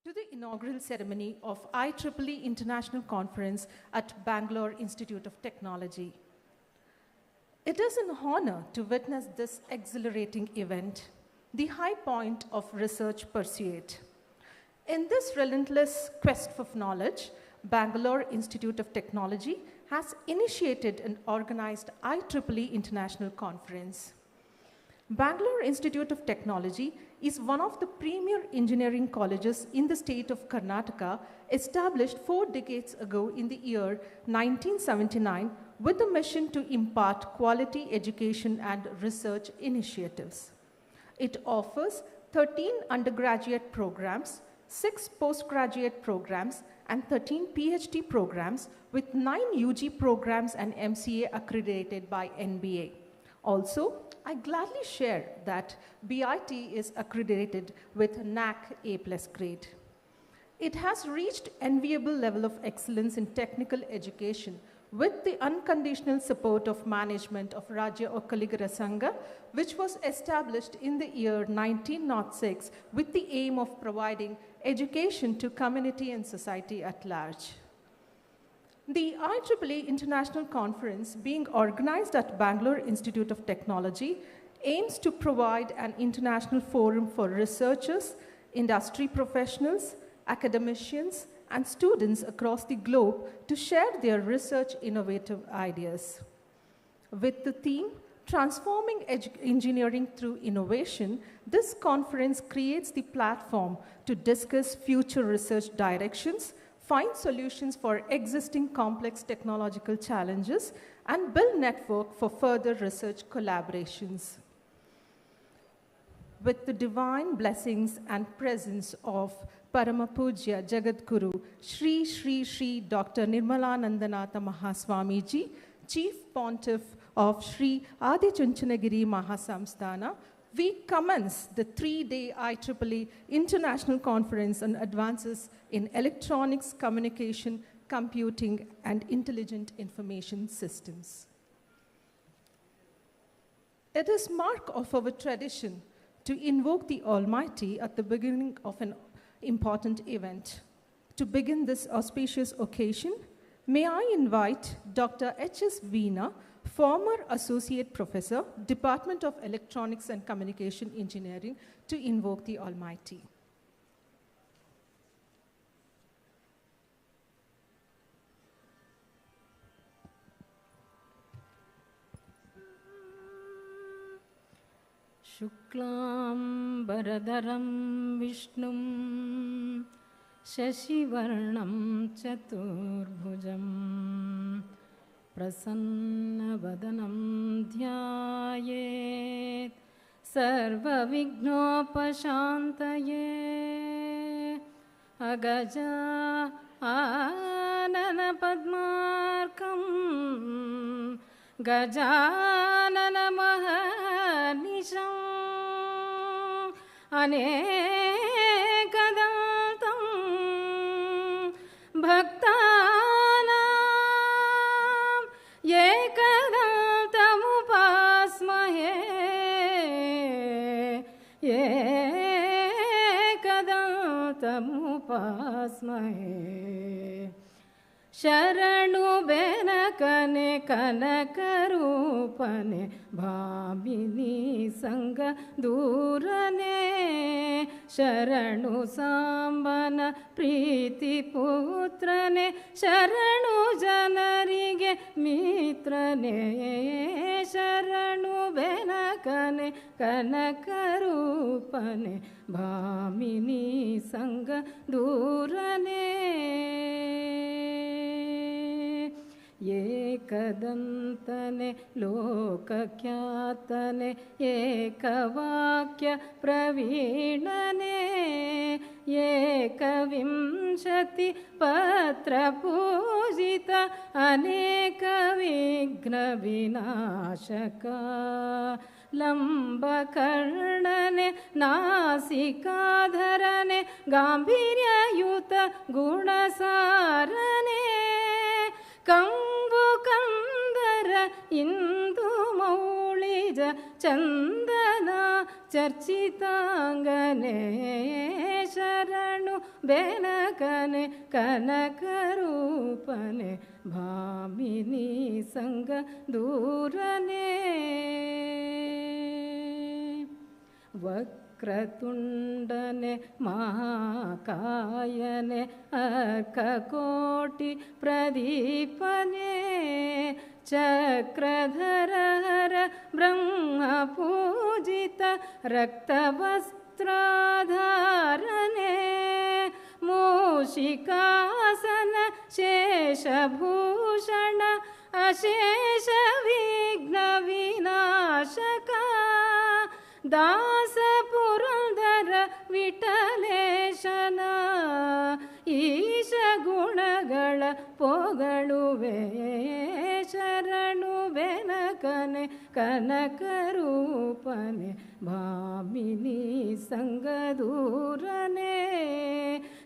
to the inaugural ceremony of IEEE International Conference at Bangalore Institute of Technology. It is an honor to witness this exhilarating event, the high point of research pursuit. In this relentless quest for knowledge, Bangalore Institute of Technology has initiated and organized IEEE International Conference. Bangalore Institute of Technology is one of the premier engineering colleges in the state of Karnataka, established 4 decades ago in the year 1979 with the mission to impart quality education and research initiatives. It offers 13 undergraduate programs, 6 postgraduate programs, and 13 PhD programs with 9 UG programs and MCA accredited by NBA. Also, I gladly share that BIT is accredited with NAC A+ grade. It has reached enviable level of excellence in technical education with the unconditional support of management of Rajya Okkaligara Sangha, which was established in the year 1906 with the aim of providing education to community and society at large. The IEEE International Conference, being organized at Bangalore Institute of Technology, aims to provide an international forum for researchers, industry professionals, academicians, and students across the globe to share their research innovative ideas. With the theme, Transforming Engineering Through Innovation, this conference creates the platform to discuss future research directions, find solutions for existing complex technological challenges, and build network for further research collaborations. With the divine blessings and presence of Paramapujya Jagadguru Shri Shri Shri Dr. Nirmalanandanatha Mahaswamiji, Chief Pontiff of Shri Adi Chunchanagiri Mahasamsthana, we commence the 3-day IEEE International Conference on Advances in Electronics, Communication, Computing, and Intelligent Information Systems. It is mark of our tradition to invoke the Almighty at the beginning of an important event. To begin this auspicious occasion, may I invite Dr. H.S. Veena, former Associate Professor, Department of Electronics and Communication Engineering, to invoke the Almighty. Shuklam Baradaram Vishnum Shashivarnam Chaturbhujam Prasanna-vadanam dhyayet sarva-vignopashantaye agaja anana padmarkam gajanana mahanisham anekadantam bhakta Ekadanthamupasmahe Sharanu benakane kanakarupane bhamini sanga durane Sharanu sambana priti putrane Sharanu janarige mitrane Sharanu benakane kanakarupane bhamini sanga durane Ekadantane lokakyatane ekavakya pravinane ekavimshati patra pujita aneka vigna vinashaka ಲಂಬಕರ್ಣನೆ ನಾಸಿಕಾಧರನೆ ಗಾಂಭೀರ್ಯಯುತ ಗುಣಸಾರನೆ ಕಂಬು ಕಂದರ ಇಂದು ಮೌಳಿ ಬೀಜ ಚಂದನ ಚರ್ಚಿತಾಂಗನೆ ಶರಣು ಬೆನಕನೆ ಕನಕ ರೂಪನೆ ಭಾಮಿನಿ ಸಂಗ ದೂರನೆ ವಕ್ರತುಂಡನೆ ಮಹಾಕಾಯನೆ ಅರ್ಕಕೋಟಿ ಪ್ರದೀಪನೆ ಚಕ್ರಧರ ಹರ ಬ್ರಹ್ಮ ಪೂಜಿತ ರಕ್ತವಸ್ತ್ರಾಧಾರನೆ ಮೂಷಿಕಾಸನ ಶೇಷಭೂಷಣ ಅಶೇಷ ವಿಘ್ನ ವಿನಾಶಕ ದಾಸ ಪುರಂದರ ವಿಠಲೇಶನ ಈಶ ಗುಣಗಳ ಪೊಗಳುವೆ ಶರಣು ಬೆನಕನೆ ಕನಕ ರೂಪನೆ ಭಾಮಿನಿ ಸಂಗದೂರನೆ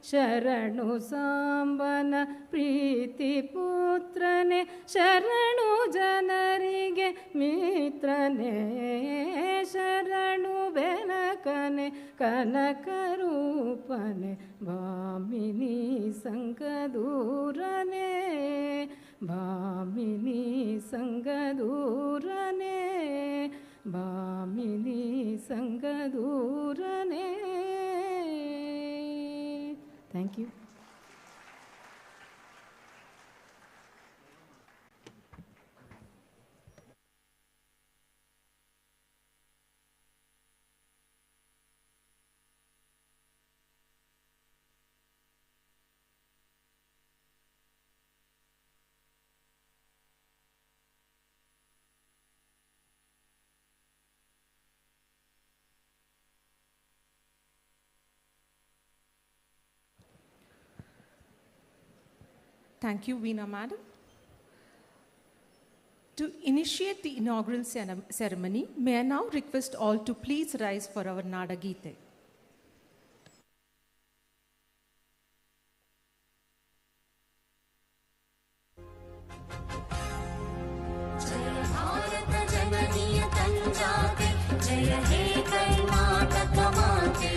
ಶರಣು ಸಾಂಬನ ಪ್ರೀತಿ ಪುತ್ರನೆ ಶರಣು ಜನರಿಗೆ ಮಿತ್ರನೆ ಶರಣು ಬೆನಕನೆ ಕನಕ ರೂಪನೆ ಭಾಮಿನಿ ಸಂಗದೂರನೆ ಭಾಮಿನಿ ಸಂಗದೂರನೆ ಭಾಮಿನಿ ಸಂಗದೂರನೆ. Thank you. Thank you, Veena Madam. To initiate the inaugural ceremony, may I now request all to please rise for our Nada Gite. Jaya Bharat Jananiya Tanjate, Jaya He Karnataka Mate,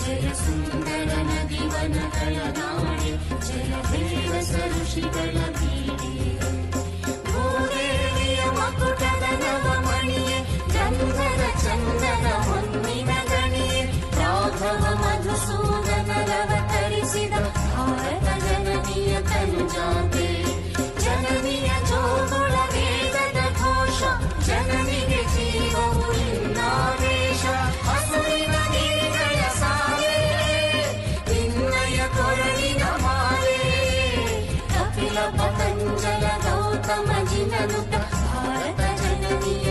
Jaya Sundara Nadivana Kalanade, Jaya He Rasarushivala Bide. ಭೂದೇವಿಯ ಮಕುಟದ ನವಮಣಿಯೇ ಗಂಧದ ಚಂದನ ಹೊನ್ನಿನ ಗಣಿಯೇ ರಾಘವ ಮಧುಸೂದನರವತರಿಸಿದ ಭಾರತ ಜನನಿಯ ತಂಜಾತೆ ಜನನಿಯ ಜೋಗುಳ ವೇದದ ಘೋಷ ಜನನಿಗೆ ಜೀವವು ಇನ್ನಾವೇಶ ಹಸುವಿನ ನೀರಿಗಳ ಸಾಲೆ ನಿನ್ನಯ ಕೊರಳಿನ ಮಾಲೆ ಕಪಿಲ ಪತಂಜಲ ಗೌತಮ ಜಿನನುತ ಭಾರತ ಜನನಿಯ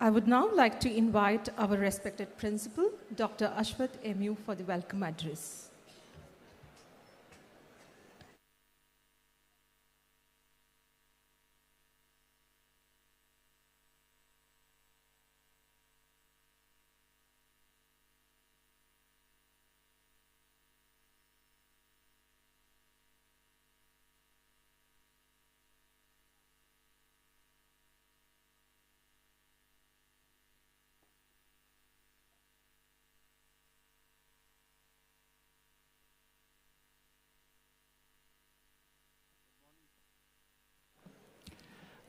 I would now like to invite our respected principal, Dr. Ashwath MU, for the welcome address.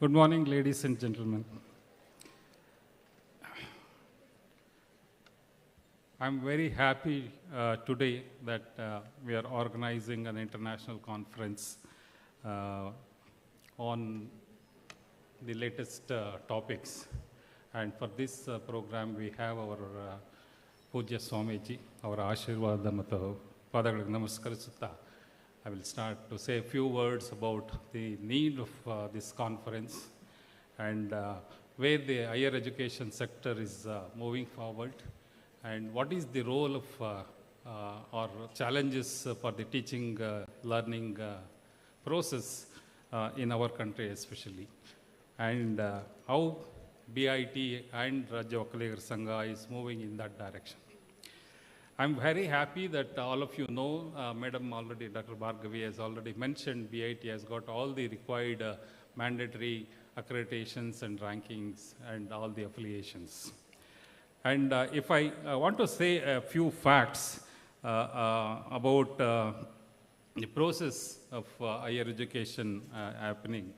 Good morning, ladies and gentlemen. I'm very happy today that we are organizing an international conference on the latest topics. And for this program, we have our Pujya Swamiji, our Ashirvada Matha Padaಗಳಿಗೆ ನಮಸ್ಕರಿಸುತ್ತಾ I will start to say a few words about the need of this conference and where the higher education sector is moving forward and what is the role of or challenges for the teaching learning process in our country especially, and how BIT and Rajya Vakaligar Sangha is moving in that direction. I'm very happy that all of you know, Madam already, Dr. Bhargavi has already mentioned, BIT has got all the required mandatory accreditations and rankings and all the affiliations. And if I want to say a few facts about the process of higher education happening.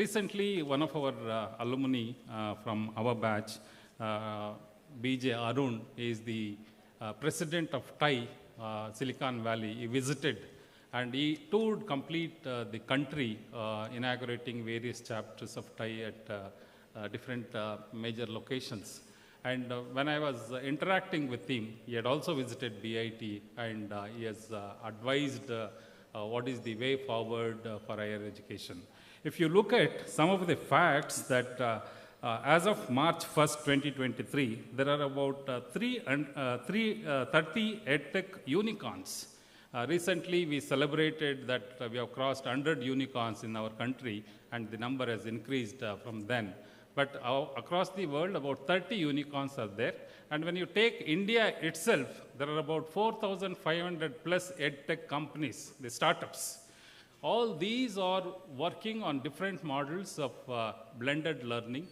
Recently, one of our alumni from our batch, BJ Arun, is the president of TIE, Silicon Valley. He visited and he toured complete the country, inaugurating various chapters of TIE at different major locations. And when I was interacting with him, he had also visited BIT and he has advised what is the way forward for higher education. If you look at some of the facts that as of March 1st, 2023, there are about 30 EdTech unicorns. Recently, we celebrated that we have crossed 100 unicorns in our country, and the number has increased from then. But across the world, about 30 unicorns are there. And when you take India itself, there are about 4,500 plus EdTech companies, the startups. All these are working on different models of blended learning.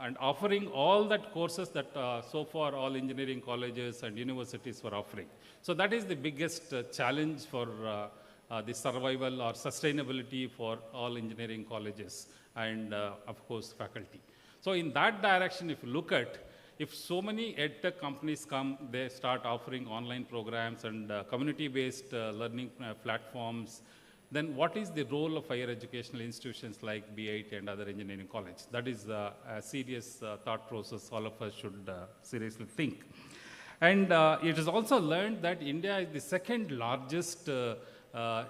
And offering all that courses that so far all engineering colleges and universities were offering. So that is the biggest challenge for the survival or sustainability for all engineering colleges and of course faculty. So in that direction, if you look at, if so many EdTech companies come, they start offering online programs and community-based learning platforms, then what is the role of higher educational institutions like BIT and other engineering colleges? That is a serious thought process all of us should seriously think. And it is also learned that India is the second largest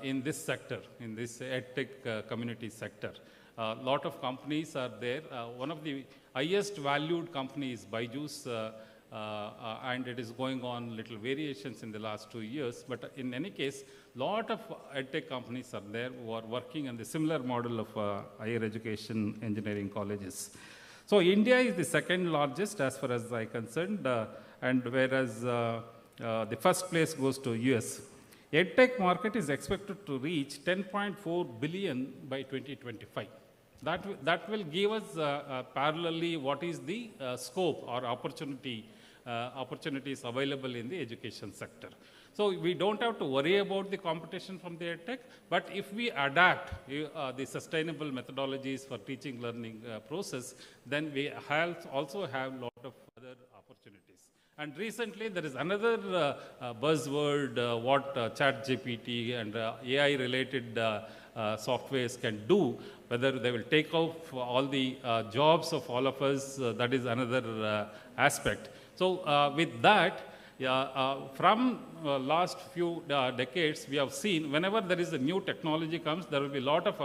in this sector, in this EdTech community sector. A lot of companies are there. One of the highest valued companies, Byju's, and it is going on little variations in the last 2 years. But in any case, lot of EdTech companies are there who are working on the similar model of higher education engineering colleges. So India is the second largest as far as I'm concerned, and whereas the first place goes to US. EdTech market is expected to reach 10.4 billion by 2025. That will give us parallelly what is the scope or opportunities available in the education sector. So we don't have to worry about the competition from the EdTech, but if we adapt the sustainable methodologies for teaching learning process, then we also have a lot of other opportunities. And recently there is another buzzword, what ChatGPT and AI-related softwares can do, whether they will take off all the jobs of all of us, that is another aspect. So with that, from last few decades, we have seen whenever there is a new technology comes, there will be a lot of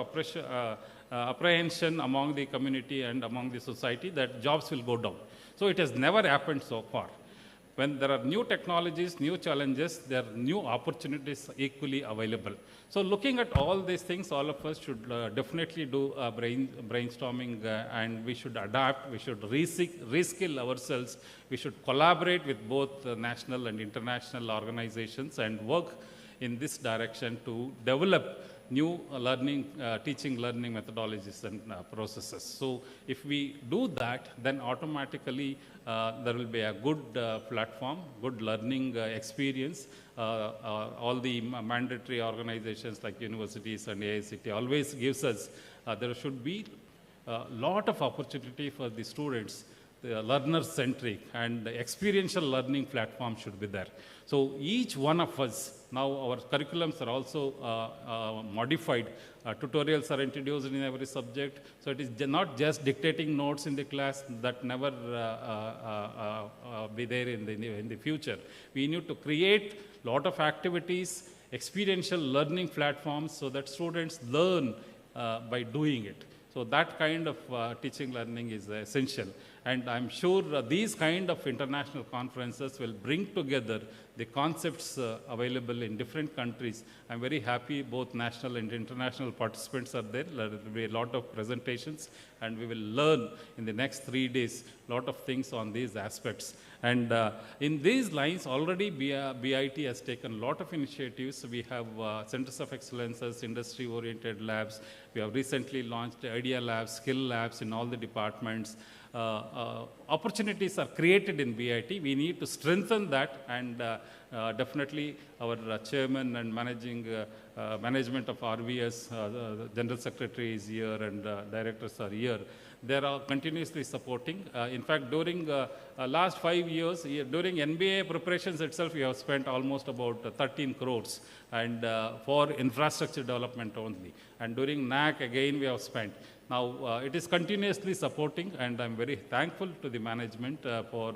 apprehension among the community and among the society that jobs will go down. So it has never happened so far. When there are new technologies, new challenges, there are new opportunities equally available. So looking at all these things, all of us should definitely do brainstorming and we should adapt, we should reskill ourselves, we should collaborate with both national and international organizations and work in this direction to develop new teaching learning methodologies and processes. So if we do that, then automatically there will be a good platform, good learning experience. All the mandatory organizations like universities and ICAECIS always gives us, there should be a lot of opportunity for the students, the learner-centric and experiential learning platform should be there. So each one of us, now our curriculums are also modified. Tutorials are introduced in every subject. So it is not just dictating notes in the class that never be there in the future. We need to create a lot of activities, experiential learning platforms so that students learn by doing it. So that kind of teaching learning is essential. And I'm sure these kind of international conferences will bring together the concepts available in different countries. I'm very happy both national and international participants are there. There will be a lot of presentations and we will learn in the next 3 days a lot of things on these aspects. And in these lines, already BIT has taken a lot of initiatives. We have centers of excellences, industry-oriented labs. We have recently launched idea labs, skill labs in all the departments. Opportunities are created in BIT. We need to strengthen that, and definitely our chairman and management of RVS, the general secretary is here and directors are here. They are continuously supporting. In fact, during last 5 years, during NBA preparations itself, we have spent almost about 13 crores and for infrastructure development only. And during NAC, again, we have spent. Now, it is continuously supporting, and I'm very thankful to the management for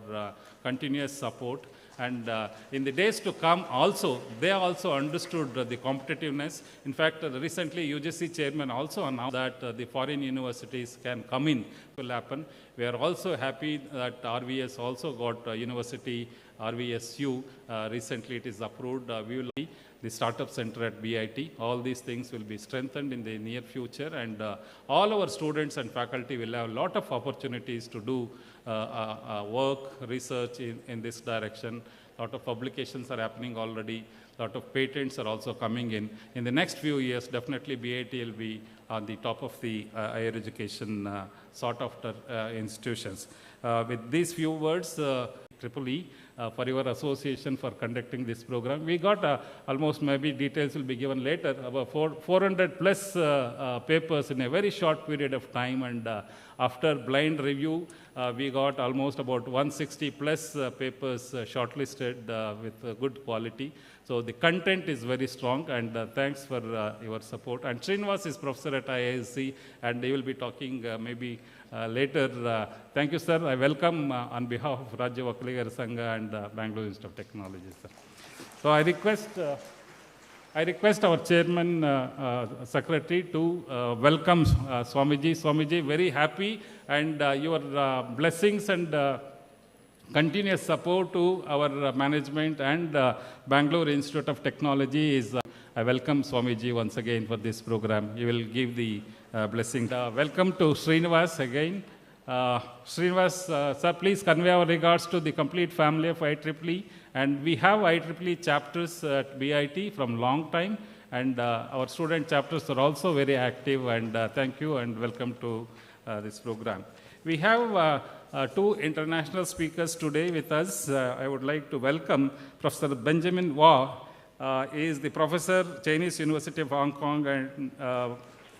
continuous support. And in the days to come also, they also understood the competitiveness. In fact, recently UGC chairman also announced that the foreign universities can come in. It will happen. We are also happy that RVS also got university, RVSU. Recently it is approved. We will be the startup center at BIT. All these things will be strengthened in the near future, and all our students and faculty will have a lot of opportunities to do work, research in this direction. A lot of publications are happening already. A lot of patents are also coming in. In the next few years, definitely BIT will be on the top of the higher education sought after institutions. With these few words, IEEE for your association for conducting this program. We got almost, maybe details will be given later, about 400 plus papers in a very short period of time, and after blind review, we got almost about 160 plus papers shortlisted with good quality. So the content is very strong, and thanks for your support. And Srinivas is professor at IISc, and he will be talking maybe later. Thank you, sir. I welcome on behalf of Rajya Vakiligar Sangha and Bangalore Institute of Technology, sir. So I request our chairman, secretary to welcome Swamiji. Swamiji, very happy, and your blessings and continuous support to our management and Bangalore Institute of Technology is. I welcome Swamiji once again for this program. You will give the blessing. Welcome to Srinivas again. Srinivas, sir, please convey our regards to the complete family of IEEE. And we have IEEE chapters at BIT from long time. And our student chapters are also very active. And thank you and welcome to this program. We have two international speakers today with us. I would like to welcome Professor Benjamin Wah. He is the professor, Chinese University of Hong Kong, and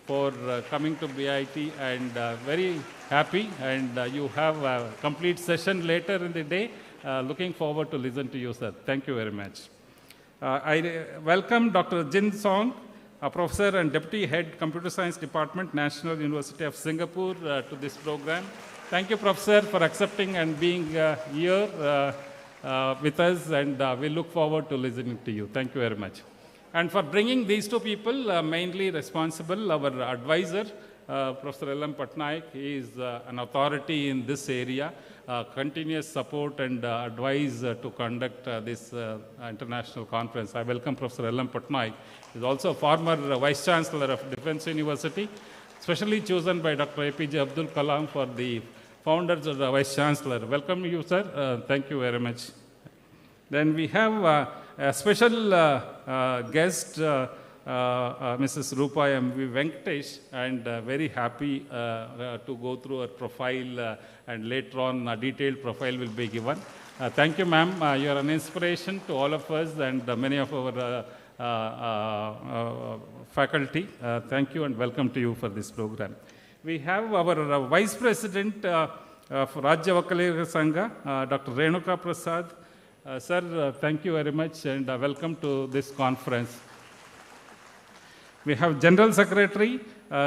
for coming to BIT, and very happy. And you have a complete session later in the day. Looking forward to listen to you, sir. Thank you very much. I welcome Dr. Jin Song, a professor and deputy head, Computer Science Department, National University of Singapore, to this program. Thank you, Professor, for accepting and being here with us, and we look forward to listening to you. Thank you very much. And for bringing these two people, mainly responsible, our advisor, Professor L.M. Patnaik. He is an authority in this area, continuous support and advice to conduct this international conference. I welcome Professor L.M. Patnaik. He is also a former Vice Chancellor of Defense University, specially chosen by Dr. APJ Abdul Kalam for the founders of the Vice Chancellor. Welcome you, sir. Thank you very much. Then we have a special guest, Mrs. Rupa M.V. Venkatesh, and very happy to go through her profile, and later on a detailed profile will be given. Thank you, ma'am. You are an inspiration to all of us and many of our faculty. Thank you and welcome to you for this program. We have our Vice President of Rajya Vakalir Sangha, Dr. Renuka Prasad. Sir, thank you very much and welcome to this conference. We have General Secretary,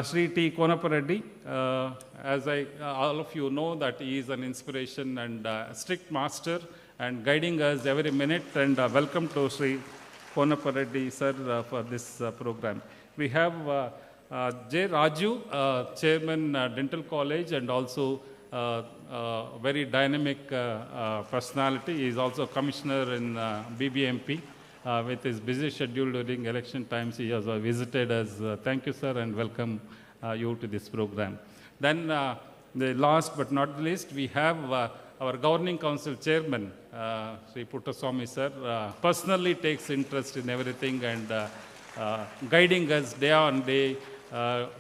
Sri T. Konappa Reddy. As all of you know that he is an inspiration and a strict master and guiding us every minute, and welcome to Sri Konappa Reddy, sir, for this program. We have J. Raju, Chairman, Dental College, and also very dynamic personality. He is also Commissioner in BBMP. With his busy schedule during election times, he has visited us. Thank you, sir, and welcome you to this program. Then, the last but not least, we have our Governing Council Chairman, Sri Puttaswamy, sir, personally takes interest in everything and guiding us day on day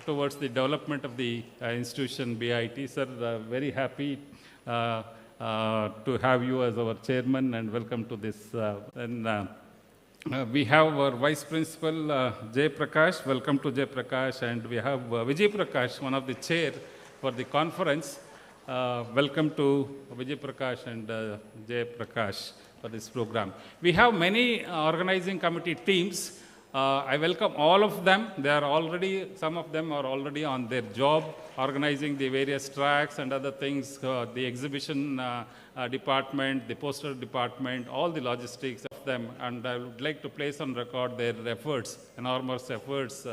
towards the development of the institution BIT. Sir, very happy to have you as our chairman and welcome to this. We have our Vice Principal, Jay Prakash. Welcome to Jay Prakash. And we have Vijay Prakash, one of the chair for the conference. Welcome to Vijay Prakash and Jay Prakash for this program. We have many organizing committee teams. I welcome all of them. They are already, some of them are already on their job, organizing the various tracks and other things, the exhibition department, the poster department, all the logistics of them. And I would like to place on record their efforts, enormous efforts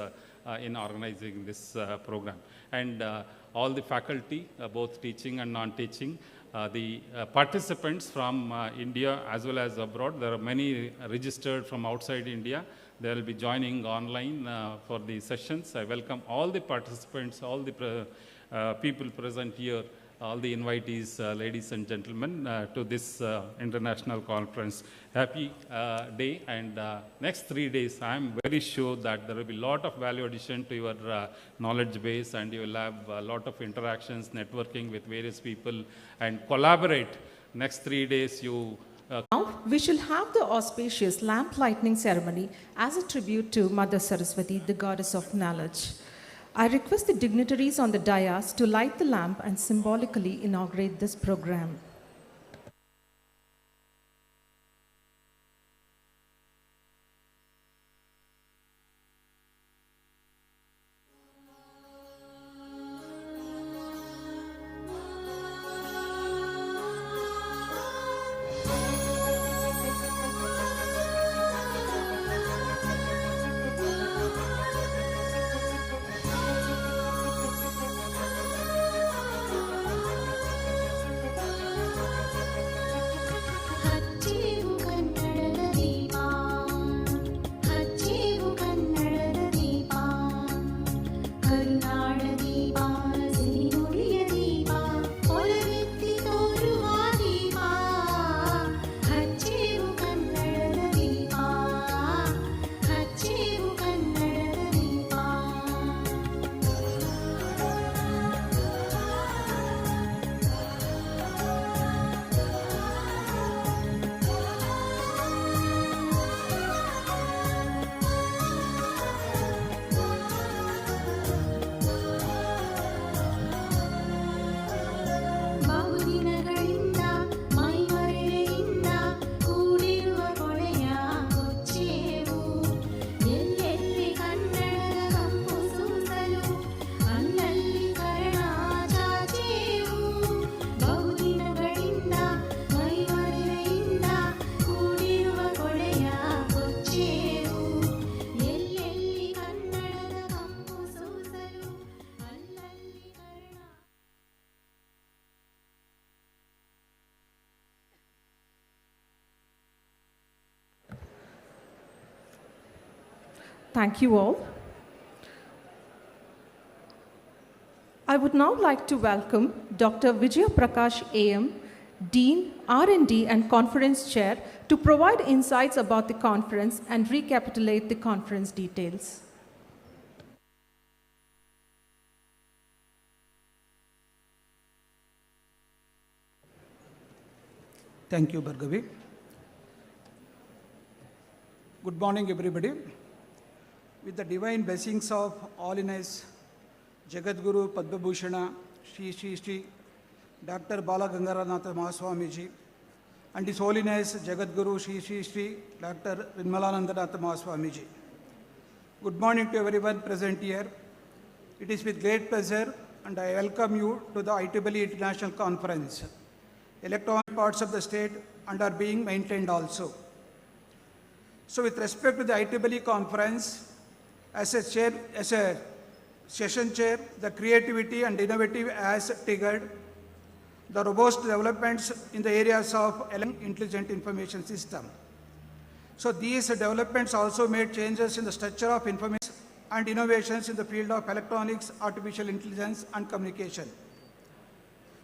in organizing this program. And all the faculty, both teaching and non-teaching, the participants from India as well as abroad. There are many registered from outside India. They will be joining online for the sessions. I welcome all the participants, all the people present here, all the invitees, ladies and gentlemen, to this international conference. Happy day, and next 3 days, I am very sure that there will be a lot of value addition to your knowledge base, and you will have a lot of interactions, networking with various people, and collaborate. Next 3 days, you Now, we shall have the auspicious lamp lighting ceremony as a tribute to Mother Saraswati, the goddess of knowledge. I request the dignitaries on the dais to light the lamp and symbolically inaugurate this program. Thank you all. I would now like to welcome Dr. Vijaya Prakash AM, Dean, R&D and Conference Chair, to provide insights about the conference and recapitulate the conference details. Thank you, Bhargavi. Good morning, everybody. With the divine blessings of All in Us, Jagadguru Padma Bhushana, Shri Dr. Bala Gangaranatha Mahaswamiji, and His Holiness Jagadguru Shri Dr. Nirmalanandanatha Mahaswamiji. Good morning to everyone present here. It is with great pleasure and I welcome you to the IEEE International Conference. Electronic parts of the state and are being maintained also. So with respect to the IEEE conference, as a session chair, the creativity and innovative has triggered the robust developments in the areas of intelligent information system. So these developments also made changes in the structure of information and innovations in the field of electronics, artificial intelligence and communication.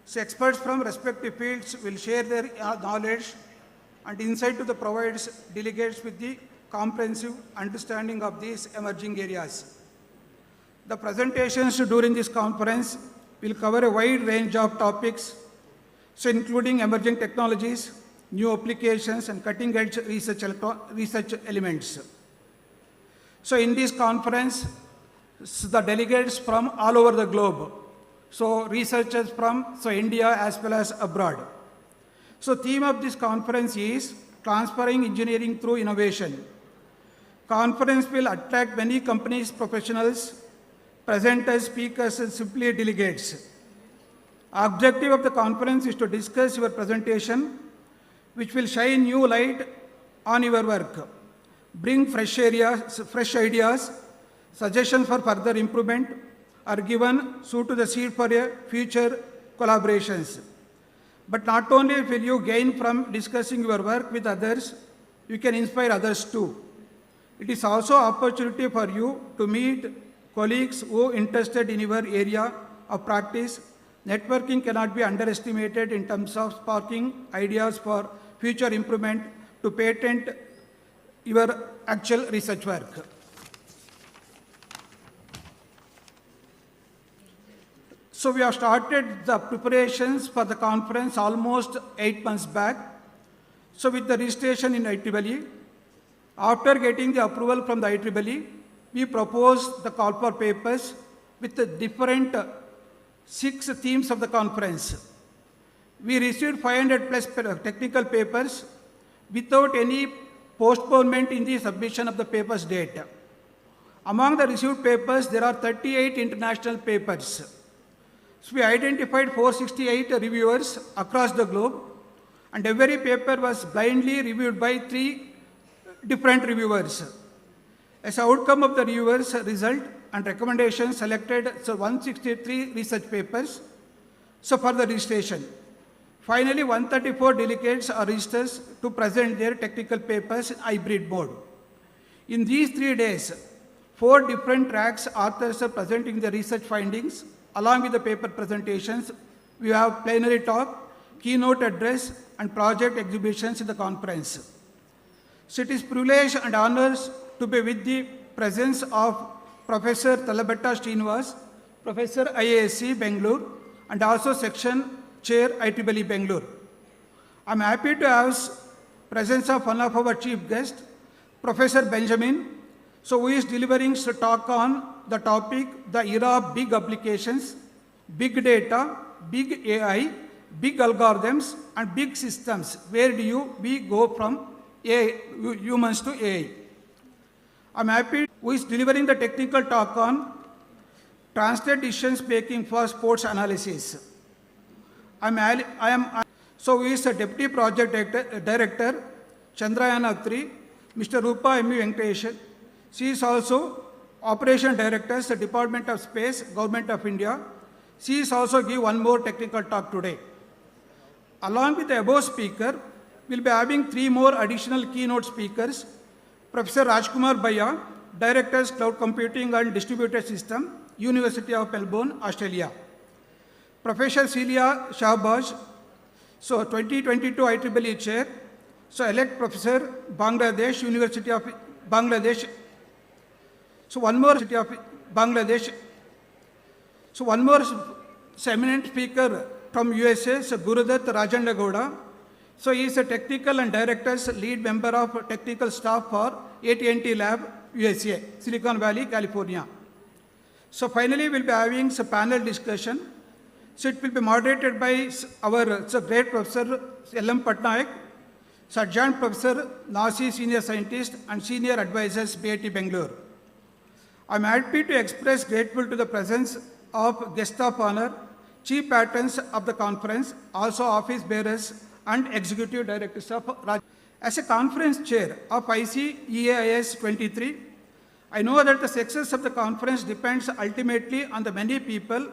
So experts from respective fields will share their knowledge and insight to the providers, delegates with the comprehensive understanding of these emerging areas. The presentations during this conference will cover a wide range of topics, so including emerging technologies, new applications, and cutting-edge research elements. So in this conference, the delegates from all over the globe, so researchers from India as well as abroad. So theme of this conference is transferring engineering through innovation. Conference will attract many companies, professionals, presenters, speakers, and simply delegates. Objective of the conference is to discuss your presentation, which will shine new light on your work, bring fresh ideas, suggestions for further improvement are given, so to the seed for future collaborations. But not only will you gain from discussing your work with others, you can inspire others too. It is also an opportunity for you to meet colleagues who are interested in your area of practice. Networking cannot be underestimated in terms of sparking ideas for future improvement to patent your actual research work. So we have started the preparations for the conference almost 8 months back. So with the registration in IEEE, after getting the approval from the IEEE, we proposed the call for papers with the different 6 themes of the conference. We received 500 plus technical papers without any postponement in the submission of the papers date. Among the received papers, there are 38 international papers. So we identified 468 reviewers across the globe, and every paper was blindly reviewed by 3 different reviewers. As an outcome of the reviewers' result and recommendations selected 163 research papers for the registration. Finally, 134 delegates are registered to present their technical papers in hybrid mode. In these 3 days, 4 different tracks authors are presenting the research findings. Along with the paper presentations, we have plenary talk, keynote address, and project exhibitions in the conference. So it is privilege and honors to be with the presence of Professor Talabetta Srinivas, Professor IASC Bangalore, and also Section Chair IEEE Bangalore. I am happy to have presence of one of our chief guests, Professor Benjamin, who is delivering a talk on the topic, the era of big applications, big data, big AI, big algorithms, and big systems. Where do we go from humans to AI? I'm happy who is delivering the technical talk on translate decisions making for sports analysis. So who is the Deputy Project Director, Chandrayana 3, Mr. Rupa M. Venkatesh. She is also Operation Director, the Department of Space, Government of India. She is also give one more technical talk today. Along with the above speaker, we'll be having 3 more additional keynote speakers. Professor Rajkumar Bhaiya, Directors, Cloud Computing and Distributed System, University of Melbourne, Australia. Professor Celia Shahbaz, so 2022 IEEE Chair, so elect Professor, Bangladesh, University of Bangladesh. So one more University of Bangladesh. So one more eminent speaker from USA, so Gurudat Rajendra Gowda. So he is a technical and director's lead member of technical staff for AT&T Lab, USA, Silicon Valley, California. So finally, we'll be having a panel discussion. So it will be moderated by our great Professor L.M. Patnaik, Adjunct Professor Nasi, Senior Scientist and Senior Advisors, BIT Bangalore. I'm happy to express grateful to the presence of guest of honor, chief patrons of the conference, also office bearers and executive directors of Raj. As a conference chair of ICEAIS 23, I know that the success of the conference depends ultimately on the many people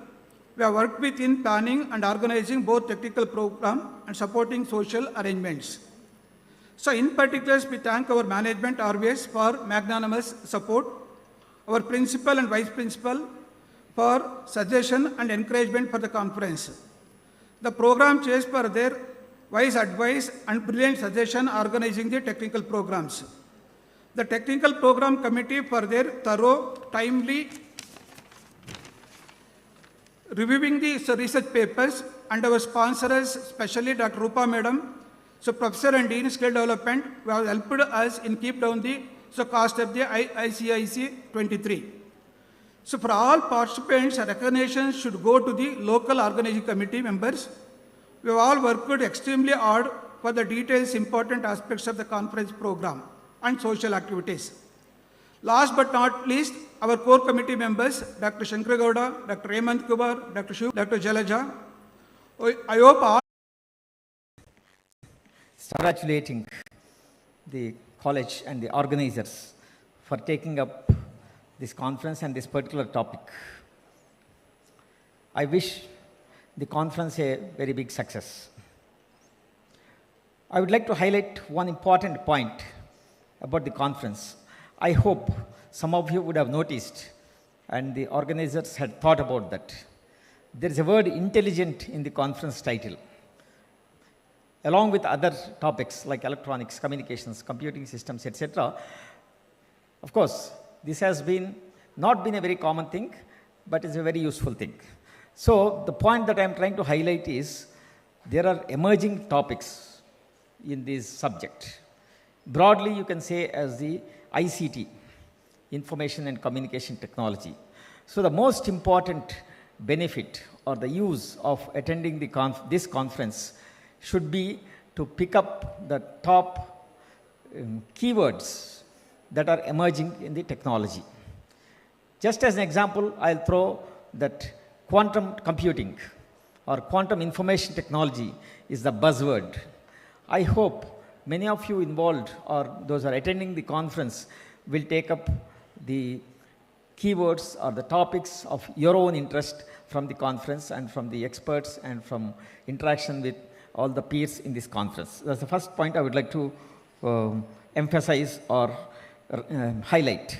we have worked with in planning and organizing both technical program and supporting social arrangements. So in particular, we thank our management always for magnanimous support, our principal and vice principal for suggestion and encouragement for the conference, the program chairs for their wise advice and brilliant suggestion organizing the technical programs, the technical program committee for their thorough, timely reviewing the research papers, and our sponsors, especially Dr. Rupa Madam, so Professor and Dean Skill Development, who have helped us in keep down the cost of the ICIC 23. So for all participants, recognition should go to the local organizing committee members. We have all worked extremely hard for the details, important aspects of the conference program and social activities. Last but not least, our core committee members, Dr. Shankar Gowda, Dr. Hemant Kumar, Dr. Shiv, Dr. Jalaja. I hope all congratulating the college and the organizers for taking up this conference and this particular topic. I wish the conference a very big success. I would like to highlight one important point about the conference. I hope some of you would have noticed, and the organizers had thought about that. There is a word intelligent in the conference title, along with other topics like electronics, communications, computing systems, etc. Of course, this has not been a very common thing, but it's a very useful thing. So the point that I'm trying to highlight is there are emerging topics in this subject. Broadly, you can say as the ICT, Information and Communication Technology. So the most important benefit or the use of attending this conference should be to pick up the top keywords that are emerging in the technology. Just as an example, I'll throw that quantum computing or quantum information technology is the buzzword. I hope many of you involved or those who are attending the conference will take up the keywords or the topics of your own interest from the conference and from the experts and from interaction with all the peers in this conference. That's the first point I would like to emphasize or highlight.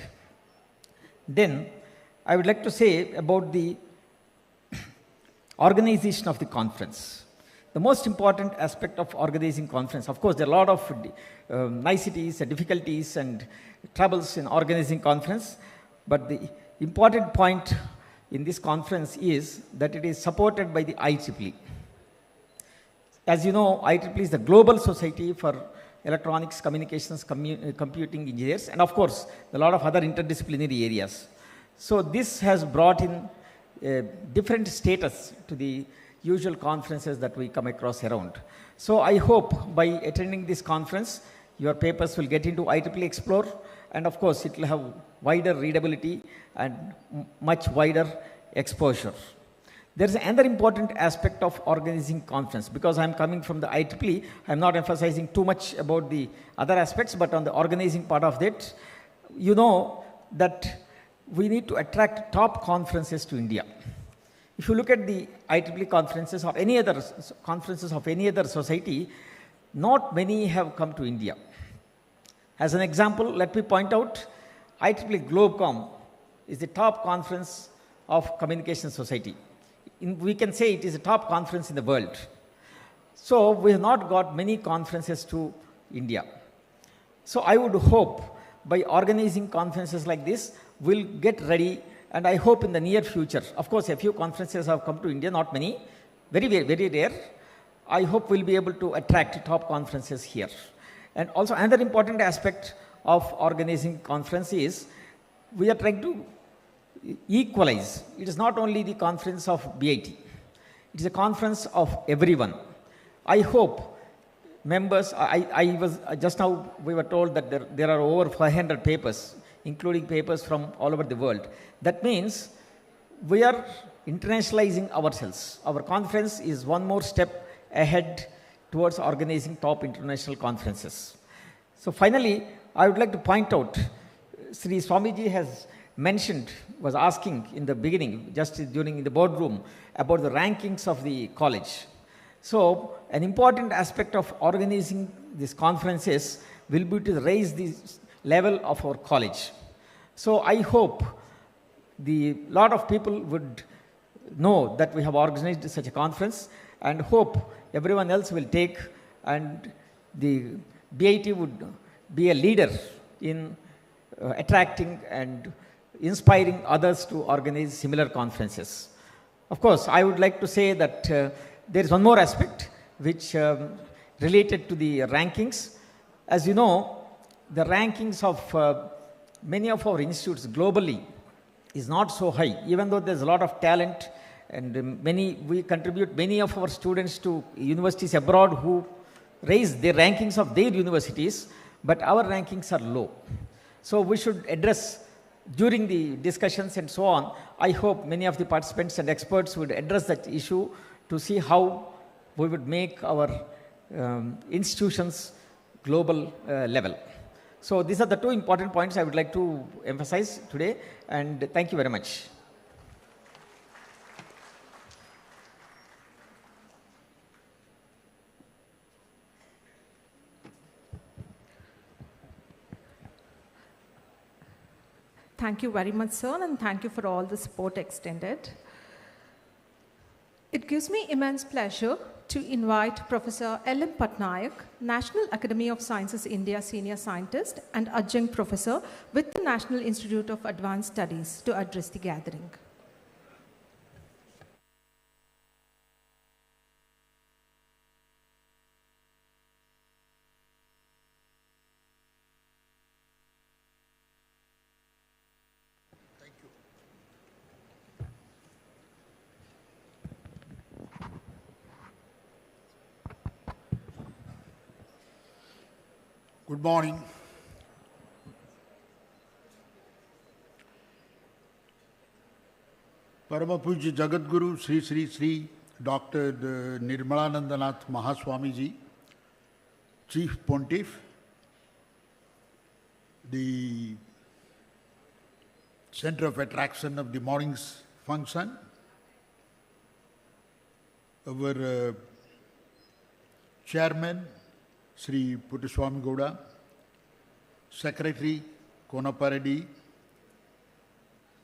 Then I would like to say about the organization of the conference. The most important aspect of organizing conference, of course, there are a lot of niceties, difficulties and troubles in organizing conference, but the important point in this conference is that it is supported by the IEEE. As you know, IEEE is the global society for electronics, communications, computing engineers, and of course, a lot of other interdisciplinary areas. So this has brought in a different status to the usual conferences that we come across around. So I hope by attending this conference, your papers will get into IEEE Explore, and of course, it will have wider readability and much wider exposure. There is another important aspect of organizing conference. Because I'm coming from the IEEE, I'm not emphasizing too much about the other aspects, but on the organizing part of that, you know that we need to attract top conferences to India. If you look at the IEEE conferences or any other conferences of any other society, not many have come to India. As an example, let me point out IEEE Globecom is the top conference of communication society. We can say it is a top conference in the world. So we have not got many conferences to India. So I would hope by organizing conferences like this, we'll get ready, and I hope in the near future, of course a few conferences have come to India, not many, very, very, very rare. I hope we'll be able to attract top conferences here. And also another important aspect of organizing conference is we are trying to equalize. It is not only the conference of BIT, it is a conference of everyone. I hope members, I was just now we were told that there are over 500 papers, including papers from all over the world. That means we are internationalizing ourselves. Our conference is one more step ahead towards organizing top international conferences. So finally, I would like to point out, Sri Swamiji has mentioned, was asking in the beginning, just during the boardroom, about the rankings of the college. So an important aspect of organizing these conferences will be to raise the level of our college. So I hope the lot of people would know that we have organized such a conference, and hope everyone else will take, and the BIT would be a leader in attracting and inspiring others to organize similar conferences. Of course, I would like to say that there is one more aspect which related to the rankings. As you know, the rankings of many of our institutes globally is not so high, even though there's a lot of talent, and we contribute many of our students to universities abroad who raise the rankings of their universities, but our rankings are low. So we should address during the discussions and so on. I hope many of the participants and experts would address that issue to see how we would make our institutions global level. So these are the two important points I would like to emphasize today, and thank you very much. Thank you very much, sir, and thank you for all the support extended. It gives me immense pleasure to invite Professor L.M. Patnaik, National Academy of Sciences India Senior Scientist and Adjunct Professor with the National Institute of Advanced Studies, to address the gathering. Good morning. Parama Pujya Jagadguru Sri Sri Sri Dr. Nirmalanandanath Mahaswamiji, Chief Pontiff, the center of attraction of the morning's function, our chairman, Sri Puttaswamy Gowda, Secretary Konaparadi,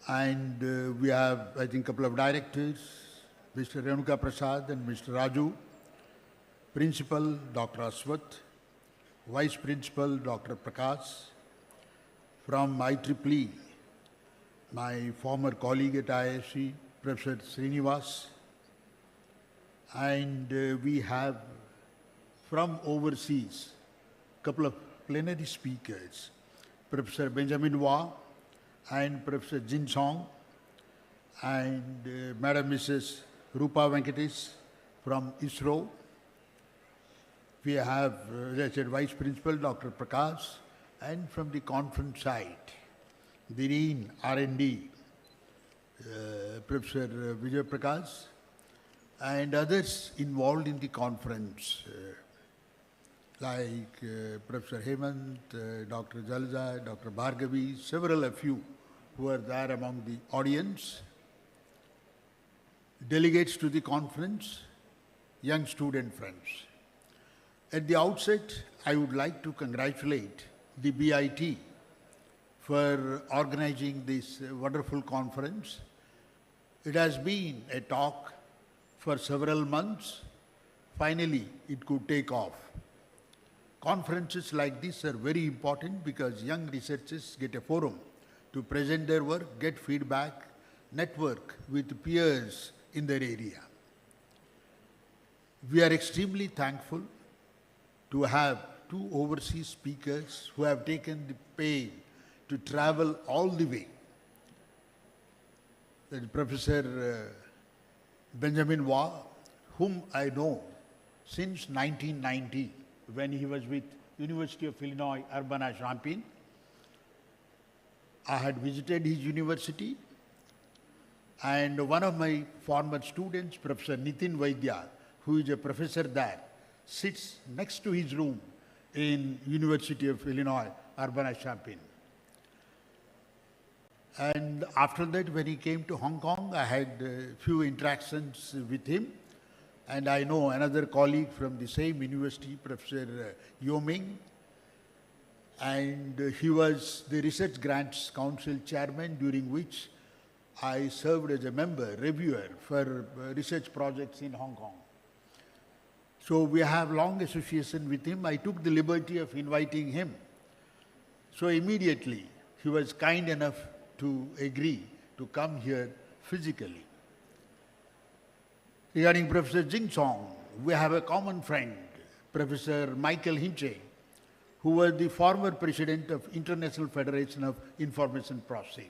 and we have, I think, a couple of directors, Mr. Renuka Prasad and Mr. Raju, Principal Dr. Aswath, Vice Principal Dr. Prakash, from IEEE, my former colleague at IISc, Professor Srinivas, and we have from overseas a couple of plenary speakers, Professor Benjamin Wah and Professor Jin Song, and Madam Mrs. Rupa Venkatesh from ISRO. We have, as I said, Vice Principal Dr. Prakash, and from the conference side, the Dean R&D, Professor Vijay Prakash, and others involved in the conference, like Professor Hemant, Dr. Jalja, Dr. Bhargavi, several of you who are there among the audience, delegates to the conference, young student friends. At the outset, I would like to congratulate the BIT for organizing this wonderful conference. It has been a talk for several months. Finally, it could take off. Conferences like this are very important because young researchers get a forum to present their work, get feedback, network with peers in their area. We are extremely thankful to have two overseas speakers who have taken the pain to travel all the way. That is Professor Benjamin Waugh, whom I know since 1990 when he was with University of Illinois Urbana-Champaign. I had visited his university, and one of my former students, Professor Nitin Vaidya, who is a professor there, sits next to his room in University of Illinois Urbana-Champaign. And after that, when he came to Hong Kong, I had a few interactions with him. And I know another colleague from the same university, Professor Yo Ming, and he was the Research Grants Council chairman, during which I served as a member, reviewer for research projects in Hong Kong. So we have long association with him. I took the liberty of inviting him. So immediately he was kind enough to agree to come here physically. Regarding Professor Jing Song, we have a common friend, Professor Michael Hinche, who was the former president of International Federation of Information Processing.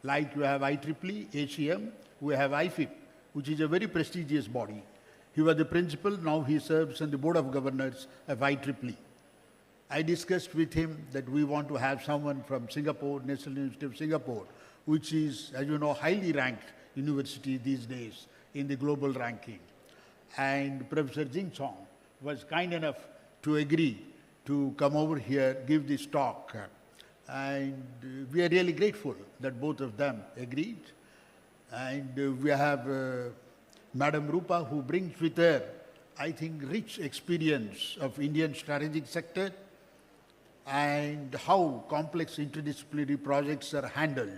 Like you have IEEE, ACM, we have IFIP, which is a very prestigious body. He was the principal, now he serves on the Board of Governors of IEEE. I discussed with him that we want to have someone from Singapore, National University of Singapore, which is, as you know, highly ranked university these days in the global ranking. And Professor Jing Song was kind enough to agree to come over here, give this talk. And we are really grateful that both of them agreed. And we have Madam Rupa, who brings with her, I think, rich experience of Indian strategic sector and how complex interdisciplinary projects are handled.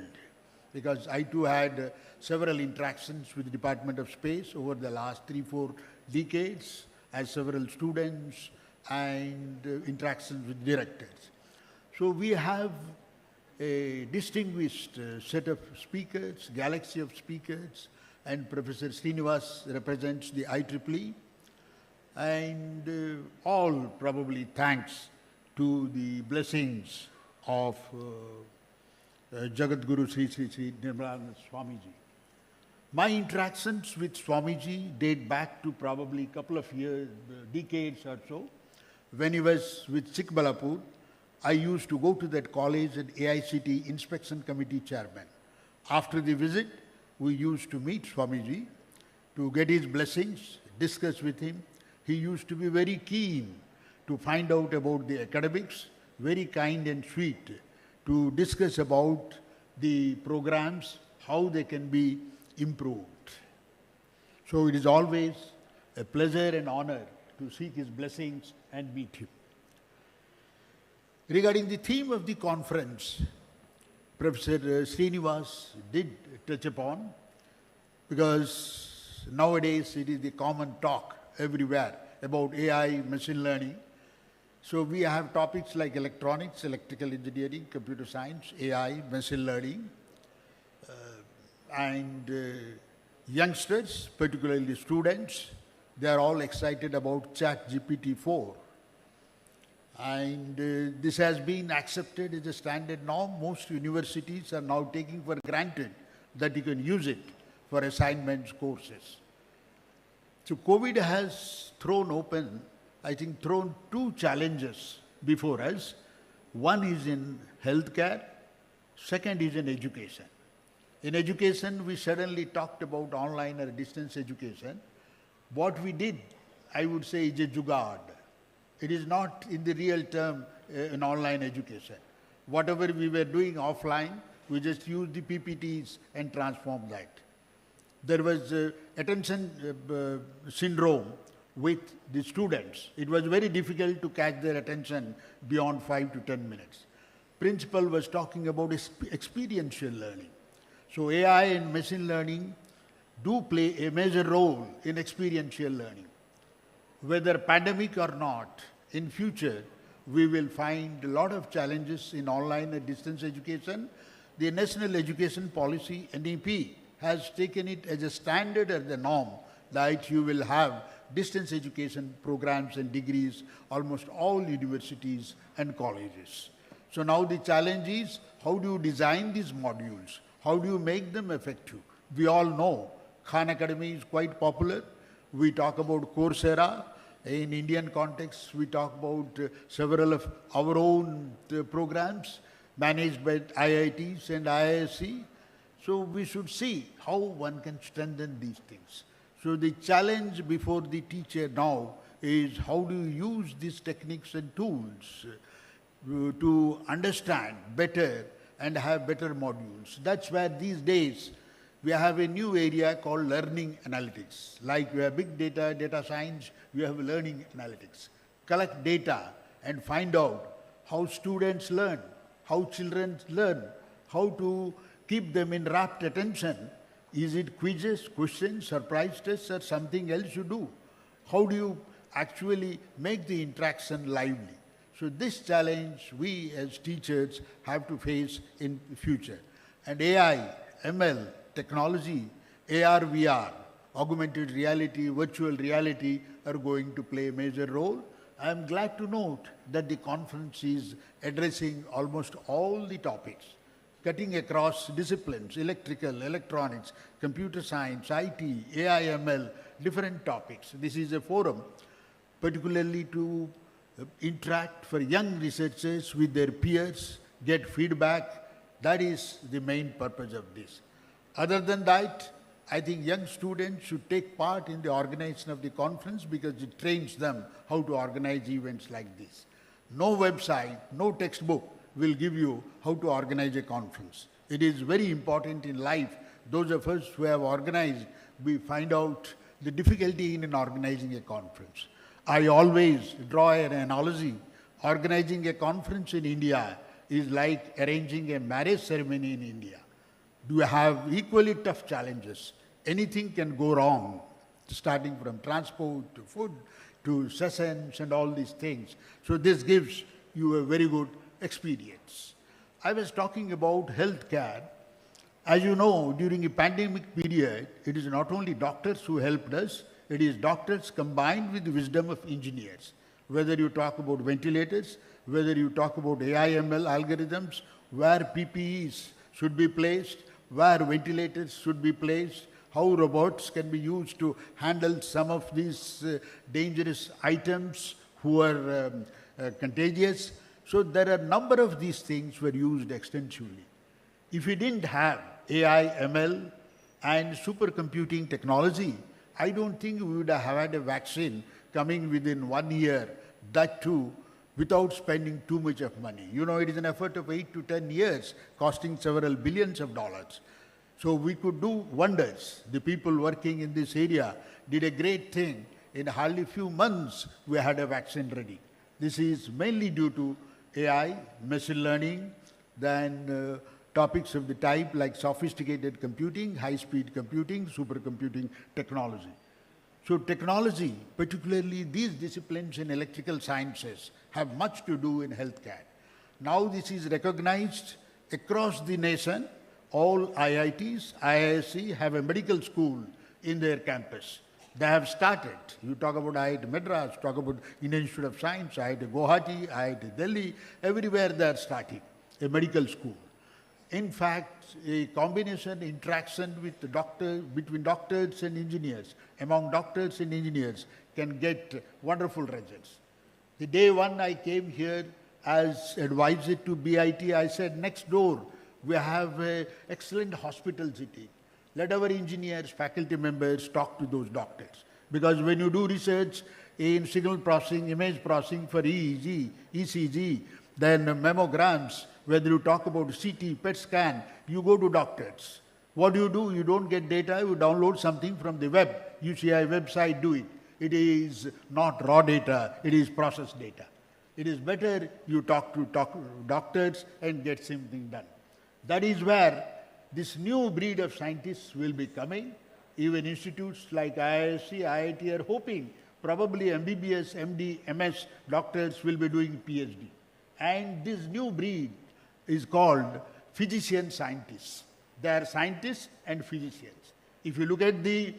Because I too had several interactions with the Department of Space over the last 3-4 decades as several students and interactions with directors. So we have a distinguished set of speakers, galaxy of speakers, and Professor Srinivas represents the IEEE, and all probably thanks to the blessings of Jagat Guru Sri Sri Sri Nirmalananda Swamiji. My interactions with Swamiji date back to probably a couple of years, decades or so. When he was with Chikbalapur, I used to go to that college as AICTE Inspection Committee Chairman. After the visit, we used to meet Swamiji to get his blessings, discuss with him. He used to be very keen to find out about the academics, very kind and sweet, to discuss about the programs, how they can be improved. So it is always a pleasure and honor to seek his blessings and meet him. Regarding the theme of the conference, Professor Srinivas did touch upon, because nowadays it is the common talk everywhere about AI, machine learning. So we have topics like electronics, electrical engineering, computer science, AI, machine learning, and youngsters, particularly students, they are all excited about ChatGPT-4. And this has been accepted as a standard norm. Most universities are now taking for granted that you can use it for assignments, courses. So COVID has thrown two challenges before us. One is in healthcare, second is in education. In education, we suddenly talked about online or distance education. What we did, I would say, is a jugaad. It is not in the real term an online education. Whatever we were doing offline, we just used the PPTs and transformed that. There was attention syndrome with the students. It was very difficult to catch their attention beyond 5 to 10 minutes. Principal was talking about experiential learning. So AI and machine learning do play a major role in experiential learning. Whether pandemic or not, in future, we will find a lot of challenges in online and distance education. The National Education Policy, NEP, has taken it as a standard or the norm that you will have distance education programs and degrees almost all universities and colleges. So now the challenge is, how do you design these modules? How do you make them effective? We all know Khan Academy is quite popular. We talk about Coursera. In Indian context, we talk about several of our own programs managed by IITs and IISc. So we should see how one can strengthen these things. So the challenge before the teacher now is, how do you use these techniques and tools to understand better and have better modules. That's where these days we have a new area called learning analytics. Like we have big data, data science, we have learning analytics. Collect data and find out how students learn, how children learn, how to keep them in rapt attention. Is it quizzes, questions, surprise tests, or something else you do? How do you actually make the interaction lively? So this challenge we as teachers have to face in the future. And AI, ML, technology, AR, VR, augmented reality, virtual reality are going to play a major role. I am glad to note that the conference is addressing almost all the topics, cutting across disciplines, electrical, electronics, computer science, IT, AI, ML, different topics. This is a forum particularly to interact for young researchers with their peers, get feedback. That is the main purpose of this. Other than that, I think young students should take part in the organization of the conference because it trains them how to organize events like this. No website, no textbook will give you how to organize a conference. It is very important in life. Those of us who have organized, we find out the difficulty in organizing a conference. I always draw an analogy. Organizing a conference in India is like arranging a marriage ceremony in India. You have equally tough challenges. Anything can go wrong, starting from transport to food to sessions and all these things. So this gives you a very good experience. I was talking about healthcare. As you know, during a pandemic period, it is not only doctors who helped us, it is doctors combined with the wisdom of engineers. Whether you talk about ventilators, whether you talk about AI, ML algorithms, where PPEs should be placed, where ventilators should be placed, how robots can be used to handle some of these dangerous items who are contagious. So there are a number of these things were used extensively. If we didn't have AI, ML and supercomputing technology, I don't think we would have had a vaccine coming within 1 year, that too without spending too much of money. You know, it is an effort of 8 to 10 years, costing several billions of dollars. So we could do wonders. The people working in this area did a great thing. In hardly few months, we had a vaccine ready. This is mainly due to AI, machine learning, then topics of the type like sophisticated computing, high-speed computing, supercomputing technology. So technology, particularly these disciplines in electrical sciences, have much to do in healthcare. Now this is recognized across the nation. All IITs, IISc have a medical school in their campus. They have started. You talk about IIT Madras, talk about Indian Institute of Science, IIT Guwahati, IIT Delhi, everywhere they are starting a medical school. In fact, a combination interaction with the between doctors and engineers, among doctors and engineers can get wonderful results. The day one I came here as advisor to BIT, I said, next door, we have an excellent hospital city. Let our engineers, faculty members talk to those doctors. Because when you do research in signal processing, image processing for EEG, ECG, then mammograms, whether you talk about CT, PET scan, you go to doctors. What do? You don't get data, you download something from the web. UCI website, do it. It is not raw data, it is processed data. It is better you talk to doctors and get something done. That is where this new breed of scientists will be coming. Even institutes like IISc, IIT are hoping probably MBBS, MD, MS doctors will be doing PhD. And this new breed is called physician scientists. They are scientists and physicians. If you look at the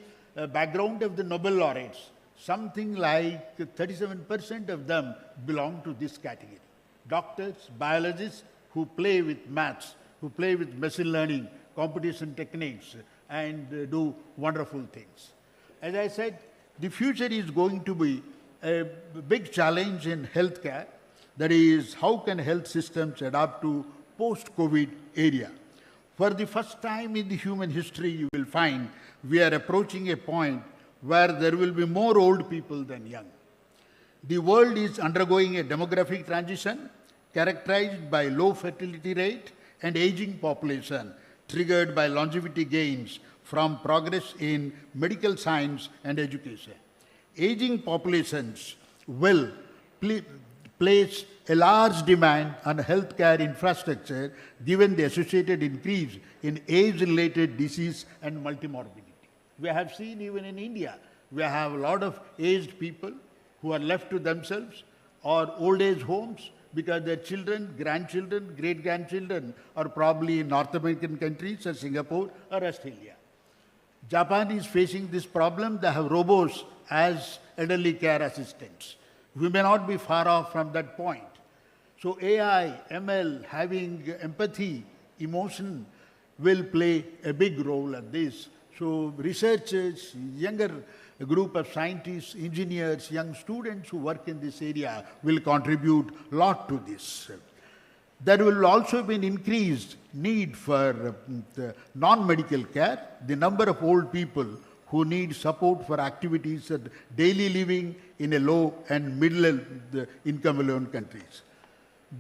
background of the Nobel laureates, something like 37% of them belong to this category. Doctors, biologists who play with maths, who play with machine learning, competition techniques, and do wonderful things. As I said, the future is going to be a big challenge in healthcare. That is, how can health systems adapt to post-COVID area? For the first time in the human history, you will find we are approaching a point where there will be more old people than young. The world is undergoing a demographic transition characterized by low fertility rate and aging population triggered by longevity gains from progress in medical science and education. Aging populations will place a large demand on healthcare infrastructure given the associated increase in age-related disease and multimorbidity. We have seen even in India, we have a lot of aged people who are left to themselves or old age homes because their children, grandchildren, great-grandchildren are probably in North American countries or Singapore or Australia. Japan is facing this problem. They have robots as elderly care assistants. We may not be far off from that point. So AI, ML, having empathy, emotion will play a big role in this. So researchers, younger group of scientists, engineers, young students who work in this area will contribute a lot to this. There will also be an increased need for non-medical care. The number of old people who need support for activities of daily living in a low and middle income alone countries.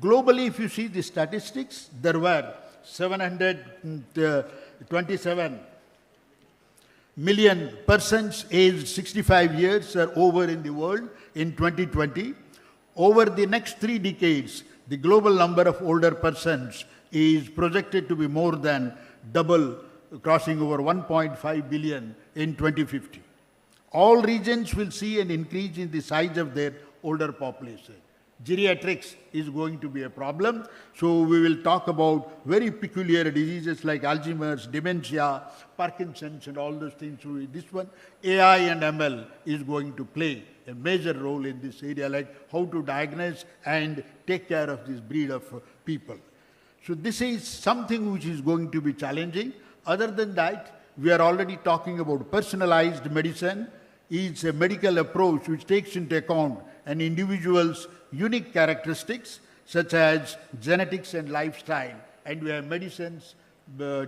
Globally, if you see the statistics, there were 727 million persons aged 65 years or over in the world in 2020. Over the next 3 decades, the global number of older persons is projected to be more than double, crossing over 1.5 billion in 2050. All regions will see an increase in the size of their older population. Geriatrics is going to be a problem. So we will talk about very peculiar diseases like Alzheimer's, dementia, Parkinson's and all those things. So this one, AI and ML is going to play a major role in this area, like how to diagnose and take care of this breed of people. So this is something which is going to be challenging. Other than that, we are already talking about personalized medicine. It's a medical approach which takes into account an individual's unique characteristics such as genetics and lifestyle, and where medicines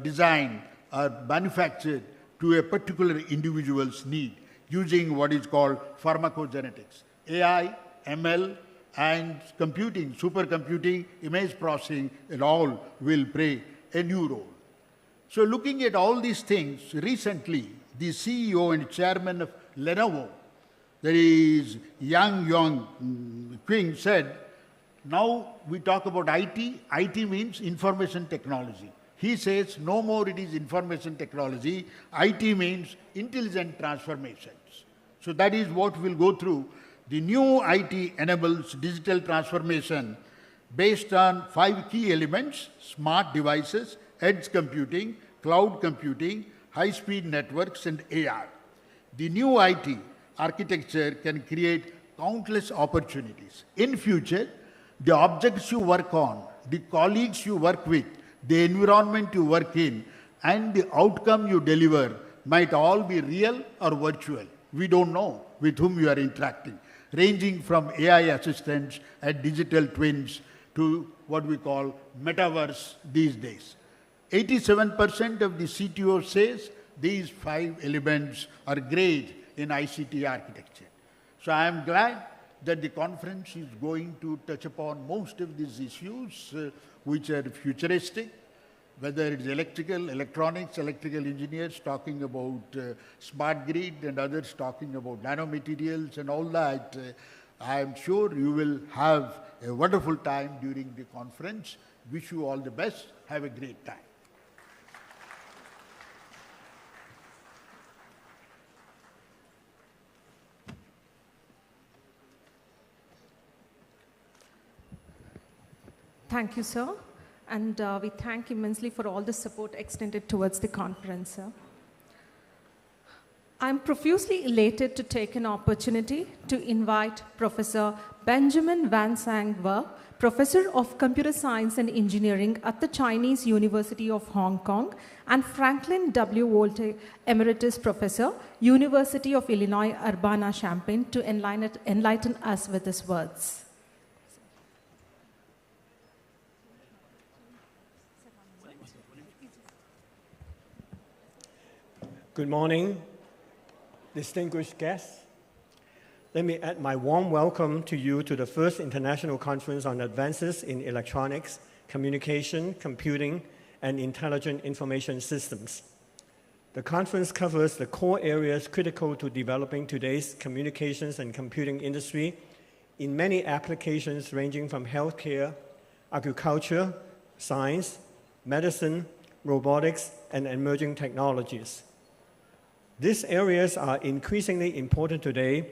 designed or manufactured to a particular individual's need using what is called pharmacogenetics. AI, ML, and computing, supercomputing, image processing, and all will play a new role. So looking at all these things, recently the CEO and chairman of Lenovo, that is Yang Qing, said, now we talk about IT. IT means information technology. He says no more it is information technology. IT means intelligent transformations. So that is what we'll go through. The new IT enables digital transformation based on 5 key elements: smart devices, edge computing, cloud computing, high-speed networks, and AI. The new IT architecture can create countless opportunities. In future, the objects you work on, the colleagues you work with, the environment you work in, and the outcome you deliver might all be real or virtual. We don't know with whom you are interacting, ranging from AI assistants and digital twins to what we call metaverse these days. 87% of the CTO says these 5 elements are great in ICT architecture. So I am glad that the conference is going to touch upon most of these issues which are futuristic, whether it's electrical, electronics, electrical engineers talking about smart grid and others talking about nanomaterials and all that, I am sure you will have a wonderful time during the conference. Wish you all the best. Have a great time. Thank you, sir. And we thank immensely for all the support extended towards the conference, sir. I'm profusely elated to take an opportunity to invite Professor Benjamin Van Sang-Wa, Professor of Computer Science and Engineering at the Chinese University of Hong Kong, and Franklin W. Wolte, Emeritus Professor, University of Illinois Urbana-Champaign, to enlighten us with his words. Good morning, distinguished guests. Let me add my warm welcome to you to the first International Conference on Advances in Electronics, Communication, Computing, and Intelligent Information Systems. The conference covers the core areas critical to developing today's communications and computing industry in many applications ranging from healthcare, agriculture, science, medicine, robotics, and emerging technologies. These areas are increasingly important today,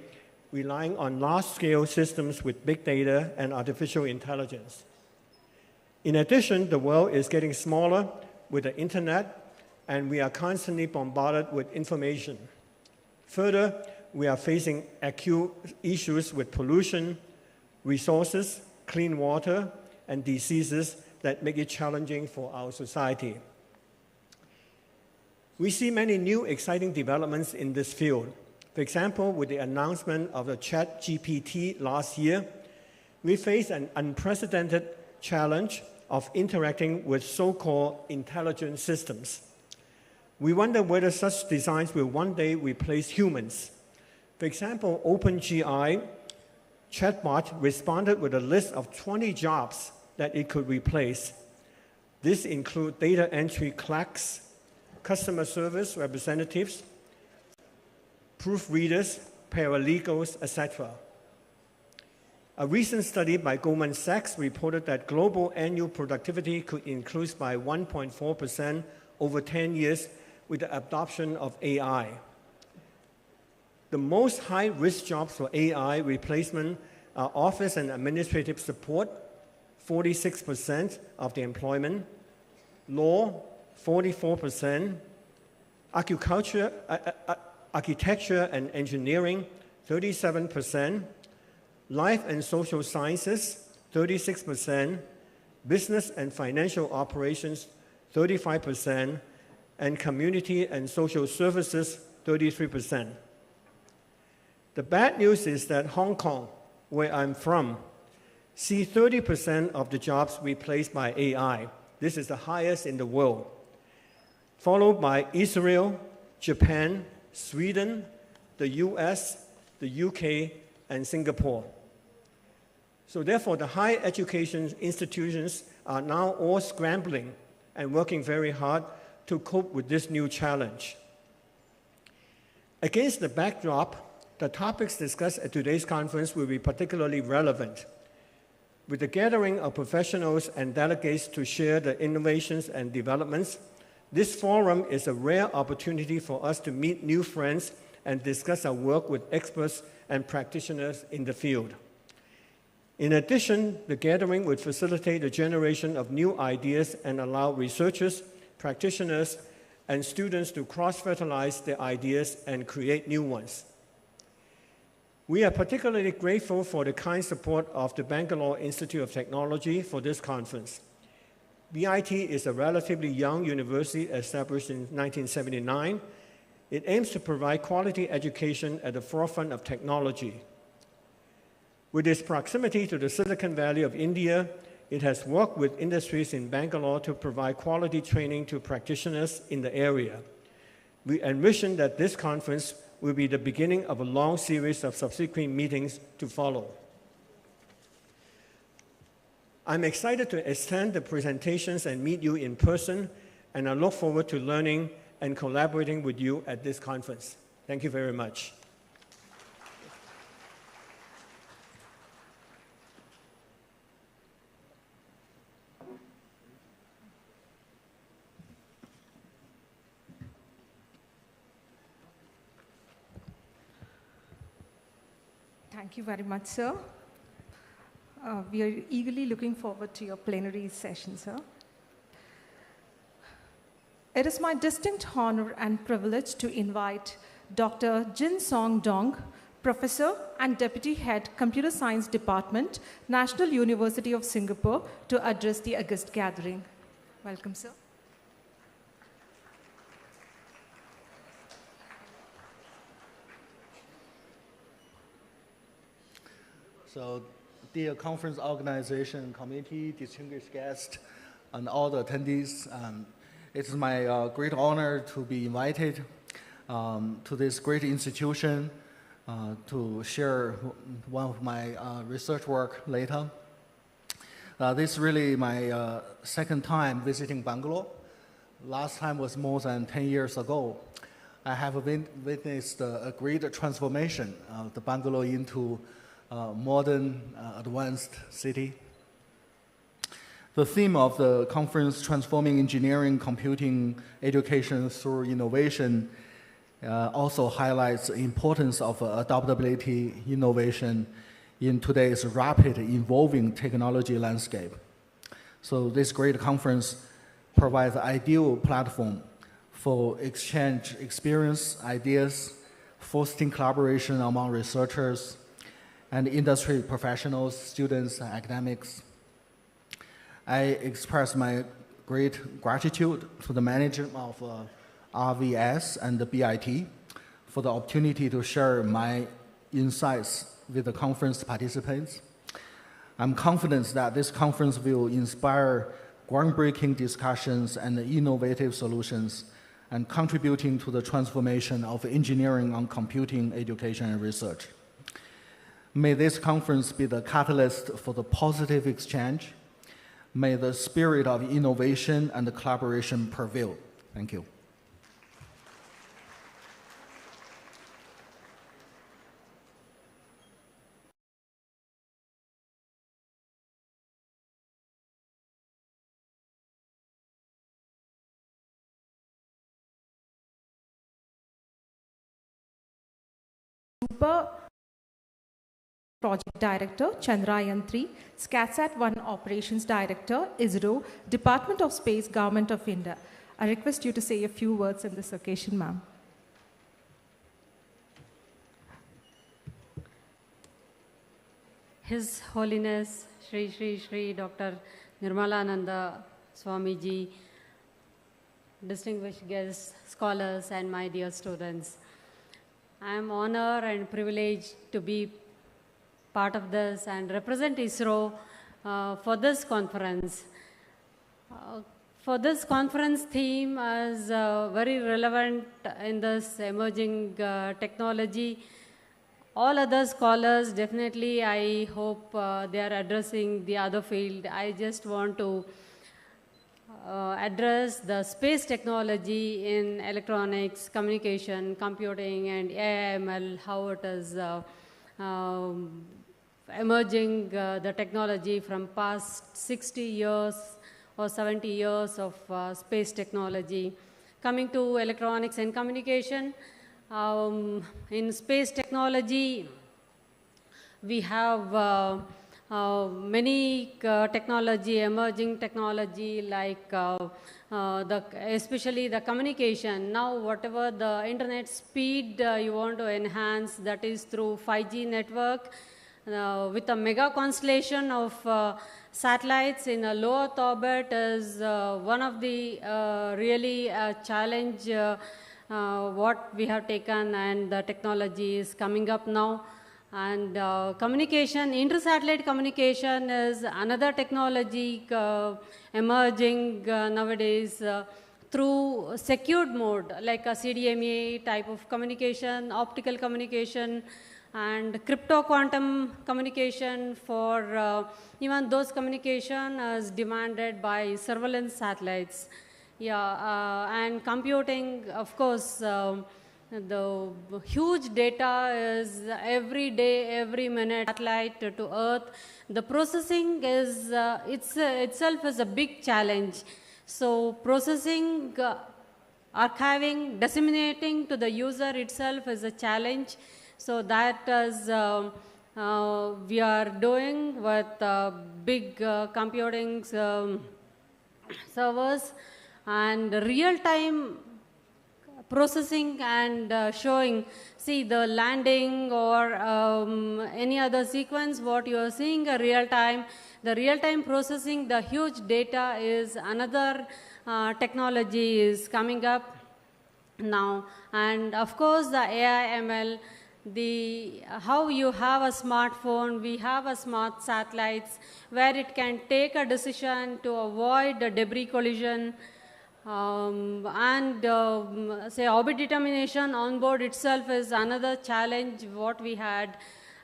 relying on large-scale systems with big data and artificial intelligence. In addition, the world is getting smaller with the internet, and we are constantly bombarded with information. Further, we are facing acute issues with pollution, resources, clean water, and diseases that make it challenging for our society. We see many new exciting developments in this field. For example, with the announcement of the ChatGPT last year, we face an unprecedented challenge of interacting with so-called intelligent systems. We wonder whether such designs will one day replace humans. For example, OpenGI chatbot responded with a list of 20 jobs that it could replace. This includes data entry clerks, customer service representatives, proofreaders, paralegals, etc. A recent study by Goldman Sachs reported that global annual productivity could increase by 1.4% over 10 years with the adoption of AI. The most high-risk jobs for AI replacement are office and administrative support, 46% of the employment, law, 44%, architecture and engineering, 37%, life and social sciences, 36%, business and financial operations, 35%, and community and social services, 33%. The bad news is that Hong Kong, where I'm from, see 30% of the jobs replaced by AI. This is the highest in the world, followed by Israel, Japan, Sweden, the US, the UK, and Singapore. So therefore, the higher education institutions are now all scrambling and working very hard to cope with this new challenge. Against the backdrop, the topics discussed at today's conference will be particularly relevant. With the gathering of professionals and delegates to share the innovations and developments, this forum is a rare opportunity for us to meet new friends and discuss our work with experts and practitioners in the field. In addition, the gathering would facilitate the generation of new ideas and allow researchers, practitioners, and students to cross-fertilize their ideas and create new ones. We are particularly grateful for the kind support of the Bangalore Institute of Technology for this conference. BIT is a relatively young university established in 1979. It aims to provide quality education at the forefront of technology. With its proximity to the Silicon Valley of India, it has worked with industries in Bangalore to provide quality training to practitioners in the area. We envision that this conference will be the beginning of a long series of subsequent meetings to follow. I'm excited to extend the presentations and meet you in person, and I look forward to learning and collaborating with you at this conference. Thank you very much. Thank you very much, sir. We are eagerly looking forward to your plenary session, sir. It is my distinct honor and privilege to invite Dr. Jin Song Dong, Professor and Deputy Head, Computer Science Department, National University of Singapore, to address the august gathering. Welcome, sir. So, dear conference organization committee, distinguished guests, and all the attendees, it is my great honor to be invited to this great institution to share one of my research work later. This is really my second time visiting Bangalore. Last time was more than 10 years ago. I have witnessed a great transformation of the Bangalore into a modern, advanced city. The theme of the conference, Transforming Engineering, Computing, Education through Innovation, also highlights the importance of adaptability, innovation in today's rapid evolving technology landscape. So this great conference provides an ideal platform for exchange experience, ideas, fostering collaboration among researchers and industry professionals, students, and academics. I express my great gratitude to the management of RVS and the BIT for the opportunity to share my insights with the conference participants. I'm confident that this conference will inspire groundbreaking discussions and innovative solutions and contributing to the transformation of engineering and computing, education, and research. May this conference be the catalyst for the positive exchange. May the spirit of innovation and collaboration prevail. Thank you. Super Project Director, Chandrayaan 3, SCATSAT-1 Operations Director, ISRO, Department of Space, Government of India. I request you to say a few words on this occasion, ma'am. His Holiness Shri Dr. Nirmalananda Swamiji, distinguished guests, scholars, and my dear students. I am honored and privileged to be part of this and represent ISRO for this conference. For this conference theme is very relevant in this emerging technology. All other scholars, definitely, I hope they are addressing the other field. I just want to address the space technology in electronics, communication, computing, and AI/ML, how it is emerging the technology from past 60 years or 70 years of space technology. Coming to electronics and communication, in space technology, we have many technology, emerging technology like especially the communication. Now, whatever the internet speed you want to enhance, that is through 5G network with a mega constellation of satellites in a low Earth orbit is one of the really challenge what we have taken, and the technology is coming up now. And communication, inter-satellite communication is another technology emerging nowadays through secured mode, like a CDMA type of communication, optical communication, and crypto-quantum communication. For even those communication is demanded by surveillance satellites. Yeah, and computing, of course, the huge data is every day, every minute, satellite to Earth. The processing is itself is a big challenge. So processing, archiving, disseminating to the user itself is a challenge. So that is we are doing with big computing servers and real-time processing and showing, see the landing or any other sequence, what you are seeing a real-time. The real-time processing, the huge data is another technology is coming up now. And of course the AI ML, how you have a smartphone, we have a smart satellites where it can take a decision to avoid a debris collision, say orbit determination on board itself is another challenge what we had.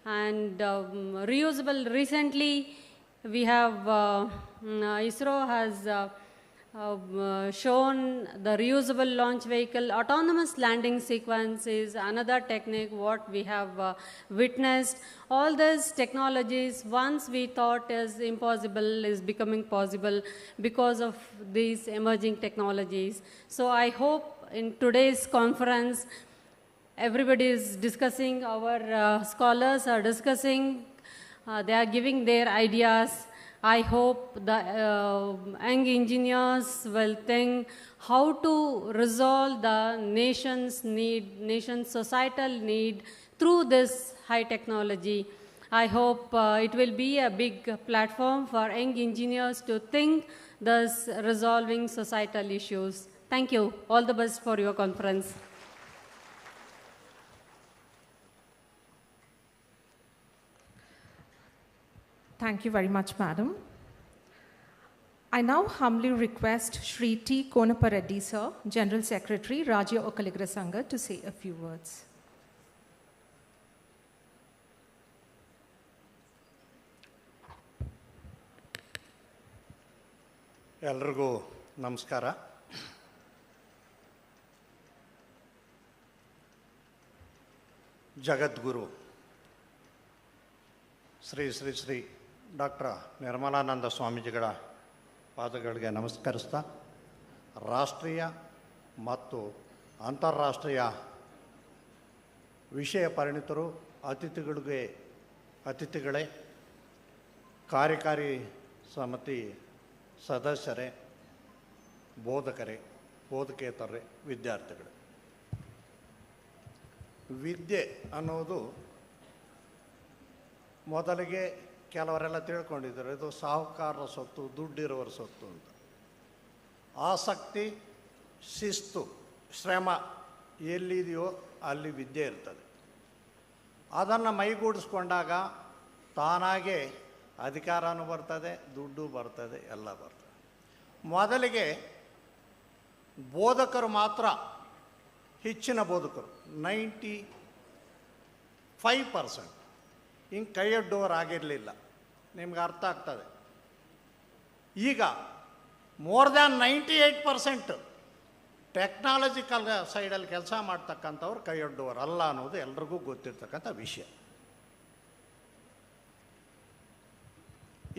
And reusable, recently we have ISRO has shown the reusable launch vehicle. Autonomous landing sequence is another technique what we have witnessed. All these technologies, once we thought is impossible, is becoming possible because of these emerging technologies. So I hope in today's conference, everybody is discussing, our scholars are discussing, they are giving their ideas. I hope the young engineers will think how to resolve the nation's need, nation's societal need through this high technology. I hope it will be a big platform for young engineers to think thus resolving societal issues. Thank you. All the best for your conference. Thank you very much, Madam. I now humbly request Shri T. Konappa Reddy, sir, General Secretary, Rajya Okaligra Sangha, to say a few words. ಎಲ್ರಿಗೂ ನಮಸ್ಕಾರ. ಜಗದ್ಗುರು Shri Shri Shri doctor Nirmalananda ಸ್ವಾಮೀಜಿಗಳ ಪಾದಗಳಿಗೆ ನಮಸ್ಕರಿಸ್ತಾ, ರಾಷ್ಟ್ರೀಯ ಮತ್ತು ಅಂತಾರಾಷ್ಟ್ರೀಯ ವಿಷಯ ಪರಿಣಿತರು, ಅತಿಥಿಗಳೇ, ಕಾರ್ಯಕಾರಿ ಸಮಿತಿ ಸದಸ್ಯರೇ, ಬೋಧಕೇತರೇ, ವಿದ್ಯಾರ್ಥಿಗಳೇ, ವಿದ್ಯೆ ಅನ್ನೋದು ಮೊದಲಿಗೆ ಕೆಲವರೆಲ್ಲ ತಿಳ್ಕೊಂಡಿದ್ದಾರೆ, ಇದು ಸಾಹುಕಾರರ ಸೊತ್ತು, ದುಡ್ಡಿರುವವರ ಸೊತ್ತು ಅಂತ. ಆಸಕ್ತಿ, ಶಿಸ್ತು, ಶ್ರಮ ಎಲ್ಲಿದೆಯೋ ಅಲ್ಲಿ ವಿದ್ಯೆ ಇರ್ತದೆ. ಅದನ್ನು ಮೈಗೂಡಿಸ್ಕೊಂಡಾಗ ತಾನಾಗೆ ಅಧಿಕಾರನೂ ಬರ್ತದೆ, ದುಡ್ಡು ಬರ್ತದೆ, ಎಲ್ಲ ಬರ್ತದೆ. ಮೊದಲಿಗೆ ಬೋಧಕರು ಮಾತ್ರ, ಹೆಚ್ಚಿನ ಬೋಧಕರು 95% ಹಿಂಗೆ ಕೈಯೊಡ್ಡೋರು ಆಗಿರಲಿಲ್ಲ. ನಿಮ್ಗೆ ಅರ್ಥ ಆಗ್ತದೆ. ಈಗ ಮೋರ್ ದ್ಯಾನ್ 98% ಟೆಕ್ನಾಲಜಿಕಲ್ ಸೈಡಲ್ಲಿ ಕೆಲಸ ಮಾಡ್ತಕ್ಕಂಥವ್ರು ಕೈಯೊಡ್ಡೋರು ಅಲ್ಲ ಅನ್ನೋದು ಎಲ್ರಿಗೂ ಗೊತ್ತಿರ್ತಕ್ಕಂಥ ವಿಷಯ.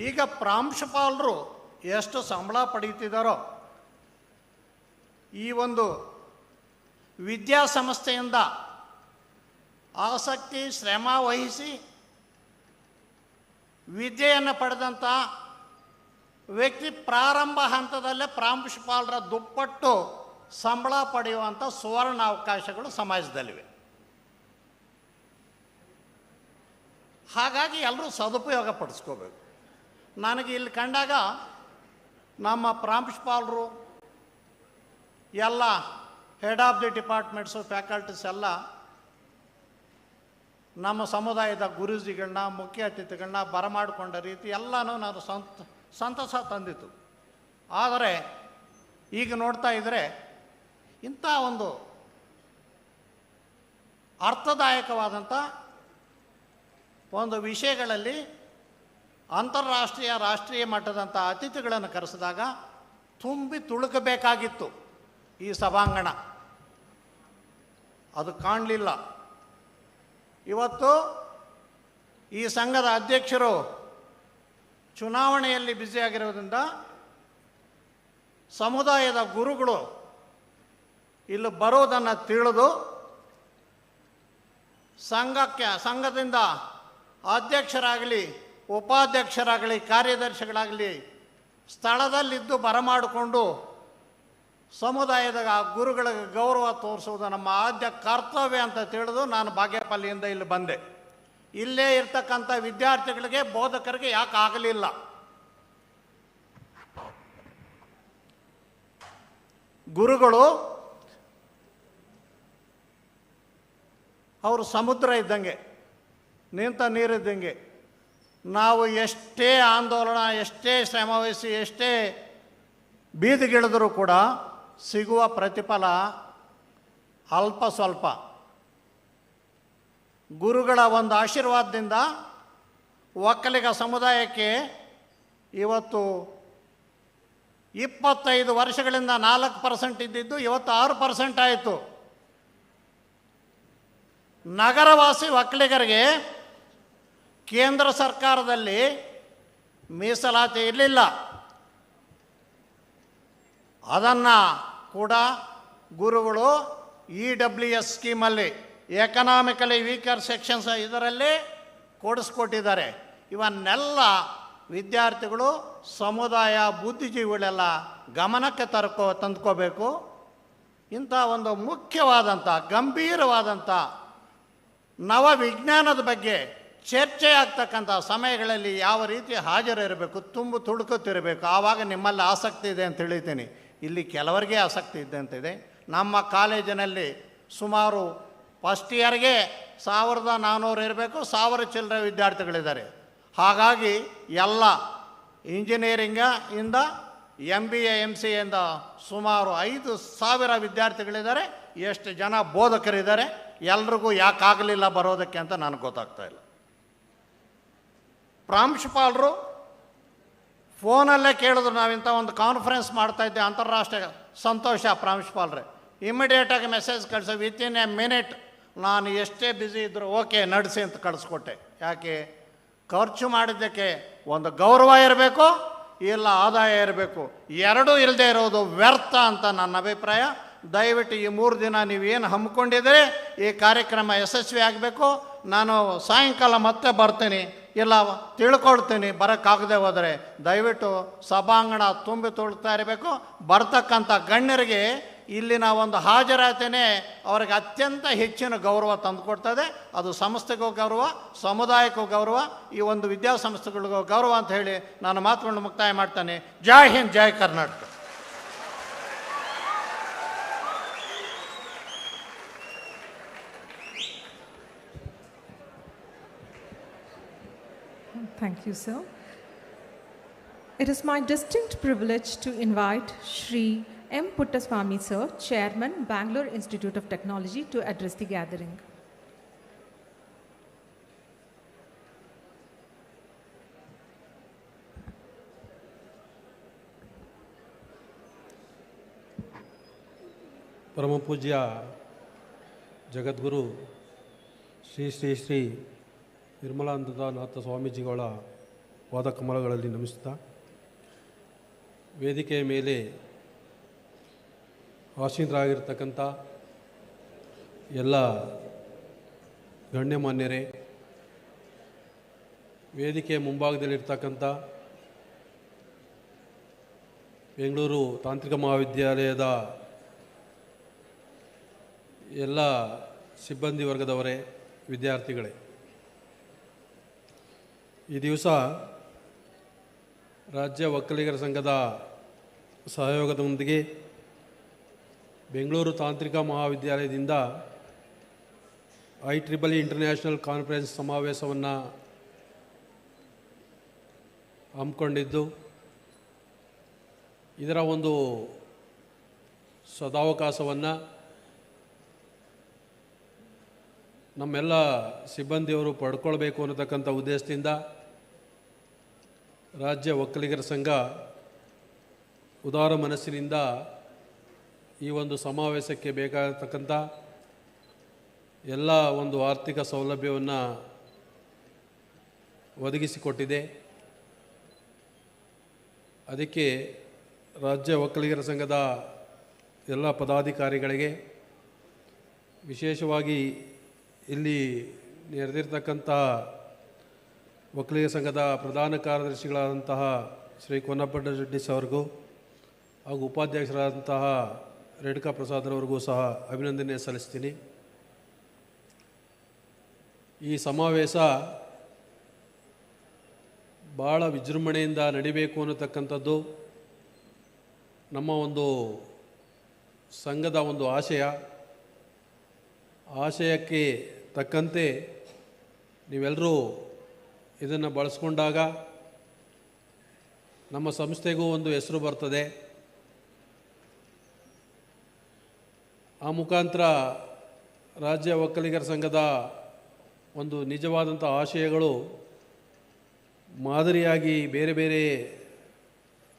ಈಗ ಪ್ರಾಂಶುಪಾಲರು ಎಷ್ಟು ಸಂಬಳ ಪಡೀತಿದ್ದಾರೋ, ಈ ಒಂದು ವಿದ್ಯಾಸಂಸ್ಥೆಯಿಂದ ಆಸಕ್ತಿ, ಶ್ರಮ ವಹಿಸಿ ವಿದ್ಯೆಯನ್ನು ಪಡೆದಂಥ ವ್ಯಕ್ತಿ ಪ್ರಾರಂಭ ಹಂತದಲ್ಲೇ ಪ್ರಾಂಶುಪಾಲರ ದುಪ್ಪಟ್ಟು ಸಂಬಳ ಪಡೆಯುವಂಥ ಸುವರ್ಣ ಅವಕಾಶಗಳು ಸಮಾಜದಲ್ಲಿವೆ. ಹಾಗಾಗಿ ಎಲ್ಲರೂ ಸದುಪಯೋಗ ಪಡಿಸ್ಕೋಬೇಕು. ನನಗೆ ಇಲ್ಲಿ ಕಂಡಾಗ ನಮ್ಮ ಪ್ರಾಂಶುಪಾಲರು ಎಲ್ಲ head of the departments, faculties ಎಲ್ಲ ನಮ್ಮ ಸಮುದಾಯದ ಗುರೂಜಿಗಳನ್ನ, ಮುಖ್ಯ ಅತಿಥಿಗಳನ್ನ ಬರಮಾಡಿಕೊಂಡ ರೀತಿ ಎಲ್ಲನೂ ನಾನು ಸಂತಸ ತಂದಿತ್ತು. ಆದರೆ ಈಗ ನೋಡ್ತಾ ಇದ್ದರೆ ಇಂಥ ಒಂದು ಅರ್ಥದಾಯಕವಾದಂಥ ಒಂದು ವಿಷಯಗಳಲ್ಲಿ ಅಂತಾರಾಷ್ಟ್ರೀಯ, ರಾಷ್ಟ್ರೀಯ ಮಟ್ಟದಂಥ ಅತಿಥಿಗಳನ್ನು ಕರೆಸಿದಾಗ ತುಂಬಿ ತುಳುಕಬೇಕಾಗಿತ್ತು ಈ ಸಭಾಂಗಣ. ಅದು ಕಾಣಲಿಲ್ಲ. ಇವತ್ತು ಈ ಸಂಘದ ಅಧ್ಯಕ್ಷರು ಚುನಾವಣೆಯಲ್ಲಿ ಬ್ಯುಸಿಯಾಗಿರೋದ್ರಿಂದ ಸಮುದಾಯದ ಗುರುಗಳು ಇಲ್ಲಿ ಬರೋದನ್ನು ತಿಳಿದು ಸಂಘದಿಂದ ಅಧ್ಯಕ್ಷರಾಗಲಿ, ಉಪಾಧ್ಯಕ್ಷರಾಗಲಿ, ಕಾರ್ಯದರ್ಶಿಗಳಾಗಲಿ ಸ್ಥಳದಲ್ಲಿದ್ದು ಬರಮಾಡಿಕೊಂಡು ಸಮುದಾಯದ ಗುರುಗಳಿಗೆ ಗೌರವ ತೋರಿಸುವುದು ನಮ್ಮ ಆದ್ಯ ಕರ್ತವ್ಯ ಅಂತ ತಿಳಿದು ನಾನು ಬಾಗೇಪಲ್ಲಿಯಿಂದ ಇಲ್ಲಿ ಬಂದೆ. ಇಲ್ಲೇ ಇರ್ತಕ್ಕಂಥ ವಿದ್ಯಾರ್ಥಿಗಳಿಗೆ, ಬೋಧಕರಿಗೆ ಯಾಕೆ ಆಗಲಿಲ್ಲ? ಗುರುಗಳು ಅವರು ಸಮುದ್ರ ಇದ್ದಂಗೆ, ನಿಂತ ನೀರಿದ್ದಂಗೆ. ನಾವು ಎಷ್ಟೇ ಆಂದೋಲನ, ಎಷ್ಟೇ ಶ್ರಮವಹಿಸಿ, ಎಷ್ಟೇ ಬೀದಿಗಿಳಿದರೂ ಕೂಡ ಸಿಗುವ ಪ್ರತಿಫಲ ಅಲ್ಪ ಸ್ವಲ್ಪ. ಗುರುಗಳ ಒಂದು ಆಶೀರ್ವಾದದಿಂದ ಒಕ್ಕಲಿಗ ಸಮುದಾಯಕ್ಕೆ ಇವತ್ತು 25 ವರ್ಷಗಳಿಂದ 4% ಇದ್ದಿದ್ದು ಇವತ್ತು 6% ಆಯಿತು. ನಗರವಾಸಿ ಒಕ್ಕಲಿಗರಿಗೆ ಕೇಂದ್ರ ಸರ್ಕಾರದಲ್ಲಿ ಮೀಸಲಾತಿ ಇರಲಿಲ್ಲ. ಅದನ್ನು ಕೂಡ ಗುರುಗಳು IEEE ಸ್ಕೀಮಲ್ಲಿ, ಎಕನಾಮಿಕಲಿ ವೀಕರ್ ಸೆಕ್ಷನ್ಸ್ ಇದರಲ್ಲಿ ಕೊಡಿಸ್ಕೊಟ್ಟಿದ್ದಾರೆ. ಇವನ್ನೆಲ್ಲ ವಿದ್ಯಾರ್ಥಿಗಳು, ಸಮುದಾಯ, ಬುದ್ಧಿಜೀವಿಗಳೆಲ್ಲ ಗಮನಕ್ಕೆ ತಂದ್ಕೋಬೇಕು. ಇಂಥ ಒಂದು ಮುಖ್ಯವಾದಂಥ, ಗಂಭೀರವಾದಂಥ ನವ ವಿಜ್ಞಾನದ ಬಗ್ಗೆ ಚರ್ಚೆ ಆಗ್ತಕ್ಕಂಥ ಸಮಯಗಳಲ್ಲಿ ಯಾವ ರೀತಿ ಹಾಜರಿರಬೇಕು, ತುಂಬು ತುಡುಕುತ್ತಿರಬೇಕು. ಆವಾಗ ನಿಮ್ಮಲ್ಲಿ ಆಸಕ್ತಿ ಇದೆ ಅಂತ ತಿಳಿತೀನಿ. ಇಲ್ಲಿ ಕೆಲವರಿಗೆ ಆಸಕ್ತಿ ಇದೆ ಅಂತಿದೆ. ನಮ್ಮ ಕಾಲೇಜಿನಲ್ಲಿ ಸುಮಾರು ಫಸ್ಟ್ ಇಯರ್ಗೆ 1400 ಇರಬೇಕು, 1000 ಚಿಲ್ಲರೆ ವಿದ್ಯಾರ್ಥಿಗಳಿದ್ದಾರೆ. ಹಾಗಾಗಿ ಎಲ್ಲ ಇಂಜಿನಿಯರಿಂಗಿಂದ MBA MCA ಇಂದ ಸುಮಾರು 5000 ವಿದ್ಯಾರ್ಥಿಗಳಿದ್ದಾರೆ. ಎಷ್ಟು ಜನ ಬೋಧಕರಿದ್ದಾರೆ, ಎಲ್ರಿಗೂ ಯಾಕಾಗಲಿಲ್ಲ ಬರೋದಕ್ಕೆ ಅಂತ ನನಗೆ ಗೊತ್ತಾಗ್ತಾ ಇಲ್ಲ. ಪ್ರಾಂಶುಪಾಲರು ಫೋನಲ್ಲೇ ಕೇಳಿದ್ರು, ನಾವಿಂಥ ಒಂದು ಕಾನ್ಫರೆನ್ಸ್ ಮಾಡ್ತಾಯಿದ್ದೆ ಅಂತಾರಾಷ್ಟ್ರೀಯ. ಸಂತೋಷ ಪ್ರಾಂಶುಪಾಲರೇ, ಇಮಿಡಿಯೇಟಾಗಿ ಮೆಸೇಜ್ ಕಳಿಸೋ, ವಿತಿನ್ ಎ ಮಿನಿಟ್ ನಾನು ಎಷ್ಟೇ ಬ್ಯುಸಿ ಇದ್ದರೂ ಓಕೆ ನಡೆಸಿ ಅಂತ ಕಳಿಸ್ಕೊಟ್ಟೆ. ಯಾಕೆ? ಖರ್ಚು ಮಾಡಿದ್ದಕ್ಕೆ ಒಂದು ಗೌರವ ಇರಬೇಕು, ಇಲ್ಲ ಆದಾಯ ಇರಬೇಕು. ಎರಡೂ ಇಲ್ಲದೆ ಇರೋದು ವ್ಯರ್ಥ ಅಂತ ನನ್ನ ಅಭಿಪ್ರಾಯ. ದಯವಿಟ್ಟು ಈ 3 ದಿನ ನೀವೇನು ಹಮ್ಮಿಕೊಂಡಿದ್ರೆ ಈ ಕಾರ್ಯಕ್ರಮ ಯಶಸ್ವಿ ಆಗಬೇಕು. ನಾನು ಸಾಯಂಕಾಲ ಮತ್ತೆ ಬರ್ತೀನಿ, ಇಲ್ಲ ತಿಳ್ಕೊಳ್ತೀನಿ. ಬರೋಕ್ಕಾಗದೆ ಹೋದರೆ ದಯವಿಟ್ಟು ಸಭಾಂಗಣ ತುಂಬಿ ತುಳುಕ್ತಾ ಇರಬೇಕು. ಬರ್ತಕ್ಕಂಥ ಗಣ್ಯರಿಗೆ ಇಲ್ಲಿನ ಒಂದು ಹಾಜರಾತಿನೇ ಅವರಿಗೆ ಅತ್ಯಂತ ಹೆಚ್ಚಿನ ಗೌರವ ತಂದುಕೊಡ್ತದೆ. ಅದು ಸಂಸ್ಥೆಗೂ ಗೌರವ, ಸಮುದಾಯಕ್ಕೂ ಗೌರವ, ಈ ಒಂದು ವಿದ್ಯಾಸಂಸ್ಥೆಗಳಿಗೂ ಗೌರವ ಅಂತ ಹೇಳಿ ನಾನು ಮಾತುಗಳನ್ನು ಮುಕ್ತಾಯ ಮಾಡ್ತಾನೆ. ಜೈ ಹಿಂದ್, ಜೈ Karnataka. Thank you, sir. It is my distinct privilege to invite Shri M. Puttaswamy, sir, Chairman, Bangalore Institute of Technology, to address the gathering. ಪರಮ ಪೂಜ್ಯ ಜಗದ್ಗುರು ಶ್ರೀ ಶ್ರೀ ಶ್ರೀ ನಿರ್ಮಲಾನಂದನಾಥ ಸ್ವಾಮೀಜಿಗಳ ಪಾದ ಕಮಲಗಳಲ್ಲಿ ನಮಿಸುತ್ತಾ, ವೇದಿಕೆಯ ಮೇಲೆ ಆಸೀನರಾಗಿರ್ತಕ್ಕಂಥ ಎಲ್ಲ ಗಣ್ಯಮಾನ್ಯರೇ, ವೇದಿಕೆಯ ಮುಂಭಾಗದಲ್ಲಿರ್ತಕ್ಕಂಥ ಬೆಂಗಳೂರು ತಾಂತ್ರಿಕ ಮಹಾವಿದ್ಯಾಲಯದ ಎಲ್ಲ ಸಿಬ್ಬಂದಿ ವರ್ಗದವರೇ, ವಿದ್ಯಾರ್ಥಿಗಳೇ, ಈ ದಿವಸ ರಾಜ್ಯ ಒಕ್ಕಲಿಗರ ಸಂಘದ ಸಹಯೋಗದೊಂದಿಗೆ ಬೆಂಗಳೂರು ತಾಂತ್ರಿಕ ಮಹಾವಿದ್ಯಾಲಯದಿಂದ IEEE ಇಂಟರ್ನ್ಯಾಷನಲ್ ಕಾನ್ಫರೆನ್ಸ್ ಸಮಾವೇಶವನ್ನು ಹಮ್ಮಿಕೊಂಡಿದ್ದು, ಇದರ ಒಂದು ಸದಾವಕಾಶವನ್ನು ನಮ್ಮೆಲ್ಲ ಸಿಬ್ಬಂದಿಯವರು ಪಡ್ಕೊಳ್ಬೇಕು ಅನ್ನತಕ್ಕಂಥ ಉದ್ದೇಶದಿಂದ ರಾಜ್ಯ ಒಕ್ಕಲಿಗರ ಸಂಘ ಉದಾರ ಮನಸ್ಸಿನಿಂದ ಈ ಒಂದು ಸಮಾವೇಶಕ್ಕೆ ಬೇಕಾಗತಕ್ಕಂಥ ಎಲ್ಲ ಒಂದು ಆರ್ಥಿಕ ಸೌಲಭ್ಯವನ್ನು ಒದಗಿಸಿಕೊಟ್ಟಿದೆ. ಅದಕ್ಕೆ ರಾಜ್ಯ ಒಕ್ಕಲಿಗರ ಸಂಘದ ಎಲ್ಲ ಪದಾಧಿಕಾರಿಗಳಿಗೆ, ವಿಶೇಷವಾಗಿ ಇಲ್ಲಿ ನೆರೆದಿರ್ತಕ್ಕಂಥ ಒಕ್ಕಲಿಗ ಸಂಘದ ಪ್ರಧಾನ ಕಾರ್ಯದರ್ಶಿಗಳಾದಂತಹ ಶ್ರೀ ಕೊನ್ನಪ್ಪಡ್ಡ ರೆಡ್ಡಿ ಅವರಿಗೂ ಹಾಗೂ ಉಪಾಧ್ಯಕ್ಷರಾದಂತಹ ರೇಣುಕಾ ಪ್ರಸಾದ್ರವರಿಗೂ ಸಹ ಅಭಿನಂದನೆ ಸಲ್ಲಿಸ್ತೀನಿ. ಈ ಸಮಾವೇಶ ಭಾಳ ವಿಜೃಂಭಣೆಯಿಂದ ನಡಿಬೇಕು ಅನ್ನತಕ್ಕಂಥದ್ದು ನಮ್ಮ ಒಂದು ಸಂಘದ ಒಂದು ಆಶಯಕ್ಕೆ ತಕ್ಕಂತೆ ನೀವೆಲ್ಲರೂ ಇದನ್ನು ಬಳಸ್ಕೊಂಡಾಗ ನಮ್ಮ ಸಂಸ್ಥೆಗೂ ಒಂದು ಹೆಸರು ಬರ್ತದೆ. ಆ ಮುಖಾಂತರ ರಾಜ್ಯ ಒಕ್ಕಲಿಗರ ಸಂಘದ ಒಂದು ನಿಜವಾದಂಥ ಆಶಯಗಳು ಮಾದರಿಯಾಗಿ ಬೇರೆ ಬೇರೆ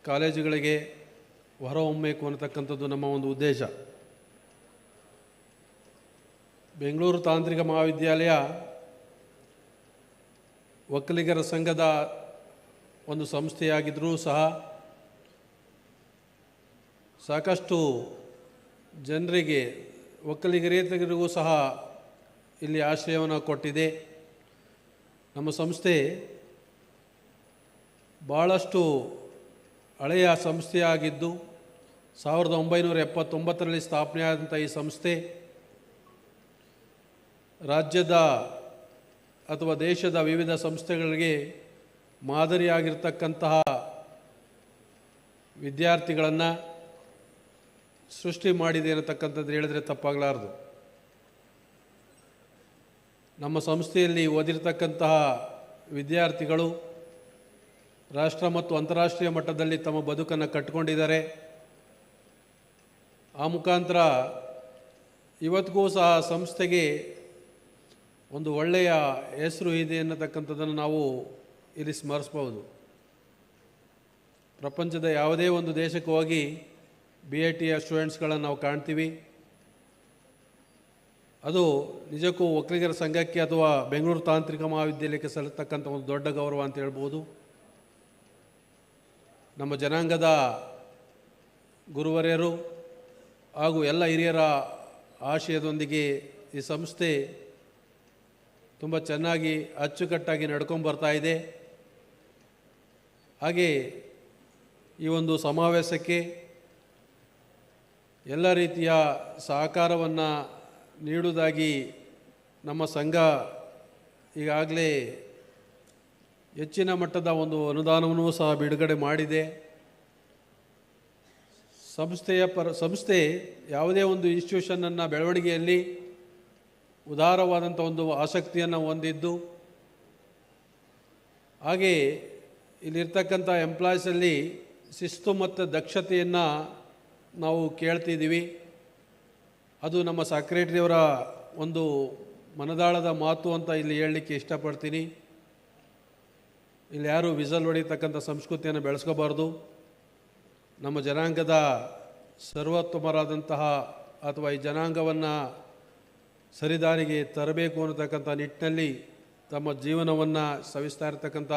ಕಾಲೇಜುಗಳಿಗೆ ಹೊರಹೊಮ್ಮಬೇಕು ಅನ್ನತಕ್ಕಂಥದ್ದು ನಮ್ಮ ಒಂದು ಉದ್ದೇಶ. ಬೆಂಗಳೂರು ತಾಂತ್ರಿಕ ಮಹಾವಿದ್ಯಾಲಯ ಒಕ್ಕಲಿಗರ ಸಂಘದ ಒಂದು ಸಂಸ್ಥೆಯಾಗಿದ್ದರೂ ಸಹ ಸಾಕಷ್ಟು ಜನರಿಗೆ ಒಕ್ಕಲಿಗರೇತರಿಗೂ ಸಹ ಇಲ್ಲಿ ಆಶ್ರಯವನ್ನು ಕೊಟ್ಟಿದೆ. ನಮ್ಮ ಸಂಸ್ಥೆ ಭಾಳಷ್ಟು ಹಳೆಯ ಸಂಸ್ಥೆಯಾಗಿದ್ದು 1979ರಲ್ಲಿ ಸ್ಥಾಪನೆಯಾದಂಥ ಈ ಸಂಸ್ಥೆ ರಾಜ್ಯದ ಅಥವಾ ದೇಶದ ವಿವಿಧ ಸಂಸ್ಥೆಗಳಿಗೆ ಮಾದರಿಯಾಗಿರ್ತಕ್ಕಂತಹ ವಿದ್ಯಾರ್ಥಿಗಳನ್ನು ಸೃಷ್ಟಿ ಮಾಡಿದೆ ಅನ್ನತಕ್ಕಂಥದ್ದು ಹೇಳಿದರೆ ತಪ್ಪಾಗಲಾರದು. ನಮ್ಮ ಸಂಸ್ಥೆಯಲ್ಲಿ ಓದಿರ್ತಕ್ಕಂತಹ ವಿದ್ಯಾರ್ಥಿಗಳು ರಾಷ್ಟ್ರ ಮತ್ತು ಅಂತಾರಾಷ್ಟ್ರೀಯ ಮಟ್ಟದಲ್ಲಿ ತಮ್ಮ ಬದುಕನ್ನು ಕಟ್ಟಿಕೊಂಡಿದ್ದಾರೆ. ಆ ಮುಖಾಂತರ ಇವತ್ತಿಗೂ ಸಹ ಸಂಸ್ಥೆಗೆ ಒಂದು ಒಳ್ಳೆಯ ಹೆಸರು ಇದೆ ಅನ್ನತಕ್ಕಂಥದ್ದನ್ನು ನಾವು ಇಲ್ಲಿ ಸ್ಮರಿಸ್ಬೋದು. ಪ್ರಪಂಚದ ಯಾವುದೇ ಒಂದು ದೇಶಕ್ಕೆ ಹೋಗಿ BITಯ ಸ್ಟೂಡೆಂಟ್ಸ್ಗಳನ್ನು ನಾವು ಕಾಣ್ತೀವಿ. ಅದು ನಿಜಕ್ಕೂ ಒಕ್ಕಲಿಗರ ಸಂಘಕ್ಕೆ ಅಥವಾ ಬೆಂಗಳೂರು ತಾಂತ್ರಿಕ ಮಹಾವಿದ್ಯಾಲಯಕ್ಕೆ ಸಲ್ಲತಕ್ಕಂಥ ಒಂದು ದೊಡ್ಡ ಗೌರವ ಅಂತ ಹೇಳ್ಬೋದು. ನಮ್ಮ ಜನಾಂಗದ ಗುರುವರ್ಯರು ಹಾಗೂ ಎಲ್ಲ ಹಿರಿಯರ ಆಶಯದೊಂದಿಗೆ ಈ ಸಂಸ್ಥೆ ತುಂಬ ಚೆನ್ನಾಗಿ ಅಚ್ಚುಕಟ್ಟಾಗಿ ನಡ್ಕೊಂಡ್ಬರ್ತಾ ಇದೆ. ಹಾಗೆ ಈ ಒಂದು ಸಮಾವೇಶಕ್ಕೆ ಎಲ್ಲ ರೀತಿಯ ಸಹಕಾರವನ್ನು ನೀಡುವುದಾಗಿ ನಮ್ಮ ಸಂಘ ಈಗಾಗಲೇ ಹೆಚ್ಚಿನ ಮಟ್ಟದ ಒಂದು ಅನುದಾನವನ್ನು ಸಹ ಬಿಡುಗಡೆ ಮಾಡಿದೆ. ಸಂಸ್ಥೆ ಯಾವುದೇ ಒಂದು ಇನ್ಸ್ಟಿಟ್ಯೂಷನನ್ನು ಬೆಳವಣಿಗೆಯಲ್ಲಿ ಉದಾರವಾದಂಥ ಒಂದು ಆಸಕ್ತಿಯನ್ನು ಹೊಂದಿದ್ದು, ಹಾಗೆ ಇಲ್ಲಿರ್ತಕ್ಕಂಥ ಎಂಪ್ಲಾಯೀಸಲ್ಲಿ ಶಿಸ್ತು ಮತ್ತು ದಕ್ಷತೆಯನ್ನು ನಾವು ಕೇಳ್ತಿದ್ದೀವಿ. ಅದು ನಮ್ಮ ಸೆಕ್ರೆಟರಿಯವರ ಒಂದು ಮನದಾಳದ ಮಾತು ಅಂತ ಇಲ್ಲಿ ಹೇಳಲಿಕ್ಕೆ ಇಷ್ಟಪಡ್ತೀನಿ. ಇಲ್ಲಿ ಯಾರೂ ವಿಸಲ್ ಹೊಡಿತಕ್ಕಂಥ ಸಂಸ್ಕೃತಿಯನ್ನು ಬೆಳೆಸ್ಕೋಬಾರ್ದು. ನಮ್ಮ ಜನಾಂಗದ ಸರ್ವೋತ್ತಮರಾದಂತಹ ಅಥವಾ ಈ ಜನಾಂಗವನ್ನು ಸರಿದಾರಿಗೆ ತರಬೇಕು ಅನ್ನತಕ್ಕಂಥ ನಿಟ್ಟಿನಲ್ಲಿ ತಮ್ಮ ಜೀವನವನ್ನು ಸವಿಸ್ತಾ ಇರತಕ್ಕಂಥ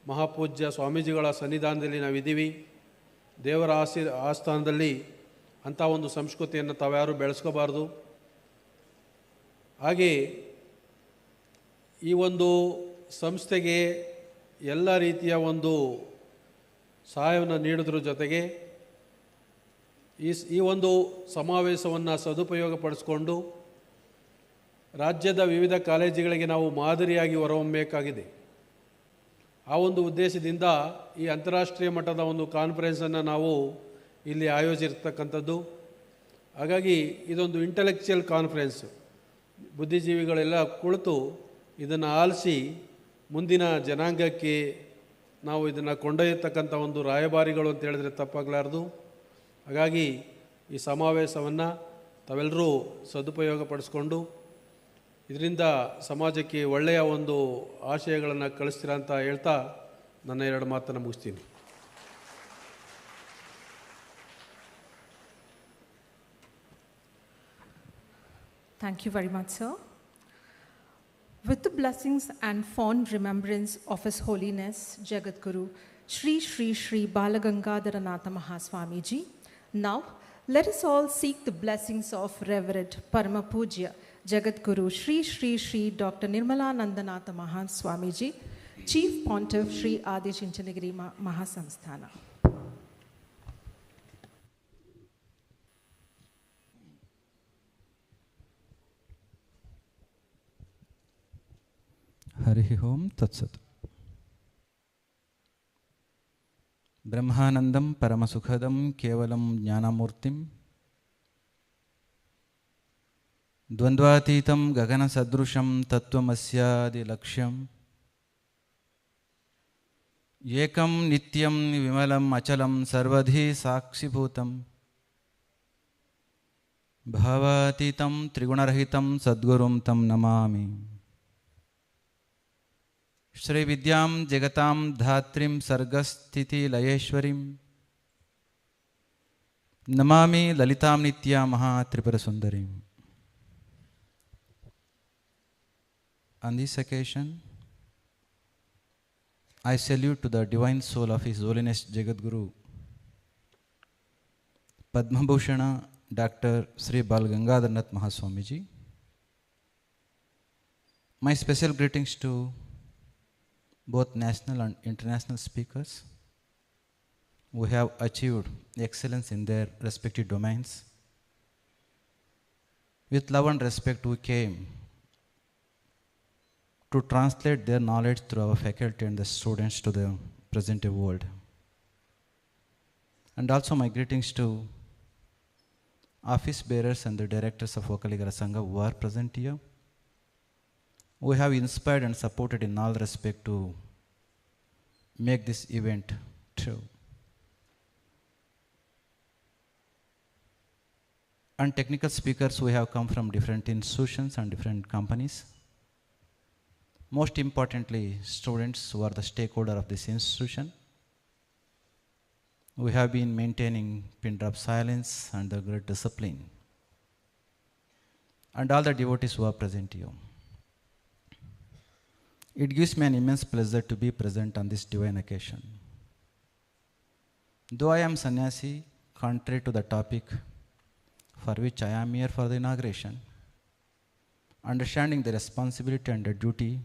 ಮಹಾಪೂಜ್ಯ ಸ್ವಾಮೀಜಿಗಳ ಸನ್ನಿಧಾನದಲ್ಲಿ ನಾವಿದ್ದೀವಿ. ದೇವರ ಆಸ್ಥಾನದಲ್ಲಿ ಅಂಥ ಒಂದು ಸಂಸ್ಕೃತಿಯನ್ನು ತಾವ್ಯಾರೂ ಬೆಳೆಸ್ಕೋಬಾರ್ದು. ಹಾಗೆ ಈ ಒಂದು ಸಂಸ್ಥೆಗೆ ಎಲ್ಲ ರೀತಿಯ ಒಂದು ಸಹಾಯವನ್ನು ನೀಡೋದ್ರ ಜೊತೆಗೆ ಈ ಒಂದು ಸಮಾವೇಶವನ್ನು ಸದುಪಯೋಗಪಡಿಸ್ಕೊಂಡು ರಾಜ್ಯದ ವಿವಿಧ ಕಾಲೇಜುಗಳಿಗೆ ನಾವು ಮಾದರಿಯಾಗಿ ಹೊರಹೊಮ್ಮಬೇಕಾಗಿದೆ. ಆ ಒಂದು ಉದ್ದೇಶದಿಂದ ಈ ಅಂತಾರಾಷ್ಟ್ರೀಯ ಮಟ್ಟದ ಒಂದು ಕಾನ್ಫರೆನ್ಸನ್ನು ನಾವು ಇಲ್ಲಿ ಆಯೋಜಿರ್ತಕ್ಕಂಥದ್ದು. ಹಾಗಾಗಿ ಇದೊಂದು ಇಂಟೆಲೆಕ್ಚುಯಲ್ ಕಾನ್ಫರೆನ್ಸ್. ಬುದ್ಧಿಜೀವಿಗಳೆಲ್ಲ ಕುಳಿತು ಇದನ್ನು ಆಲಿಸಿ ಮುಂದಿನ ಜನಾಂಗಕ್ಕೆ ನಾವು ಇದನ್ನು ಕೊಂಡೊಯ್ಯತಕ್ಕಂಥ ಒಂದು ರಾಯಭಾರಿಗಳು ಅಂತ ಹೇಳಿದ್ರೆ ತಪ್ಪಾಗಲಾರ್ದು. ಹಾಗಾಗಿ ಈ ಸಮಾವೇಶವನ್ನು ತಾವೆಲ್ಲರೂ ಸದುಪಯೋಗಪಡಿಸ್ಕೊಂಡು ಇದರಿಂದ ಸಮಾಜಕ್ಕೆ ಒಳ್ಳೆಯ ಒಂದು ಆಶಯಗಳನ್ನು ಕಳಿಸ್ತೀರಾ ಅಂತ ಹೇಳ್ತಾ ನನ್ನ 2 ಮಾತನ್ನು ಮುಗಿಸ್ತೀನಿ. Thank you very much, sir. With the blessings and fond remembrance of His Holiness Jagadguru Shri Shri Shri Balagangadharanatha Mahaswamiji, now let us all seek the blessings of Reverend Paramapuja Jagadguru Shri Shri Shri Dr. Nirmalanandanatha Mahaswamiji, Chief Pontiff Sri Adi Chinchanagiri Mahasamsthana. Harihi Om Tatsat. Brahmanandam Paramasukhadam Kevalam Jnanamurtim Dvandvatitam Gagana Sadrusham Tattvamasya Laksham Yekam Nityam Vimalam Achalam Sarvadhi Sakshibhutam Bhavatitam Trigunarahitam Sadgurum Tam Namami Shri Vidyam Jagatam Dhatrim Sargasthiti Layeshwarim Namami Lalitam Nitya Maha Tripura Sundarim. On this occasion, I salute to the divine soul of His Holiness Jagadguru Padma Bhushana Dr. Sri Bal Gangadhar Nath Mahaswamiji. My special greetings to both national and international speakers who have achieved excellence in their respective domains. With love and respect, we came to translate their knowledge through our faculty and the students to the present world. And also my greetings to office bearers and the directors of Vokaligra Sangha who are present here. We have inspired and supported in all respect to make this event true. And technical speakers who have come from different institutions and different companies. Most importantly, students who are the stakeholder of this institution. We have been maintaining pin drop silence and the great discipline. And all the devotees who are present here. It gives me an immense pleasure to be present on this divine occasion. Though I am sannyasi, contrary to the topic for which I am here for the inauguration, understanding the responsibility and the duty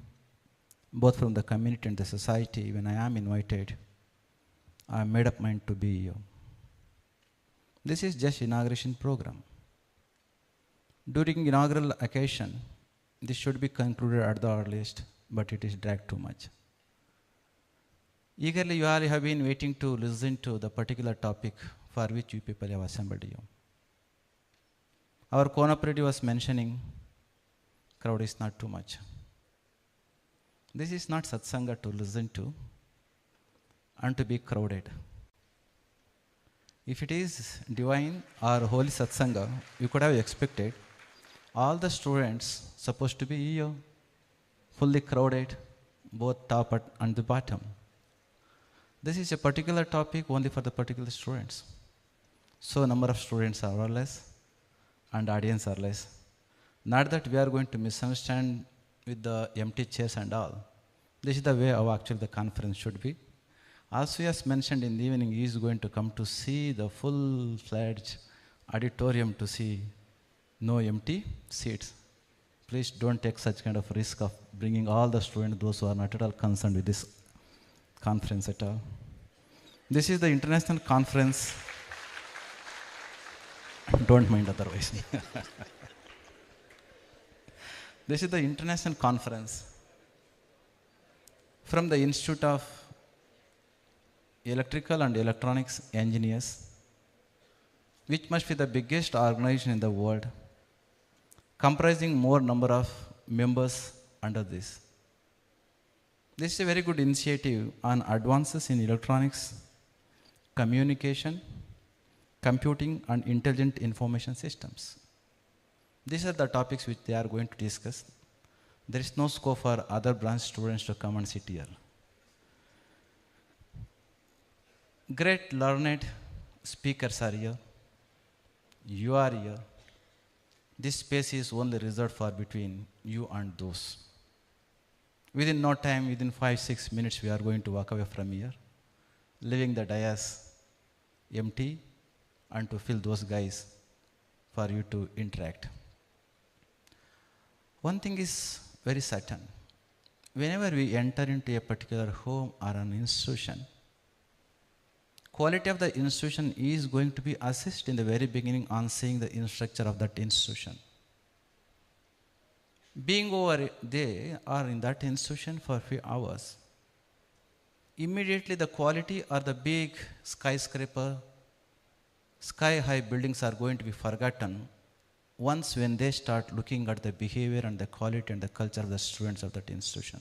both from the community and the society, when I am invited, I made up mind to be here. This is just inauguration program. During inaugural occasion, this should be concluded at the earliest, but it is dragged too much. Eagerly you all have been waiting to listen to the particular topic for which you people have assembled here. Our Konapredi was mentioning, crowd is not too much. This is not satsanga to listen to and to be crowded. If it is divine or holy satsanga, you could have expected all the students supposed to be here, fully crowded, both top and the bottom. This is a particular topic only for the particular students. So number of students are less and audience are less. Not that we are going to misunderstand with the empty chairs and all. This is the way how actually the conference should be. Also, as mentioned in the evening, he is going to come to see the full-fledged auditorium to see no empty seats. Please don't take such kind of risk of bringing all the students, those who are not at all concerned with this conference at all. This is the international conference. Don't mind otherwise. This is the international conference from the Institute of Electrical and Electronics Engineers, which must be the biggest organization in the world, comprising more number of members under this. This is a very good initiative on advances in electronics, communication, computing, and intelligent information systems. These are the topics which they are going to discuss. There is no scope for other branch students to come and sit here. Great learned speakers are here. You are here. This space is only reserved for between you and those. Within no time, within 5-6 minutes, we are going to walk away from here, leaving the dais empty and to fill those guys for you to interact. One thing is very certain. whenever we enter into a particular home or an institution, quality of the institution is going to be assessed in the very beginning on seeing the infrastructure of that institution. Being over there or in that institution for a few hours, immediately the quality or the big skyscraper, sky-high buildings are going to be forgotten once when they start looking at the behavior and the quality and the culture of the students of that institution.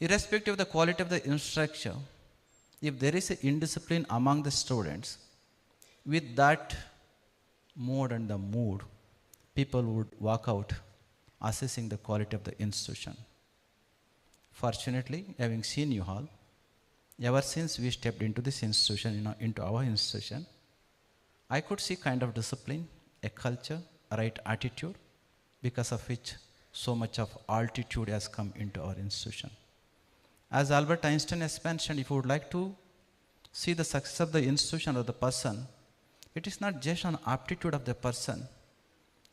Irrespective of the quality of the infrastructure, if there is an indiscipline among the students, with that mode and the mood, people would walk out assessing the quality of the institution. Fortunately, having seen you all, ever since we stepped into this institution, into our institution, I could see kind of discipline, a culture, a right attitude, because of which so much of altitude has come into our institution. As Albert Einstein has mentioned, if you would like to see the success of the institution or the person, it is not just an aptitude of the person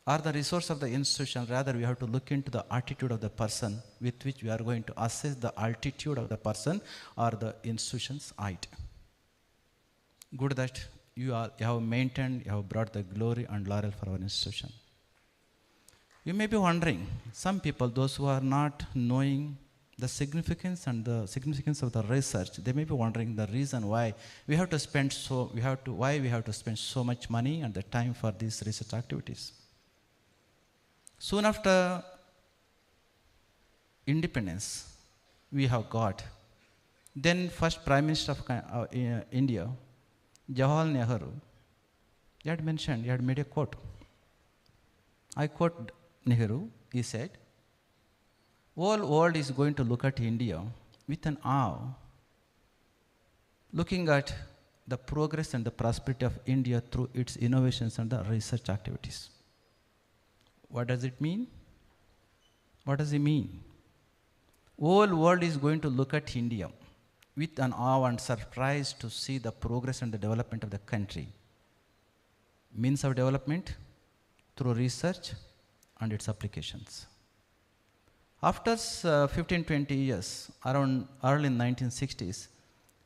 or the resource of the institution, rather we have to look into the attitude of the person with which we are going to assess the altitude of the person or the institution's height. Good that you have maintained, you have brought the glory and laurel for our institution. You may be wondering, some people, those who are not knowing the significance and the significance of the research, they may be wondering the reason why we have to spend so much money and the time for these research activities. Soon after independence, we have got then first Prime Minister of India, Jawaharlal Nehru. He had mentioned, he had made a quote. I quote Nehru. He said, "Whole world is going to look at India with an awe, looking at the progress and the prosperity of India through its innovations and the research activities." What does it mean? What does it mean? Whole world is going to look at India with an awe and surprise to see the progress and the development of the country. Means of development through research and its applications. After 15-20 years, around early 1960s,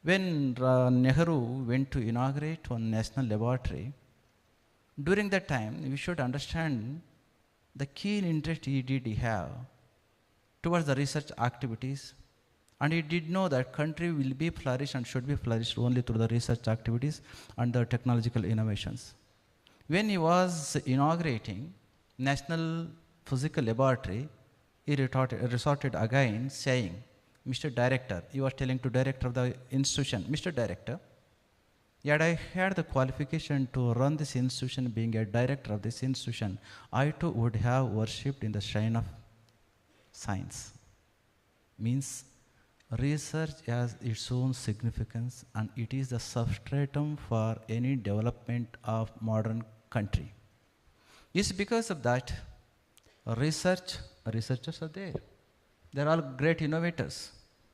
when Nehru went to inaugurate one national laboratory, during that time, we should understand the keen interest he did have towards the research activities, and he did know that country will be flourished and should be flourished only through the research activities and the technological innovations. When he was inaugurating National Physical Laboratory, he resorted again saying, "Mr. Director," he was telling to director of the institution, "Mr. Director, yet I had the qualification to run this institution. Being a director of this institution, I too would have worshipped in the shrine of science." Means research has its own significance, and it is the substratum for any development of modern country. It's because of that researchers are there. They're all great innovators.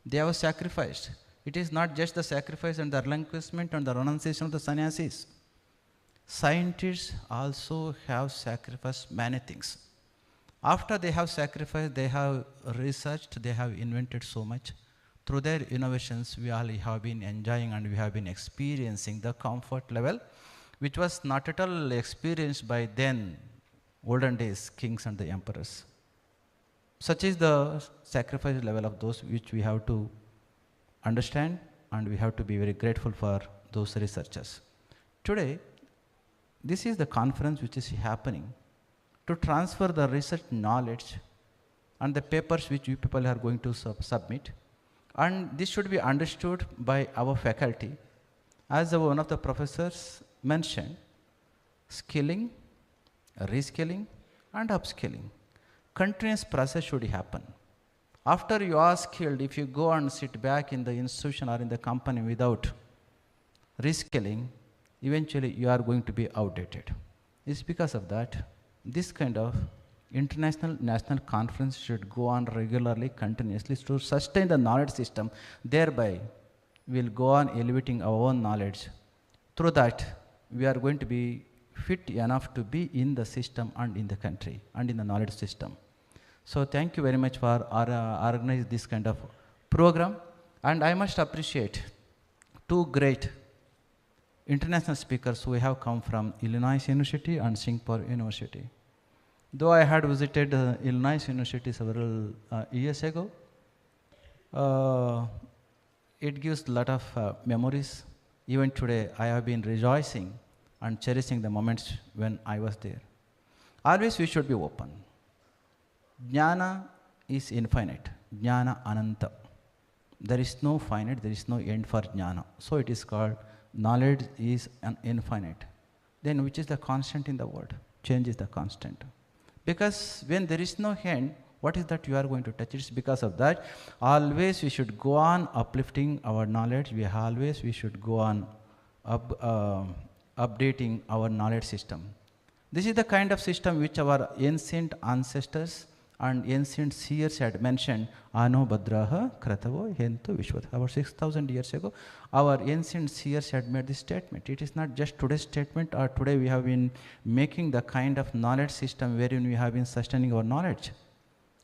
They have sacrificed. It is not just the sacrifice and the relinquishment and the renunciation of the sannyasis. Scientists also have sacrificed many things. After they have sacrificed, they have researched, they have invented so much. Through their innovations, we all have been enjoying and we have been experiencing the comfort level, which was not at all experienced by then olden days kings and the emperors. Such is the sacrifice level of those which we have to understand, and we have to be very grateful for those researchers. Today, this is the conference which is happening to transfer the research knowledge and the papers which you people are going to submit, and this should be understood by our faculty. As one of the professors mentioned, skilling, reskilling and upskilling. Continuous process should happen. After you are skilled, if you go and sit back in the institution or in the company without reskilling, eventually you are going to be outdated. It's because of that, this kind of international national conference should go on regularly, continuously to sustain the knowledge system. Thereby, we'll go on elevating our own knowledge. Through that, we are going to be fit enough to be in the system and in the country and in the knowledge system. So thank you very much for organizing this kind of program. And I must appreciate two great international speakers who have come from Illinois University and Singapore University. Though I had visited Illinois University several years ago, it gives a lot of memories. Even today, I have been rejoicing and cherishing the moments when I was there. Always we should be open. Jnana is infinite. Jnana ananta. There is no finite, there is no end for jnana. So it is called knowledge is an infinite. Then which is the constant in the world? Change is the constant. Because when there is no end, what is that you are going to touch? It's because of that. Always we should go on uplifting our knowledge. We should go on updating our knowledge system. This is the kind of system which our ancient ancestors and ancient seers had mentioned, Ano Badraha Kratavo Hentu Vishwat. About 6,000 years ago, our ancient seers had made this statement. It is not just today's statement, or today we have been making the kind of knowledge system wherein we have been sustaining our knowledge.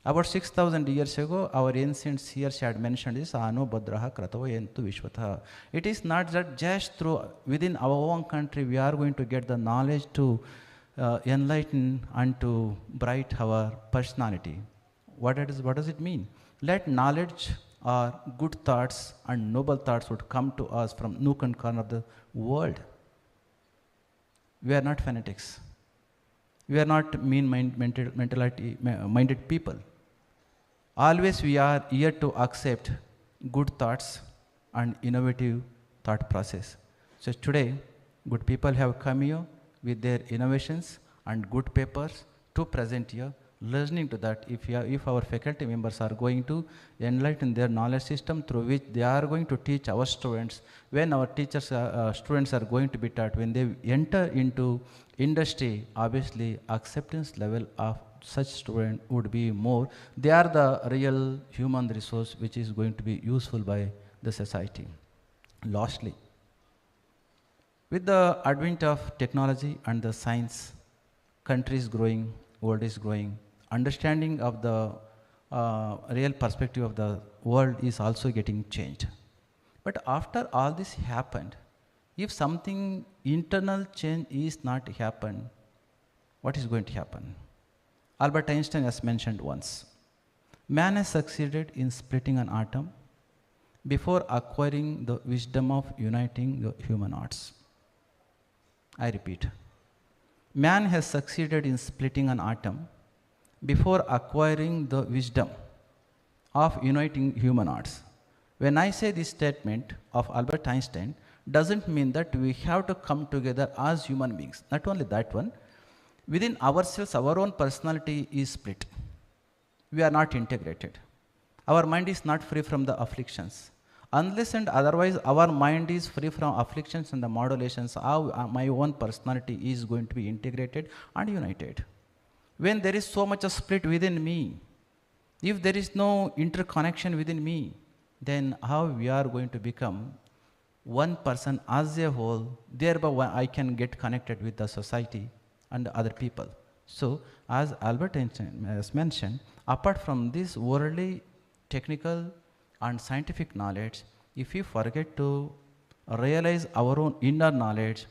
About 6,000 years ago, our ancient seers had mentioned this, Ano Badraha Kratavo Hentu Vishwat. It is not that just through within our own country we are going to get the knowledge to enlighten and to bright our personality. What does it mean? Let knowledge or good thoughts and noble thoughts would come to us from nook and corner of the world. We are not fanatics. We are not minded people. Always we are here to accept good thoughts and innovative thought process. So today, good people have come here with their innovations and good papers to present here. Listening to that, if our faculty members are going to enlighten their knowledge system through which they are going to teach our students, when our students are going to be taught, when they enter into industry, obviously acceptance level of such student would be more. They are the real human resource which is going to be useful by the society. Lastly, with the advent of technology and the science, country is growing, world is growing, understanding of the real perspective of the world is also getting changed. But after all this happened, if something internal change is not happened, what is going to happen? Albert Einstein has mentioned once, man has succeeded in splitting an atom before acquiring the wisdom of uniting the human hearts. I repeat, man has succeeded in splitting an atom before acquiring the wisdom of uniting human hearts. When I say this statement of Albert Einstein, doesn't mean that we have to come together as human beings. Not only that one, within ourselves, our own personality is split. We are not integrated. Our mind is not free from the afflictions. Unless and otherwise our mind is free from afflictions and the modulations, how my own personality is going to be integrated and united. When there is so much of split within me, if there is no interconnection within me, then how we are going to become one person as a whole, thereby I can get connected with the society and the other people. So, as Albert Einstein has mentioned, apart from this worldly, technical and scientific knowledge, if we forget to realize our own inner knowledge,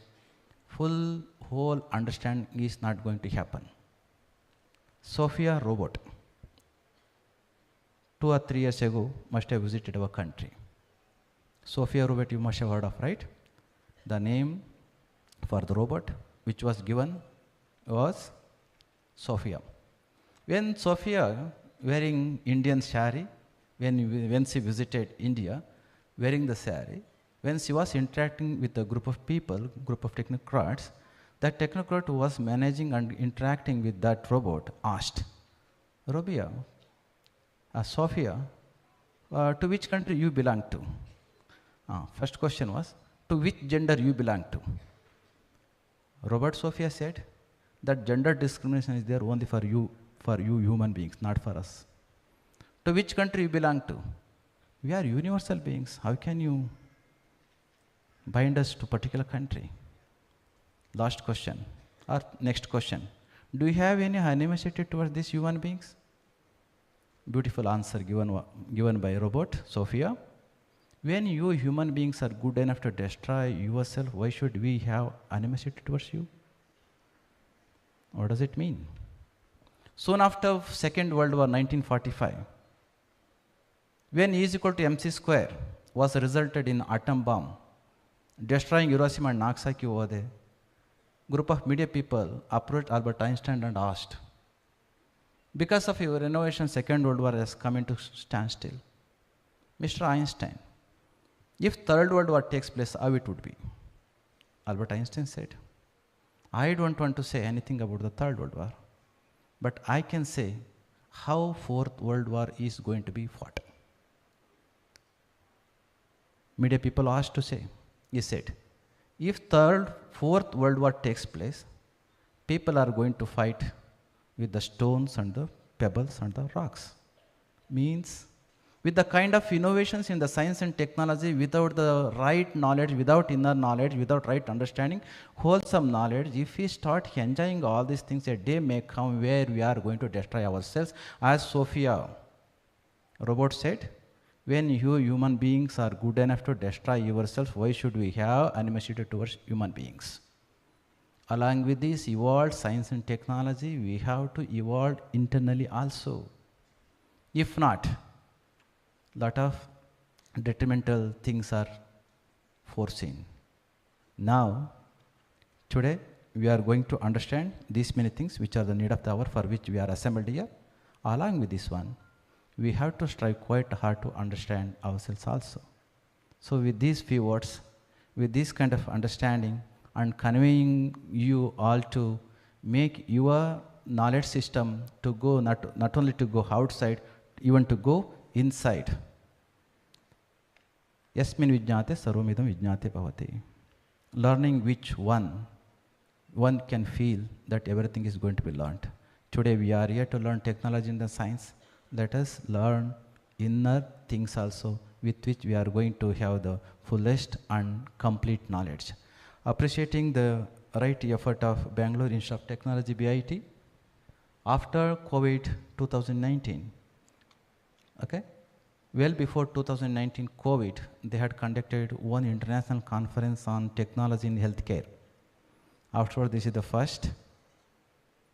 whole understanding is not going to happen. Sophia robot, 2 or 3 years ago, must have visited our country. Sophia robot you must have heard of, right? The name for the robot which was given was Sophia. When Sophia, wearing Indian sari, when she visited India, wearing the sari, when she was interacting with a group of people, group of technocrats, that technocrat who was managing and interacting with that robot asked, Sophia, to which country you belong to? First question was, to which gender you belong to? Robert Sophia said that gender discrimination is there only for you human beings, not for us. To which country you belong to? We are universal beings. How can you bind us to particular country? Last question, or next question. Do you have any animosity towards these human beings? Beautiful answer given by robot, Sophia. When you human beings are good enough to destroy yourself, why should we have animosity towards you? What does it mean? Soon after Second World War, 1945, when E is equal to mc square was resulted in atom bomb, destroying Hiroshima and Nagasaki over there, group of media people approached Albert Einstein and asked, because of your innovation, Second World War has come into standstill. Mr. Einstein, if Third World War takes place, how it would be? Albert Einstein said, I don't want to say anything about the Third World War, but I can say how Fourth World War is going to be fought. Media people asked to say, he said, if Fourth World War takes place, people are going to fight with the stones and the pebbles and the rocks. Means, with the kind of innovations in the science and technology, without the right knowledge, without inner knowledge, without right understanding, wholesome knowledge, if we start enjoying all these things, a day may come where we are going to destroy ourselves. As Sophia, robot said, when you human beings are good enough to destroy yourselves, why should we have animosity towards human beings? Along with this evolved science and technology, we have to evolve internally also. If not, lot of detrimental things are foreseen. Now, today, we are going to understand these many things which are the need of the hour for which we are assembled here. Along with this one, we have to strive quite hard to understand ourselves also. So with these few words, with this kind of understanding and conveying you all to make your knowledge system to go, not only to go outside, even to go inside. Yasmin vijnate sarvamidam vijnate bhavati. Learning which one can feel that everything is going to be learned. Today we are here to learn technology and the science. Let us learn inner things also, with which we are going to have the fullest and complete knowledge. Appreciating the right effort of Bangalore Institute of Technology, BIT, after COVID 2019, okay? Well before 2019 COVID, they had conducted one international conference on technology in healthcare. Afterward, this is the first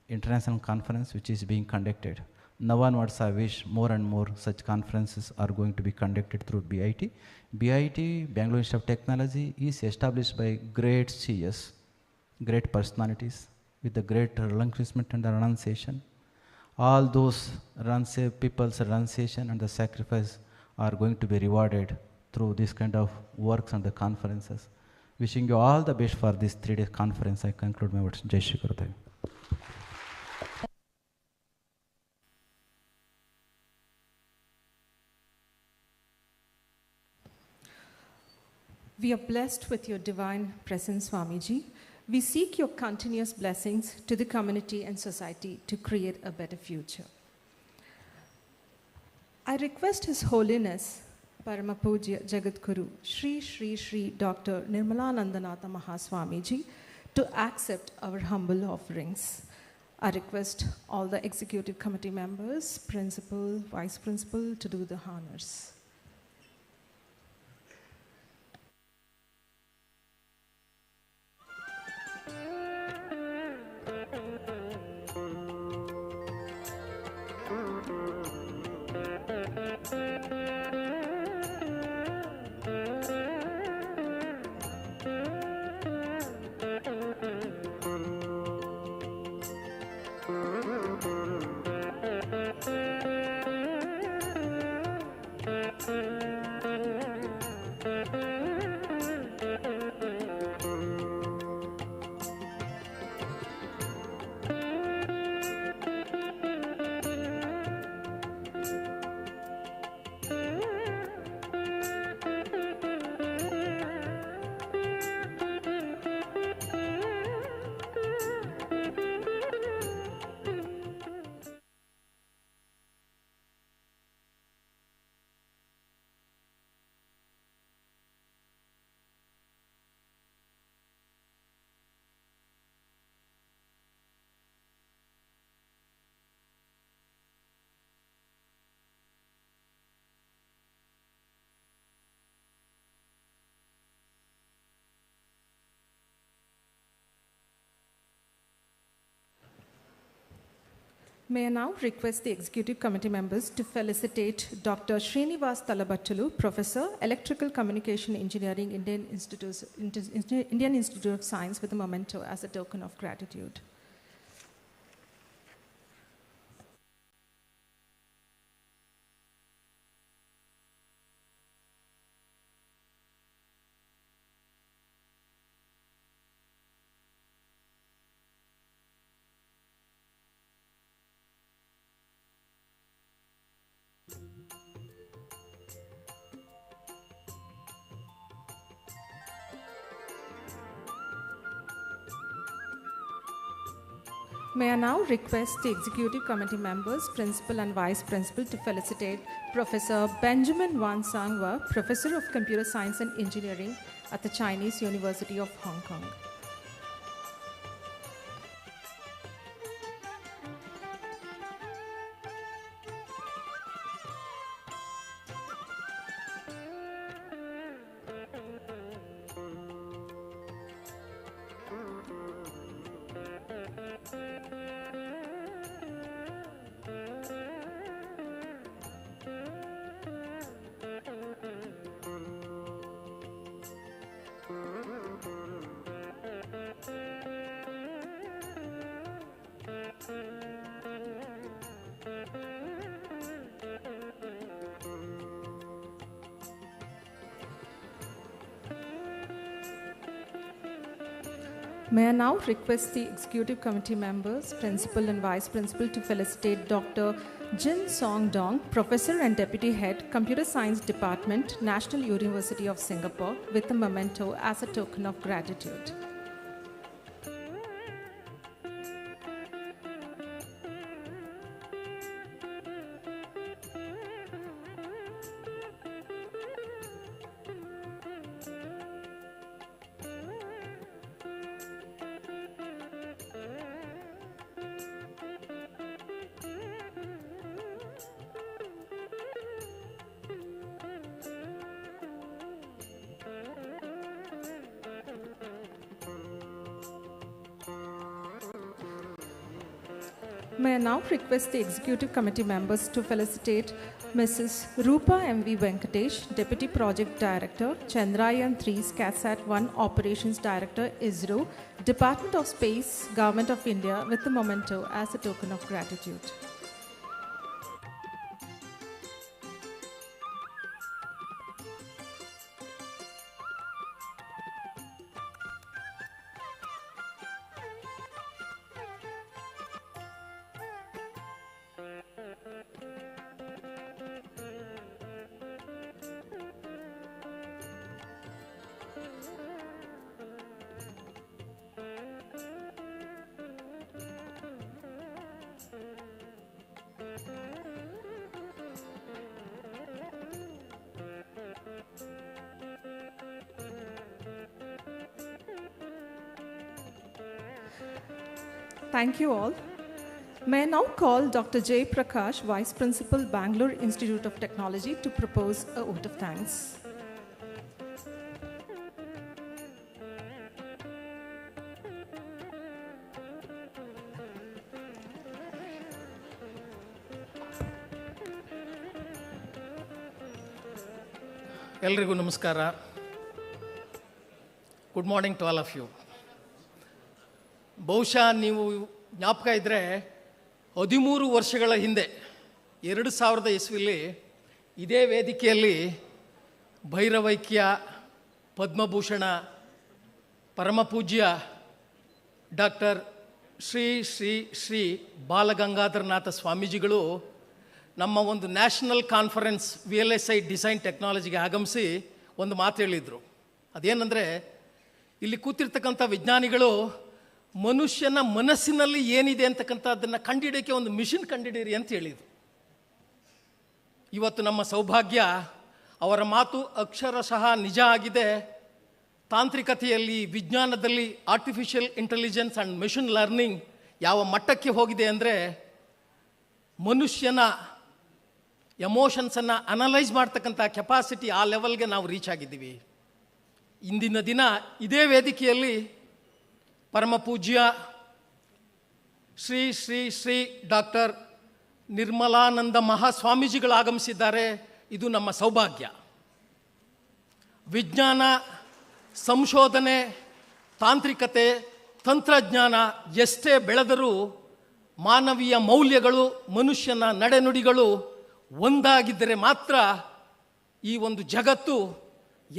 international conference which is being conducted. Now onwards, I wish more and more such conferences are going to be conducted through BIT. BIT, Bangalore Institute of Technology, is established by great CEOs, great personalities, with the great relinquishment and the renunciation. All those people's renunciation and the sacrifice are going to be rewarded through this kind of works and the conferences. Wishing you all the best for this 3-day conference. I conclude my words. Jai Shri Gurudev. We are blessed with your divine presence, Swamiji. We seek your continuous blessings to the community and society to create a better future. I request His Holiness, Paramapujya Jagadguru, Shri Shri Shri Dr. Nirmalanandanatha Mahaswamiji, to accept our humble offerings. I request all the executive committee members, principal, vice principal, to do the honors. May I now request the Executive Committee members to felicitate Dr. Srinivas Talabattulu, Professor, Electrical Communication Engineering, Indian Institute of Science, with a memento as a token of gratitude. May I now request the Executive Committee members, Principal and Vice Principal, to felicitate Professor Benjamin Wan Sangwa, Professor of Computer Science and Engineering at the Chinese University of Hong Kong. May I now request the Executive Committee members, Principal and Vice Principal, to felicitate Dr. Jin Song Dong, Professor and Deputy Head, Computer Science Department, National University of Singapore, with a memento as a token of gratitude. May I now request the Executive Committee members to felicitate Mrs. Rupa M.V. Venkatesh, Deputy Project Director, Chandrayaan-3 SCASAT-1 Operations Director, ISRO, Department of Space, Government of India, with a memento as a token of gratitude. Thank you all. May I now call Dr. Jay Prakash, Vice Principal, Bangalore Institute of Technology, to propose a vote of thanks. ಎಲ್ರಿಗೂ ನಮಸ್ಕಾರ. Good morning to all of you. ಬಹುಶಃ ನೀವು ಜ್ಞಾಪಕ ಇದ್ದರೆ 13 ವರ್ಷಗಳ ಹಿಂದೆ 2000 ಇಸ್ವಿಲಿ ಇದೇ ವೇದಿಕೆಯಲ್ಲಿ ಭೈರವೈಕ್ಯ, ಪದ್ಮಭೂಷಣ, ಪರಮಪೂಜ್ಯ ಡಾಕ್ಟರ್ ಶ್ರೀ ಶ್ರೀ ಶ್ರೀ ಬಾಲಗಂಗಾಧರನಾಥ ಸ್ವಾಮೀಜಿಗಳು ನಮ್ಮ ಒಂದು ನ್ಯಾಷನಲ್ ಕಾನ್ಫರೆನ್ಸ್ VLSI ಡಿಸೈನ್ ಟೆಕ್ನಾಲಜಿಗೆ ಆಗಮಿಸಿ ಒಂದು ಮಾತು ಹೇಳಿದರು. ಅದೇನೆಂದರೆ, ಇಲ್ಲಿ ಕೂತಿರ್ತಕ್ಕಂಥ ವಿಜ್ಞಾನಿಗಳು ಮನುಷ್ಯನ ಮನಸ್ಸಿನಲ್ಲಿ ಏನಿದೆ ಅಂತಕ್ಕಂಥದ್ದನ್ನು ಕಂಡುಹಿಡಿಯೋಕ್ಕೆ ಒಂದು ಮಿಷನ್ ಕಂಡುಹಿಡಿಯಿರಿ ಅಂತ ಹೇಳಿದರು. ಇವತ್ತು ನಮ್ಮ ಸೌಭಾಗ್ಯ ಅವರ ಮಾತು ಅಕ್ಷರಶಃ ನಿಜ ಆಗಿದೆ. ತಾಂತ್ರಿಕತೆಯಲ್ಲಿ, ವಿಜ್ಞಾನದಲ್ಲಿ artificial intelligence and machine learning ಯಾವ ಮಟ್ಟಕ್ಕೆ ಹೋಗಿದೆ ಅಂದರೆ, ಮನುಷ್ಯನ ಎಮೋಷನ್ಸನ್ನು ಅನಲೈಸ್ ಮಾಡ್ತಕ್ಕಂಥ ಕೆಪಾಸಿಟಿ ಆ ಲೆವೆಲ್ಗೆ ನಾವು ರೀಚ್ ಆಗಿದ್ದೀವಿ. ಇಂದಿನ ದಿನ ಇದೇ ವೇದಿಕೆಯಲ್ಲಿ ಪರಮಪೂಜ್ಯ ಶ್ರೀ ಶ್ರೀ ಶ್ರೀ ಡಾಕ್ಟರ್ ನಿರ್ಮಲಾನಂದ ಮಹಾಸ್ವಾಮೀಜಿಗಳು ಆಗಮಿಸಿದ್ದಾರೆ. ಇದು ನಮ್ಮ ಸೌಭಾಗ್ಯ. ವಿಜ್ಞಾನ, ಸಂಶೋಧನೆ, ತಾಂತ್ರಿಕತೆ, ತಂತ್ರಜ್ಞಾನ ಎಷ್ಟೇ ಬೆಳೆದರೂ ಮಾನವೀಯ ಮೌಲ್ಯಗಳು, ಮನುಷ್ಯನ ನಡೆನುಡಿಗಳು ಒಂದಾಗಿದ್ದರೆ ಮಾತ್ರ ಈ ಒಂದು ಜಗತ್ತು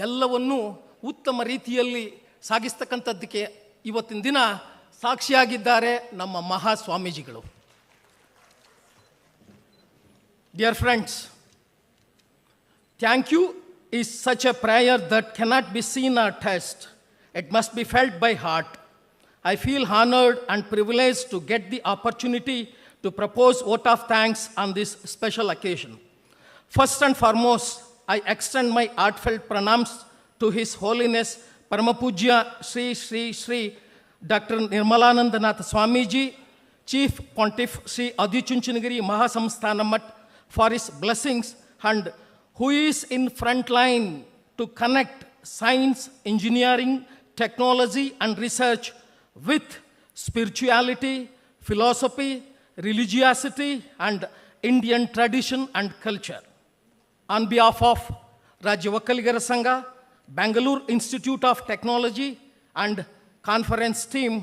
ಎಲ್ಲವನ್ನೂ ಉತ್ತಮ ರೀತಿಯಲ್ಲಿ ಸಾಗಿಸ್ತಕ್ಕಂಥದ್ದಕ್ಕೆ ಇವತ್ತಿನ ದಿನ ಸಾಕ್ಷಿಯಾಗಿದ್ದಾರೆ ನಮ್ಮ ಮಹಾಸ್ವಾಮೀಜಿಗಳು. Dear friends, thank you is such a prayer that cannot be seen or touched. It must be felt by heart. I feel honored and privileged to get the opportunity to propose vote of thanks on this special occasion. First and foremost, I extend my heartfelt pranams to His Holiness Paramapujya Sri Sri Sri Dr. Nirmalanandanath Swamiji, Chief Pontiff Sri Adichunchanagiri Mahasamsthanamat, for his blessings, and who is in front line to connect science, engineering, technology, and research with spirituality, philosophy, religiosity, and Indian tradition and culture. On behalf of Rajya Vakkaligara Sangha, Bangalore Institute of Technology, and conference team,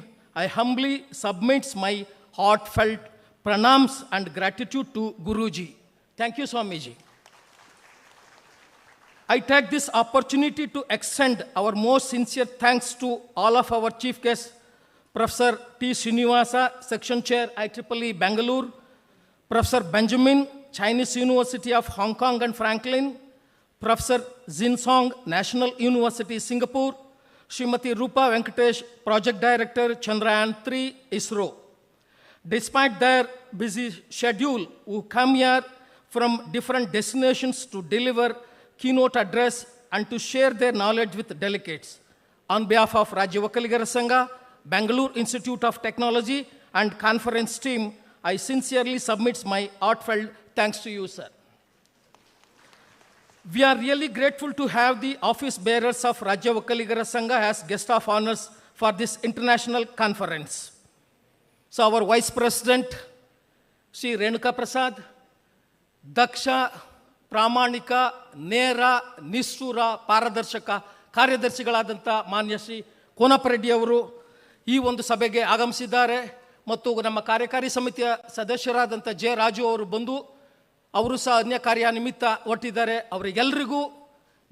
I humbly submit my heartfelt pranams and gratitude to Guruji. Thank you, Swamiji. I take this opportunity to extend our most sincere thanks to all of our chief guests, Professor T. Srinivasa, Section Chair, IEEE Bangalore, Professor Benjamin, Chinese University of Hong Kong and Franklin, Professor Zin Song, National University, Singapore, Srimati Rupa Venkatesh, Project Director, Chandrayaan-3, ISRO. Despite their busy schedule, who come here from different destinations to deliver keynote address and to share their knowledge with delegates. On behalf of Rajya Vakkaligara Sangha, Bangalore Institute of Technology, and conference team, I sincerely submit my heartfelt thanks to you, sir. We are really grateful to have the office bearers of Rajya Vakkaligara Sangha as guest of honors for this international conference. So our Vice President, Sri Renuka Prasad, ದಕ್ಷ, ಪ್ರಾಮಾಣಿಕ, ನೇರ, ನಿಷ್ಠುರ, ಪಾರದರ್ಶಕ ಕಾರ್ಯದರ್ಶಿಗಳಾದಂಥ ಮಾನ್ಯ ಶ್ರೀ ಕೋನಪ್ಪರೆಡ್ಡಿ ಅವರು ಈ ಒಂದು ಸಭೆಗೆ ಆಗಮಿಸಿದ್ದಾರೆ. ಮತ್ತು ನಮ್ಮ ಕಾರ್ಯಕಾರಿ ಸಮಿತಿಯ ಸದಸ್ಯರಾದಂಥ ಜೆ ರಾಜು ಅವರು ಬಂದು ಅವರು ಸಹ ಅನ್ಯ ಕಾರ್ಯ ನಿಮಿತ್ತ ಹೊರಟಿದ್ದಾರೆ. ಅವರಿಗೆಲ್ಲರಿಗೂ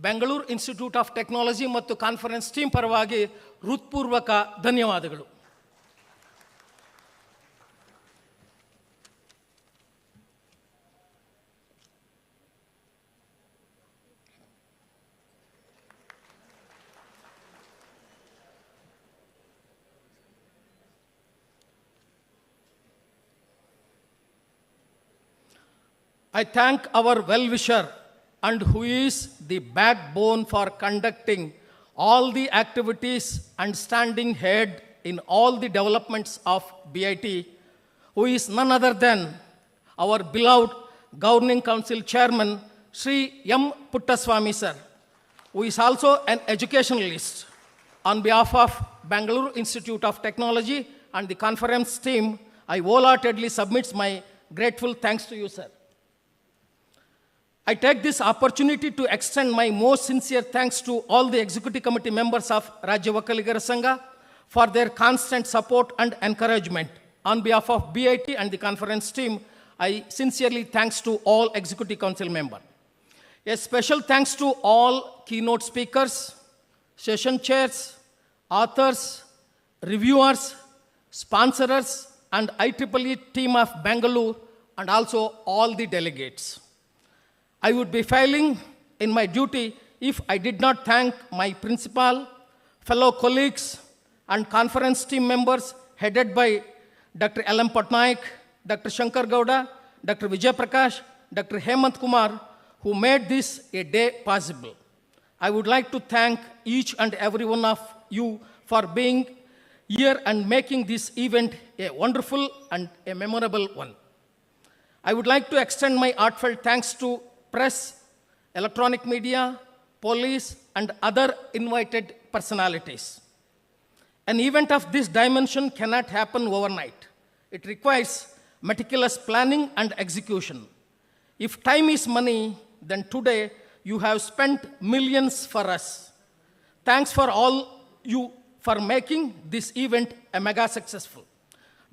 ಬೆಂಗಳೂರು ಇನ್ಸ್ಟಿಟ್ಯೂಟ್ ಆಫ್ ಟೆಕ್ನಾಲಜಿ ಮತ್ತು ಕಾನ್ಫರೆನ್ಸ್ ಟೀಮ್ ಪರವಾಗಿ ಹೃತ್ಪೂರ್ವಕ ಧನ್ಯವಾದಗಳು. I thank our well-wisher and who is the backbone for conducting all the activities and standing head in all the developments of BIT, who is none other than our beloved Governing Council Chairman, Sri M. Puttaswamy sir, who is also an educationalist. On behalf of Bangalore Institute of Technology and the conference team, I wholeheartedly submit my grateful thanks to you, sir. I take this opportunity to extend my most sincere thanks to all the executive committee members of Rajya Vakkaligara Sangha for their constant support and encouragement. On behalf of BIT and the conference team, I sincerely thanks to all executive council members. A special thanks to all keynote speakers, session chairs, authors, reviewers, sponsors, and IEEE team of Bangalore, and also all the delegates. I would be failing in my duty if I did not thank my principal, fellow colleagues, and conference team members headed by Dr. L.M. Patnaik, Dr. Shankar Gowda, Dr. Vijay Prakash, Dr. Hemant Kumar, who made this a day possible. I would like to thank each and every one of you for being here and making this event a wonderful and a memorable one. I would like to extend my heartfelt thanks to press, electronic media, police, and other invited personalities. An event of this dimension cannot happen overnight. It requires meticulous planning and execution. If time is money, then today you have spent millions for us. Thanks for all you for making this event a mega successful.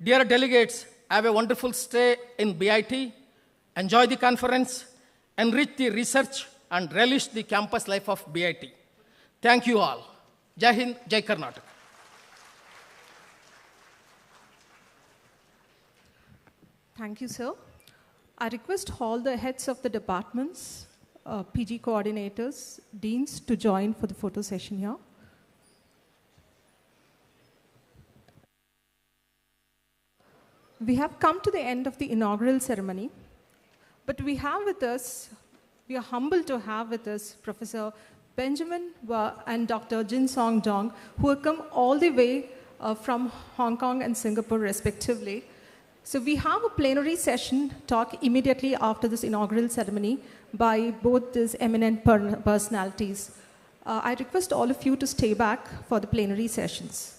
Dear delegates, have a wonderful stay in BIT. Enjoy the conference, enrich the research, and relish the campus life of BIT. Thank you all. Jai Hind, Jai Karnataka. Thank you, sir. I request all the heads of the departments, PG coordinators, deans to join for the photo session here. We have come to the end of the inaugural ceremony, but we are humbled to have with us Professor Benjamin and Dr. Jin Song Dong, who have come all the way from Hong Kong and Singapore respectively. So we have a plenary session talk immediately after this inaugural ceremony by both these eminent personalities. I request all of you to stay back for the plenary sessions.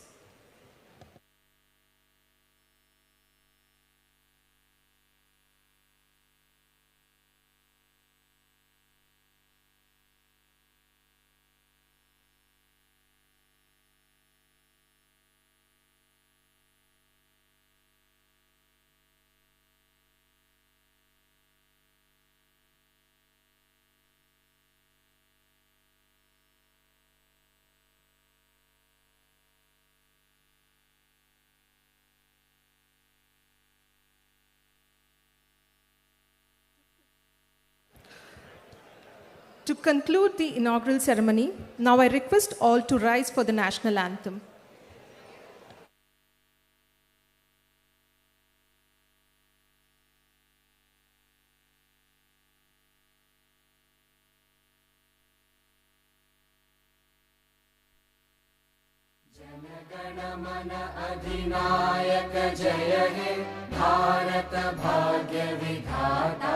To conclude the inaugural ceremony, now I request all to rise for the national anthem. Jana Gana Mana अधिनायक जय हे भारत भाग्य विधाता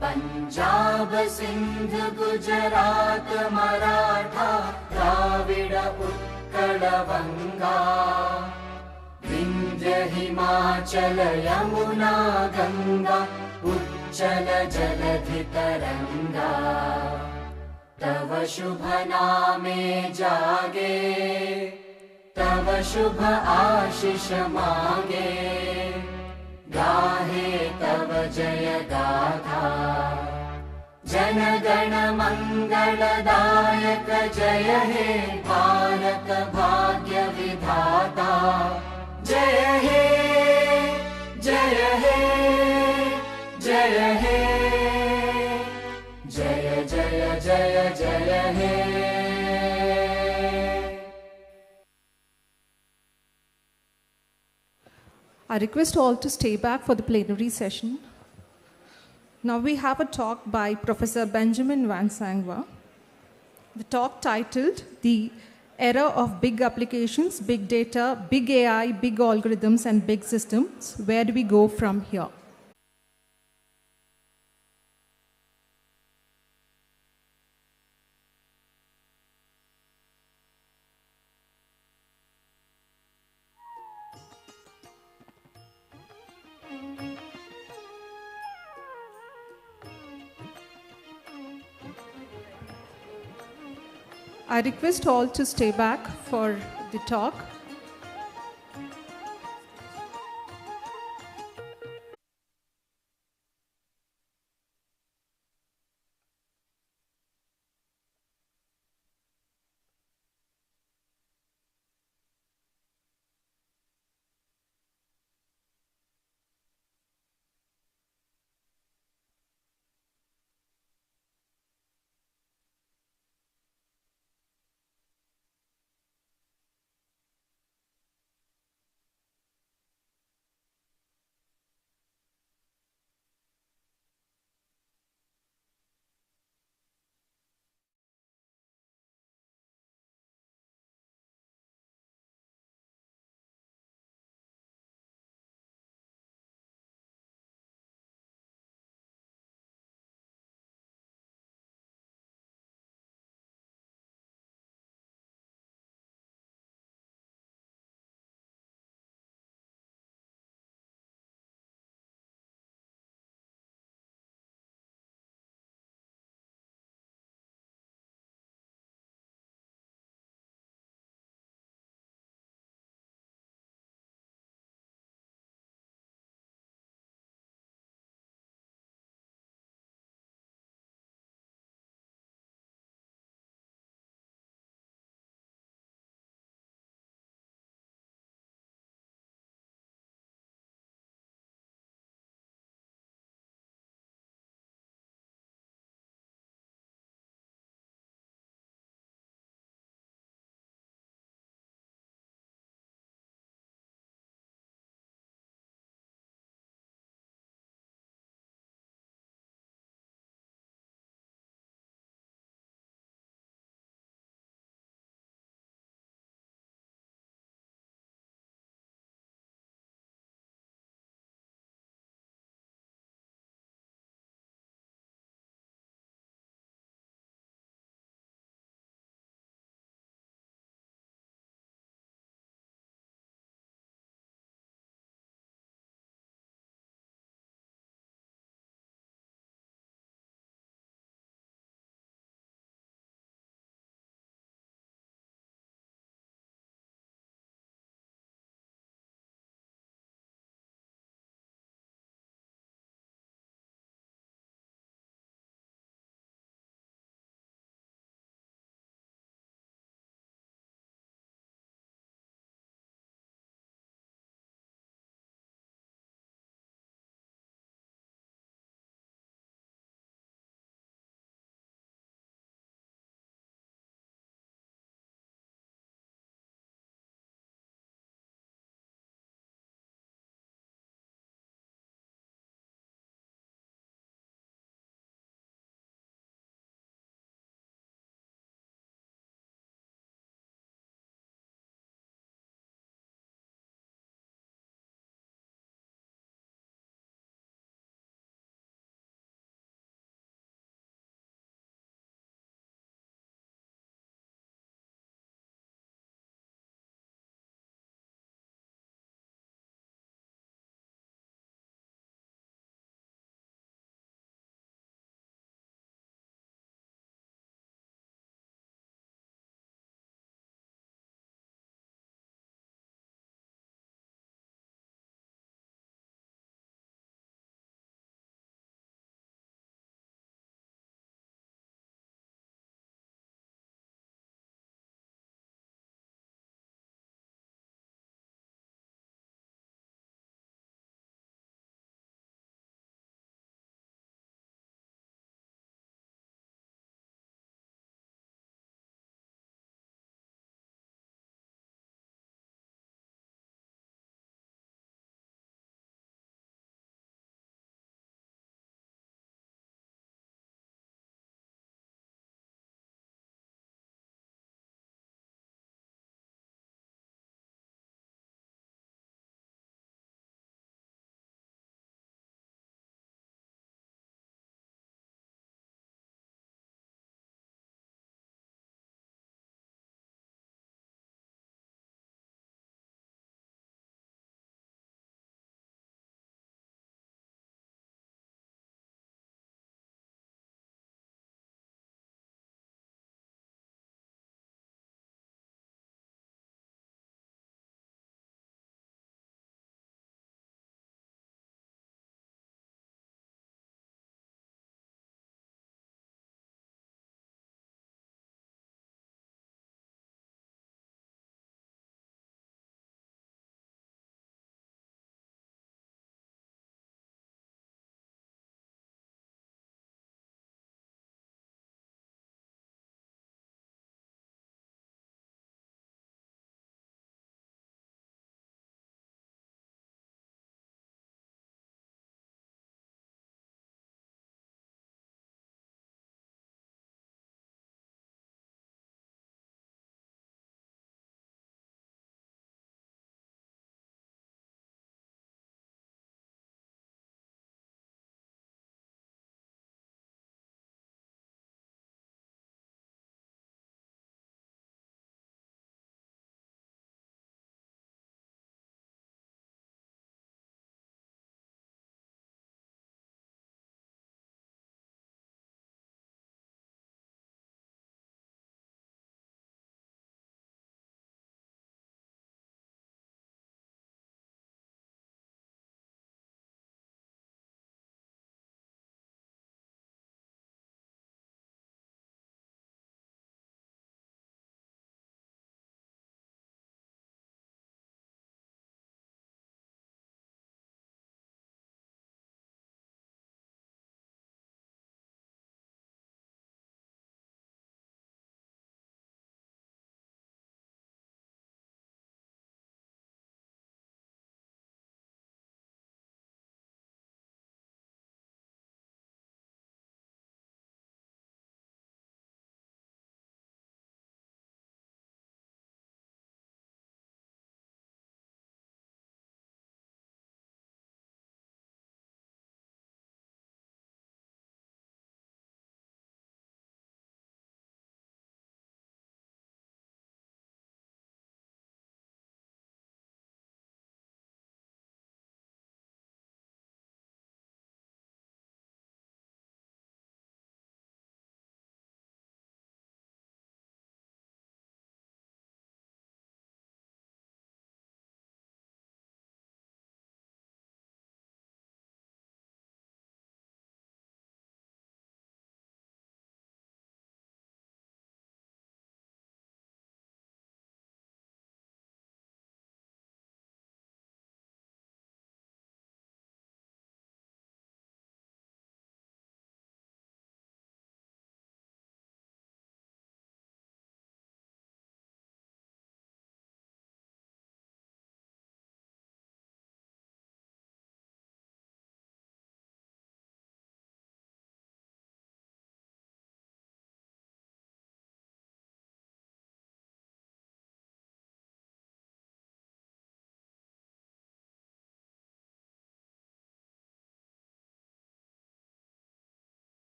पंजाब सिंध गुजरात मराठा द्राविड उत्कल बंगा विंध्य हिमाचल यमुना गंगा उच्चल जलधि तरंगा तव शुभ नामे जागे तव शुभ आशीष मांगे गाहे तव जय गाथा जन गण मंगलदायक जय हे भारत भाग्य विधाता जय हे जय हे जय हे जय जय जय जय हे I request all to stay back for the plenary session. Now we have a talk by Professor Benjamin Van Sangwa. The talk titled, The Era of Big Applications, Big Data, Big AI, Big Algorithms, and Big Systems. Where do we go from here? I request all to stay back for the talk.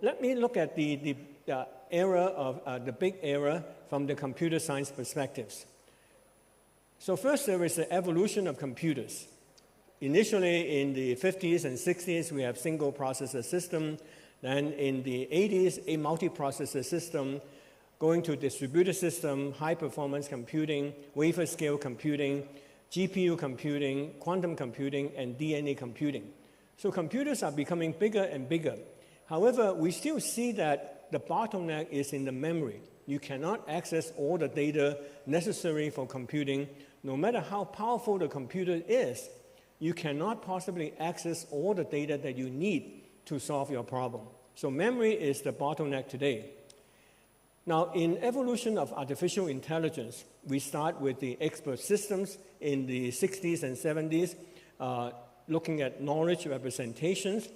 let me look at the era of the big era from the computer science perspectives. So first, there is the evolution of computers. Initially, in the 50s and 60s, we have single processor system. Then in the 80s, a multiprocessor system, going to distributed system, high-performance computing, wafer-scale computing, GPU computing, quantum computing, and DNA computing. So computers are becoming bigger and bigger. However, we still see that the bottleneck is in the memory. You cannot access all the data necessary for computing. No matter how powerful the computer is, you cannot possibly access all the data that you need to solve your problem. So memory is the bottleneck today. Now, in evolution of artificial intelligence, we start with the expert systems in the 60s and 70s, looking at knowledge representations.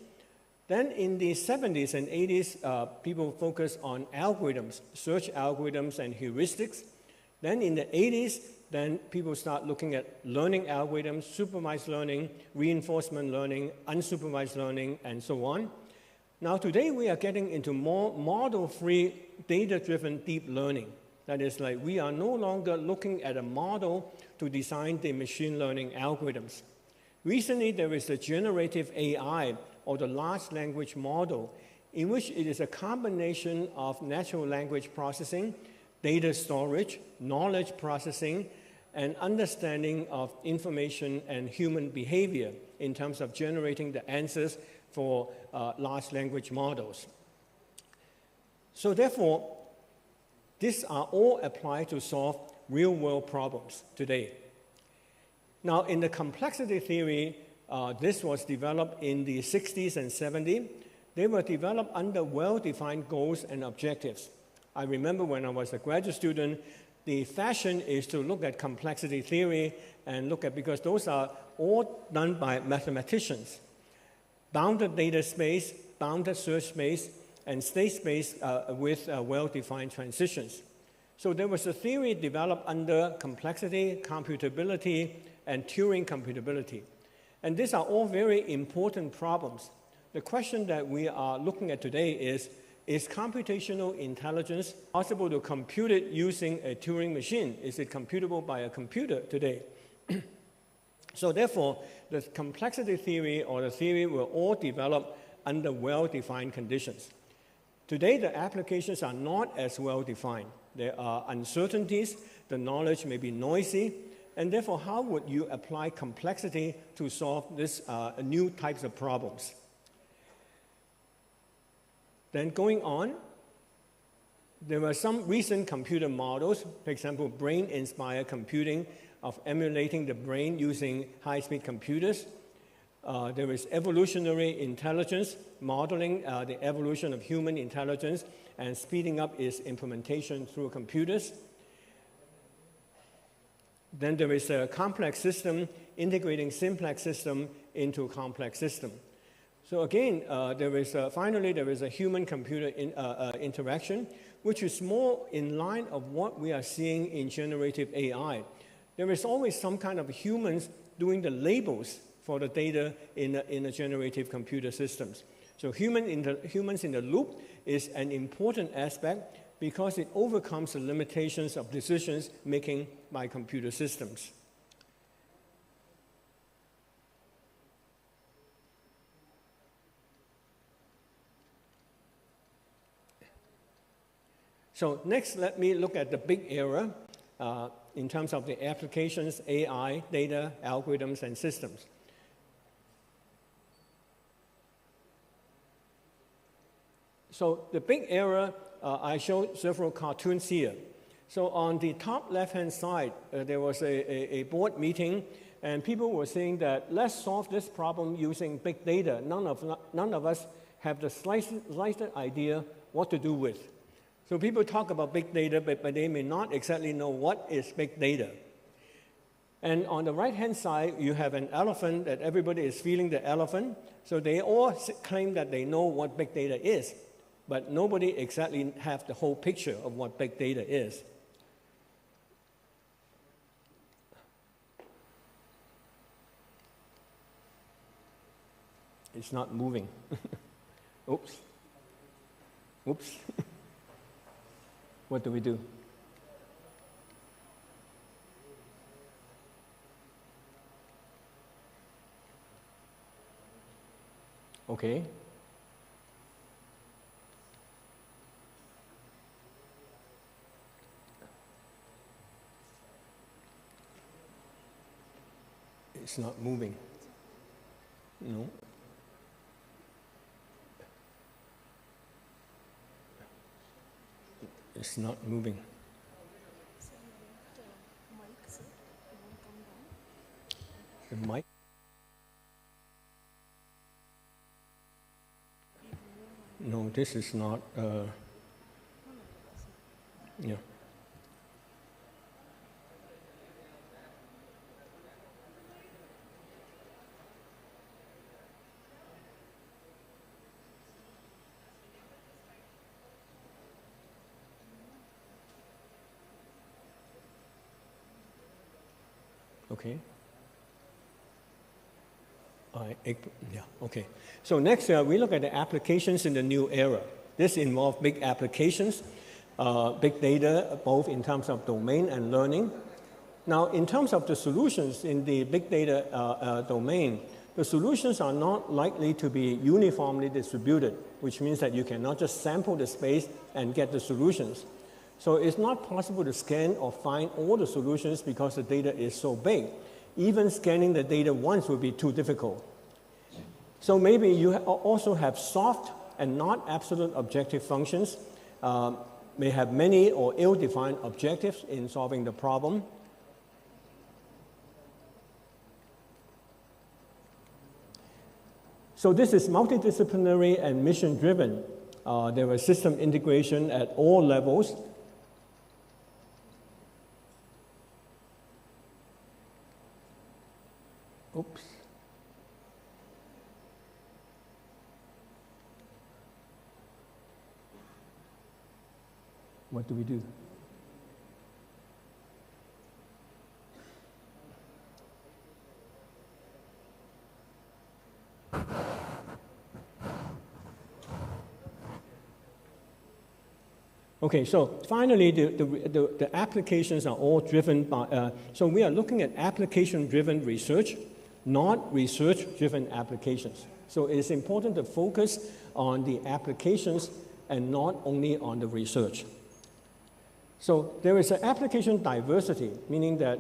Then in the 70s and 80s, people focus on algorithms, search algorithms and heuristics. Then in the 80s, then people start looking at learning algorithms, supervised learning, reinforcement learning, unsupervised learning, and so on. Now today we are getting into more model-free, data-driven deep learning. That is like we are no longer looking at a model to design the machine learning algorithms. Recently there is the generative AI, or the large language model, in which it is a combination of natural language processing, data storage, knowledge processing, and understanding of information and human behavior in terms of generating the answers for large language models. So therefore, these are all applied to solve real-world problems today. Now, in the complexity theory, this was developed in the 60s and 70s. They were developed under well-defined goals and objectives. I remember when I was a graduate student, the fashion is to look at complexity theory and look at, because those are all done by mathematicians. Bounded data space, bounded search space, and state space with well-defined transitions. So there was a theory developed under complexity, computability, and Turing computability. And these are all very important problems. The question that we are looking at today is computational intelligence possible to compute it using a Turing machine? Is it computable by a computer today? So therefore, the complexity theory or the theory were all developed under well-defined conditions. Today, the applications are not as well-defined. There are uncertainties, the knowledge may be noisy, and therefore, how would you apply complexity to solve these new types of problems? Then going on, there were some recent computer models, for example, brain-inspired computing of emulating the brain using high-speed computers. There is evolutionary intelligence, modeling the evolution of human intelligence and speeding up its implementation through computers. Then there is a complex system, integrating simplex system into a complex system. So again, finally, there is a human-computer interaction, which is more in line of what we are seeing in generative AI. There is always some kind of humans doing the labels for the data in the generative computer systems. So humans in the loop is an important aspect because it overcomes the limitations of decisions making by computer systems. So next, let me look at the big era in terms of the applications, AI, data, algorithms, and systems. So the big era, I showed several cartoons here. So on the top left-hand side, there was a board meeting, and people were saying that let's solve this problem using big data. None of us have the slightest idea what to do with. So people talk about big data, but they may not exactly know what is big data. And on the right-hand side, you have an elephant that everybody is feeling the elephant. So they all claim that they know what big data is, but nobody exactly have the whole picture of what big data is. It's not moving. Oops. Oops. What do we do? Okay. It's not moving. No. It's not moving. The mic? No, this is not, yeah. Okay. Yeah, okay. So next, we look at the applications in the new era. This involves big applications, big data, both in terms of domain and learning. Now, in terms of the solutions in the big data domain, the solutions are not likely to be uniformly distributed, which means that you cannot just sample the space and get the solutions. So it's not possible to scan or find all the solutions because the data is so big. Even scanning the data once would be too difficult. So maybe you also have soft and not absolute objective functions, may have many or ill-defined objectives in solving the problem. So this is multidisciplinary and mission-driven. There was system integration at all levels. Oops. What do we do? Okay, so finally, the applications are all driven by, so we are looking at application-driven research, not research-driven applications. So it's important to focus on the applications and not only on the research. So there is an application diversity, meaning that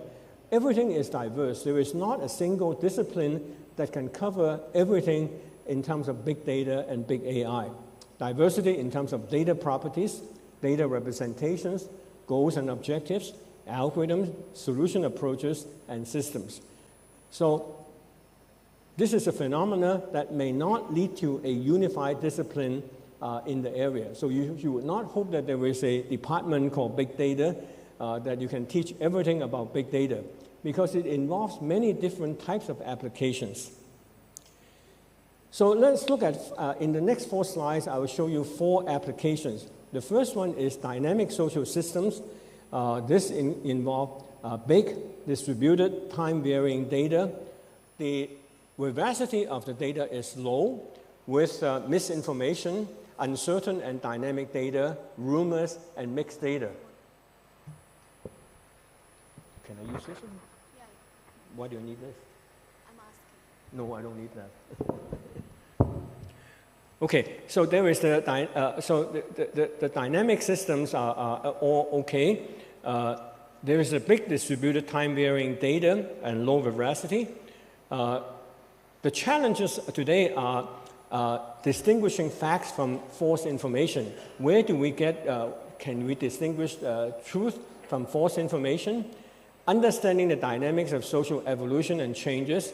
everything is diverse. There is not a single discipline that can cover everything in terms of big data and big AI. Diversity in terms of data properties, data representations, goals and objectives, algorithms, solution approaches, and systems. So this is a phenomena that may not lead to a unified discipline in the area. So you would not hope that there is a department called big data that you can teach everything about big data, because it involves many different types of applications. So let's look at, in the next 4 slides, I will show you 4 applications. The first one is dynamic social systems. This involves big, distributed, time-varying data. The vivacity of the data is low, with misinformation, uncertain and dynamic data, rumors, and mixed data. Can I use this one? Yeah. Why do you need this? I'm asking. No, I don't need that. Okay, so there is the dynamic systems are all okay. There is a big distributed time-varying data and low veracity. The challenges today are distinguishing facts from false information. Where do we get, can we distinguish truth from false information? Understanding the dynamics of social evolution and changes,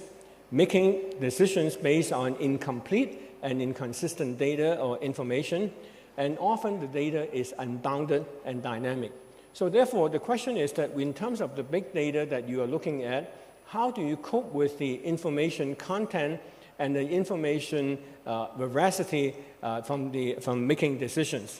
making decisions based on incomplete and inconsistent data or information, and often the data is unbounded and dynamic. So therefore, the question is that in terms of the big data that you are looking at, how do you cope with the information content and the information veracity from making decisions?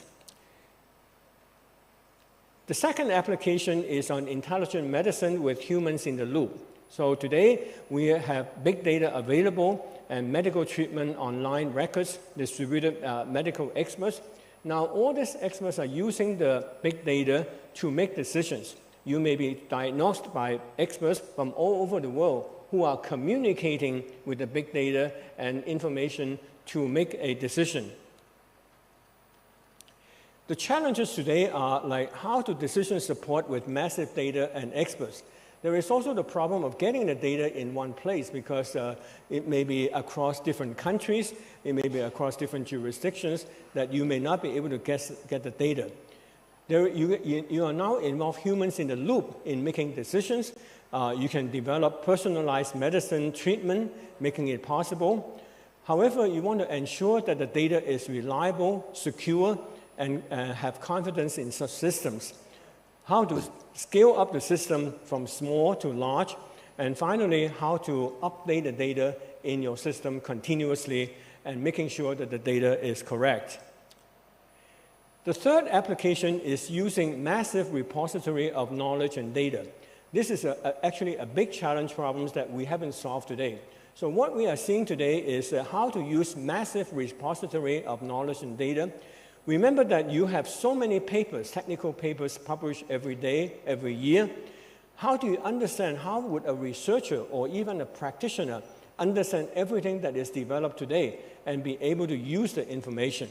The second application is on intelligent medicine with humans in the loop. So today, we have big data available and medical treatment online records, distributed medical experts, Now, all these experts are using the big data to make decisions. You may be diagnosed by experts from all over the world who are communicating with the big data and information to make a decision. The challenges today are like how to decision support with massive data and experts. There is also the problem of getting the data in one place because it may be across different countries, it may be across different jurisdictions that you may not be able to get the data. You are now involve humans in the loop in making decisions. You can develop personalized medicine treatment, making it possible. However, you want to ensure that the data is reliable, secure, and have confidence in such systems. How to scale up the system from small to large, and finally, how to update the data in your system continuously and making sure that the data is correct. The third application is using massive repository of knowledge and data. This is actually a big challenge problem that we haven't solved today. So what we are seeing today is how to use massive repository of knowledge and data. Remember that you have so many papers, technical papers published every day, every year. How do you understand, how would a researcher or even a practitioner understand everything that is developed today and be able to use the information?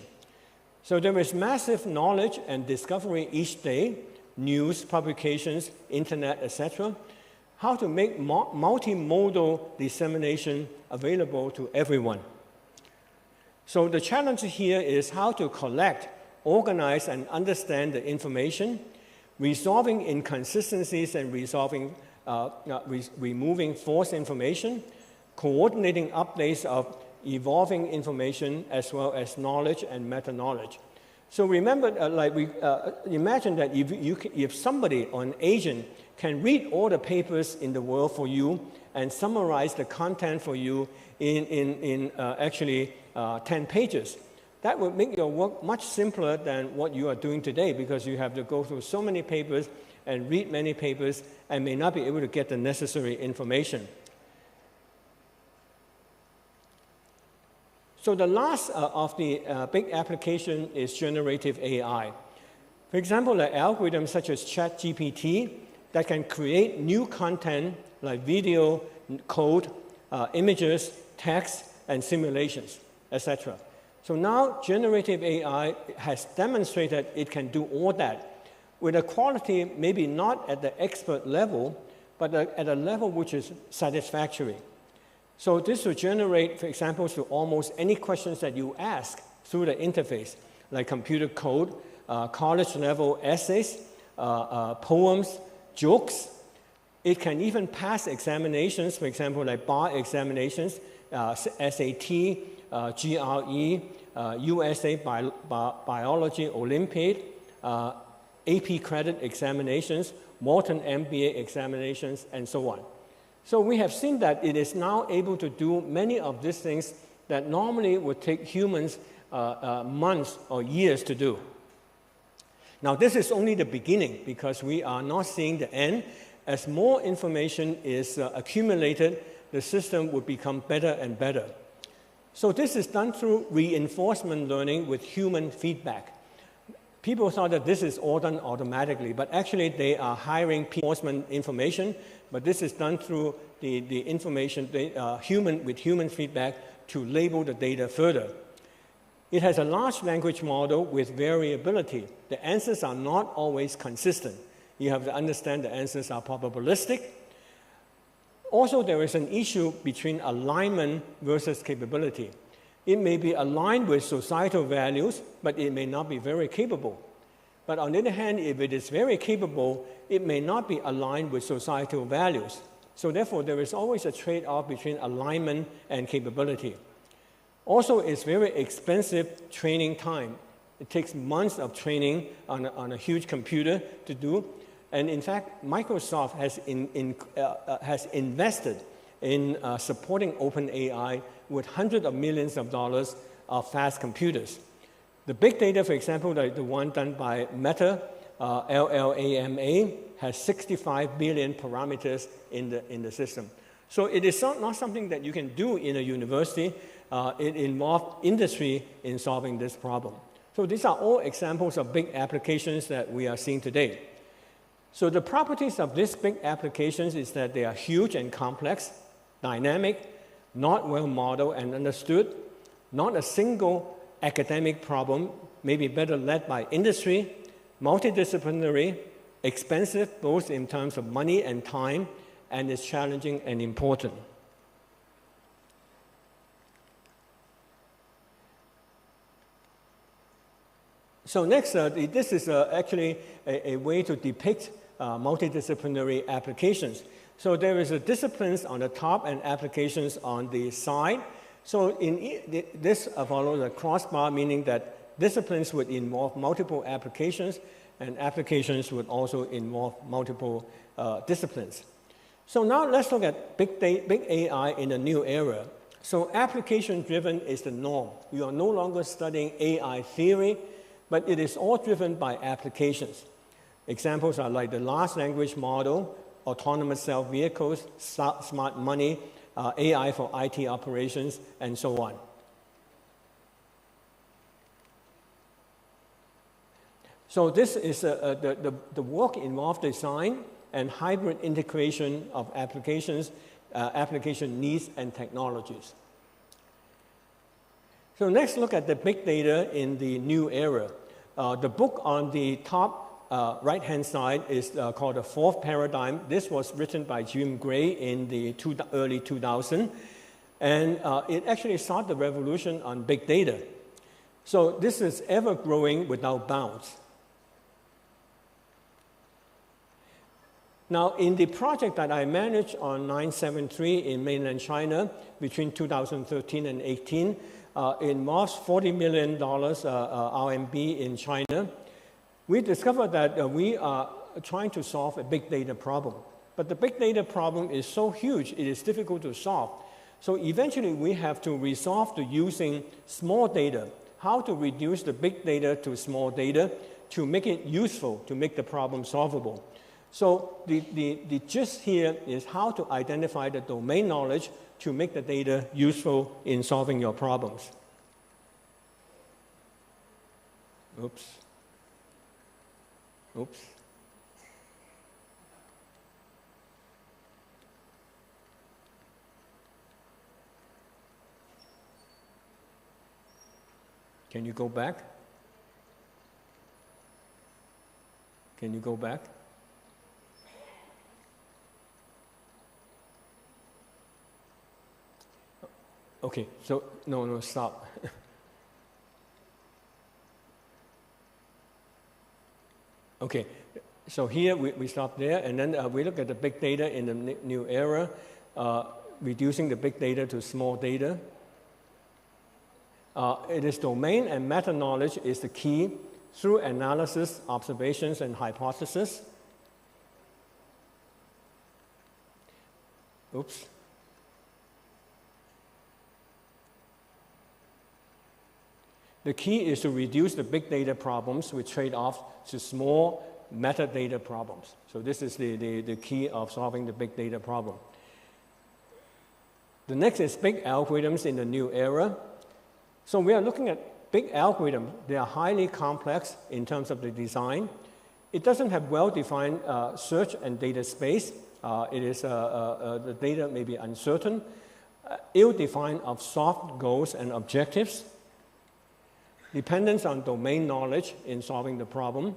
So there is massive knowledge and discovery each day, news, publications, internet, etc. How to make multimodal dissemination available to everyone. So the challenge here is how to collect, organize, and understand the information, resolving inconsistencies and removing false information, coordinating updates of evolving information as well as knowledge and meta-knowledge. So remember, imagine that if somebody or an agent can read all the papers in the world for you and summarize the content for you in 10 pages. That would make your work much simpler than what you are doing today because you have to go through so many papers and read many papers and may not be able to get the necessary information. So the last of the big application is generative AI. For example, an algorithm such as ChatGPT that can create new content like video, code, images, text, and simulations, etc. So now generative AI has demonstrated it can do all that with a quality maybe not at the expert level, but at a level which is satisfactory. So this will generate, for example, to almost any questions that you ask through the interface, like computer code, college-level essays, poems, jokes. It can even pass examinations, for example, like bar examinations, SAT, GRE, USA Biology Olympiad, AP credit examinations, Wharton MBA examinations, and so on. So we have seen that it is now able to do many of these things that normally would take humans months or years to do. Now this is only the beginning because we are not seeing the end. As more information is accumulated, the system will become better and better. So this is done through reinforcement learning with human feedback. People thought that this is all done automatically, but actually they are hiring reinforcement information, but this is done through the information, with human feedback to label the data further. It has a large language model with variability. The answers are not always consistent. You have to understand the answers are probabilistic. Also, there is an issue between alignment versus capability. It may be aligned with societal values, but it may not be very capable. But on the other hand, if it is very capable, it may not be aligned with societal values. So therefore, there is always a trade-off between alignment and capability. Also, it's very expensive training time. It takes months of training on a huge computer to do. And in fact, Microsoft has invested in supporting OpenAI with hundreds of millions of dollars of fast computers. The big data, for example, like the one done by Meta, LLAMA, has 65 billion parameters in the system. So it is not something that you can do in a university. It involves industry in solving this problem. So these are all examples of big applications that we are seeing today. So the properties of these big applications is that they are huge and complex, dynamic, not well modeled and understood, not a single academic problem, maybe better led by industry, multidisciplinary, expensive both in terms of money and time, and is challenging and important. So next, this is actually a way to depict multidisciplinary applications. So there is a disciplines on the top and applications on the side. So this follows a crossbar, meaning that disciplines would involve multiple applications, and applications would also involve multiple disciplines. So now let's look at big AI in the new era. So application-driven is the norm. You are no longer studying AI theory, but it is all driven by applications. Examples are like the large language model, autonomous self-vehicles, smart money, AI for IT operations, and so on. So this is the work involved design and hybrid integration of applications, application needs and technologies. So next, look at the big data in the new era. The book on the top right-hand side is called The Fourth Paradigm. This was written by Jim Gray in the early 2000s, and it actually started the revolution on big data. So this is ever-growing without bounds. Now, in the project that I managed on 973 in mainland China between 2013 and 18, it involves $40 million RMB in China. We discovered that we are trying to solve a big data problem. But the big data problem is so huge, it is difficult to solve. So eventually, we have to resort to using small data, how to reduce the big data to small data to make it useful, to make the problem solvable. So the gist here is how to identify the domain knowledge to make the data useful in solving your problems. Oops. Oops. Can you go back? Can you go back? Okay, so no, stop. Okay, so here we stop there, and then we look at the big data in the new era, reducing the big data to small data. It is domain and meta-knowledge is the key through analysis, observations, and hypothesis. Oops. The key is to reduce the big data problems with trade-offs to small metadata problems. So this is the key of solving the big data problem. The next is big algorithms in the new era. So we are looking at big algorithms. They are highly complex in terms of the design. It doesn't have well-defined search and data space. The data may be uncertain, ill-defined of soft goals and objectives, dependence on domain knowledge in solving the problem.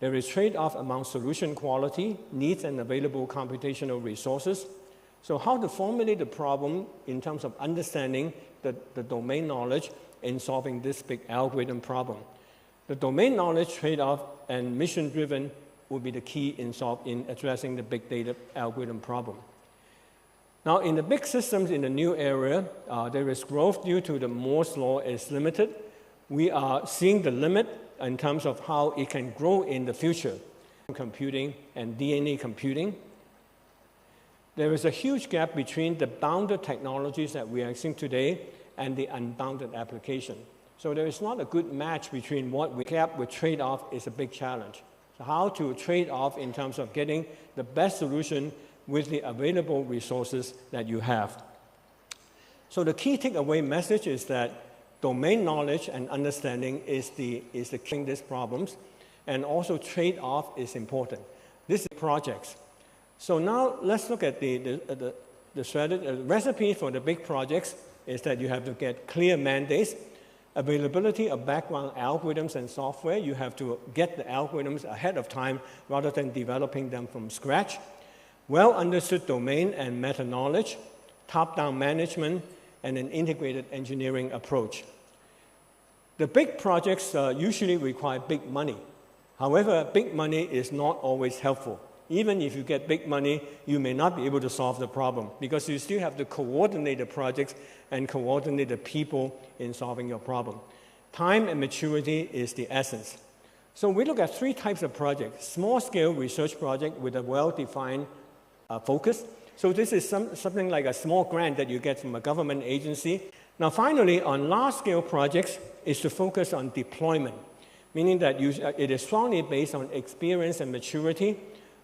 There is trade-off among solution quality, needs, and available computational resources. So how to formulate the problem in terms of understanding the domain knowledge in solving this big algorithm problem. The domain knowledge trade-off and mission-driven will be the key in addressing the big data algorithm problem. Now, in the big systems in the new era, there is growth due to the Moore's law is limited. We are seeing the limit in terms of how it can grow in the future, computing and DNA computing. There is a huge gap between the bounded technologies that we are seeing today and the unbounded application. So there is not a good match between what we cap with trade-off is a big challenge. So how to trade off in terms of getting the best solution with the available resources that you have. So the key takeaway message is that Domain knowledge and understanding is the key in these problems, and also trade-off is important. This is projects. So now let's look at the strategy. The recipe for the big projects is that you have to get clear mandates, availability of background algorithms and software. You have to get the algorithms ahead of time rather than developing them from scratch. Well understood domain and meta knowledge, top-down management, and an integrated engineering approach. The big projects usually require big money. However, big money is not always helpful. Even if you get big money, you may not be able to solve the problem because you still have to coordinate the projects and coordinate the people in solving your problem. Time and maturity is the essence. So we look at three types of projects. Small-scale research project with a well-defined focus. So this is something like a small grant that you get from a government agency. Now finally, on large-scale projects is to focus on deployment, meaning that it is strongly based on experience and maturity,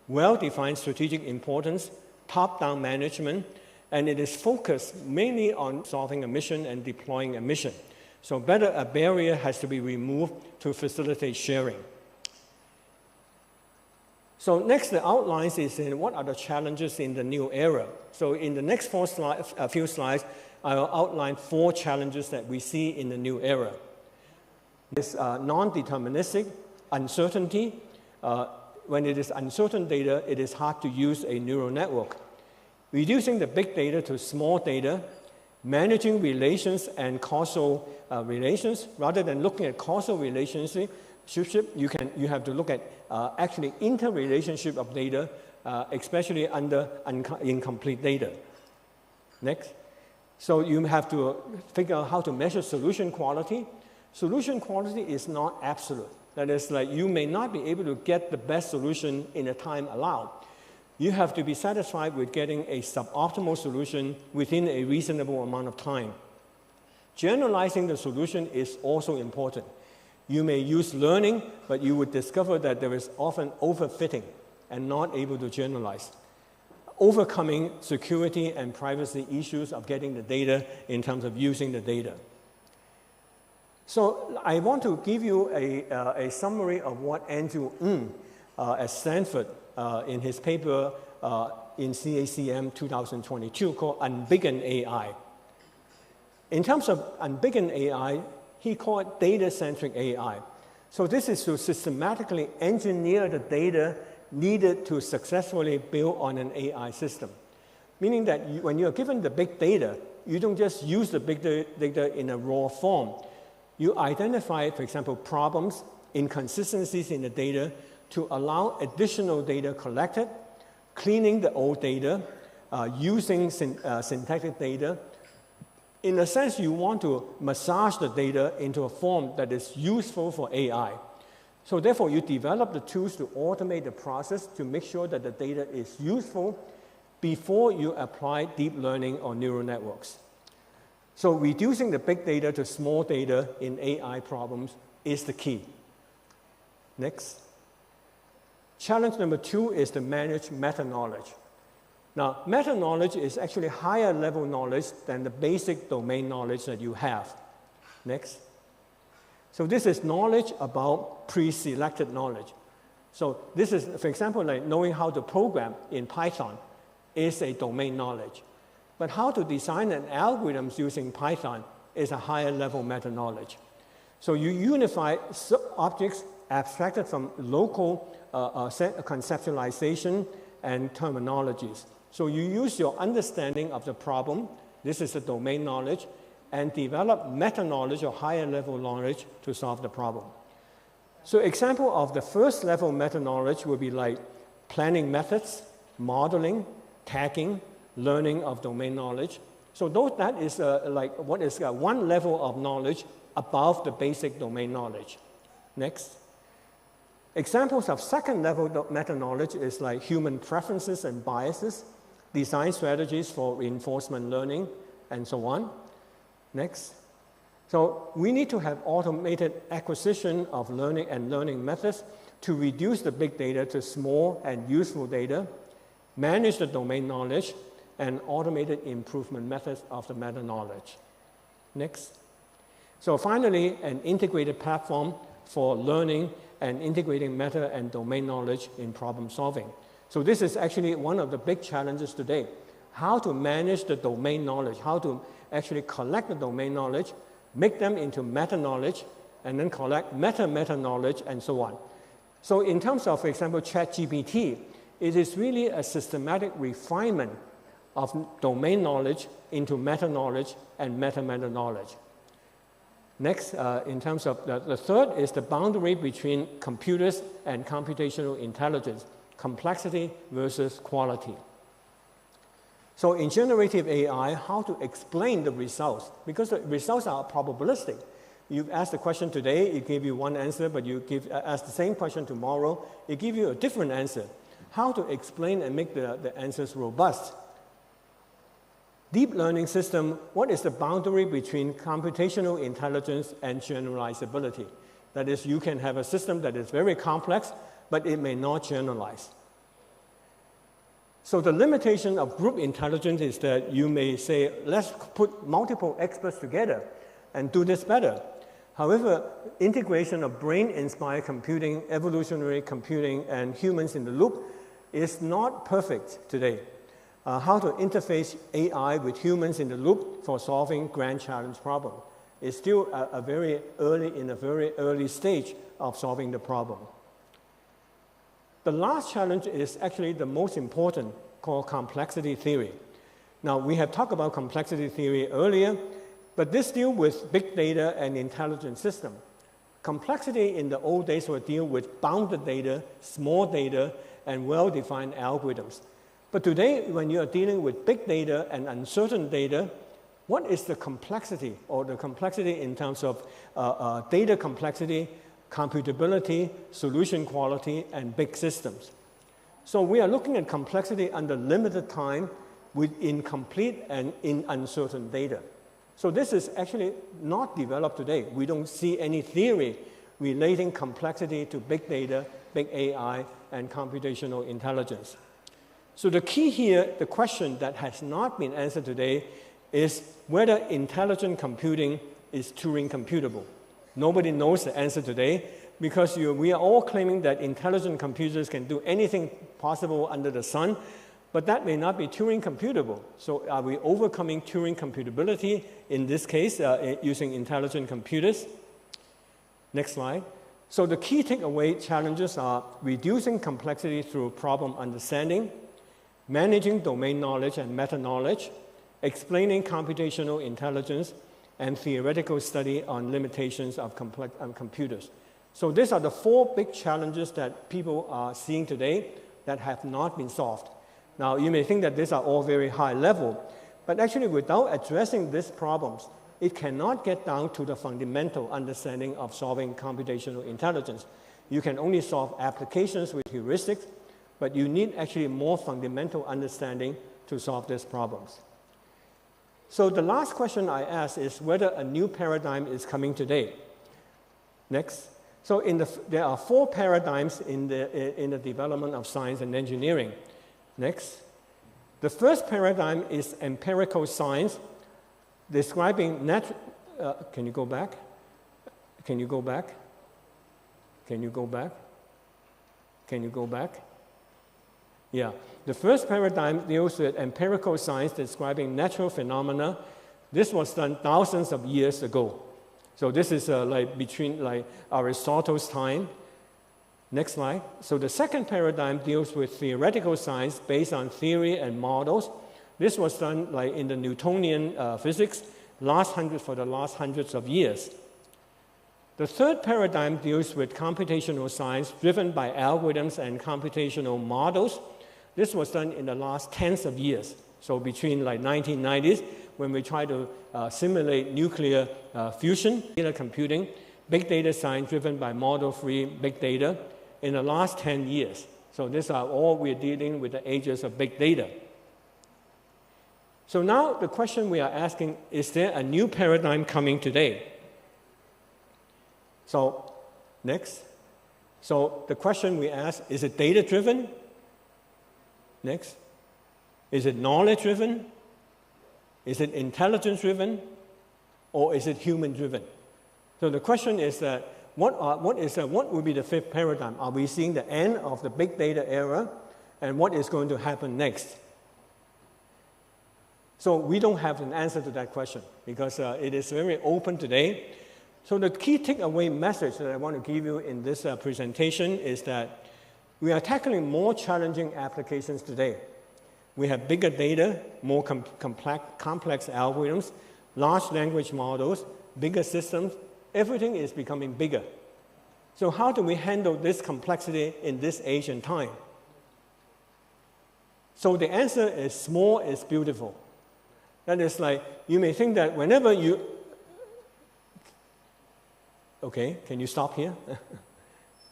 well-defined strategic importance, top-down management, and it is focused mainly on solving a mission and deploying a mission. So a barrier has to be removed to facilitate sharing. So next, the outlines is in what are the challenges in the new era. So in the next few slides, I will outline 4 challenges that we see in the new era. This non-deterministic uncertainty. When it is uncertain data, it is hard to use a neural network. Reducing the big data to small data, managing relations and causal relations. Rather than looking at causal relationship, you have to look at actually interrelationship of data, especially under incomplete data. Next. So you have to figure out how to measure solution quality. Solution quality is not absolute. That is, like, you may not be able to get the best solution in the time allowed. You have to be satisfied with getting a suboptimal solution within a reasonable amount of time. Generalizing the solution is also important. You may use learning, but you would discover that there is often overfitting and not able to generalize. Overcoming security and privacy issues of getting the data in terms of using the data. So I want to give you a summary of what Andrew Ng at Stanford in his paper in CACM 2022 called Unbiggen AI. In terms of Unbiggen AI, he called it data-centric AI. So this is to systematically engineer the data needed to successfully build on an AI system. Meaning that when you're given the big data, you don't just use the big data in a raw form. You identify, for example, problems, inconsistencies in the data to allow additional data collected, cleaning the old data, using syntactic data. In a sense, you want to massage the data into a form that is useful for AI. So therefore, you develop the tools to automate the process to make sure that the data is useful before you apply deep learning or neural networks. So reducing the big data to small data in AI problems is the key. Next. Challenge number 2 is to manage meta-knowledge. Now, meta-knowledge is actually higher level knowledge than the basic domain knowledge that you have. Next. So this is knowledge about pre-selected knowledge. So this is, for example, like knowing how to program in Python is a domain knowledge. But how to design an algorithm using Python is a higher level meta-knowledge. So you unify objects abstracted from local conceptualization and terminologies. So you use your understanding of the problem, this is the domain knowledge, and develop meta-knowledge or higher level knowledge to solve the problem. So example of the first level meta-knowledge would be like planning methods, modeling, tagging, learning of domain knowledge. So that is like what is one level of knowledge above the basic domain knowledge. Next. Examples of second level meta-knowledge is like human preferences and biases, design strategies for reinforcement learning, and so on. Next. So we need to have automated acquisition of learning and learning methods to reduce the big data to small and useful data, manage the domain knowledge, and automated improvement methods of the meta-knowledge. Next. So finally, an integrated platform for learning and integrating meta and domain knowledge in problem solving. So this is actually one of the big challenges today. How to manage the domain knowledge, how to actually collect the domain knowledge, make them into meta knowledge, and then collect meta knowledge, and so on. So in terms of, for example, ChatGPT, it is really a systematic refinement of domain knowledge into meta knowledge and meta knowledge. Next, in terms of the third is the boundary between computers and computational intelligence, complexity versus quality. So in generative AI, how to explain the results? Because the results are probabilistic. You ask the question today, it gives you one answer, but you ask the same question tomorrow, it gives you a different answer. How to explain and make the answers robust? Deep learning system, what is the boundary between computational intelligence and generalizability? That is, you can have a system that is very complex, but it may not generalize. So the limitation of group intelligence is that you may say, let's put multiple experts together and do this better. However, integration of brain-inspired computing, evolutionary computing, and humans in the loop is not perfect today. How to interface AI with humans in the loop for solving grand challenge problem is still in a very early stage of solving the problem. The last challenge is actually the most important, called complexity theory. Now, we have talked about complexity theory earlier, but this deals with big data and intelligent system. Complexity in the old days would deal with bounded data, small data, and well-defined algorithms. But today, when you are dealing with big data and uncertain data, what is the complexity, or the complexity in terms of data complexity, computability, solution quality, and big systems? So we are looking at complexity under limited time with incomplete and in uncertain data. So this is actually not developed today. We don't see any theory relating complexity to big data, big AI, and computational intelligence. So the key here, the question that has not been answered today, is whether intelligent computing is Turing computable. Nobody knows the answer today, because we are all claiming that intelligent computers can do anything possible under the sun, but that may not be Turing computable. So are we overcoming Turing computability in this case using intelligent computers? Next slide. So the key takeaway challenges are reducing complexity through problem understanding, managing domain knowledge and meta-knowledge, explaining computational intelligence, and theoretical study on limitations of computers. So these are the four big challenges that people are seeing today that have not been solved. Now, you may think that these are all very high level, but actually without addressing these problems, it cannot get down to the fundamental understanding of solving computational intelligence. You can only solve applications with heuristics, but you need actually more fundamental understanding to solve these problems. So the last question I ask is whether a new paradigm is coming today. Next. So there are four paradigms in the development of science and engineering. Next. The first paradigm is empirical science, describing can you go back? Can you go back? Can you go back? Can you go back? Yeah. The first paradigm deals with empirical science describing natural phenomena. This was done thousands of years ago. So this is between Aristotle's time. Next slide. So the second paradigm deals with theoretical science based on theory and models. This was done in the Newtonian physics for the last hundreds of years. The third paradigm deals with computational science driven by algorithms and computational models. This was done in the last tens of years. So between 1990s, when we try to simulate nuclear fusion, data computing, big data science driven by model-free big data in the last 10 years. So these are all we're dealing with the ages of big data. So now the question we are asking, is there a new paradigm coming today? So next. So the question we ask, is it data-driven? Next. Is it knowledge-driven? Is it intelligence-driven? Or is it human-driven? So the question is that what will be the fifth paradigm? Are we seeing the end of the big data era, and what is going to happen next? So we don't have an answer to that question because it is very open today. So the key takeaway message that I want to give you in this presentation is that we are tackling more challenging applications today. We have bigger data, more complex algorithms, large language models, bigger systems. Everything is becoming bigger. So how do we handle this complexity in this age and time? So the answer is small is beautiful. That is like, you may think that whenever you... Okay, can you stop here?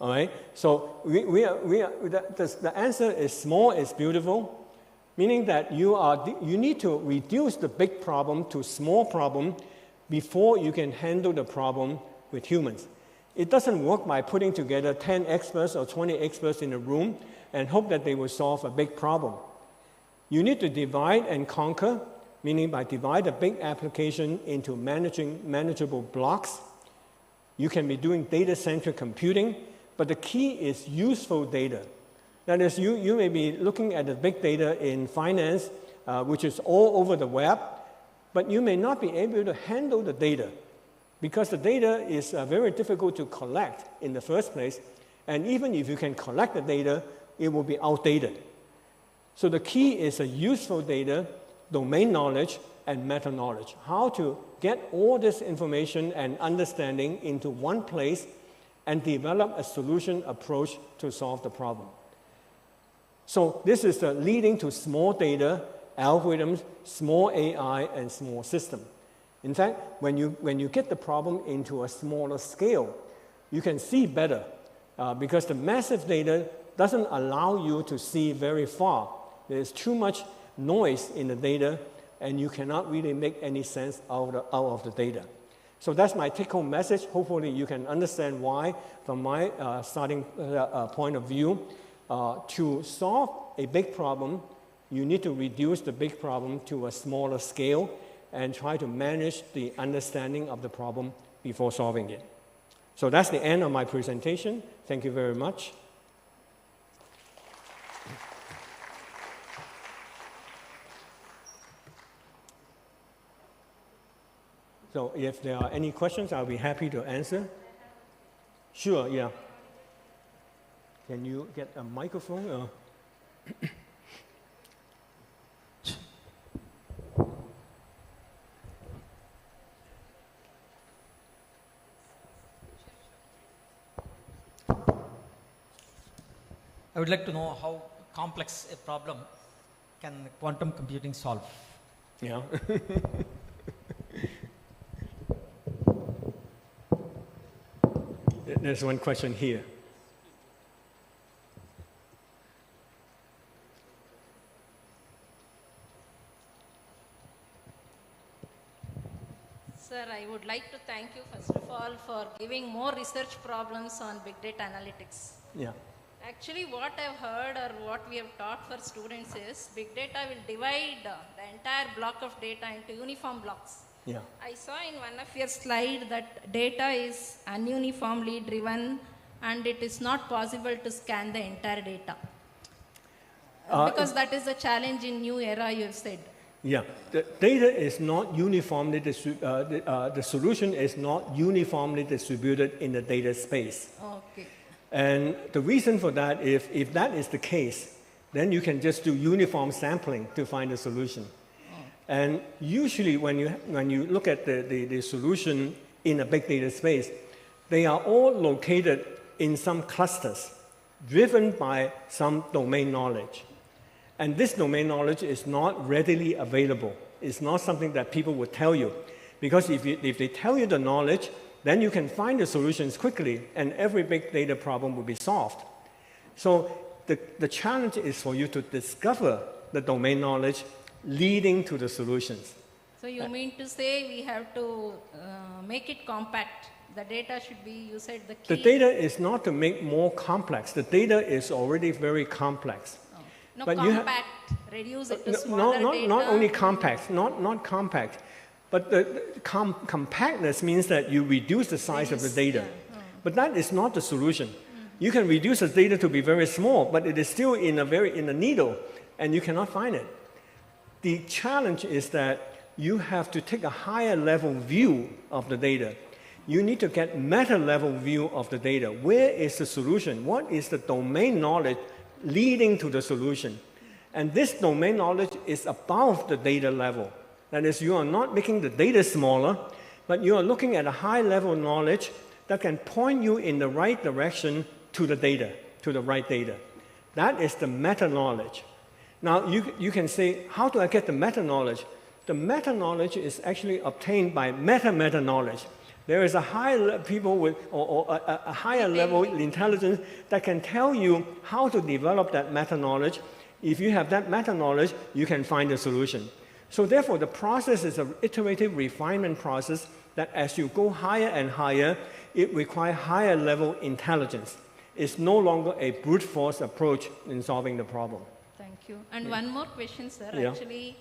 All right, so the answer is small is beautiful, meaning that you need to reduce the big problem to small problem before you can handle the problem with humans. It doesn't work by putting together 10 experts or 20 experts in a room and hope that they will solve a big problem. You need to divide and conquer, meaning by divide a big application into manageable blocks. You can be doing data-centric computing, but the key is useful data. That is, you may be looking at the big data in finance, which is all over the web, but you may not be able to handle the data because the data is very difficult to collect in the first place, and even if you can collect the data, it will be outdated. So the key is a useful data, domain knowledge, and meta-knowledge. How to get all this information and understanding into one place and develop a solution approach to solve the problem. So this is leading to small data, algorithms, small AI, and small system. In fact, when you get the problem into a smaller scale, you can see better because the massive data doesn't allow you to see very far. There's too much noise in the data, and you cannot really make any sense out of the data. So that's my take-home message. Hopefully you can understand why, from my starting point of view, to solve a big problem, you need to reduce the big problem to a smaller scale and try to manage the understanding of the problem before solving it. So that's the end of my presentation. Thank you very much. So if there are any questions, I'll be happy to answer. Sure, yeah. Can you get a microphone? I would like to know how complex a problem can quantum computing solve? Yeah. There's one question here. Sir, I would like to thank you first of all for giving more research problems on big data analytics. Yeah. Actually, what I've heard or what we have taught for students is big data will divide the entire block of data into uniform blocks. Yeah. I saw in one of your slides that data is ununiformly driven and it is not possible to scan the entire data. Because that is a challenge in new era, you have said. Yeah, the data is not uniformly the solution is not uniformly distributed in the data space. Okay. And the reason for that, if that is the case, then you can just do uniform sampling to find the solution. And usually when you look at the solution in a big data space, they are all located in some clusters, driven by some domain knowledge. And this domain knowledge is not readily available. It's not something that people would tell you. Because if they tell you the knowledge, then you can find the solutions quickly, and every big data problem will be solved. So the challenge is for you to discover the domain knowledge leading to the solutions. So you mean to say we have to make it compact? The data should be, you said, the key. The data is not to make more complex. The data is already very complex. Oh. No, but compact, reduce it to smaller data. Not only compact, not compact. But the compactness means that you reduce the size of the data. But that is not the solution. You can reduce the data to be very small, but it is still in a needle, and you cannot find it. The challenge is that you have to take a higher level view of the data. You need to get meta level view of the data. Where is the solution? What is the domain knowledge leading to the solution? And this domain knowledge is above the data level. That is, you are not making the data smaller, but you are looking at a high level knowledge that can point you in the right direction to the data, to the right data. That is the meta knowledge. Now, you can say, how do I get the meta knowledge? The meta knowledge is actually obtained by meta knowledge. There is a higher people with a higher level intelligence that can tell you how to develop that meta knowledge. If you have that meta knowledge, you can find a solution. So therefore, the process is an iterative refinement process that as you go higher and higher, it requires higher level intelligence. It's no longer a brute force approach in solving the problem. Thank you. And one more question, sir. Yeah. Actually,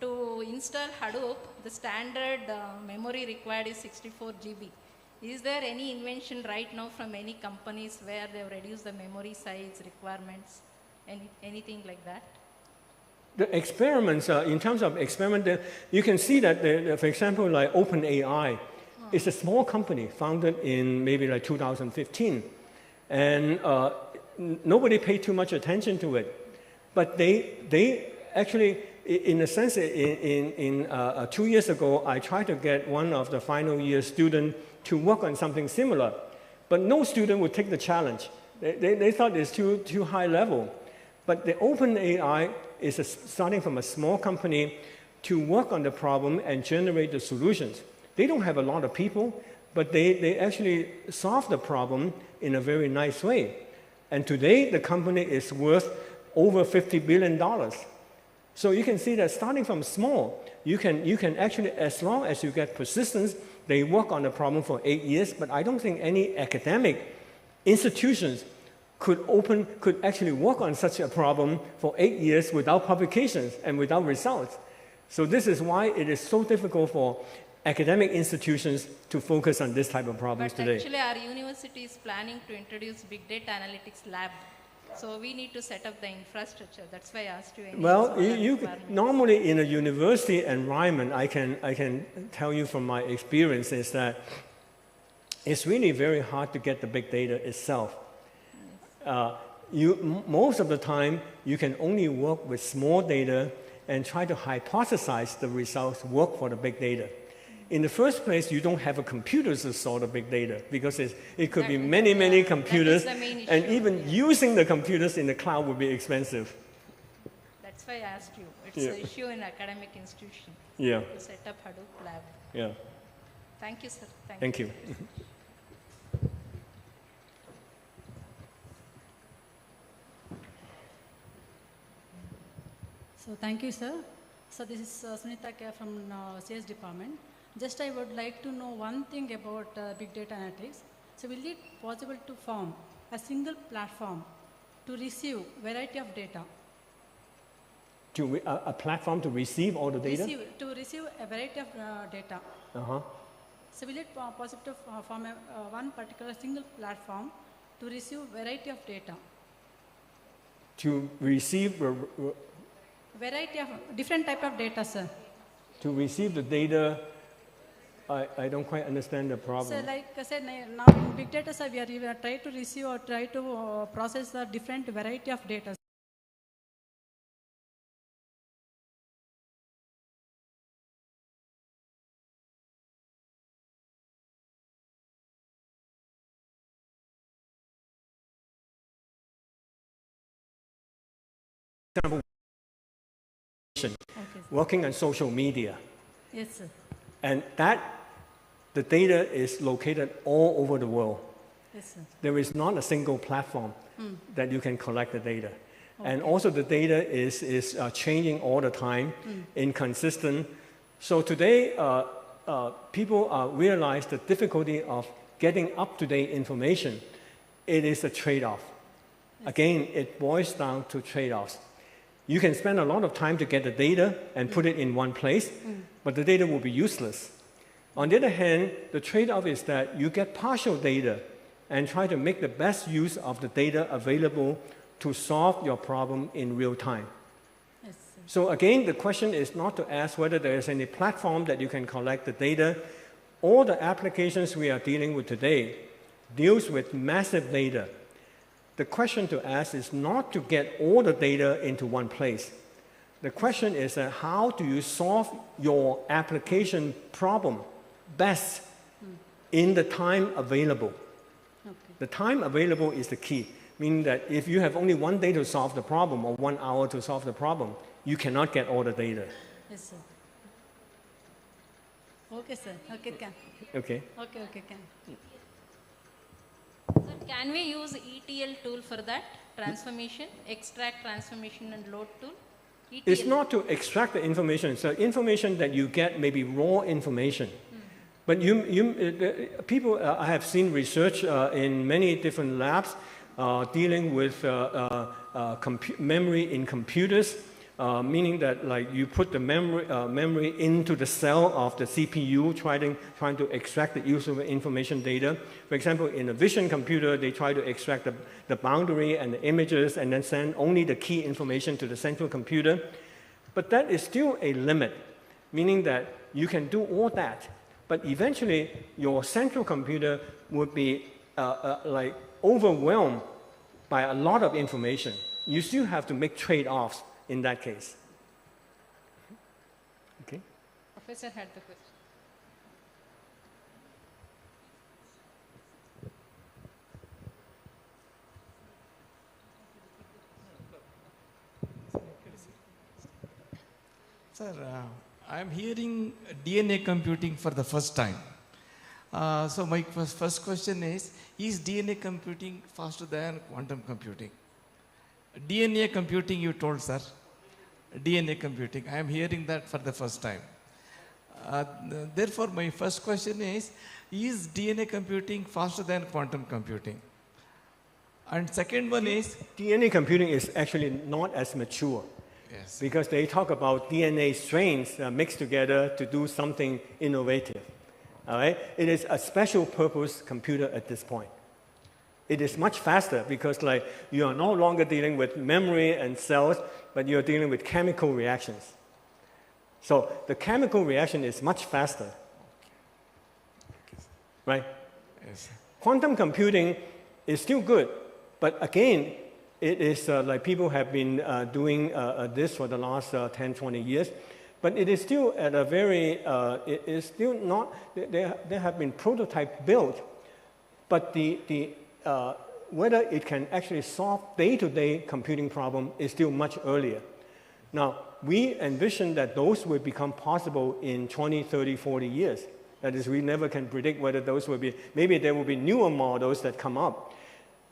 to install Hadoop, the standard memory required is 64 GB. Is there any invention right now from any companies where they've reduced the memory size requirements? Anything like that? The experiments, in terms of experiment, you can see that, for example, like OpenAI is a small company founded in maybe like 2015. And nobody paid too much attention to it. But they actually, in a sense, 2 years ago, I tried to get one of the final year students to work on something similar. But no student would take the challenge. They thought it's too high level. But the OpenAI is starting from a small company to work on the problem and generate the solutions. They don't have a lot of people, but they actually solve the problem in a very nice way. And today, the company is worth over $50 billion. So you can see that starting from small, you can actually, as long as you get persistence, they work on the problem for 8 years, but I don't think any academic institutions could actually work on such a problem for 8 years without publications and without results. So this is why it is so difficult for academic institutions to focus on this type of problems today. But actually, our university is planning to introduce big data analytics lab. So we need to set up the infrastructure. That's why I asked you. Well, normally in a university environment, I can tell you from my experience is that it's really very hard to get the big data itself. Most of the time, you can only work with small data and try to hypothesize the results work for the big data. In the first place, you don't have a computer to store the big data because it could be many computers, and even using the computers in the cloud would be expensive. That's why I asked you. It's an issue in academic institution. Yeah. To set up Hadoop lab. Yeah. Thank you, sir. Thank you. So thank you, sir. So this is Sunita K from CS department. Just I would like to know one thing about big data analytics. So will it possible to form a single platform to receive variety of data? A platform to receive all the data? To receive a variety of data. Uh-huh. So will it possible to form one particular single platform to receive variety of data? To receive variety of different type of data, sir. To receive the data, I don't quite understand the problem. So like I said, now in big data, sir, we are trying to receive or try to process the different variety of data. Working on social media. Yes, sir. And the data is located all over the world. Yes, sir. There is not a single platform that you can collect the data. Okay. And also the data is changing all the time, inconsistent. So today, people realize the difficulty of getting up-to-date information. It is a trade-off. Yes. Again, it boils down to trade-offs. You can spend a lot of time to get the data and put it in one place, but the data will be useless. On the other hand, the trade-off is that you get partial data and try to make the best use of the data available to solve your problem in real time. Yes, so again, the question is not to ask whether there is any platform that you can collect the data. All the applications we are dealing with today deals with massive data. The question to ask is not to get all the data into one place. The question is how do you solve your application problem best in the time available? Okay. The time available is the key, meaning that if you have only one day to solve the problem or 1 hour to solve the problem, you cannot get all the data. Yes, sir. Okay, sir. Okay, can. Okay. Okay, can. So can we use ETL tool for that? Transformation, extract, transformation and load tool? ETL. It's not to extract the information. So information that you get may be raw information. But people, I have seen research in many different labs dealing with memory in computers, meaning that like you put the memory into the cell of the CPU, trying to extract the user information data. For example, in a vision computer, they try to extract the boundary and the images and then send only the key information to the central computer. But that is still a limit, meaning that you can do all that, but eventually your central computer would be like overwhelmed by a lot of information. You still have to make trade-offs in that case. Okay. Professor had the question. Sir, I am hearing DNA computing for the first time. So my first question is DNA computing faster than quantum computing? DNA computing you told, sir. DNA computing, I am hearing that for the first time. Therefore, my first question is DNA computing faster than quantum computing? And second one is... DNA computing is actually not as mature. Yes. Because they talk about DNA strains mixed together to do something innovative. All right? It is a special purpose computer at this point. It is much faster because like you are no longer dealing with memory and cells, but you're dealing with chemical reactions. So the chemical reaction is much faster. Right? Yes. Quantum computing is still good, but again, it is like people have been doing this for the last 10, 20 years, but it is still at a very, it is still not, there have been prototypes built, but whether it can actually solve day-to-day computing problem is still much earlier. Now, we envision that those will become possible in 20, 30, 40 years. That is, we never can predict whether those will be, maybe there will be newer models that come up.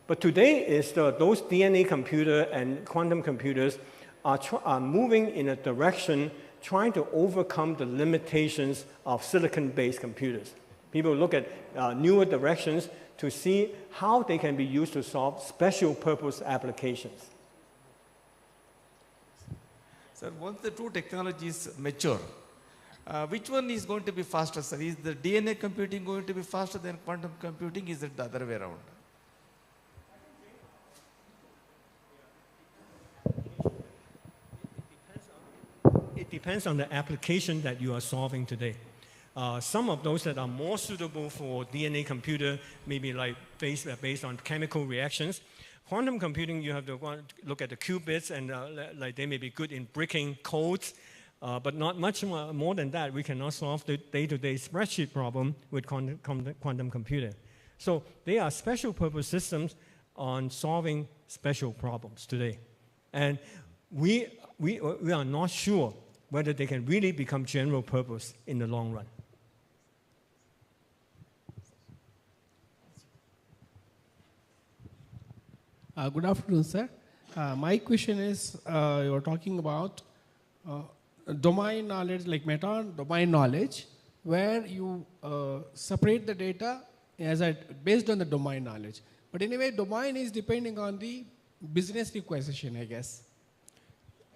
But today is those DNA computer and quantum computers are moving in a direction trying to overcome the limitations of silicon-based computers. People look at newer directions to see how they can be used to solve special purpose applications. Sir, once the two technologies mature, which one is going to be faster, sir? Is the DNA computing going to be faster than quantum computing? Is it the other way around? It depends on the application that you are solving today. Some of those that are more suitable for DNA computer may be like based on chemical reactions. Quantum computing, you have to look at the qubits, and like they may be good in breaking codes, but not much more than that. We cannot solve the day-to-day spreadsheet problem with quantum computer. So they are special purpose systems on solving special problems today. And we are not sure whether they can really become general purpose in the long run. Good afternoon, sir. My question is, you're talking about domain knowledge, like meta-domain knowledge, where you separate the data based on the domain knowledge. But anyway, domain is depending on the business requisition, I guess.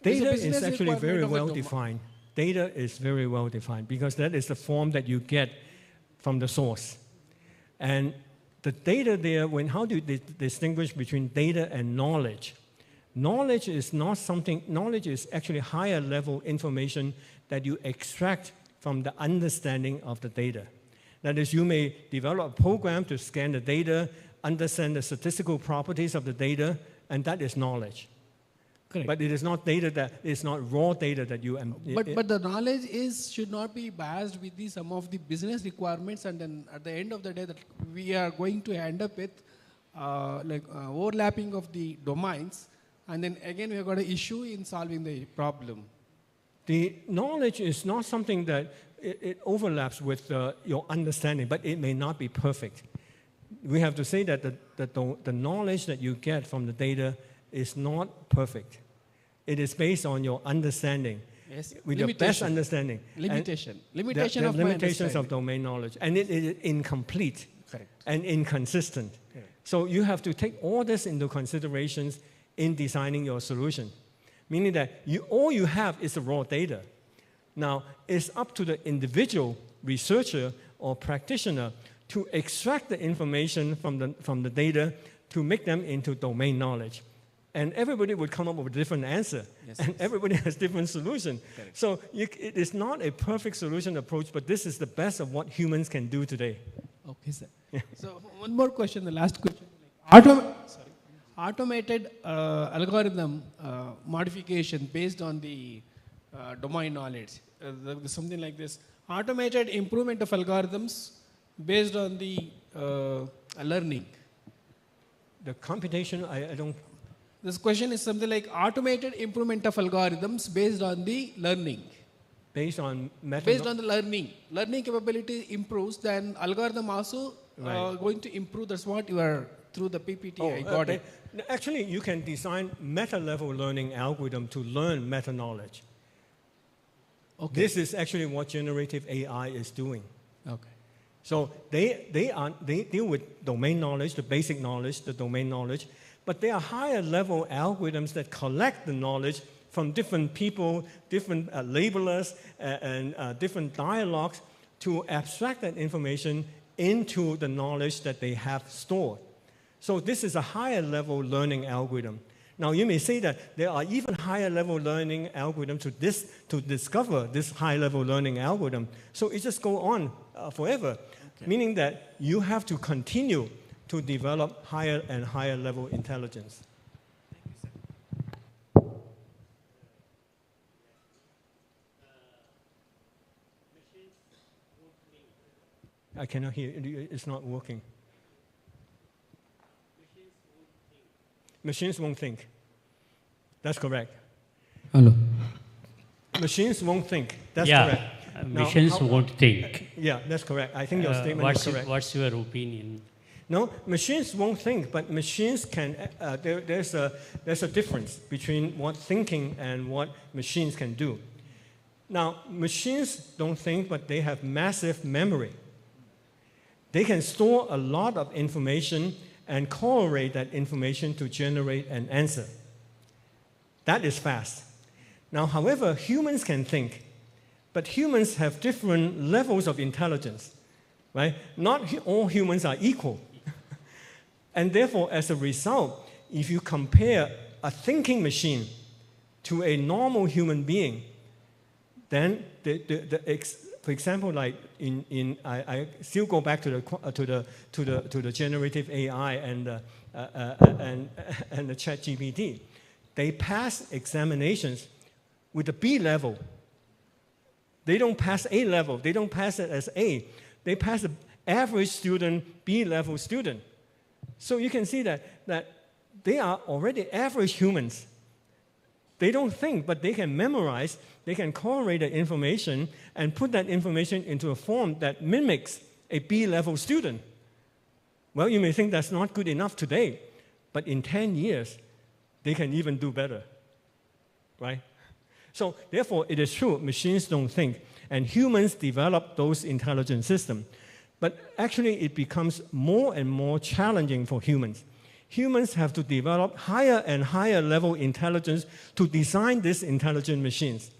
Data is actually very well defined. data is very well defined because that is the form that you get from the source. And the data there, how do you distinguish between data and knowledge? Knowledge is not something, knowledge is actually higher level information that you extract from the understanding of the data. That is, you may develop a program to scan the data, understand the statistical properties of the data, and that is knowledge. Correct. But it is not data that is not raw data that you. But the knowledge should not be biased with some of the business requirements, and then at the end of the day, that we are going to end up with overlapping of the domains, and then again we have got an issue in solving the problem. The knowledge is not something that it overlaps with your understanding, but it may not be perfect. We have to say that the knowledge that you get from the data is not perfect. It is based on your understanding, yes, with your best understanding. Limitation of limitations of domain knowledge, and it is incomplete. Correct. And inconsistent. Correct. So you have to take all this into considerations in designing your solution, meaning that all you have is the raw data. Now, it's up to the individual researcher or practitioner to extract the information from the data to make them into domain knowledge. And everybody would come up with a different answer. Yes, and everybody has different solution. Correct. So it is not a perfect solution approach, but this is the best of what humans can do today. Okay, sir. Yeah. So one more question, the last question. Automated algorithm modification based on the domain knowledge. Something like this. Automated improvement of algorithms based on the learning. The computation, I don't... This question is something like automated improvement of algorithms based on the learning. Based on based on the learning. Learning capability improves, then algorithm also going to improve. That's what you are, through the PPT, I got it. Actually, you can design meta-level learning algorithm to learn meta-knowledge. Okay. This is actually what generative AI is doing. Okay. So they deal with domain knowledge, the basic knowledge, the domain knowledge, but they are higher level algorithms that collect the knowledge from different people, different labelers, and different dialogues to abstract that information into the knowledge that they have stored. So this is a higher level learning algorithm. Now you may say that there are even higher level learning algorithms to discover this high level learning algorithm. So it just go on forever, meaning that you have to continue to develop higher and higher level intelligence. Thank you, sir. I cannot hear. It's not working. Machines won't think. That's correct. Hello. Machines won't think. That's correct. Machines won't think. Yeah, that's correct. I think your statement is correct. What's your opinion? No, machines won't think, but machines can. There's a difference between what thinking and what machines can do. Now, machines don't think, but they have massive memory. They can store a lot of information and correlate that information to generate an answer. That is fast. Now, however, humans can think, but humans have different levels of intelligence, right? Not all humans are equal. And therefore, as a result, if you compare a thinking machine to a normal human being, then for example, like I still go back to the generative AI and the ChatGPT. They pass examinations with a B level. They don't pass A level. They don't pass it as A. They pass the average student, B level student. So you can see that they are already average humans. They don't think, but they can memorize, they can correlate the information and put that information into a form that mimics a B-level student. Well, you may think that's not good enough today, but in 10 years, they can even do better, right? So therefore, it is true, machines don't think, and humans develop those intelligent systems. But actually, it becomes more and more challenging for humans. Humans have to develop higher and higher level intelligence to design these intelligent machines.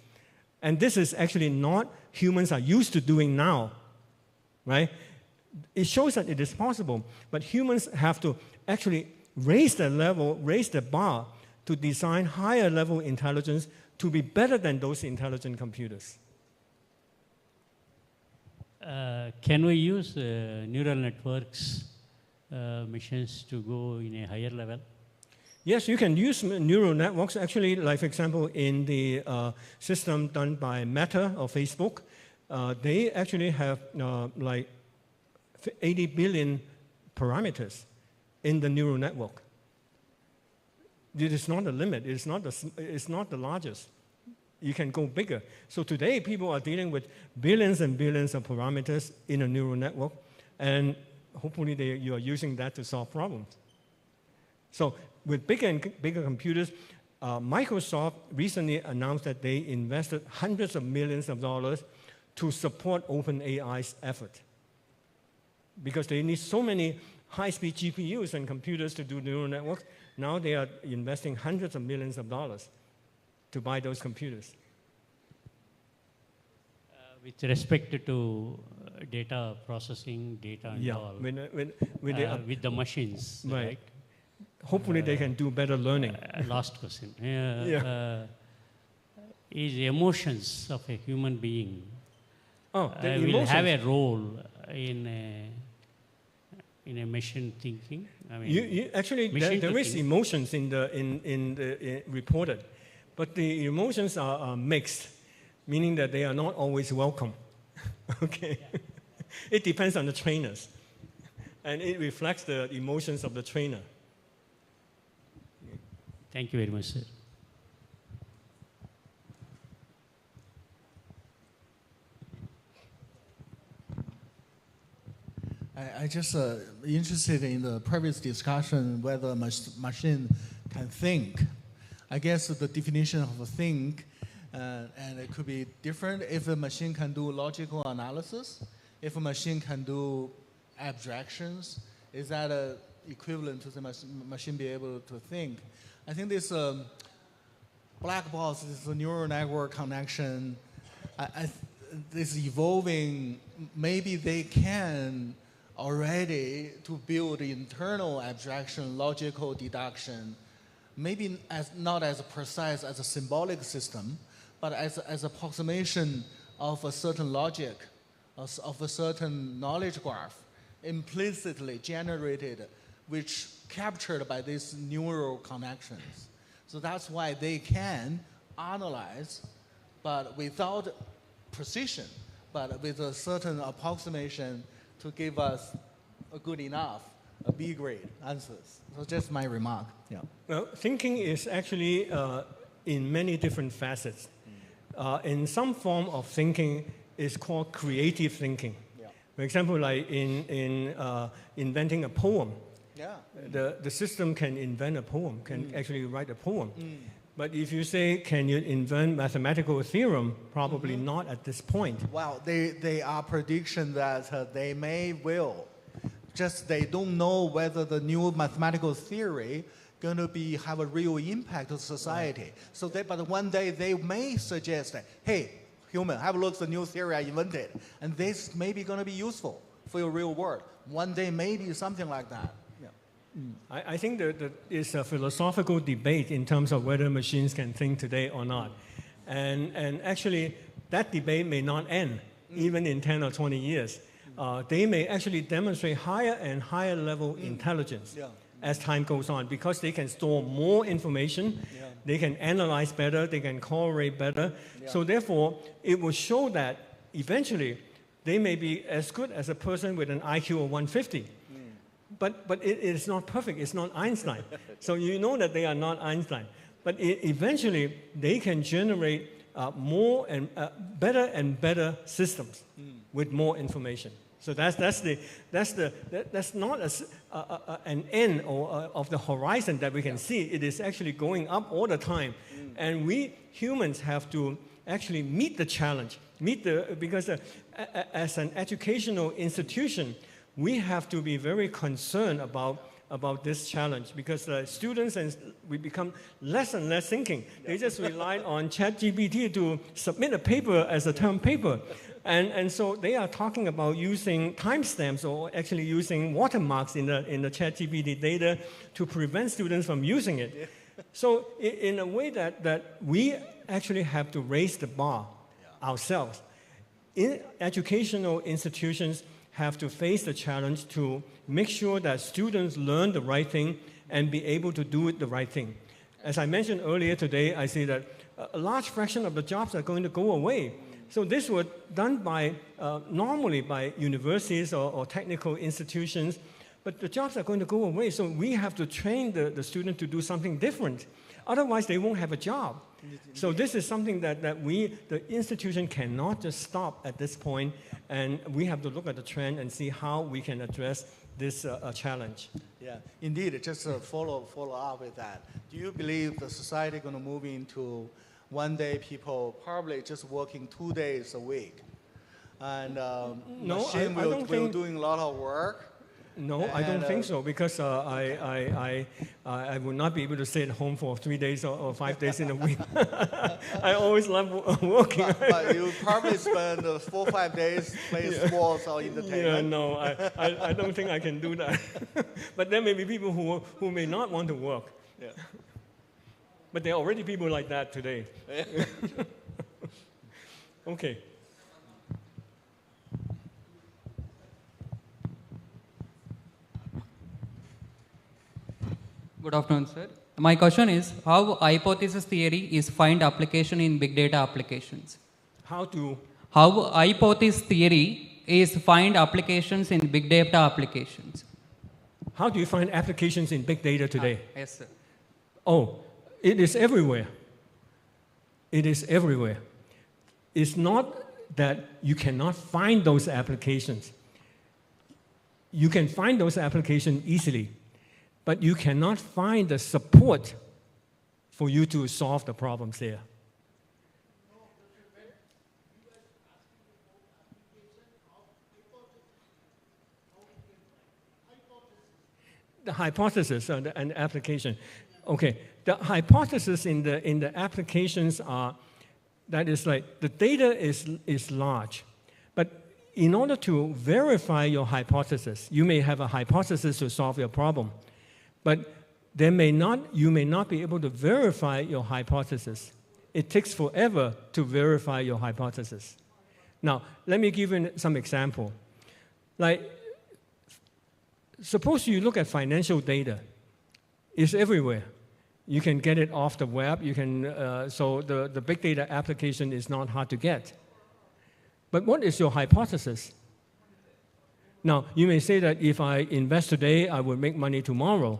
And this is actually not humans are used to doing now, right? It shows that it is possible, but humans have to actually raise the level, raise the bar to design higher level intelligence to be better than those intelligent computers. Can we use neural networks machines to go in a higher level? Yes, you can use neural networks. Actually, like for example, in the system done by Meta or Facebook, they actually have like 80 billion parameters in the neural network. It is not the limit. It's not the largest. You can go bigger. So today, people are dealing with billions and billions of parameters in a neural network, and hopefully you are using that to solve problems. So with bigger and bigger computers, Microsoft recently announced that they invested hundreds of millions of dollars to support OpenAI's effort. Because they need so many high-speed GPUs and computers to do neural networks, now they are investing hundreds of millions of dollars to buy those computers. With respect to data processing, data and all, with the machines, right? Hopefully they can do better learning. Last question. Is emotions of a human being will have a role in a machine thinking? I mean, actually, there is emotions in the reported, but the emotions are mixed, meaning that they are not always welcome. Okay, it depends on the trainers, and it reflects the emotions of the trainer. Thank you very much, sir. I just interested in the previous discussion whether machine can think. I guess the definition of a think, and it could be different if a machine can do logical analysis, if a machine can do abstractions, is that equivalent to the machine be able to think? I think this black box, this neural network connection, this evolving, maybe they can already to build internal abstraction, logical deduction, maybe not as precise as a symbolic system, but as approximation of a certain logic, of a certain knowledge graph, implicitly generated, which captured by these neural connections. So that's why they can analyze, but without precision, but with a certain approximation to give us a good enough, a B grade answers. So just my remark. Yeah. Well, thinking is actually in many different facets. In some form of thinking is called creative thinking. Yeah. For example, like in inventing a poem. Yeah. The system can invent a poem, can actually write a poem. But if you say, can you invent mathematical theorem? Probably not at this point. Well, they are prediction that they will. Just they don't know whether the new mathematical theory going to have a real impact on society. Right. So, but one day they may suggest that, hey, human, have a look at the new theory I invented, and this may be going to be useful for your real world. One day maybe something like that. I think there is a philosophical debate in terms of whether machines can think today or not. And actually, that debate may not end, even in 10 or 20 years. They may actually demonstrate higher and higher level intelligence as time goes on, because they can store more information, they can analyze better, they can correlate better. So therefore, it will show that eventually, they may be as good as a person with an IQ of 150. But it is not perfect. It's not Einstein. So you know that they are not Einstein. But eventually, they can generate more and better systems with more information. So that's not an end of the horizon that we can see. It is actually going up all the time, and we humans have to actually meet the challenge. Because as an educational institution, we have to be very concerned about about this challenge because students and we become less and less thinking. They just rely on ChatGPT to submit a paper as a term paper. And so they are talking about using timestamps or actually using watermarks in the ChatGPT data to prevent students from using it. Yeah. So in a way that we actually have to raise the bar ourselves. Educational institutions have to face the challenge to make sure that students learn the right thing and be able to do it the right thing. As I mentioned earlier today, I see that a large fraction of the jobs are going to go away. So this was done by, normally by universities or technical institutions, but the jobs are going to go away. So we have to train the student to do something different. Otherwise, they won't have a job. So this is something that the institution cannot just stop at this point, and we have to look at the trend and see how we can address this challenge. Yeah, indeed, just to follow up with that. Do you believe the society is going to move into one day people probably just working 2 days a week? And machine will doing a lot of work? No, I don't think so, because I would not be able to stay at home for 3 days or 5 days in a week. I always love working. But you probably spend 4 or 5 days playing sports or entertainment. Yeah, no, I don't think I can do that. But there may be people who may not want to work. Yeah. But there are already people like that today. Okay. Good afternoon, sir. My question is, how hypothesis theory is find application in big data applications? How hypothesis theory is find applications in big data applications? How do you find applications in big data today? Yes, sir. Oh, it is everywhere. It is everywhere. It's not that you cannot find those applications. You can find those applications easily, but you cannot find the support for you to solve the problems there. The hypothesis and application. Okay, the hypothesis in the applications are that is like the data is large, but in order to verify your hypothesis, you may have a hypothesis to solve your problem, but you may not be able to verify your hypothesis. It takes forever to verify your hypothesis. Now, let me give you some example. Like, suppose you look at financial data. It's everywhere. You can get it off the web. You can, so the big data application is not hard to get. But what is your hypothesis? Now, you may say that if I invest today, I will make money tomorrow.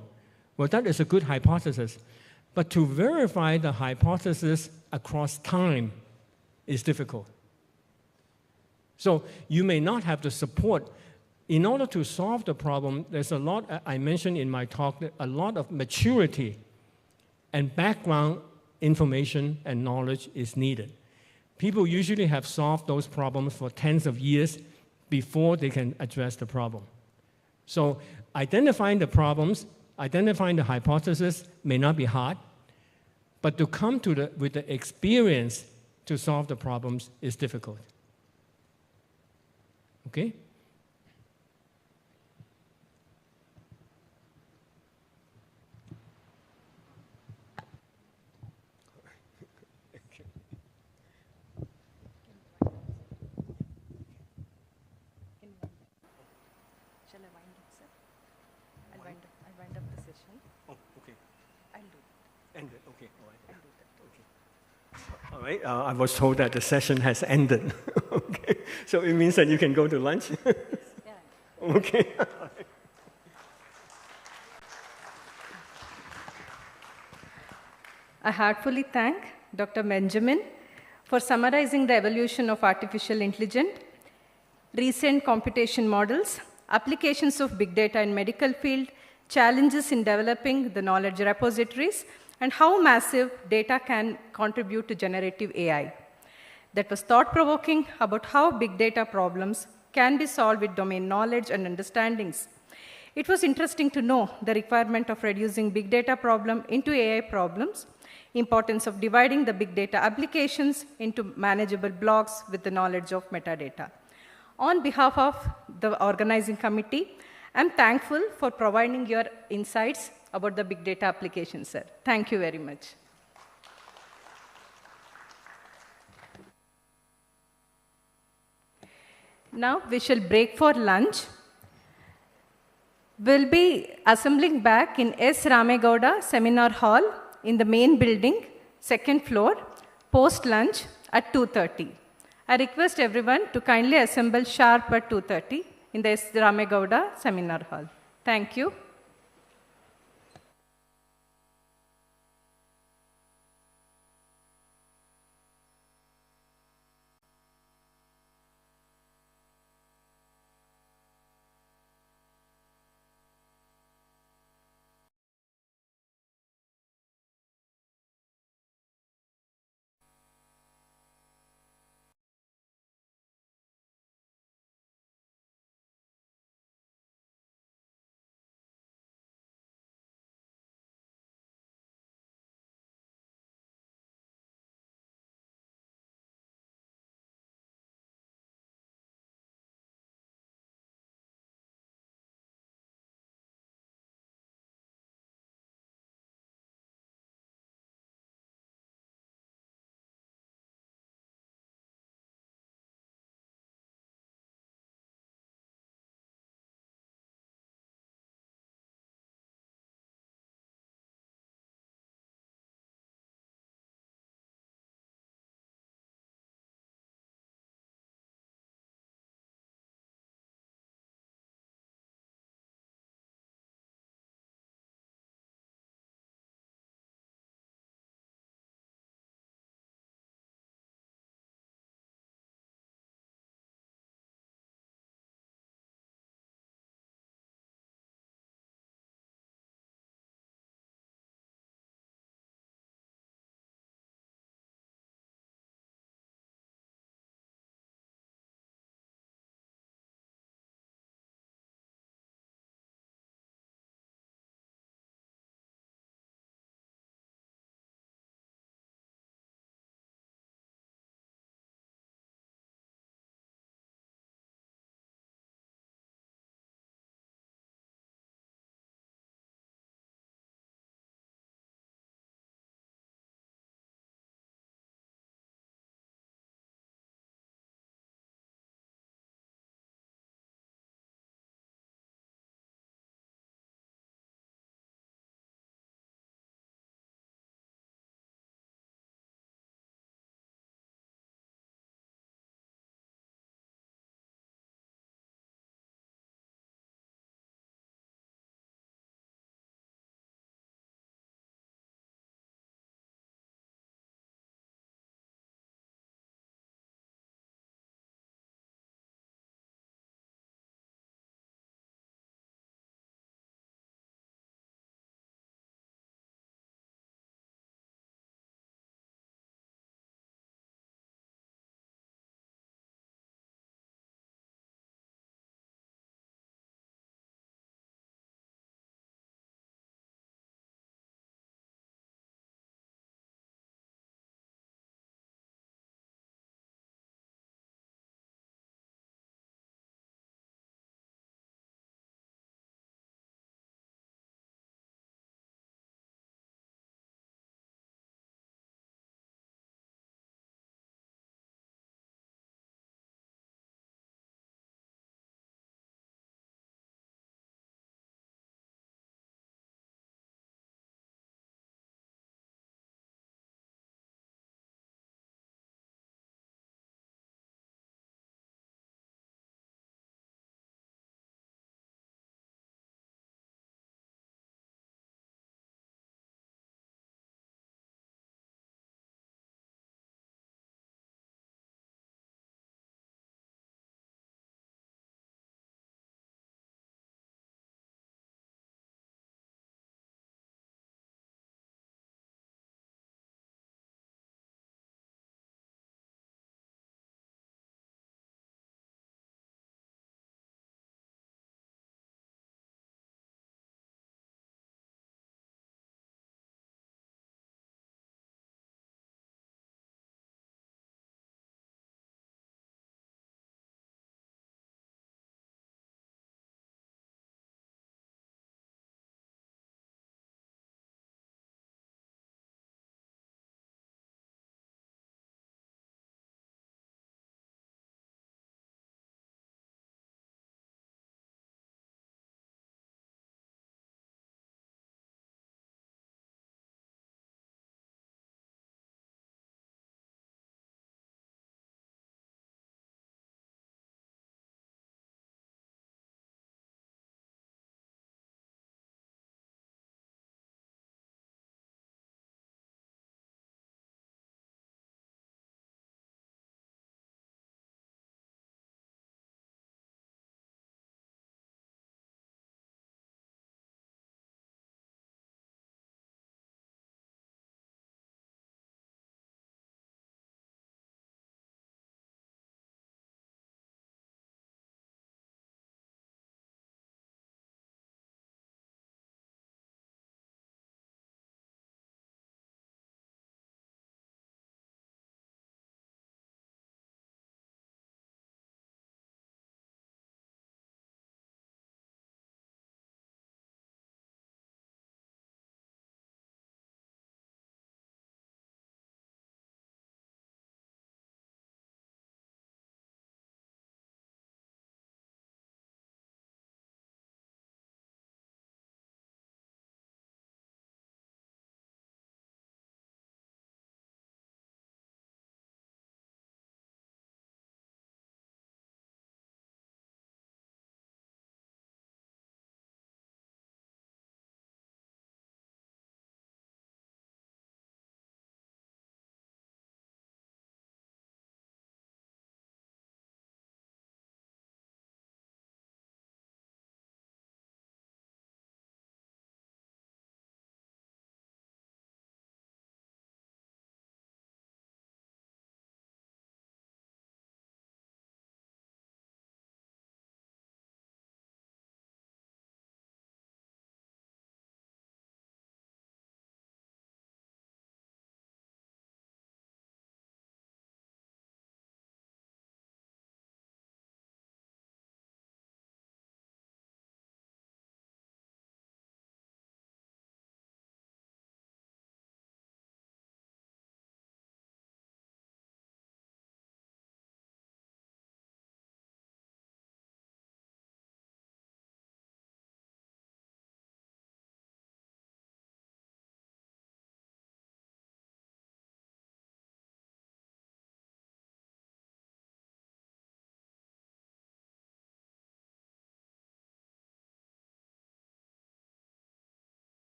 Well, that is a good hypothesis. But to verify the hypothesis across time is difficult. So you may not have the support. In order to solve the problem, there's a lot, I mentioned in my talk, a lot of maturity and background information and knowledge is needed. People usually have solved those problems for tens of years before they can address the problem. So identifying the problems, identifying the hypothesis may not be hard, but to come to with the experience to solve the problems is difficult. Okay? All right, I was told that the session has ended. Okay, so it means that you can go to lunch? Okay. I heartfully thank Dr. Benjamin for summarizing the evolution of artificial intelligence, recent computation models, applications of big data in medical field, challenges in developing the knowledge repositories, and how massive data can contribute to generative AI. That was thought-provoking about how big data problems can be solved with domain knowledge and understandings. It was interesting to know the requirement of reducing big data problem into AI problems, importance of dividing the big data applications into manageable blocks with the knowledge of metadata. On behalf of the organizing committee, I'm thankful for providing your insights about the big data application, sir. Thank you very much. Now we shall break for lunch. We'll be assembling back in S. Ramegowda Seminar Hall in the main building, second floor, post-lunch at 2:30. I request everyone to kindly assemble sharp at 2:30 in the S. Ramegowda Seminar Hall. Thank you.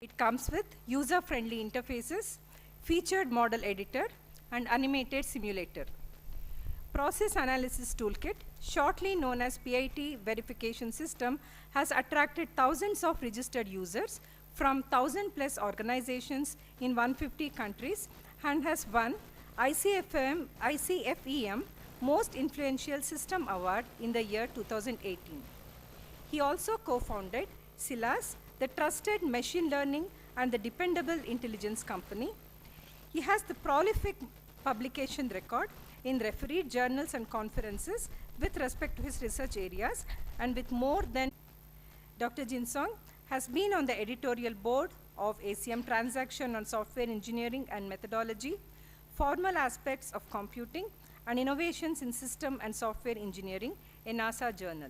It comes with user-friendly interfaces, featured model editor, and animated simulator. Process Analysis Toolkit, shortly known as PIT verification system, has attracted thousands of registered users from 1,000+ organizations in 150 countries and has won ICFEM Most Influential System Award in the year 2018. He also co-founded SILAS, the trusted machine learning and the dependable intelligence company. He has the prolific publication record in refereed journals and conferences with respect to his research areas, and with more than Dr. Jin Song has been on the editorial board of ACM Transaction on Software Engineering and Methodology, Formal Aspects of Computing, and Innovations in System and Software Engineering, a NASA journal.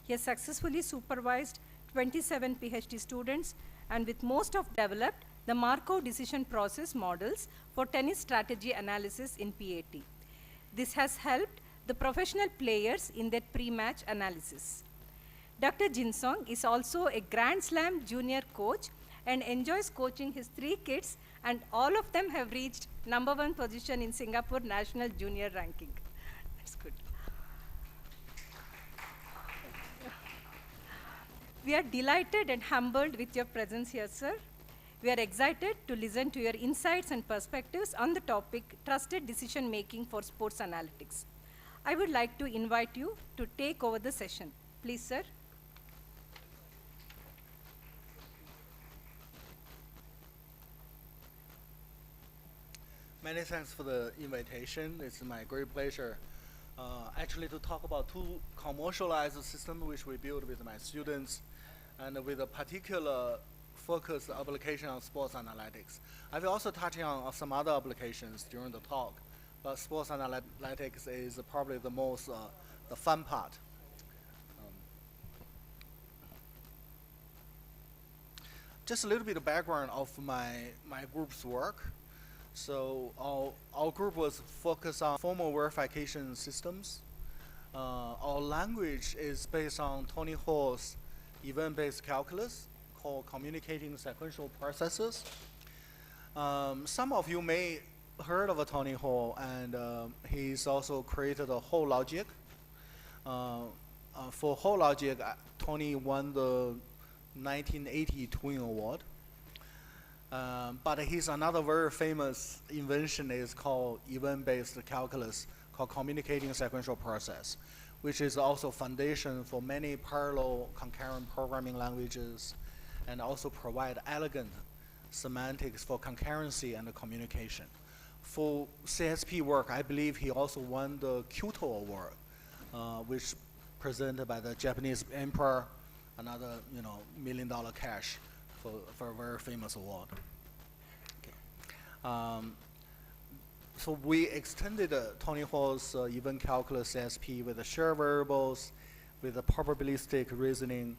He has successfully supervised 27 PhD students, and with most of developed the Markov decision process models for tennis strategy analysis in PAT. This has helped the professional players in their pre-match analysis. Dr. Jin Song is also a Grand Slam junior coach and enjoys coaching his 3 kids, and all of them have reached #1 position in Singapore National Junior Ranking. That's good. We are delighted and humbled with your presence here, sir. We are excited to listen to your insights and perspectives on the topic, trusted decision making for sports analytics. I would like to invite you to take over the session. Please, sir. Many thanks for the invitation. It's my great pleasure actually to talk about 2 commercialized systems which we build with my students, and with a particular focus application on sports analytics. I will also touch on some other applications during the talk, but sports analytics is probably the most the fun part. Just a little bit of background of my group's work. So our group was focused on formal verification systems. Our language is based on Tony Hall's event-based calculus called communicating sequential processes. Some of you may heard of Tony Hall, and he's also created a Hall logic. For Hall logic, Tony won the 1980 Turing Award. But his another very famous invention is called event-based calculus, called communicating sequential process, which is also foundation for many parallel concurrent programming languages, and also provide elegant semantics for concurrency and communication. For CSP work, I believe he also won the Kyoto Award, which presented by the Japanese emperor, another $1 million cash for a very famous award. Okay. So we extended Tony Hall's event calculus CSP with the shared variables, with the probabilistic reasoning,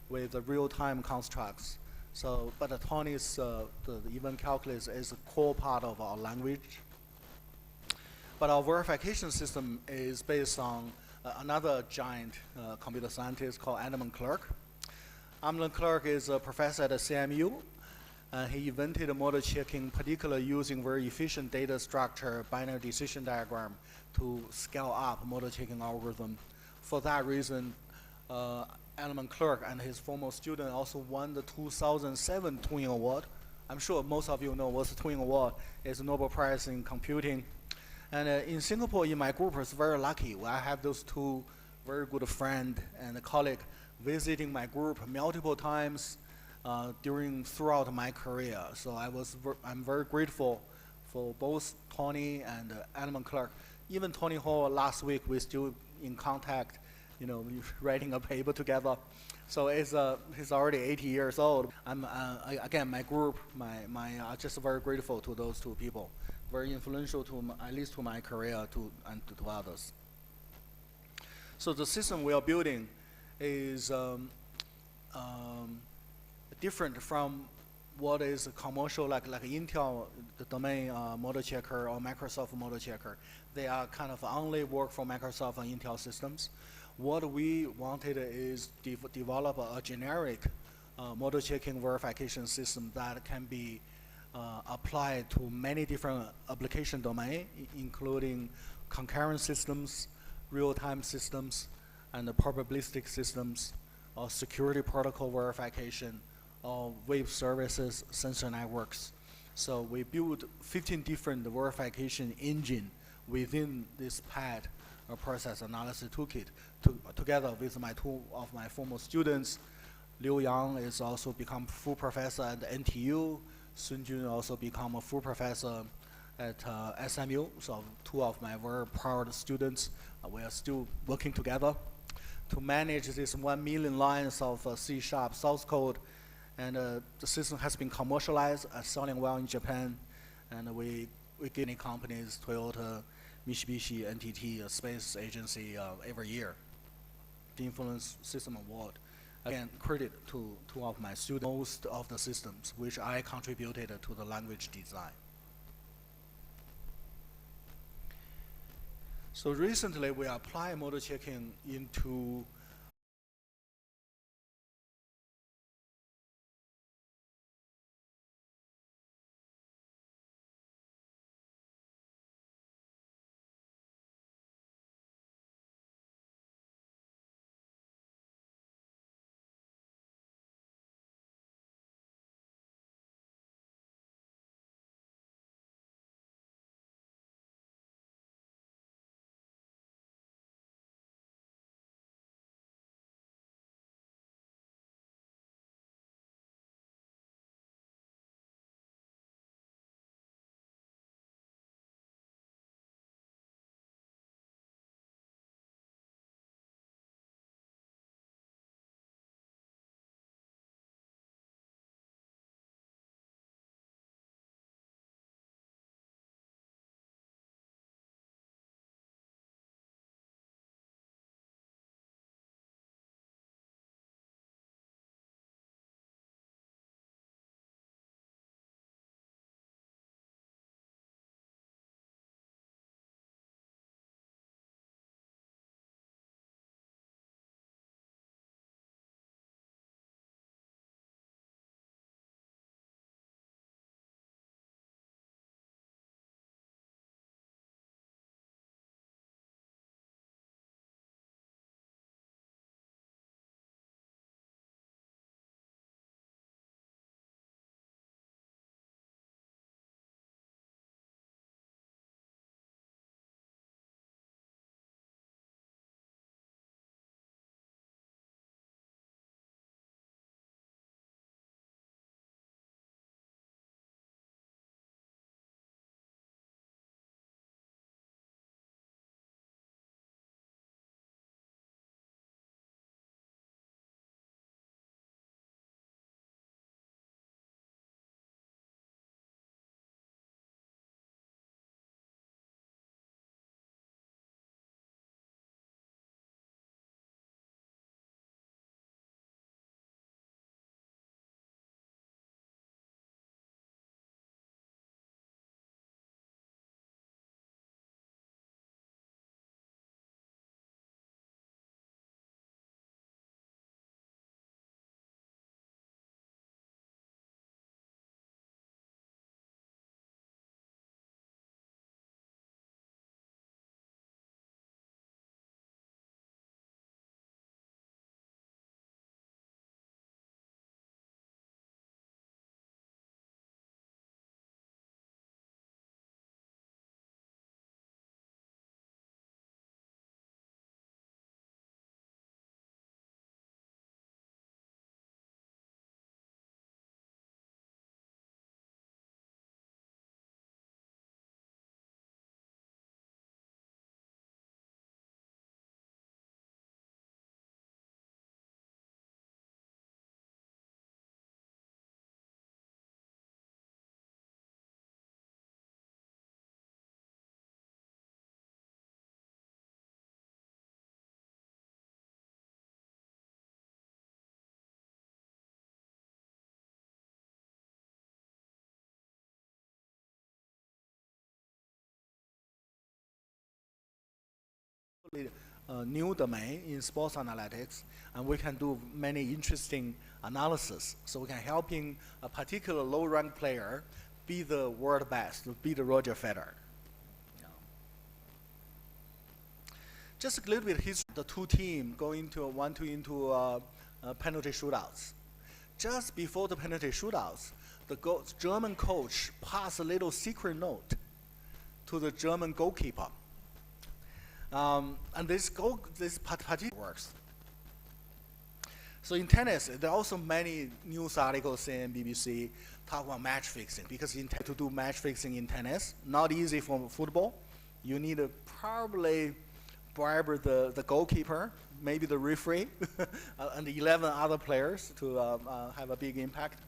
with the real-time constructs. So, but Tony's the event calculus is a core part of our language. But our verification system is based on another giant computer scientist called Edmund Clerk. Edmund Clerk is a professor at CMU. He invented a model checking, particularly using very efficient data structure binary decision diagram to scale up model checking algorithm. For that reason, Edmund Clerk and his former student also won the 2007 Turing Award. I'm sure most of you know what the Turing Award is, a Nobel Prize in computing. And in Singapore, in my group, it's very lucky. I have those 2 very good friends and a colleague visiting my group multiple times throughout my career. So I'm very grateful for both Tony and Edmund Clerk. Even Tony Hall, last week we're still in contact, writing a paper together. So he's already 80 years old. Again, my group, I'm just very grateful to those 2 people. Very influential at least to my career and to others. So the system we are building is different from what is commercial, like Intel, the domain model checker, or Microsoft model checker. They are kind of only work for Microsoft and Intel systems. What we wanted is develop a generic model checking verification system that can be applied to many different application domains, including concurrent systems, real-time systems, and the probabilistic systems, or security protocol verification, or web services, sensor networks. So we built 15 different verification engine within this PAD, process analysis toolkit, together with two of my former students. Liu Yang is also become full professor at NTU. Sun Jun also become a full professor at SMU. So two of my very proud students, we are still working together to manage this 1 million lines of C# source code. And the system has been commercialized, selling well in Japan. And we get any companies, Toyota, Mitsubishi, NTT, Space Agency, every year. The Influence System Award. Again, credit to two of my students, most of the systems which I contributed to the language design. So recently we apply model checking into new domain in sports analytics, and we can do many interesting analysis. So we can helping a particular low-ranked player be the world best, be the Roger Federer. Just a little bit of history. The two teams go into penalty shootouts. Just before the penalty shootouts, the German coach passed a little secret note to the German goalkeeper. And this particular works. So in tennis, there are also many news articles saying BBC talk about match fixing, because to do match fixing in tennis, not easy for football. You need to probably bribe the goalkeeper, maybe the referee, and the 11 other players to have a big impact.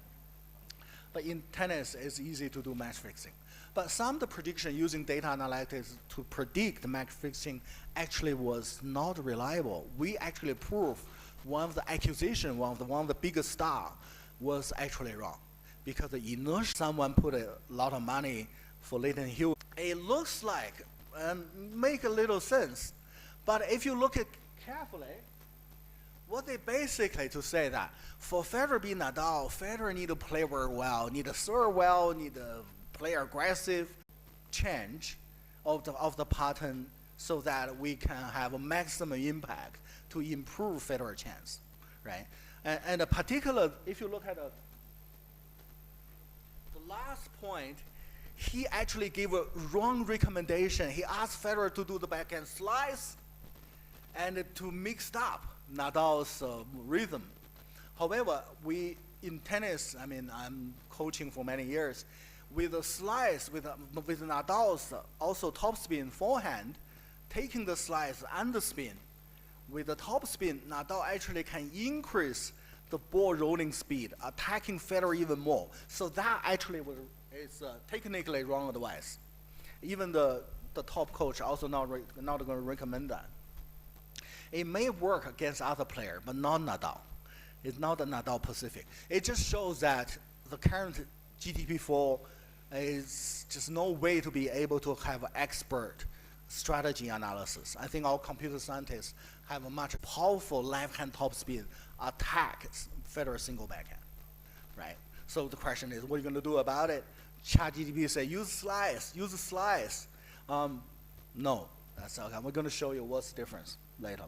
But in tennis, it's easy to do match fixing. But some of the prediction using data analytics to predict match fixing actually was not reliable. We actually proved one of the accusations, one of the biggest star was actually wrong. Because the inertia, someone put a lot of money for Leighton Hewitt. It looks like, and make a little sense, but if you look at carefully, what they basically to say that for Federer being Nadal, Federer need to play very well, need to serve well, need to play aggressive, change of the pattern so that we can have a maximum impact to improve Federer chance, right? And a particular, if you look at the last point, he actually gave a wrong recommendation. He asked Federer to do the backhand slice and to mix up Nadal's rhythm. However, in tennis, I mean, I'm coaching for many years, with a slice, with Nadal's also topspin forehand, taking the slice and the spin, with the topspin, Nadal actually can increase the ball rolling speed, attacking Federer even more. So that actually is technically wrong advice. Even the top coach also not going to recommend that. It may work against other players, but not Nadal. It's not the Nadal Pacific. It just shows that the current GTP4 is just no way to be able to have expert strategy analysis. I think our computer scientists have a much powerful left-hand topspin attack Federer single backhand, right? So the question is, what are you going to do about it? ChatGPT say, use slice, use a slice. No, that's okay. We're going to show you what's the difference later.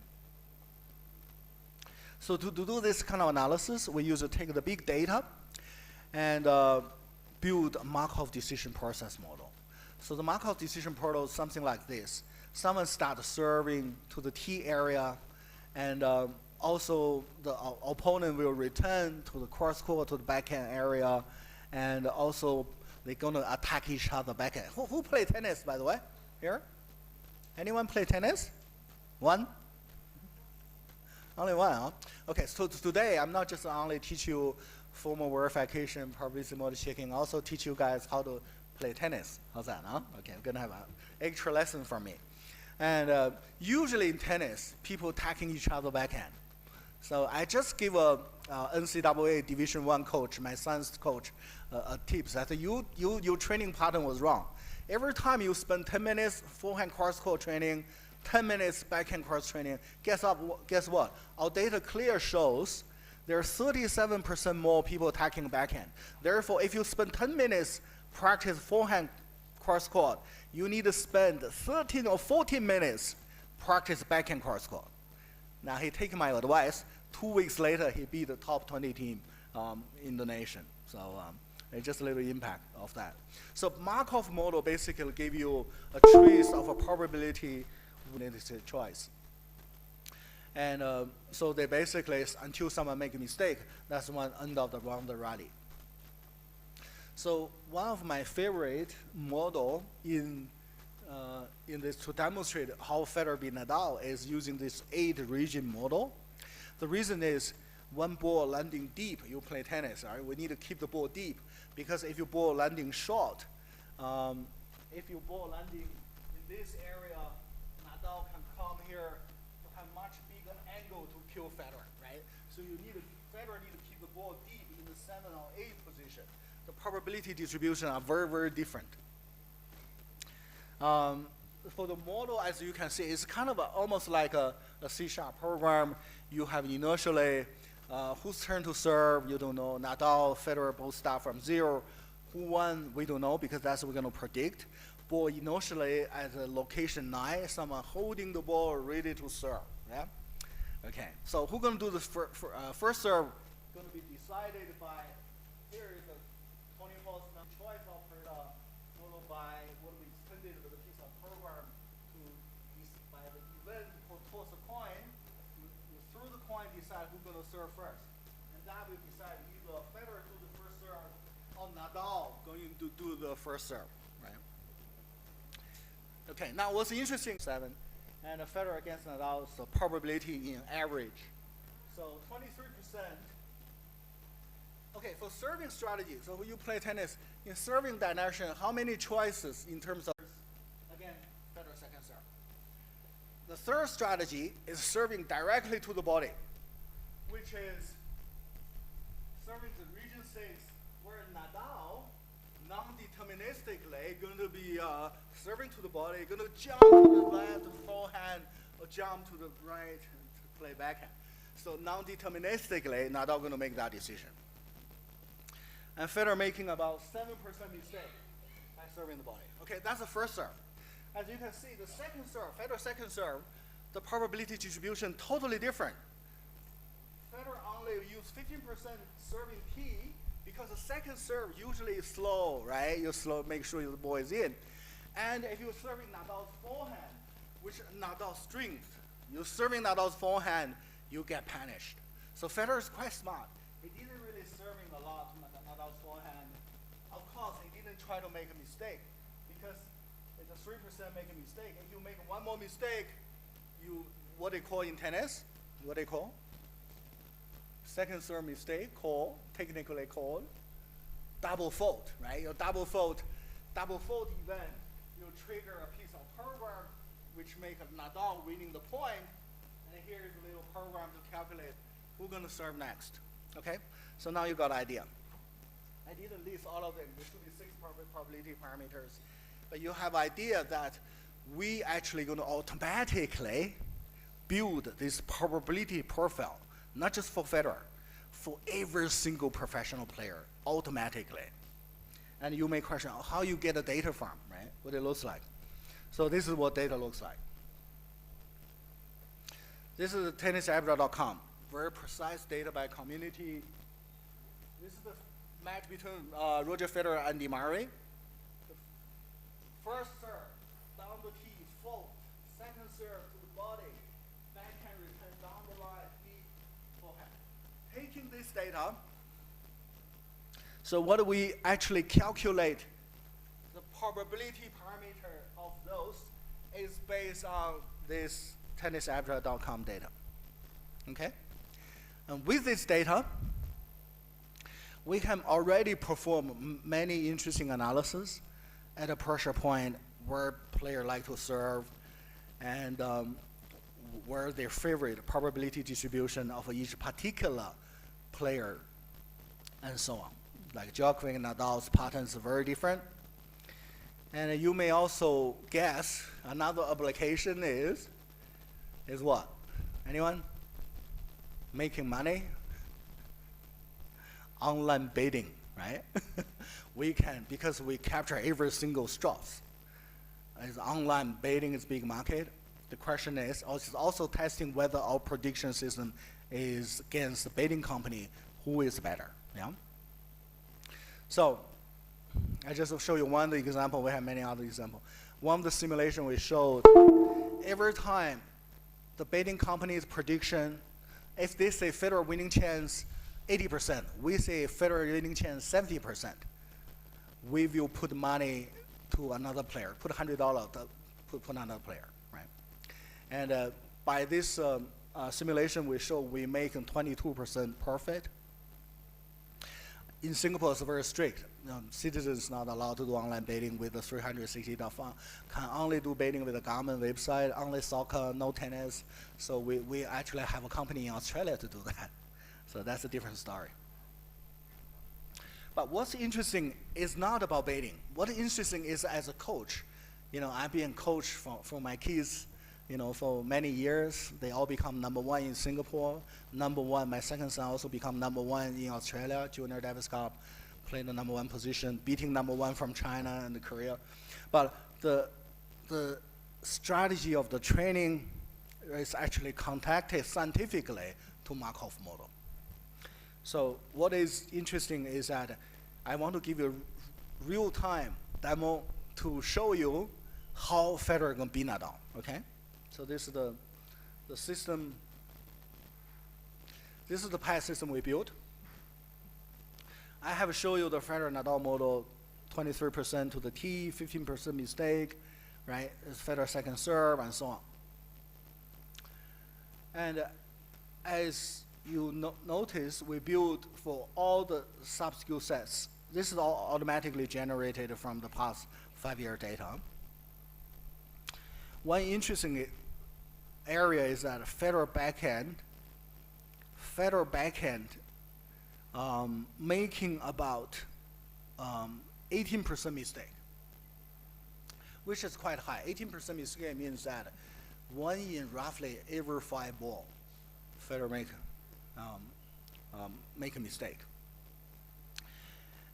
So to do this kind of analysis, we use to take the big data and build a Markov decision process model. So the Markov decision model is something like this. Someone starts serving to the T area, and also the opponent will return to the cross court, to the backhand area, and also they're going to attack each other backhand. Who play tennis, by the way? Here? Anyone play tennis? One? Only one, huh? Okay, so today I'm not just only teach you formal verification, probability model checking, also teach you guys how to play tennis. How's that, huh? Okay, I'm gonna have an extra lesson from me. And usually in tennis, people attacking each other backhand. So I just give a NCAA Division I coach, my son's coach, a tip that your training pattern was wrong. Every time you spend 10 minutes forehand cross-court training, 10 minutes backhand cross training, guess what? Our data clear shows there are 37% more people attacking backhand. Therefore, if you spend 10 minutes practice forehand cross court, you need to spend 13 or 14 minutes practice backhand cross court. Now he take my advice. 2 weeks later, he beat the top 20 team in the nation. So it's just a little impact of that. So Markov model basically give you a trace of a probability choice. And so they basically, until someone make a mistake, that's one end of the round rally. So one of my favorite model in this to demonstrate how Federer beat Nadal is using this 8-region model. The reason is one ball landing deep, you play tennis, right? We need to keep the ball deep, because if your ball landing short, if your ball landing in this area, Nadal can come here to have much bigger angle to kill Federer, right? So Federer need to keep the ball deep in the 7 or 8 position. The probability distribution are very, very different. for the model, as you can see, it's kind of almost like a C# program. You have initially whose turn to serve, you don't know. Nadal, Federer both start from 0. Who won, we don't know, because that's what we're going to predict. But initially, at location 9, someone holding the ball ready to serve. Yeah? Okay, so who's going to do the first serve? Going to be decided by, here is a 20-hole choice operator, followed by what we extended with a piece of program to, by the event, toss a coin. You throw the coin, decide who's going to serve first. And that will decide either Federer do the first serve or Nadal going to do the first serve, right? Okay, now what's interesting, 7, and Federer against Nadal is the probability in average. So 23%. Okay, for serving strategy, so when you play tennis, in serving dimension, how many choices in terms of, again, Federer second serve. The third strategy is serving directly to the body, which is serving the region 6, where Nadal, non-deterministically, going to be serving to the body, going to jump to the left forehand, or jump to the right to play backhand. So non-deterministically, Nadal going to make that decision. And Federer making about 7% mistake by serving the body. Okay, that's the first serve. As you can see, the second serve, Federer second serve, the probability distribution totally different. Federer only use 15% serving P because the second serve usually is slow, right? You slow, make sure the ball is in. And if you're serving Nadal's forehand, which Nadal's strength, you're serving Nadal's forehand, you get punished. So Federer is quite smart. He didn't really serving a lot Nadal's forehand. Of course, he didn't try to make a mistake because it's a 3% make a mistake. If you make one more mistake, you, what they call in tennis, what they call? Second serve mistake, technically called double fault, right? Your double fault event, you trigger a piece of program which make Nadal winning the point, and here is a little program to calculate who's going to serve next, okay? So now you got an idea. I didn't list all of them. There should be 6 probability parameters, but you have idea that we actually going to automatically build this probability profile, not just for Federer, for every single professional player, automatically. And you may question how you get the data from, right? What it looks like. So this is what data looks like. This is tennisabra.com, very precise data by community. This is the match between Roger Federer and Andy Murray. The first serve, down the tee, fault. Second serve to the body, backhand return down the line, deep forehand. Taking this data, so what do we actually calculate? The probability parameter of those is based on this tennisabra.com data. Okay? And with this data, we can already perform many interesting analyses at a pressure point where player like to serve and where their favorite probability distribution of each particular player and so on. Like Djokovic and Nadal's patterns are very different. And you may also guess another application is what? Anyone? Making money? Online betting, right? We can, because we capture every single strokes. As online betting is big market, the question is also testing whether our prediction system is against the betting company, who is better, yeah? So, I just show you one example, we have many other examples. One of the simulation we showed, every time the betting company's prediction, if they say Federer winning chance 80%, we say Federer winning chance 70%, we will put money to another player, put $100 to put another player, right? And by this simulation, we show we make 22% profit. In Singapore, it's very strict. Citizens not allowed to do online betting with the $360 fund. Can only do betting with the government website, only soccer, no tennis. So we actually have a company in Australia to do that. So that's a different story. But what's interesting is not about betting. What is interesting is as a coach, I've been coach for my kids, for many years. They all become #1 in Singapore. #1, my second son also become #1 in Australia, Junior Davis Cup, playing the #1 position, beating #1 from China and Korea. But the strategy of the training is actually contacted scientifically to Markov model. So what is interesting is that I want to give you a real-time demo to show you how Federer is going to beat Nadal, okay? So this is the system. This is the past system we built. I have shown you the Federer-Nadal model, 23% to the T, 15% mistake, right? It's Federer second serve, and so on. And as you notice, we built for all the sub-skill sets. This is all automatically generated from the past 5-year data. One interesting area is that Federer backhand making about 18% mistake, which is quite high. 18% mistake means that 1 in roughly every 5 balls, Federer make a mistake.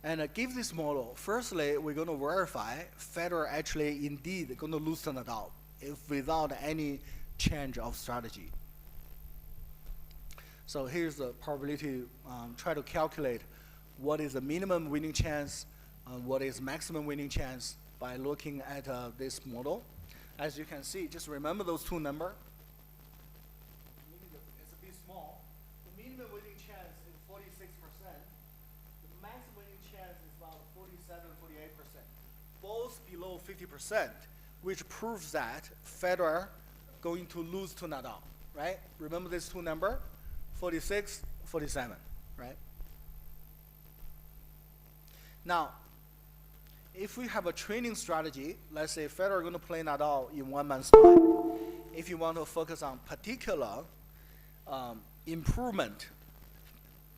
And give this model, firstly, we're going to verify Federer actually indeed going to lose to Nadal if without any change of strategy. So here's the probability, try to calculate what is the minimum winning chance and what is maximum winning chance by looking at this model. As you can see, just remember those two numbers. It's a bit small. The minimum winning chance is 46%. The maximum winning chance is about 47, 48%. Both below 50%, which proves that Federer going to lose to Nadal, right? Remember these two numbers, 46, 47, right? Now, if we have a training strategy, let's say Federer is going to play Nadal in 1 month's time. If you want to focus on particular improvement,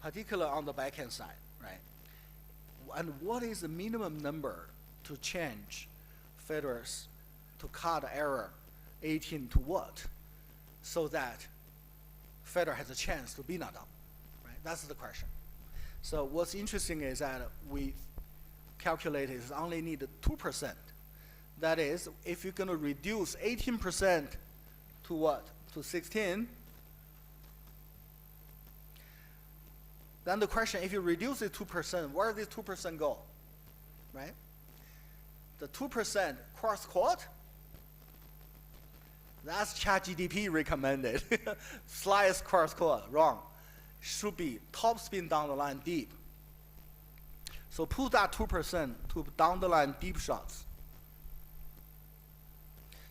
particular on the backhand side, right? And what is the minimum number to change Federer's, to cut error 18 to what? So that Federer has a chance to beat Nadal, right? That's the question. So what's interesting is that we calculated is only need 2%. That is, if you're going to reduce 18% to what? To 16. Then the question, if you reduce it 2%, where does this 2% go? Right? The 2% cross court, that's ChatGPT recommended. Slice cross court, wrong. Should be top spin down the line deep. So put that 2% to down the line deep shots.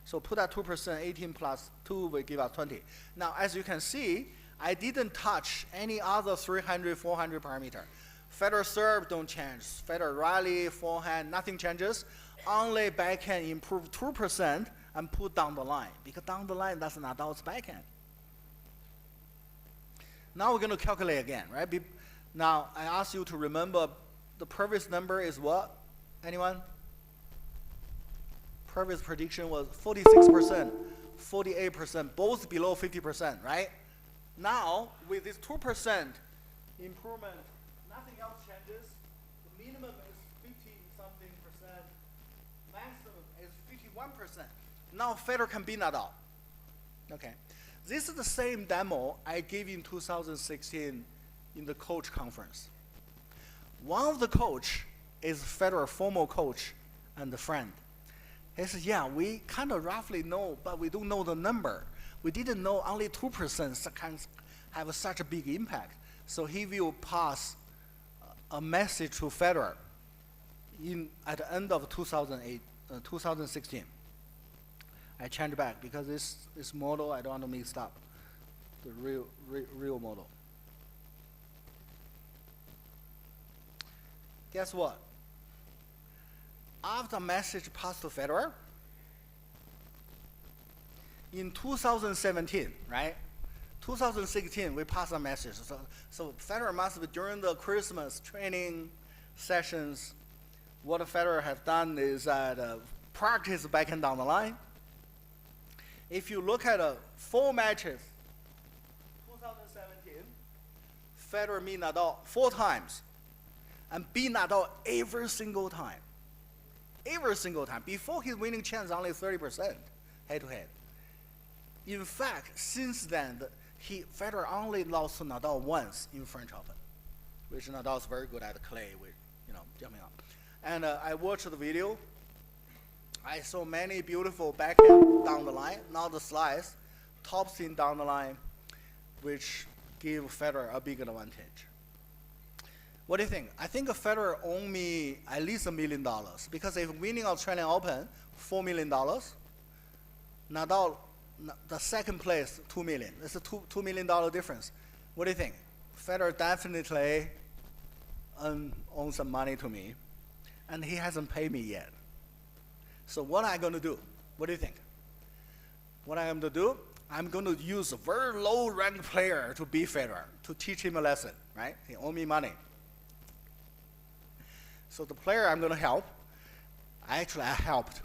So put that 2%, 18 plus 2 will give us 20. Now, as you can see, I didn't touch any other 300, 400 parameter. Federer serve don't change. Federer rally, forehand, nothing changes. Only backhand improve 2% and put down the line. Because down the line, that's Nadal's backhand. Now we're going to calculate again, right? Now, I ask you to remember the previous number is what? Anyone? Previous prediction was 46%, 48%, both below 50%, right? Now, with this 2% improvement, nothing else changes. The minimum is 50-something%, maximum is 51%. Now Federer can beat Nadal. Okay. This is the same demo I gave in 2016 in the coach conference. One of the coach is Federer former coach and a friend. He said, yeah, we kind of roughly know, but we don't know the number. We didn't know only 2% can have such a big impact. So he will pass a message to Federer at the end of 2016. I changed back because this model, I don't want to mix up the real model. Guess what? After message passed to Federer, in 2017, right? 2016, we passed a message. So Federer must be during the Christmas training sessions. What Federer has done is that practice backhand down the line. If you look at 4 matches, 2017, Federer beat Nadal 4 times and beat Nadal every single time. Every single time. Before his winning chance only 30% head-to-head. In fact, since then, Federer only lost to Nadal once in French Open, which Nadal's very good at clay, with, jumping up. And I watched the video. I saw many beautiful backhand down the line, not the slice, top spin down the line, which give Federer a big advantage. What do you think? I think Federer owed me at least $1 million, because if winning Australian Open, $4 million, Nadal, the second place, $2 million. It's a $2 million difference. What do you think? Federer definitely owes some money to me, and he hasn't paid me yet. So what am I going to do? What do you think? What I'm going to do? I'm going to use a very low-ranked player to beat Federer, to teach him a lesson, right? He owes me money. So the player I'm going to help, I helped.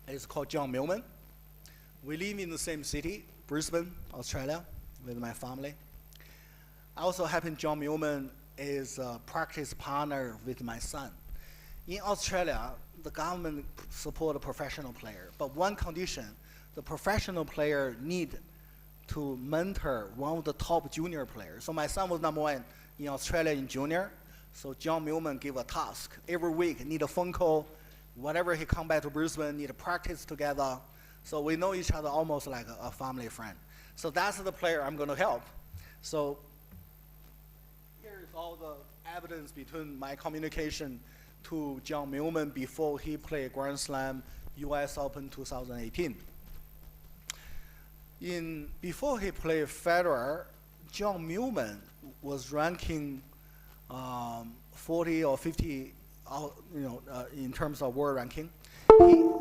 It's called John Millman. We live in the same city, Brisbane, Australia, with my family. I also happen John Millman is a practice partner with my son. In Australia, the government support a professional player, but one condition, the professional player need to mentor one of the top junior players. So my son was #1 in Australia in junior, so John Millman gave a task. Every week, need a phone call. Whenever he come back to Brisbane, need to practice together. So we know each other almost like a family friend. So that's the player I'm going to help. So here is all the evidence between my communication to John Millman before he played Grand Slam US Open 2018. Before he played Federer, John Millman was ranking 40 or 50 in terms of world ranking.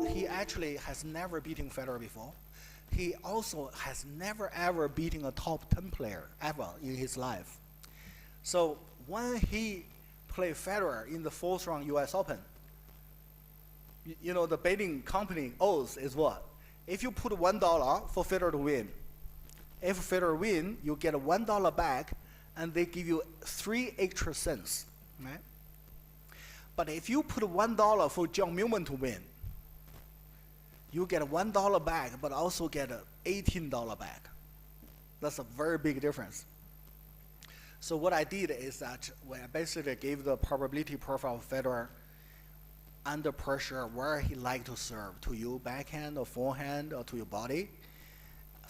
He actually has never beaten Federer before. He also has never ever beaten a top 10 player ever in his life. So when he played Federer in the 4th round US Open, the betting company odds is what? If you put $1 for Federer to win, if Federer win, you get $1 back, and they give you 3 extra cents, right? But if you put $1 for John Millman to win, you get $1 back, but also get $18 back. That's a very big difference. So what I did is that I basically gave the probability profile of Federer under pressure where he liked to serve, to you backhand or forehand or to your body,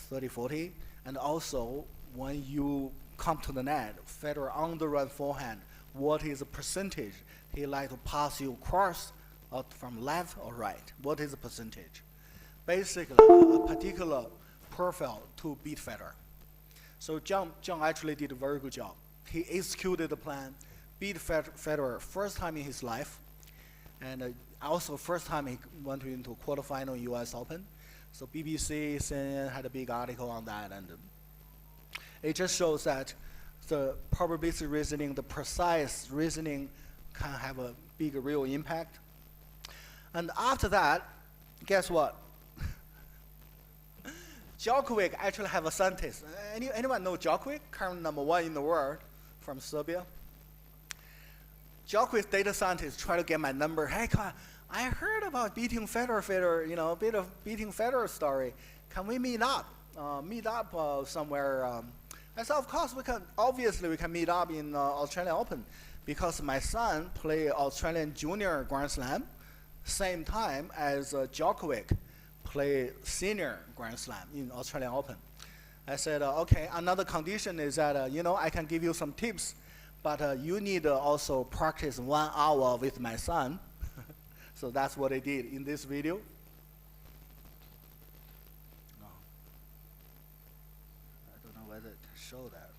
30-40. And also when you come to the net, Federer on the run forehand, what is the percentage he like to pass you cross or from left or right? What is the percentage? Basically, a particular profile to beat Federer. So John actually did a very good job. He executed the plan, beat Federer first time in his life, and also first time he went into quarterfinal US Open. So BBC, CNN had a big article on that, and it just shows that the probability reasoning, the precise reasoning can have a big real impact. And after that, guess what? Djokovic actually have a scientist. Anyone know Djokovic? Current #1 in the world from Serbia. Djokovic data scientist try to get my number. Hey, I heard about beating Federer, a bit of beating Federer story. Can we meet up? Somewhere. I said, of course we can. Obviously, we can meet up in Australian Open, because my son played Australian Junior Grand Slam, same time as Djokovic play senior Grand Slam in Australian Open. I said, okay, another condition is that, I can give you some tips, but you need also practice 1 hour with my son. So that's what I did in this video. I don't know whether to show that.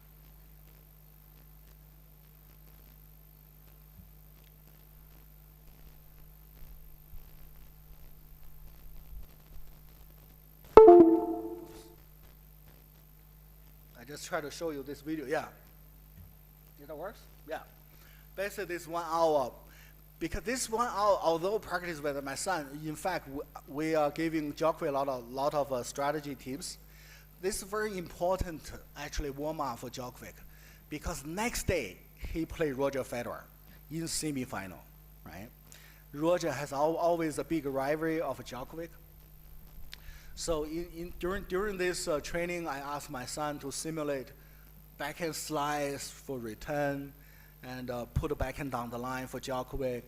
I just try to show you this video. Yeah. Did that work? Yeah. Basically, this 1 hour because this one, although practiced with my son, in fact, we are giving Jockway a lot of strategy tips. This is very important, actually, warm-up for Djokovic, because next day he played Roger Federer in semi-final, right? Roger has always a big rivalry of Djokovic. So during this training, I asked my son to simulate backhand slice for return, and put a backhand down the line for Djokovic,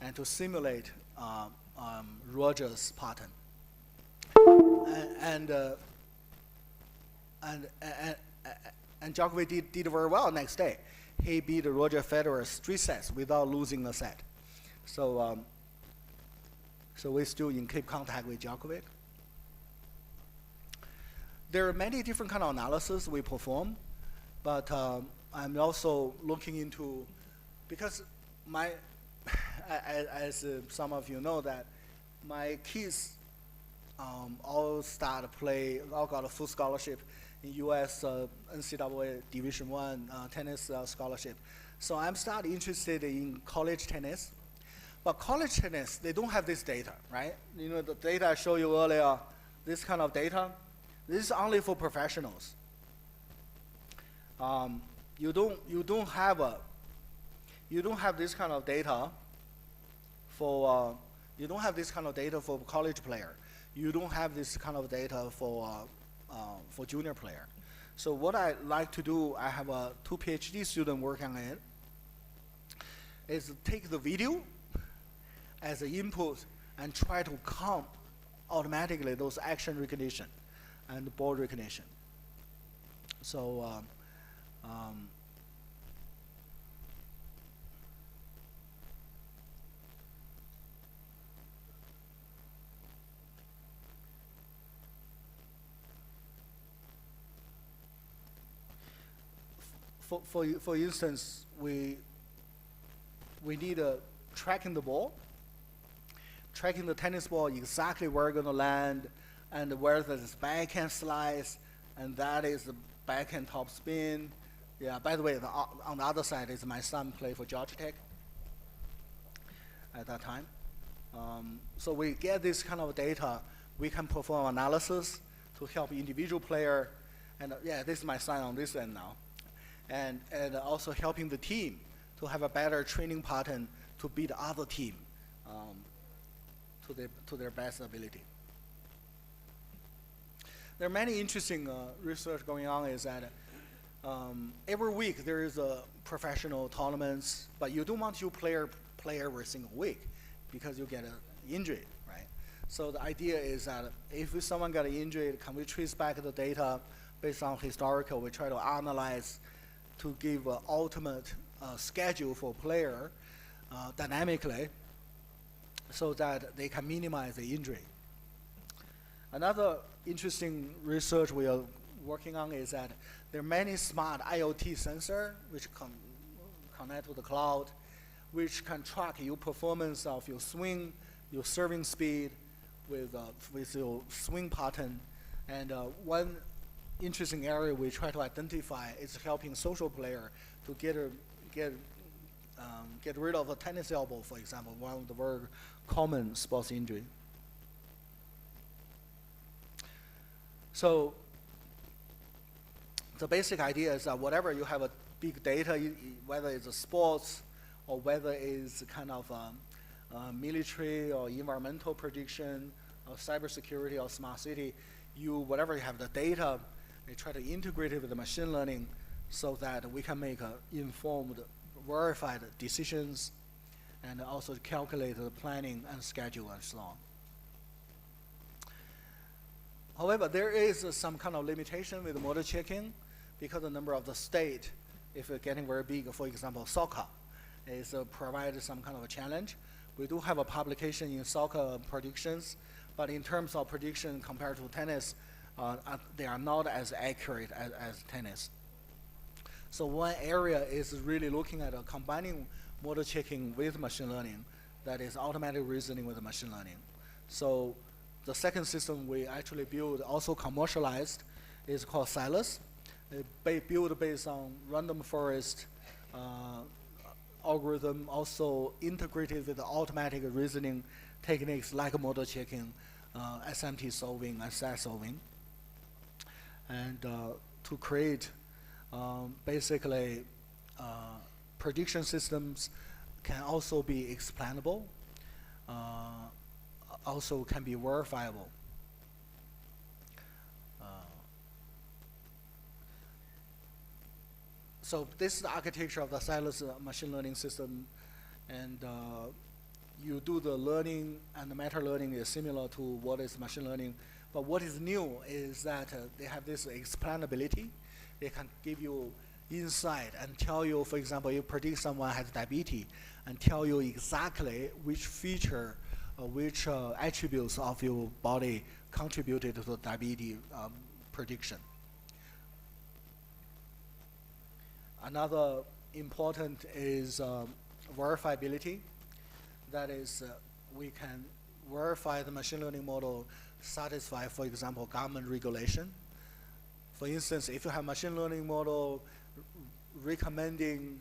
and to simulate Roger's pattern. And Djokovic did very well next day. He beat Roger Federer 3 sets without losing a set. So we're still in keep contact with Djokovic. There are many different kind of analysis we perform, but I'm also looking into, because as some of you know, that my kids all got a full scholarship in U.S. NCAA Division I tennis scholarship. So I'm started interested in college tennis. But college tennis, they don't have this data, right? You know, the data I showed you earlier, this kind of data, this is only for professionals. You don't have this kind of data for college player. You don't have this kind of data for junior player. So what I like to do, I have 2 PhD students working on it, is take the video as an input and try to count automatically those action recognition and ball recognition. So for instance, we need tracking the ball, tracking the tennis ball exactly where it's going to land, and where there's backhand slice, and that is the backhand top spin. Yeah, by the way, on the other side is my son played for Georgia Tech at that time. So we get this kind of data, we can perform analysis to help individual player, and yeah, this is my son on this end now. And also helping the team to have a better training pattern to beat the other team to their best ability. There are many interesting research going on. Is that every week there is a professional tournaments, but you don't want your player play every single week because you get an injury, right? So the idea is that if someone got an injury, can we trace back the data based on historical? We try to analyze to give an ultimate schedule for player dynamically so that they can minimize the injury. Another interesting research we are working on is that there are many smart IoT sensors which connect to the cloud, which can track your performance of your swing, your serving speed with your swing pattern. And one interesting area we try to identify is helping social player to get rid of a tennis elbow, for example, one of the very common sports injury. So the basic idea is that whatever you have a big data, whether it's a sports or whether it's kind of military or environmental prediction or cybersecurity or smart city, whatever you have the data, we try to integrate it with the machine learning so that we can make informed, verified decisions and also calculate the planning and schedule and so on. However, there is some kind of limitation with model checking because the number of the state, if it's getting very big, for example, soccer, is provided some kind of a challenge. We do have a publication in soccer predictions, but in terms of prediction compared to tennis, they are not as accurate as tennis. So one area is really looking at combining model checking with machine learning, that is automatic reasoning with machine learning. So the second system we actually build, also commercialized, is called Silas. Built based on random forest algorithm also integrated with the automatic reasoning techniques like model checking, SMT solving, and SAS solving. And to create basically prediction systems can also be explainable, also can be verifiable. So this is the architecture of the Silas machine learning system, and you do the learning, and the meta learning is similar to what is machine learning. But what is new is that they have this explainability. They can give you insight and tell you, for example, you predict someone has diabetes, and tell you exactly which feature or which attributes of your body contributed to the diabetes prediction. Another important is verifiability. That is, we can verify the machine learning model satisfy, for example, government regulation. For instance, if you have machine learning model recommending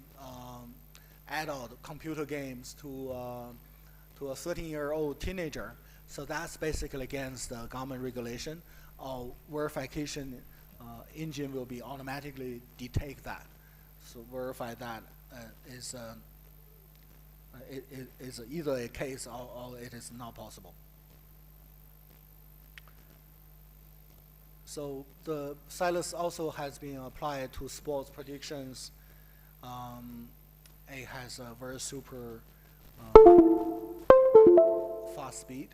adult computer games to a 13-year-old teenager, so that's basically against the government regulation. Our verification engine will be automatically detect that. So verify that is either a case or it is not possible. So the Silas also has been applied to sports predictions. It has a very super fast speed.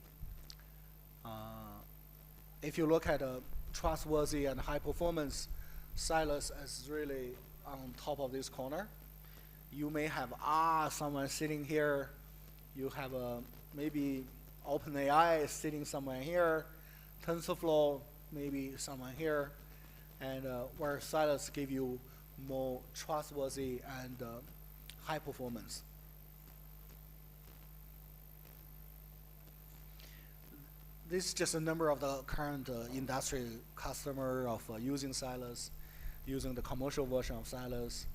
If you look at a trustworthy and high performance, Silas is really on top of this corner. You may have someone sitting here. You have maybe OpenAI sitting somewhere here. TensorFlow maybe someone here, and where Silas give you more trustworthy and high performance. This is just a number of the current industry customer of using Silas, using the commercial version of Silas.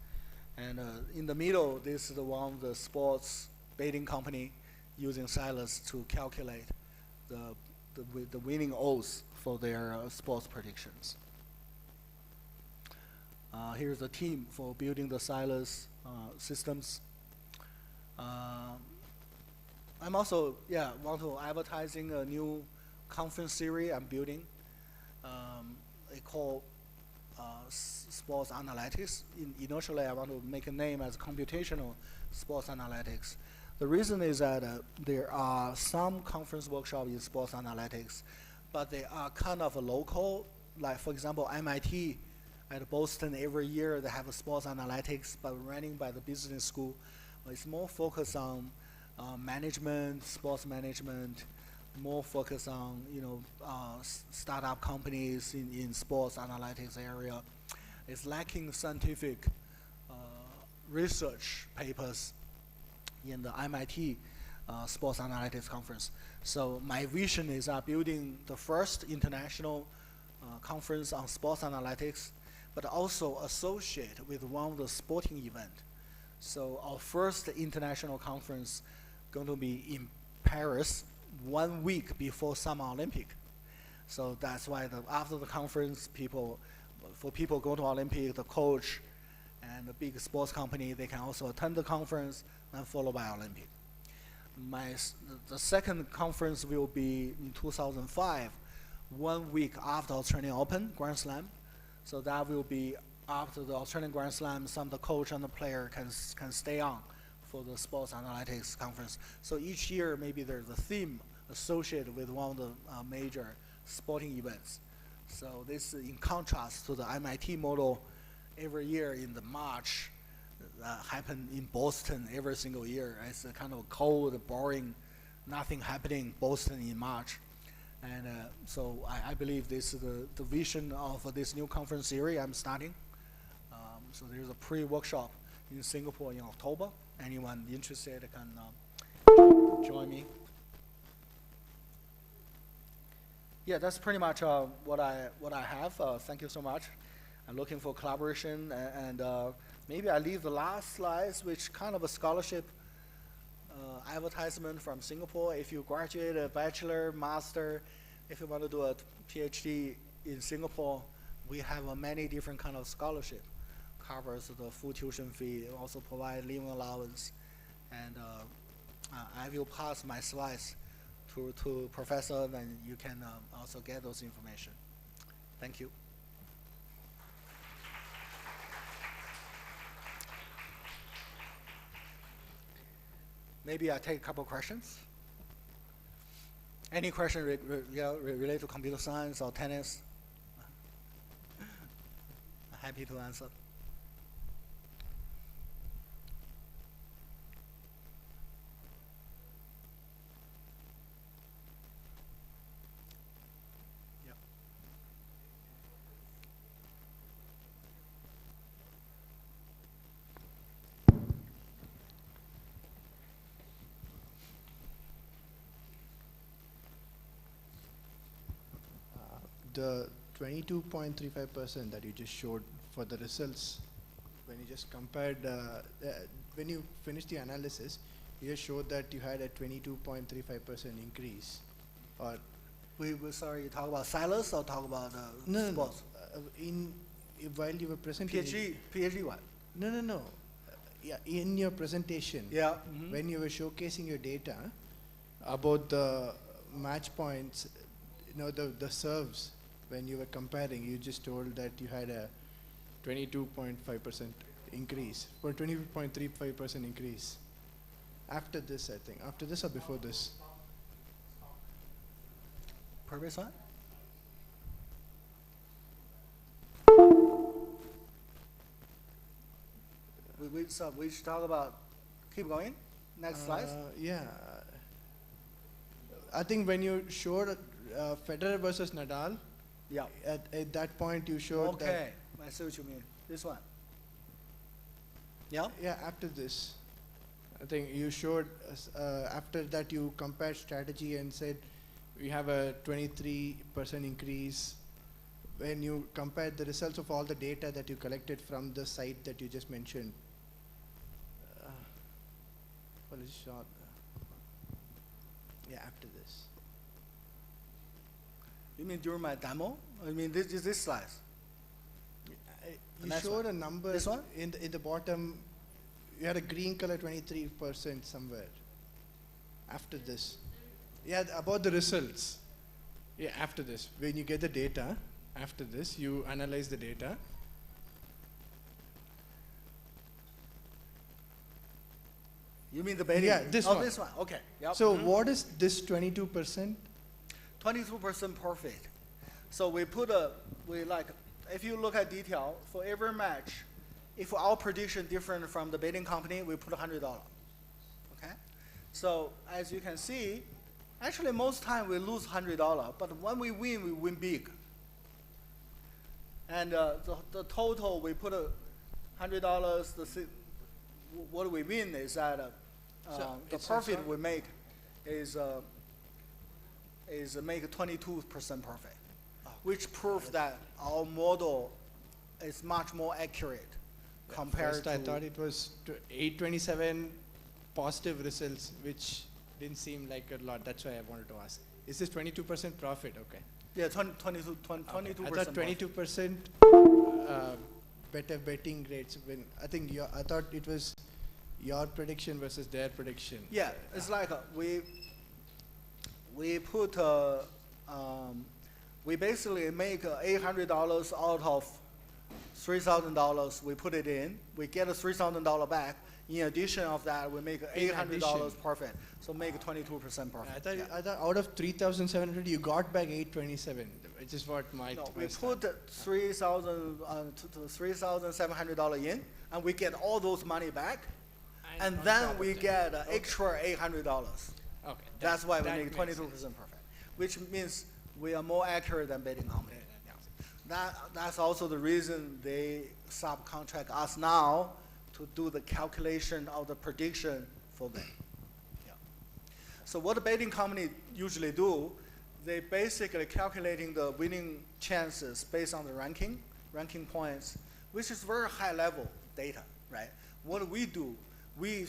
And in the middle, this is the one of the sports betting company using Silas to calculate the winning odds for their sports predictions. Here's the team for building the Silas systems. I'm also want to advertising a new conference series I'm building. It called sports analytics. Initially, I want to make a name as computational sports analytics. The reason is that there are some conference workshops in sports analytics, but they are kind of local. Like, for example, MIT at Boston, every year they have a sports analytics, but running by the business school. It's more focused on management, sports management, more focused on startup companies in sports analytics area. It's lacking scientific research papers in the MIT Sports Analytics Conference. So my vision is building the first international conference on sports analytics, but also associate with one of the sporting events. So our first international conference going to be in Paris 1 week before Summer Olympic. So that's why after the conference, people go to Olympic, the coach and the big sports company, they can also attend the conference and followed by Olympic. The second conference will be in 2005, 1 week after Australian Open Grand Slam. So that will be after the Australian Grand Slam, some of the coach and the player can stay on for the sports analytics conference. So each year, maybe there's a theme associated with one of the major sporting events. So this is in contrast to the MIT model every year in the March happen in Boston every single year. It's a kind of cold, boring, nothing happening Boston in March. And so I believe this is the vision of this new conference series I'm starting. So there's a pre-workshop in Singapore in October. Anyone interested can join me. Yeah, that's pretty much what I have. Thank you so much. I'm looking for collaboration and Maybe I leave the last slides, which kind of a scholarship advertisement from Singapore. If you graduate a bachelor, master, if you want to do a PhD in Singapore, we have many different kind of scholarship. Covers the full tuition fee, also provide living allowance, and I will pass my slides to professor, and you can also get those information. Thank you. Maybe I take a couple questions. Any question related to computer science or tennis? I'm happy to answer. The 22.35% that you just showed for the results, when you just compared, when you finished the analysis, you just showed that you had a 22.35% increase. Or sorry, you talk about silos or talk about sports? While you were presenting. PhD what? No. Yeah, in your presentation, when you were showcasing your data about the match points, the serves, when you were comparing, you just told that you had a 22.5% increase, or 22.35% increase. After this, I think. After this or before this? Previous one? We should talk about, keep going, next slide. Yeah. I think when you showed Federer versus Nadal, at that point you showed that. Okay, I see what you mean. This one. Yeah? Yeah, after this. I think you showed, after that you compared strategy and said we have a 23% increase. When you compared the results of all the data that you collected from the site that you just mentioned. Well, it's short. Yeah, after this. You mean during my demo? I mean this slide. You showed a number. This one? In the bottom, you had a green color 23% somewhere. After this. Yeah, about the results. Yeah, after this. When you get the data, after this, you analyze the data. You mean the betting? Yeah, this one. This one. Okay. Yep. So what is this 22%? 22% profit. So we put if you look at detail, for every match, if our prediction different from the betting company, we put $100. Okay? So as you can see, actually most time we lose $100, but when we win big. And the total, we put $100, what we win is that the profit we make is make 22% profit, which proves that our model is much more accurate compared First to. I thought it was 827 positive results, which didn't seem like a lot. That's why I wanted to ask. Is this 22% profit? Okay. Yeah, 22%. I thought 22% better betting rates. I thought it was your prediction versus their prediction. Yeah, it's like we put we basically make $800 out of $3,000. We put it in. We get a $3,000 back. In addition of that, we make $800 profit. So make 22% profit. I thought out of 3,700, you got back 827, which is what my. No, we put $3,700 in, and we get all those money back, and then we get extra $800. Okay. That's why we make 22% profit, which means we are more accurate than betting company. That's also the reason they subcontract us now to do the calculation of the prediction for them. Yeah. So what the betting company usually do, they basically calculating the winning chances based on the ranking points, which is very high level data. right? What we do, we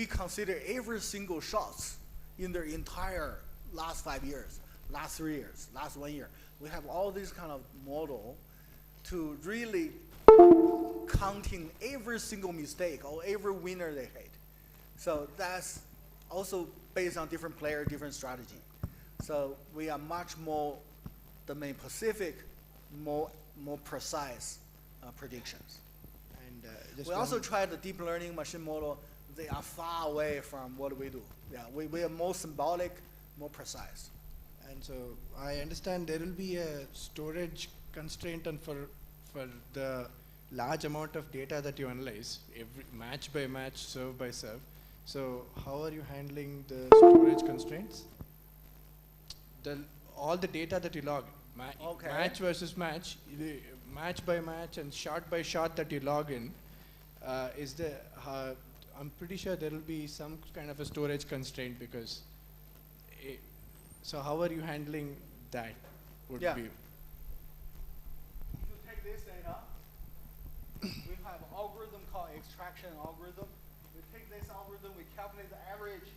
consider every single shots in their entire last 5 years, last 3 years, last 1 year. We have all these kind of model to really counting every single mistake or every winner they hit. So that's also based on different player, different strategy. So we are much more domain specific, more precise predictions. And we also try the deep learning machine model. They are far away from what we do. Yeah, we are more symbolic, more precise. And so I understand there will be a storage constraint and for the large amount of data that you analyze, every match by match, serve by serve. So how are you handling the storage constraints? All the data that you log, match versus match, match by match and shot by shot that you log in, I'm pretty sure there will be some kind of a storage constraint because, so how are you handling that? Would Yeah. be If you take this data, we have an algorithm called extraction algorithm. We take this algorithm, we calculate the average,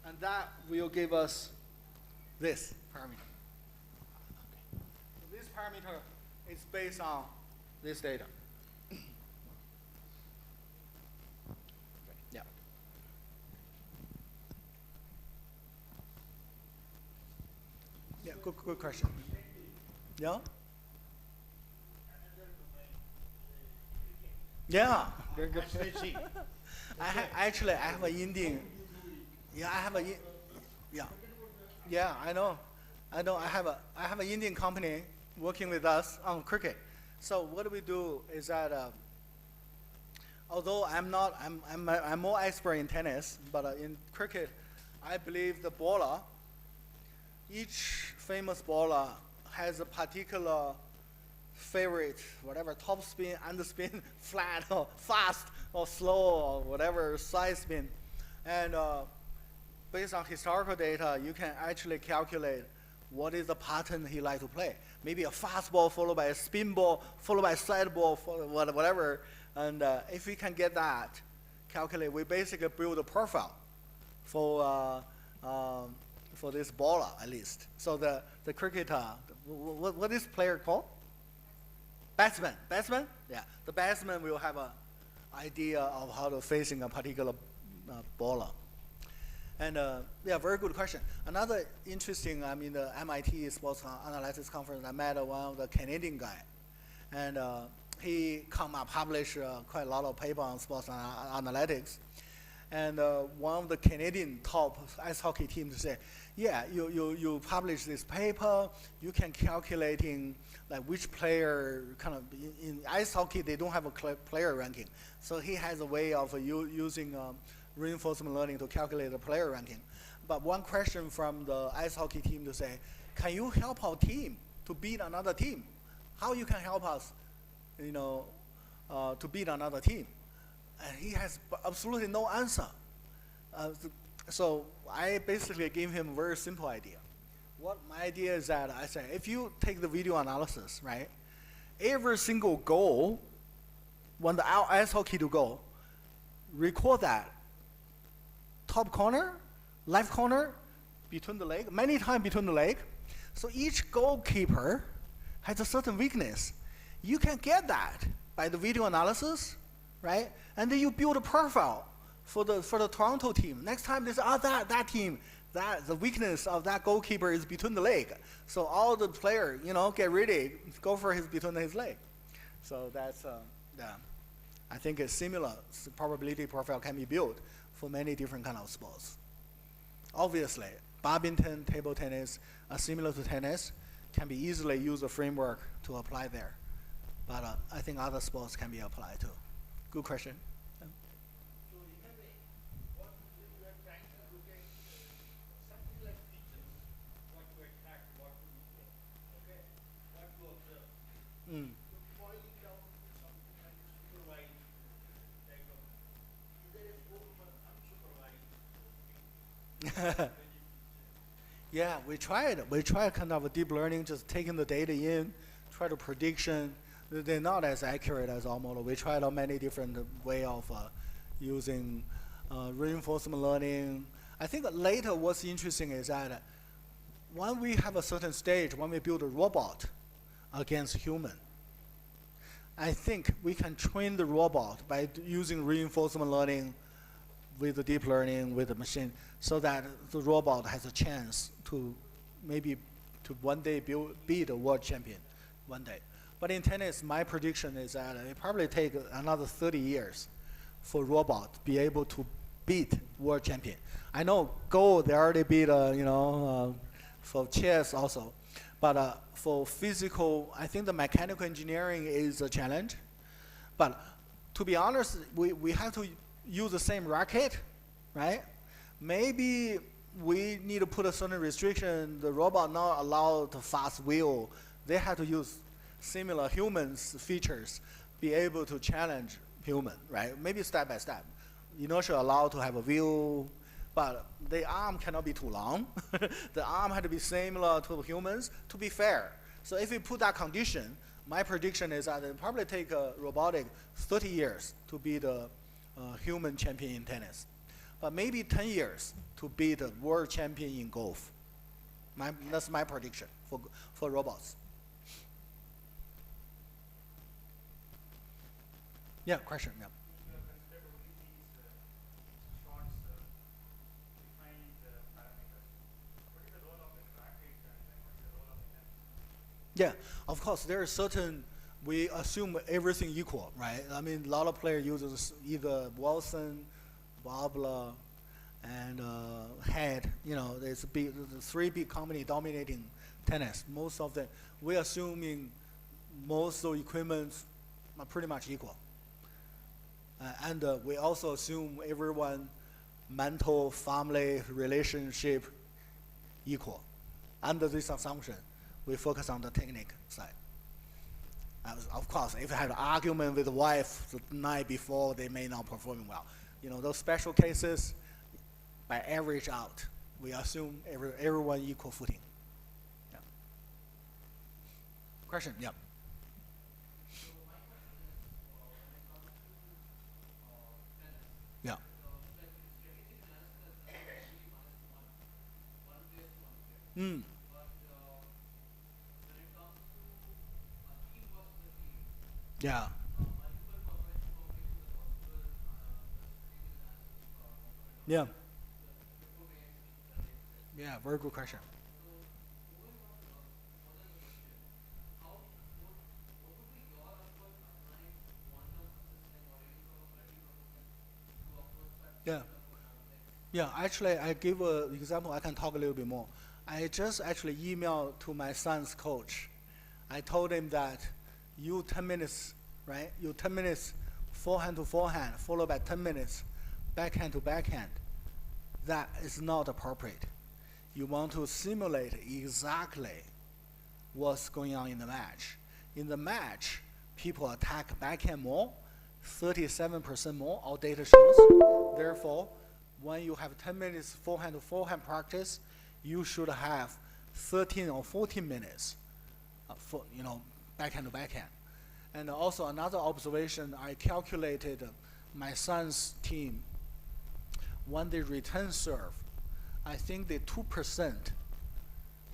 and that will give us this parameter. Okay. So this parameter is based on this data. Yeah. Yeah, good question. Yeah? Yeah. Good. Actually, I have an Indian. Yeah, I have a. Yeah. Yeah, I know. I have an Indian company working with us on cricket. So what we do is that, although I'm more expert in tennis, but in cricket, I believe the bowler, each famous bowler has a particular favorite, whatever, top spin, underspin, flat, or fast, or slow, or whatever side spin. And based on historical data, you can actually calculate what is the pattern he likes to play. Maybe a fast ball followed by a spin ball, followed by a slide ball, whatever. And if we can get that calculate, we basically build a profile for this bowler at least. So the cricketer, what is player called? Batsman. Batsman? Yeah. The batsman will have an idea of how to facing a particular bowler. And yeah, very good question. Another interesting, the MIT Sports Analytics Conference, I met one of the Canadian guy. And he published quite a lot of paper on sports analytics. And one of the Canadian top ice hockey teams said, yeah, you publish this paper, you can calculating like which player in ice hockey, they don't have a player ranking. So he has a way of using reinforcement learning to calculate the player ranking. But one question from the ice hockey team to say, can you help our team to beat another team? How you can help us, to beat another team? And he has absolutely no answer. So I basically gave him a very simple idea. What my idea is that I say, if you take the video analysis, right, every single goal, when the ice hockey to go, record that top corner, left corner, between the leg, many times between the leg. So each goalkeeper has a certain weakness. You can get that by the video analysis, right? And then you build a profile for the Toronto team. Next time they say, that team, the weakness of that goalkeeper is between the leg. So all the player, get ready, go for between his leg. So that's, I think a similar probability profile can be built for many different kind of sports. Obviously, badminton, table tennis are similar to tennis, can be easily use a framework to apply there. But I think other sports can be applied too. Good question. Yeah. Yeah, we tried kind of a deep learning, just taking the data in, try to prediction, they're not as accurate as our model. We tried out many different way of using reinforcement learning. I think later what's interesting is that when we have a certain stage, when we build a robot against human, I think we can train the robot by using reinforcement learning with the deep learning, with the machine, so that the robot has a chance to maybe to one day be the world champion, one day. But in tennis, my prediction is that it probably take another 30 years for robot to be able to beat world champion. I know Go, they already beat, for chess also. But for physical, I think the mechanical engineering is a challenge. But to be honest, we have to use the same racket, right? Maybe we need to put a certain restriction. The robot not allowed to fast wheel. They have to use similar humans features, be able to challenge human, right? Maybe step by step. Inertia allowed to have a wheel, but the arm cannot be too long. The arm had to be similar to humans to be fair. So if we put that condition, my prediction is that it probably take a robotic 30 years to be the human champion in tennis. But maybe 10 years to be the world champion in golf. That's my prediction for robots. Yeah, question, yeah. Yeah, of course, there are certain, we assume everything equal, right? I mean, a lot of players use either Wilson, Bobla, and Head. There's the three big companies dominating tennis. Most of them, we're assuming most of the equipment are pretty much equal. And we also assume everyone mental, family, relationship equal. Under this assumption, we focus on the technique side. Of course, if you have an argument with the wife the night before, they may not perform well. Those special cases, by average out, we assume everyone equal footing. Yeah. Question? Yeah. Yeah. Mm. Yeah. Yeah. Yeah, very good question. Yeah. Yeah, actually, I give an example. I can talk a little bit more. I just actually emailed to my son's coach. I told him that you 10 minutes, right? You 10 minutes forehand to forehand, followed by 10 minutes backhand to backhand. That is not appropriate. You want to simulate exactly what's going on in the match. In the match, people attack backhand more, 37% more, our data shows. Therefore, when you have 10 minutes forehand to forehand practice, you should have 13 or 14 minutes for backhand to backhand. And also another observation, I calculated my son's team, when they return serve, I think they 2%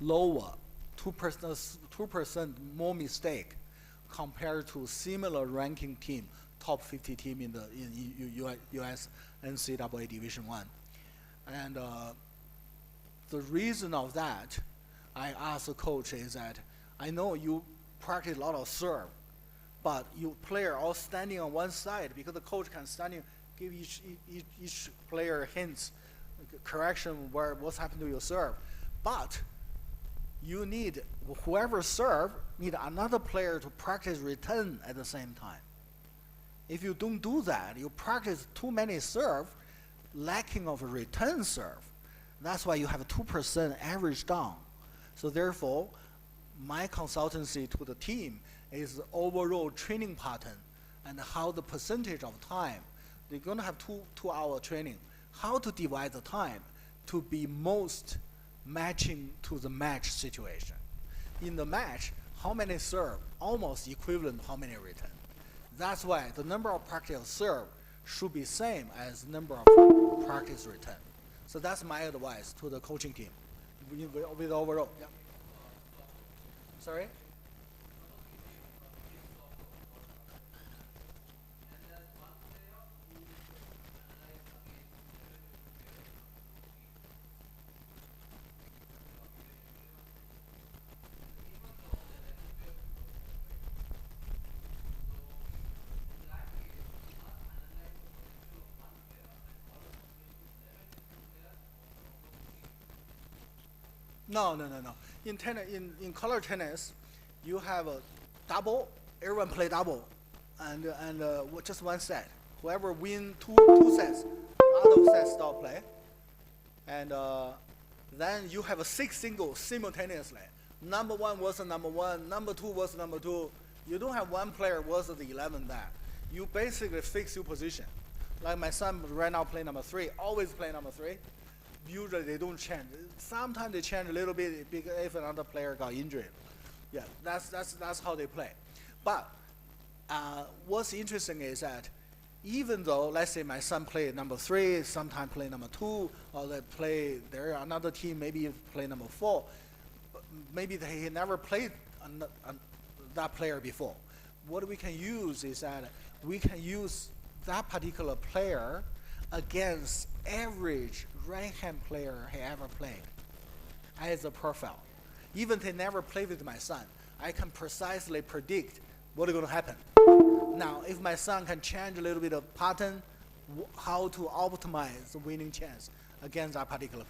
lower, 2% more mistake compared to similar ranking team, top 50 team in US NCAA Division I. And the reason of that, I asked the coach, is that I know you practice a lot of serve, but you player all standing on one side because the coach can give each player hints, correction what's happened to your serve. But you need, whoever serve, need another player to practice return at the same time. If you don't do that, you practice too many serve, lacking of a return serve. That's why you have a 2% average down. So therefore, my consultancy to the team is the overall training pattern and how the percentage of time. They're going to have two-hour training. How to divide the time to be most matching to the match situation. In the match, how many serve, almost equivalent to how many return. That's why the number of practice serve should be same as the number of practice return. So that's my advice to the coaching team with overall. Yeah. Sorry? No. In tennis, in color tennis, you have a double. Everyone play double, and just one set. Whoever win two sets, other sets stop play, and then you have a 6 singles simultaneously. Number 1 versus number 1, number 2 versus number 2. You don't have one player versus the 11 that. You basically fix your position. Like my son right now play number 3, always play number 3. Usually they don't change. Sometimes they change a little bit if another player got injured. Yeah, that's how they play. But what's interesting is that even though, let's say my son play number 3, sometimes play number 2, or they play there another team maybe play number 4, maybe he never played that player before. What we can use is that we can use that particular player against average right-hand player he ever played as a profile. Even if they never played with my son, I can precisely predict what is going to happen. Now, if my son can change a little bit of pattern, how to optimize the winning chance against that particular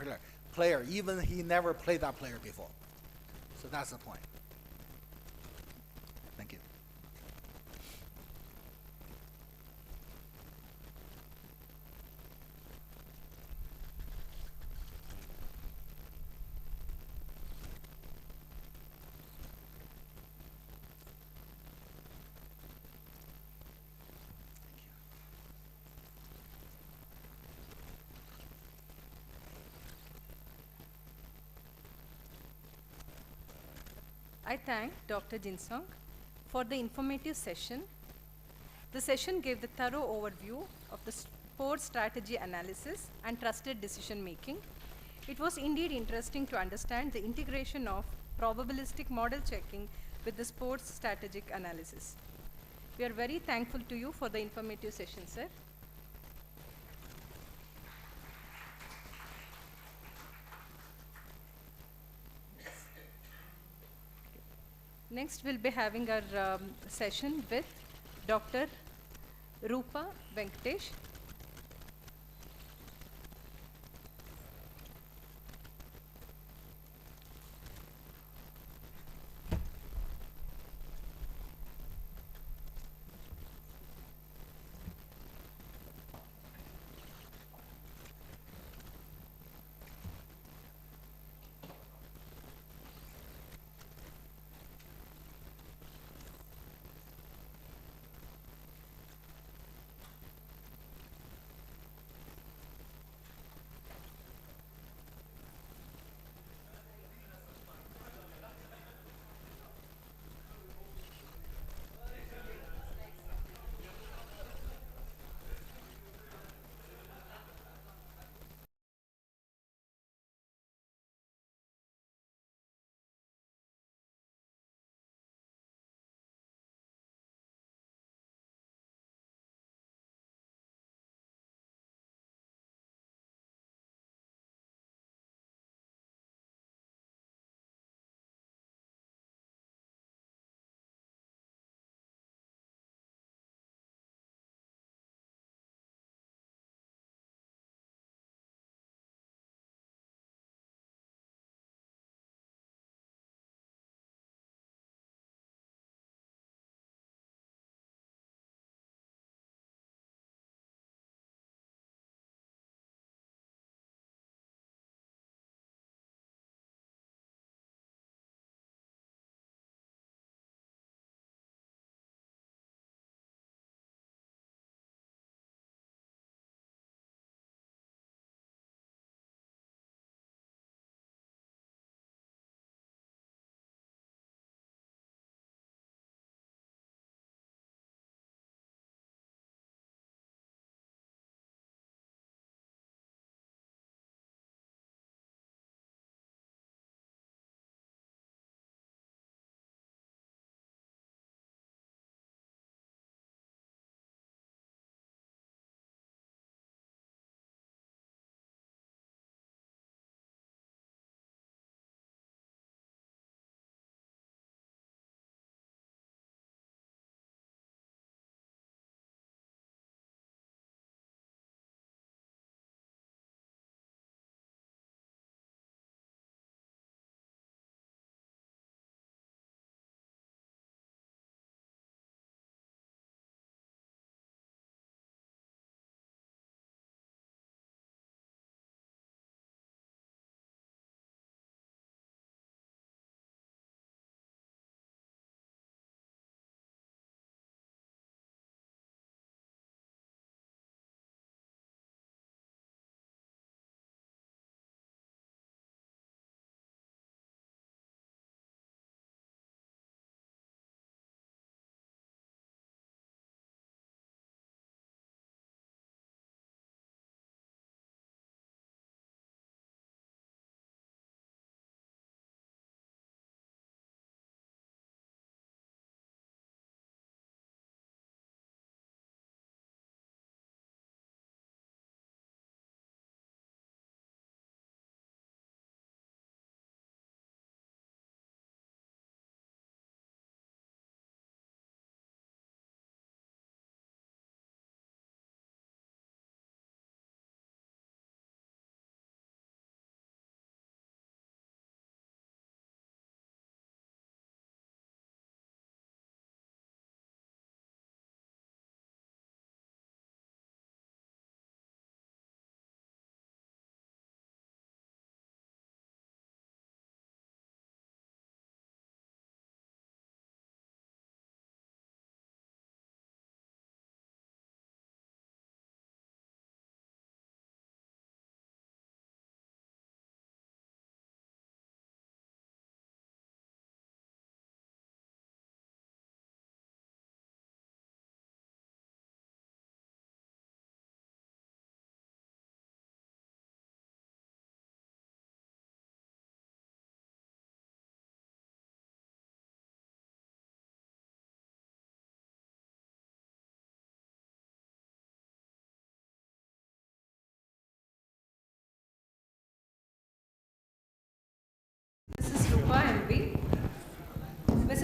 player, even he never played that player before. So that's the point. Thank you. I thank Dr. Jinsong for the informative session. The session gave the thorough overview of the sports strategy analysis and trusted decision making. It was indeed interesting to understand the integration of probabilistic model checking with the sports strategic analysis. We are very thankful to you for the informative session, sir. Next, we'll be having our session with Dr. Rupa Venkatesh.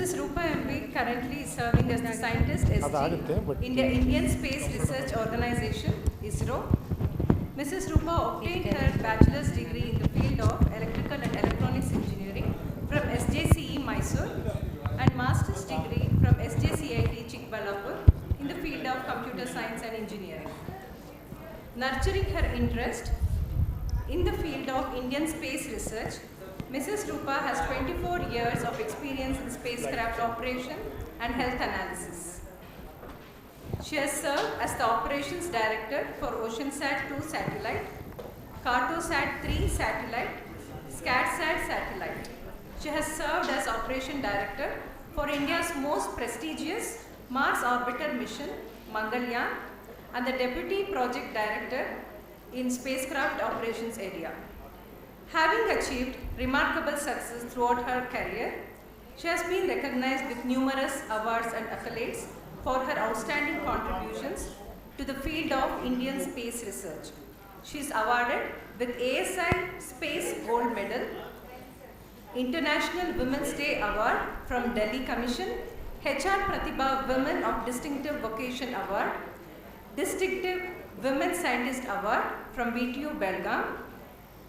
Mrs. Rupa MB currently is serving as the scientist SG in the Indian Space Research Organization, ISRO. Mrs. Rupa obtained her bachelor's degree in the field of electrical and electronics engineering from SJCE Mysore and master's degree from SJCIT Chikbalapur in the field of computer science and engineering. Nurturing her interest in the field of Indian space research, Mrs. Rupa has 24 years of experience in spacecraft operation and health analysis. She has served as the Operations Director for OceanSat-2 satellite, Cartosat-3 satellite, SCATSat satellite. She has served as Operation Director for India's most prestigious Mars orbiter mission, Mangalyaan, and the Deputy Project Director in Spacecraft Operations area. Having achieved remarkable success throughout her career, she has been recognized with numerous awards and accolades for her outstanding contributions to the field of Indian space research. She is awarded with ASI Space Gold Medal, International Women's Day Award from Delhi Commission, HR Pratibha Women of Distinctive Vocation Award, Distinctive Women Scientist Award from VTU Belgaum,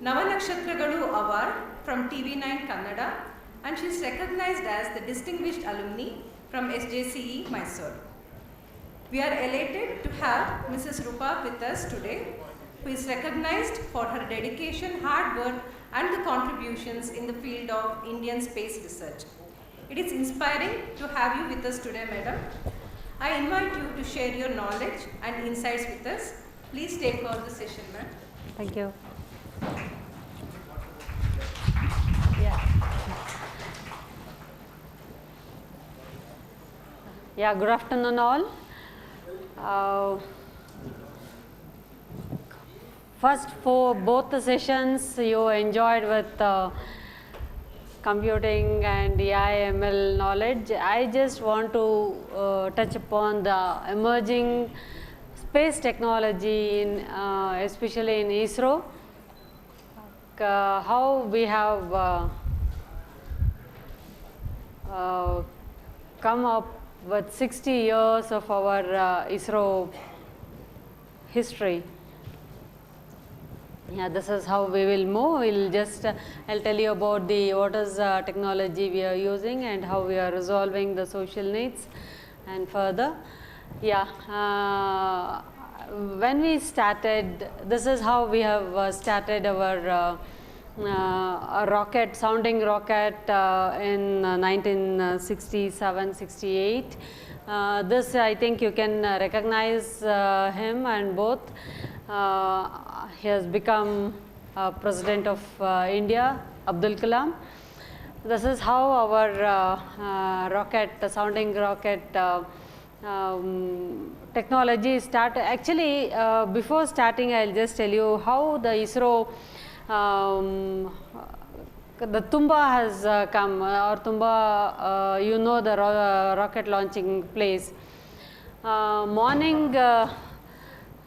Navanakshatragalu Award from TV9 Kannada, and she is recognized as the Distinguished Alumni from SJCE Mysore. We are elated to have Mrs. Rupa with us today, who is recognized for her dedication, hard work, and the contributions in the field of Indian space research. It is inspiring to have you with us today, Madam. I invite you to share your knowledge and insights with us. Please take over the session, ma'am. Thank you. Yeah, good afternoon all. First, for both the sessions you enjoyed with computing and AI ML knowledge, I just want to touch upon the emerging space technology, especially in ISRO, how we have come up with 60 years of our ISRO history. Yeah, this is how we will move. We'll just, I'll tell you about what is technology we are using and how we are resolving the social needs and further. Yeah, when we started, this is how we have started our rocket, sounding rocket in 1967-68. This I think you can recognize him, and both. He has become President of India, Abdul Kalam. This is how our rocket, sounding rocket technology started. Actually, before starting, I'll just tell you how the ISRO, the Tumba has come, or Tumba, you know, the rocket launching place. Morning,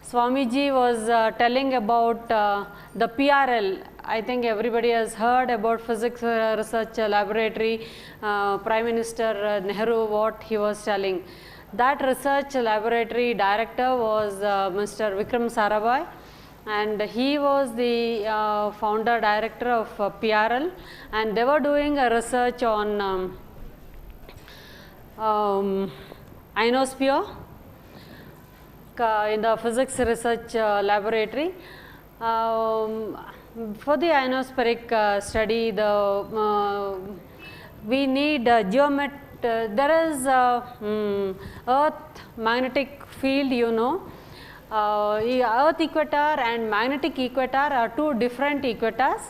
Swamiji was telling about the PRL. I think everybody has heard about Physics Research Laboratory, Prime Minister Nehru, what he was telling. That research laboratory director was Mr. Vikram Sarabhai, and he was the founder director of PRL, and they were doing a research on ionosphere in the Physics Research Laboratory. For the ionospheric study, we need geometry. There is Earth magnetic field, you know. Earth equator and magnetic equator are two different equators.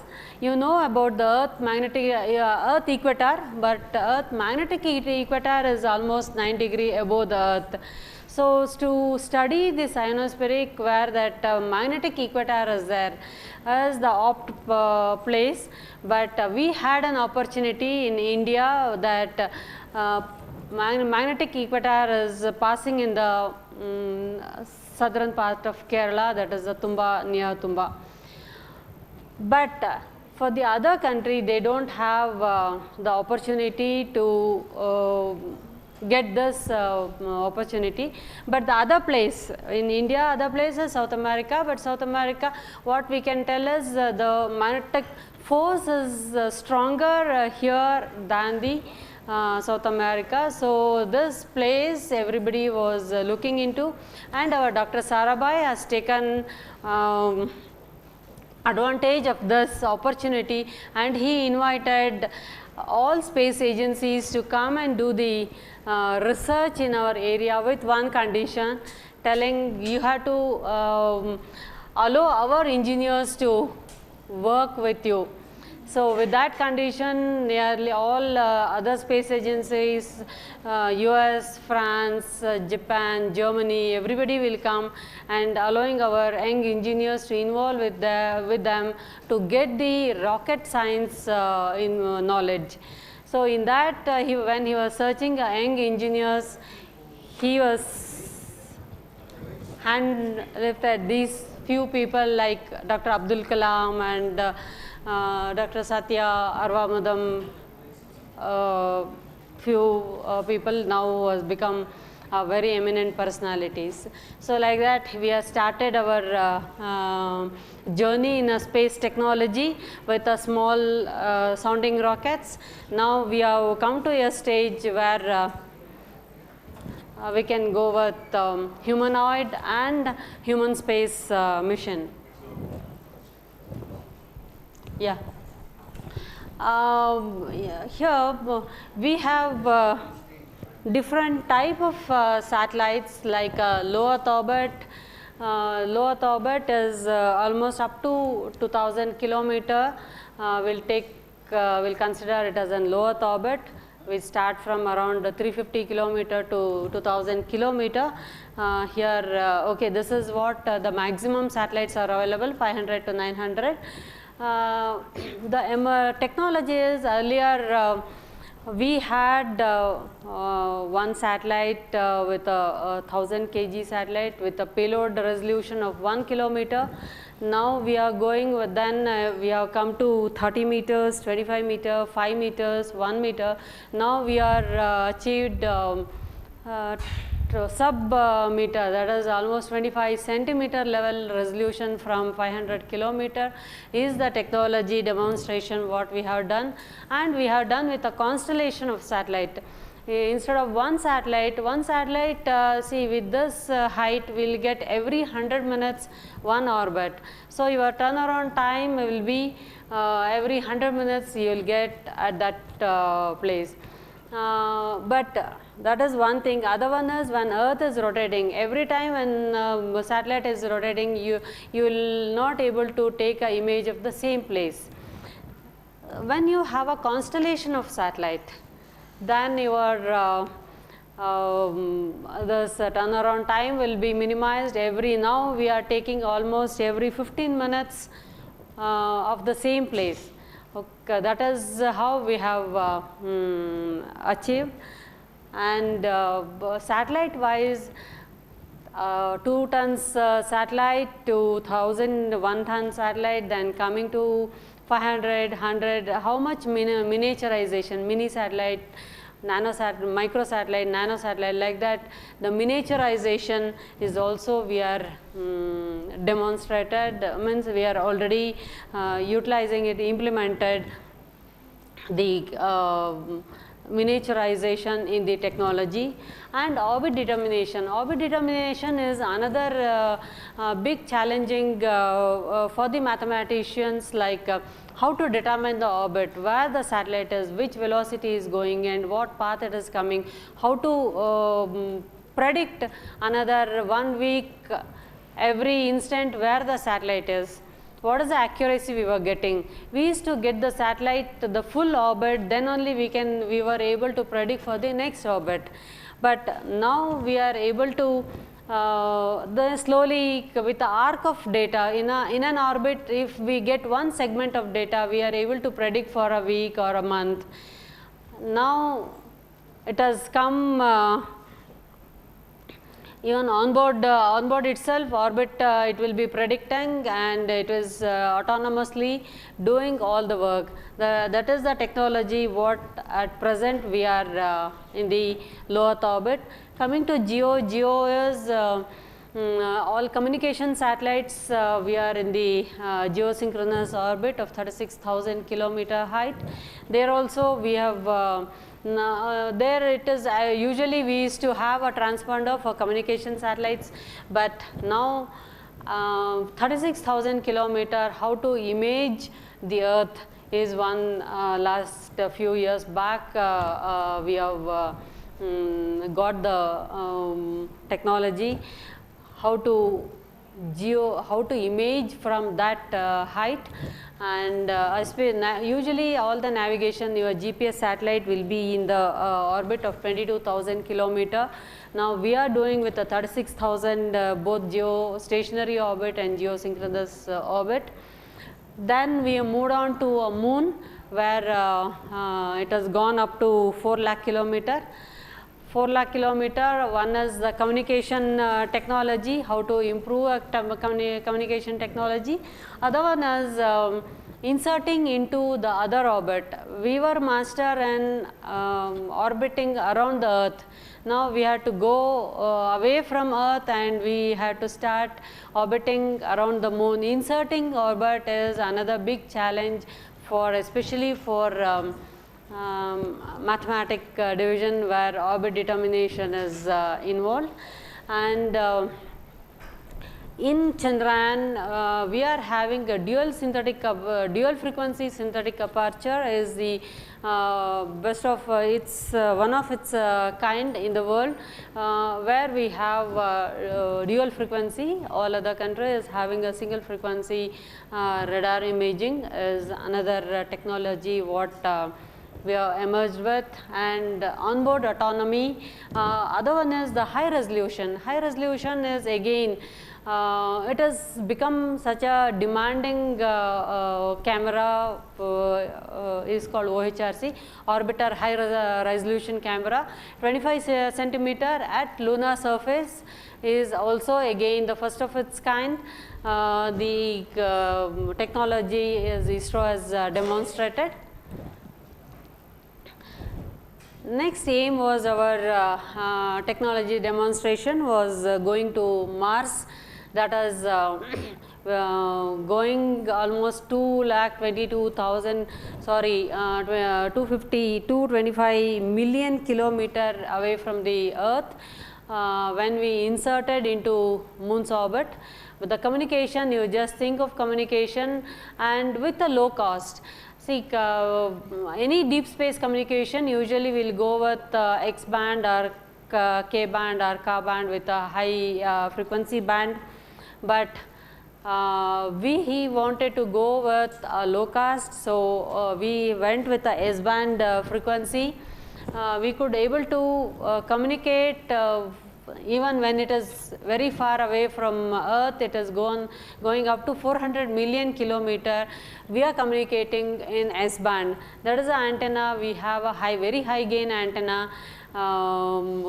You know about the Earth equator, but Earth magnetic equator is almost 9 degrees above the Earth. So, to study this ionospheric, where that magnetic equator is there, as the opt place, but we had an opportunity in India that magnetic equator is passing in the southern part of Kerala, that is the Tumba, near Tumba. But For the other country, they don't have the opportunity to get this opportunity. But the other place, in India, other places, South America, but South America, what we can tell is the magnetic force is stronger here than the South America. So this place everybody was looking into, and our Dr. Sarabhai has taken advantage of this opportunity, and he invited all space agencies to come and do the research in our area with one condition, telling you have to allow our engineers to work with you. So with that condition, nearly all other space agencies, US, France, Japan, Germany, everybody will come, and allowing our young engineers to involve with them to get the rocket science in knowledge. So in that, when he was searching young engineers, he was hand-lifted these few people like Dr. Abdul Kalam and Dr. Satya Arvamadam, few people now has become very eminent personalities. So like that, we have started our journey in a space technology with a small sounding rockets. Now we have come to a stage where we can go with humanoid and human space mission. Yeah. Here we have different type of satellites like low Earth orbit. Low Earth orbit is almost up to 2000 kilometer. We'll consider it as a low Earth orbit. We start from around 350 kilometer to 2000 kilometer. Here, okay, this is what the maximum satellites are available, 500 to 900. The technology is earlier we had one satellite with a 1000 kg satellite with a payload resolution of 1 kilometer. Now we are going with, then we have come to 30 meters, 25 meters, 5 meters, 1 meter. Now we are achieved sub-meter, that is almost 25 centimeter level resolution from 500 kilometer is the technology demonstration what we have done, and we have done with a constellation of satellite. Instead of one satellite, see with this height we will get every 100 minutes one orbit. So your turnaround time will be every 100 minutes you will get at that place. But that is one thing. Other one is when Earth is rotating. Every time when satellite is rotating, you will not able to take an image of the same place. When you have a constellation of satellite, then your this turnaround time will be minimized. Now we are taking almost every 15 minutes of the same place. Okay, that is how we have achieved. And satellite wise, 2 tons satellite to 1001 ton satellite, then coming to 500, 100, how much miniaturization, mini satellite, nano satellite, micro satellite, nano satellite, like that. The miniaturization is also we are demonstrated, means we are already utilizing it, implemented the miniaturization in the technology. And orbit determination. Orbit determination is another big challenging for the mathematicians, like how to determine the orbit, where the satellite is, which velocity is going and what path it is coming, how to predict another 1 week every instant where the satellite is. What is the accuracy we were getting? We used to get the satellite to the full orbit, then only we were able to predict for the next orbit. But now we are able to slowly with the arc of data in an orbit, if we get one segment of data, we are able to predict for a week or a month. Now it has come Even onboard itself, orbit, it will be predicting, and it is autonomously doing all the work. That is the technology what at present we are in the low Earth orbit. Coming to geo is all communication satellites. We are in the geosynchronous orbit of 36,000 kilometer height. There also we have there it is usually we used to have a transponder for communication satellites, but now 36,000 kilometer, how to image the Earth is one. Last few years back we have got the technology how to image from that height. And usually all the navigation, your GPS satellite will be in the orbit of 22,000 kilometer. Now we are doing with a 36,000 both geostationary orbit and geosynchronous orbit. Then we moved on to a moon where it has gone up to 4 lakh kilometer. 4 lakh kilometer, one is the communication technology, how to improve communication technology. Other one is inserting into the other orbit. We were master in orbiting around the Earth. Now we had to go away from Earth and we had to start orbiting around the moon. Inserting orbit is another big challenge for, especially for mathematic division where orbit determination is involved. And in Chandrayaan we are having a dual frequency synthetic aperture is the best of its one of its kind in the world, where we have dual frequency. All other countries having a single frequency radar imaging is another technology what we have emerged with. And onboard autonomy, other one is the high resolution. High resolution is again it has become such a demanding camera is called OHRC, orbiter high resolution camera. 25 centimeter at lunar surface is also again the first of its kind. The technology is ISRO has demonstrated. Next aim was our technology demonstration was going to Mars. That is going almost 225 million kilometer away from the Earth. When we inserted into Moon's orbit, with the communication, you just think of communication and with a low cost. See, any deep space communication usually will go with X band or K band or Ka band with a high frequency band, but he wanted to go with a low cost, so we went with the S band frequency. We could able to communicate even when it is very far away from Earth. It is going up to 400 million kilometer. We are communicating in S band. That is the antenna. We have a very high gain antenna.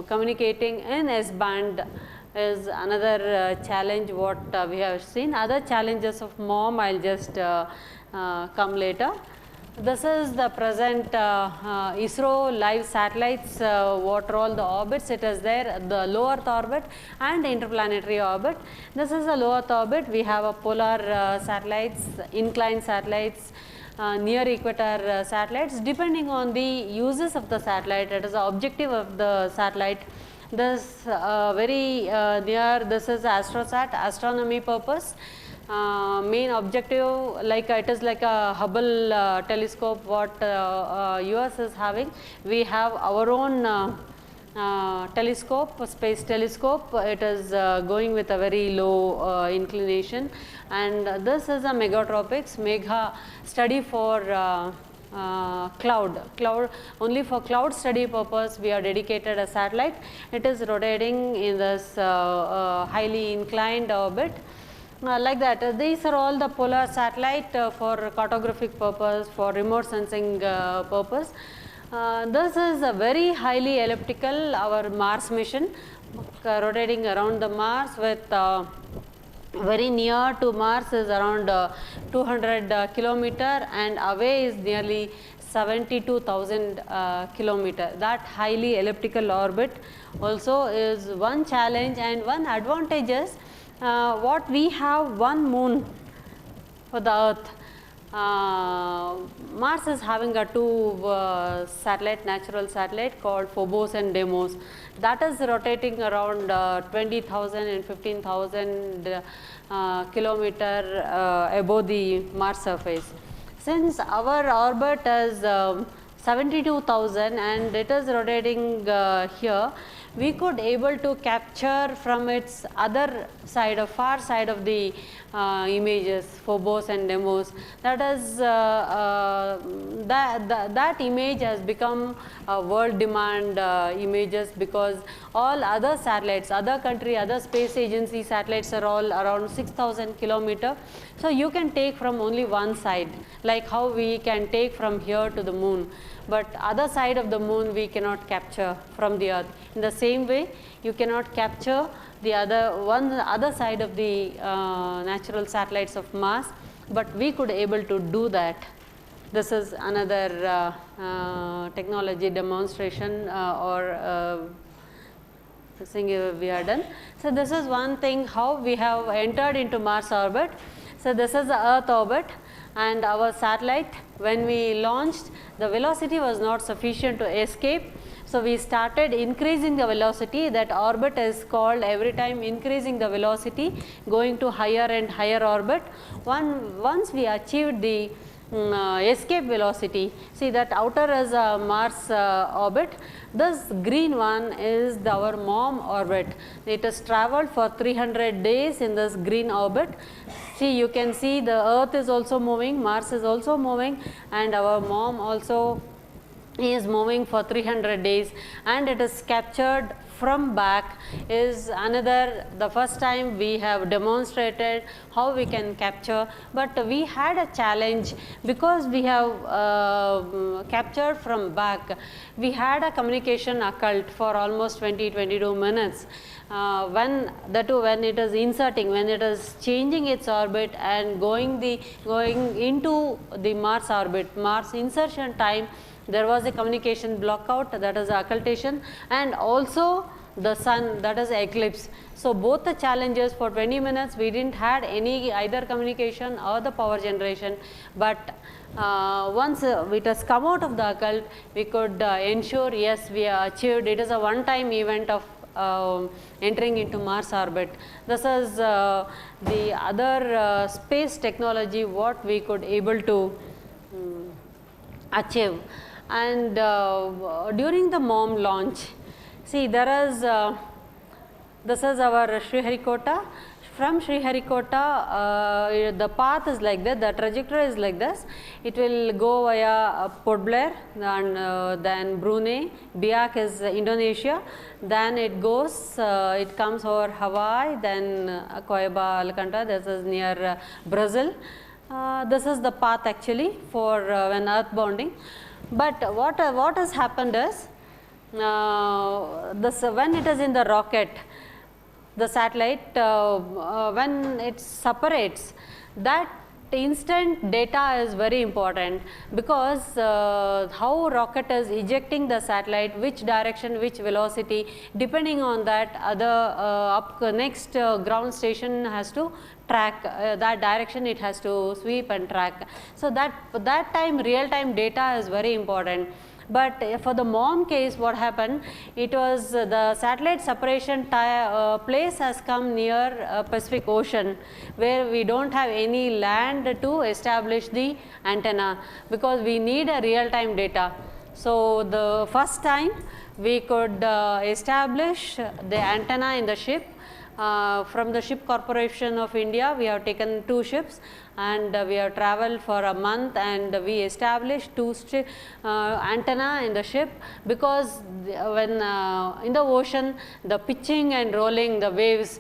Communicating in S band is another challenge what we have seen. Other challenges of MOM I will just come later. This is the present ISRO live satellites, what are all the orbits it is there, the low Earth orbit and interplanetary orbit. This is the low Earth orbit. We have a polar satellites, inclined satellites, near equator satellites. Depending on the uses of the satellite, it is the objective of the satellite. This very near, this is AstroSat, astronomy purpose. Main objective, like it is like a Hubble telescope what US is having. We have our own telescope, space telescope. It is going with a very low inclination, and this is a megatropics, mega study for cloud only for cloud study purpose. We are dedicated a satellite. It is rotating in this highly inclined orbit. Like that, these are all the polar satellite for cartographic purpose, for remote sensing purpose. This is a very highly elliptical, our Mars mission. rotating around the Mars with very near to Mars is around 200 kilometer and away is nearly 72,000 kilometer. That highly elliptical orbit also is one challenge, and one advantage is what we have one moon for the Earth. Mars is having a two natural satellite called Phobos and Deimos. That is rotating around 20,000 and 15,000 kilometer above the Mars surface. Since our orbit is 72,000 and it is rotating here, we could able to capture from its other side, far side of the images, Phobos and Deimos. That is that image has become world demand images, because all other satellites, other country, other space agency satellites are all around 6,000 kilometer. So you can take from only one side, like how we can take from here to the moon. But other side of the moon we cannot capture from the Earth. In the same way, you cannot capture the other side of the natural satellites of Mars, but we could able to do that. This is another technology demonstration or thing we are done. So this is one thing how we have entered into Mars orbit. So this is the Earth orbit, and our satellite, when we launched, the velocity was not sufficient to escape. So we started increasing the velocity. That orbit is called every time increasing the velocity, going to higher and higher orbit. Once we achieved the escape velocity, see that outer is a Mars orbit. This green one is our mom orbit. It has traveled for 300 days in this green orbit. See, you can see the Earth is also moving, Mars is also moving, and our mom also is moving for 300 days, and it is captured from back. Is another, the first time we have demonstrated how we can capture, but we had a challenge because we have captured from back. We had a communication occult for almost 20-22 minutes. When it is inserting, when it is changing its orbit and going into the Mars orbit, Mars insertion time, there was a communication blockout, that is occultation, and also the sun, that is eclipse. So both the challenges, for 20 minutes we didn't had any either communication or the power generation, but once it has come out of the occult, we could ensure yes, we have achieved. It is a one-time event of entering into Mars orbit. This is the other space technology what we could able to achieve. And during the MOM launch, see there is this is our Sriharikota. From Sriharikota, the path is like that, the trajectory is like this. It will go via Port Blair, and then Brunei, Biak is Indonesia, then it goes, it comes over Hawaii, then Coiba, Alcantara, this is near Brazil. This is the path actually for when earth bounding. But what has happened is, when it is in the rocket, the satellite, when it separates, that instant data is very important, because how rocket is ejecting the satellite, which direction, which velocity, depending on that, next ground station has to track that direction, it has to sweep and track. So that time real time data is very important. But for the MOM case, what happened, it was the satellite separation place has come near Pacific Ocean, where we don't have any land to establish the antenna, because we need a real time data. So the first time we could establish the antenna in the ship. From the Ship Corporation of India, we have taken 2 ships, and we have traveled for a month, and we established 2 antenna in the ship, because when in the ocean, the pitching and rolling, the waves,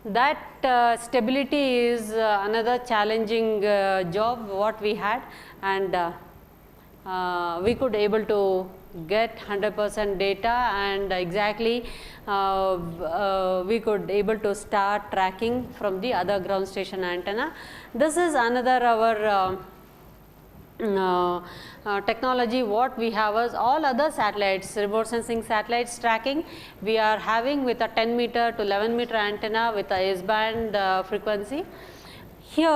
that stability is another challenging job what we had, and we could able to get 100% data, and exactly we could able to start tracking from the other ground station antenna. This is another our technology. What we have is all other satellites, remote sensing satellites tracking, we are having with a 10 meter to 11 meter antenna with a S-band frequency. Here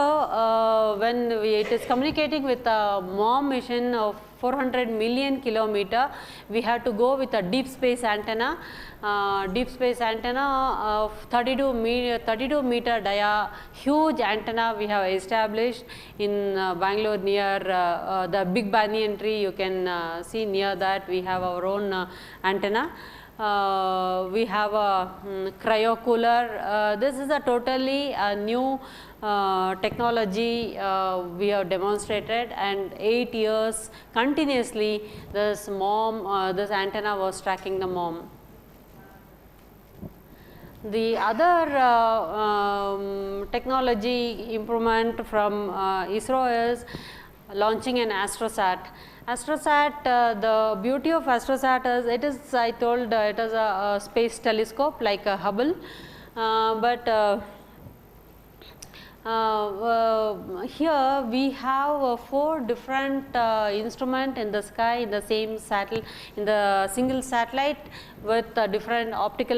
when it is communicating with a MOM mission of 400 million kilometer, we have to go with a deep space antenna. Deep space antenna of 32 meter dia, huge antenna we have established in Bangalore near the Big Banyan tree. You can see near that we have our own antenna. We have a cryo cooler. This is a totally new technology we have demonstrated, and 8 years continuously this this antenna was tracking the MOM. The other technology improvement from ISRO is launching an astrosat. Astrosat, the beauty of astrosat is, it is, I told, it is a space telescope like a Hubble, but here we have 4 different instruments in the sky in the same satellite, in the single satellite, with different optical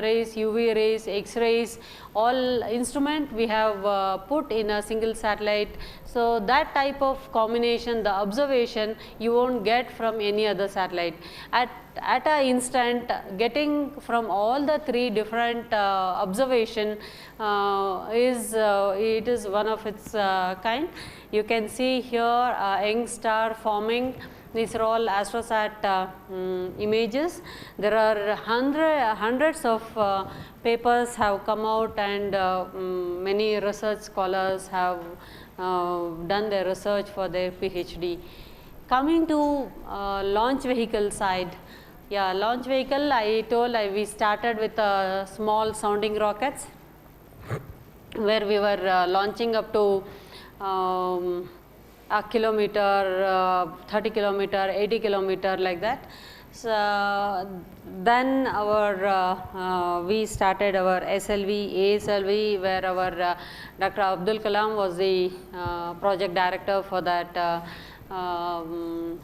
rays, UV rays, X-rays, all instrument we have put in a single satellite. So that type of combination, the observation you won't get from any other satellite. At an instant, getting from all the 3 different observation it is one of its kind. You can see here a young star forming. These are all astrosat images. There are hundreds of papers have come out, and many research scholars have done their research for their PhD. Coming to launch vehicle side, yeah, launch vehicle, I told we started with small sounding rockets, where we were launching up to a kilometer, 30 kilometer, 80 kilometer, like that. So then our we started our SLV, ASLV, where our Dr. Abdul Kalam was the project director for that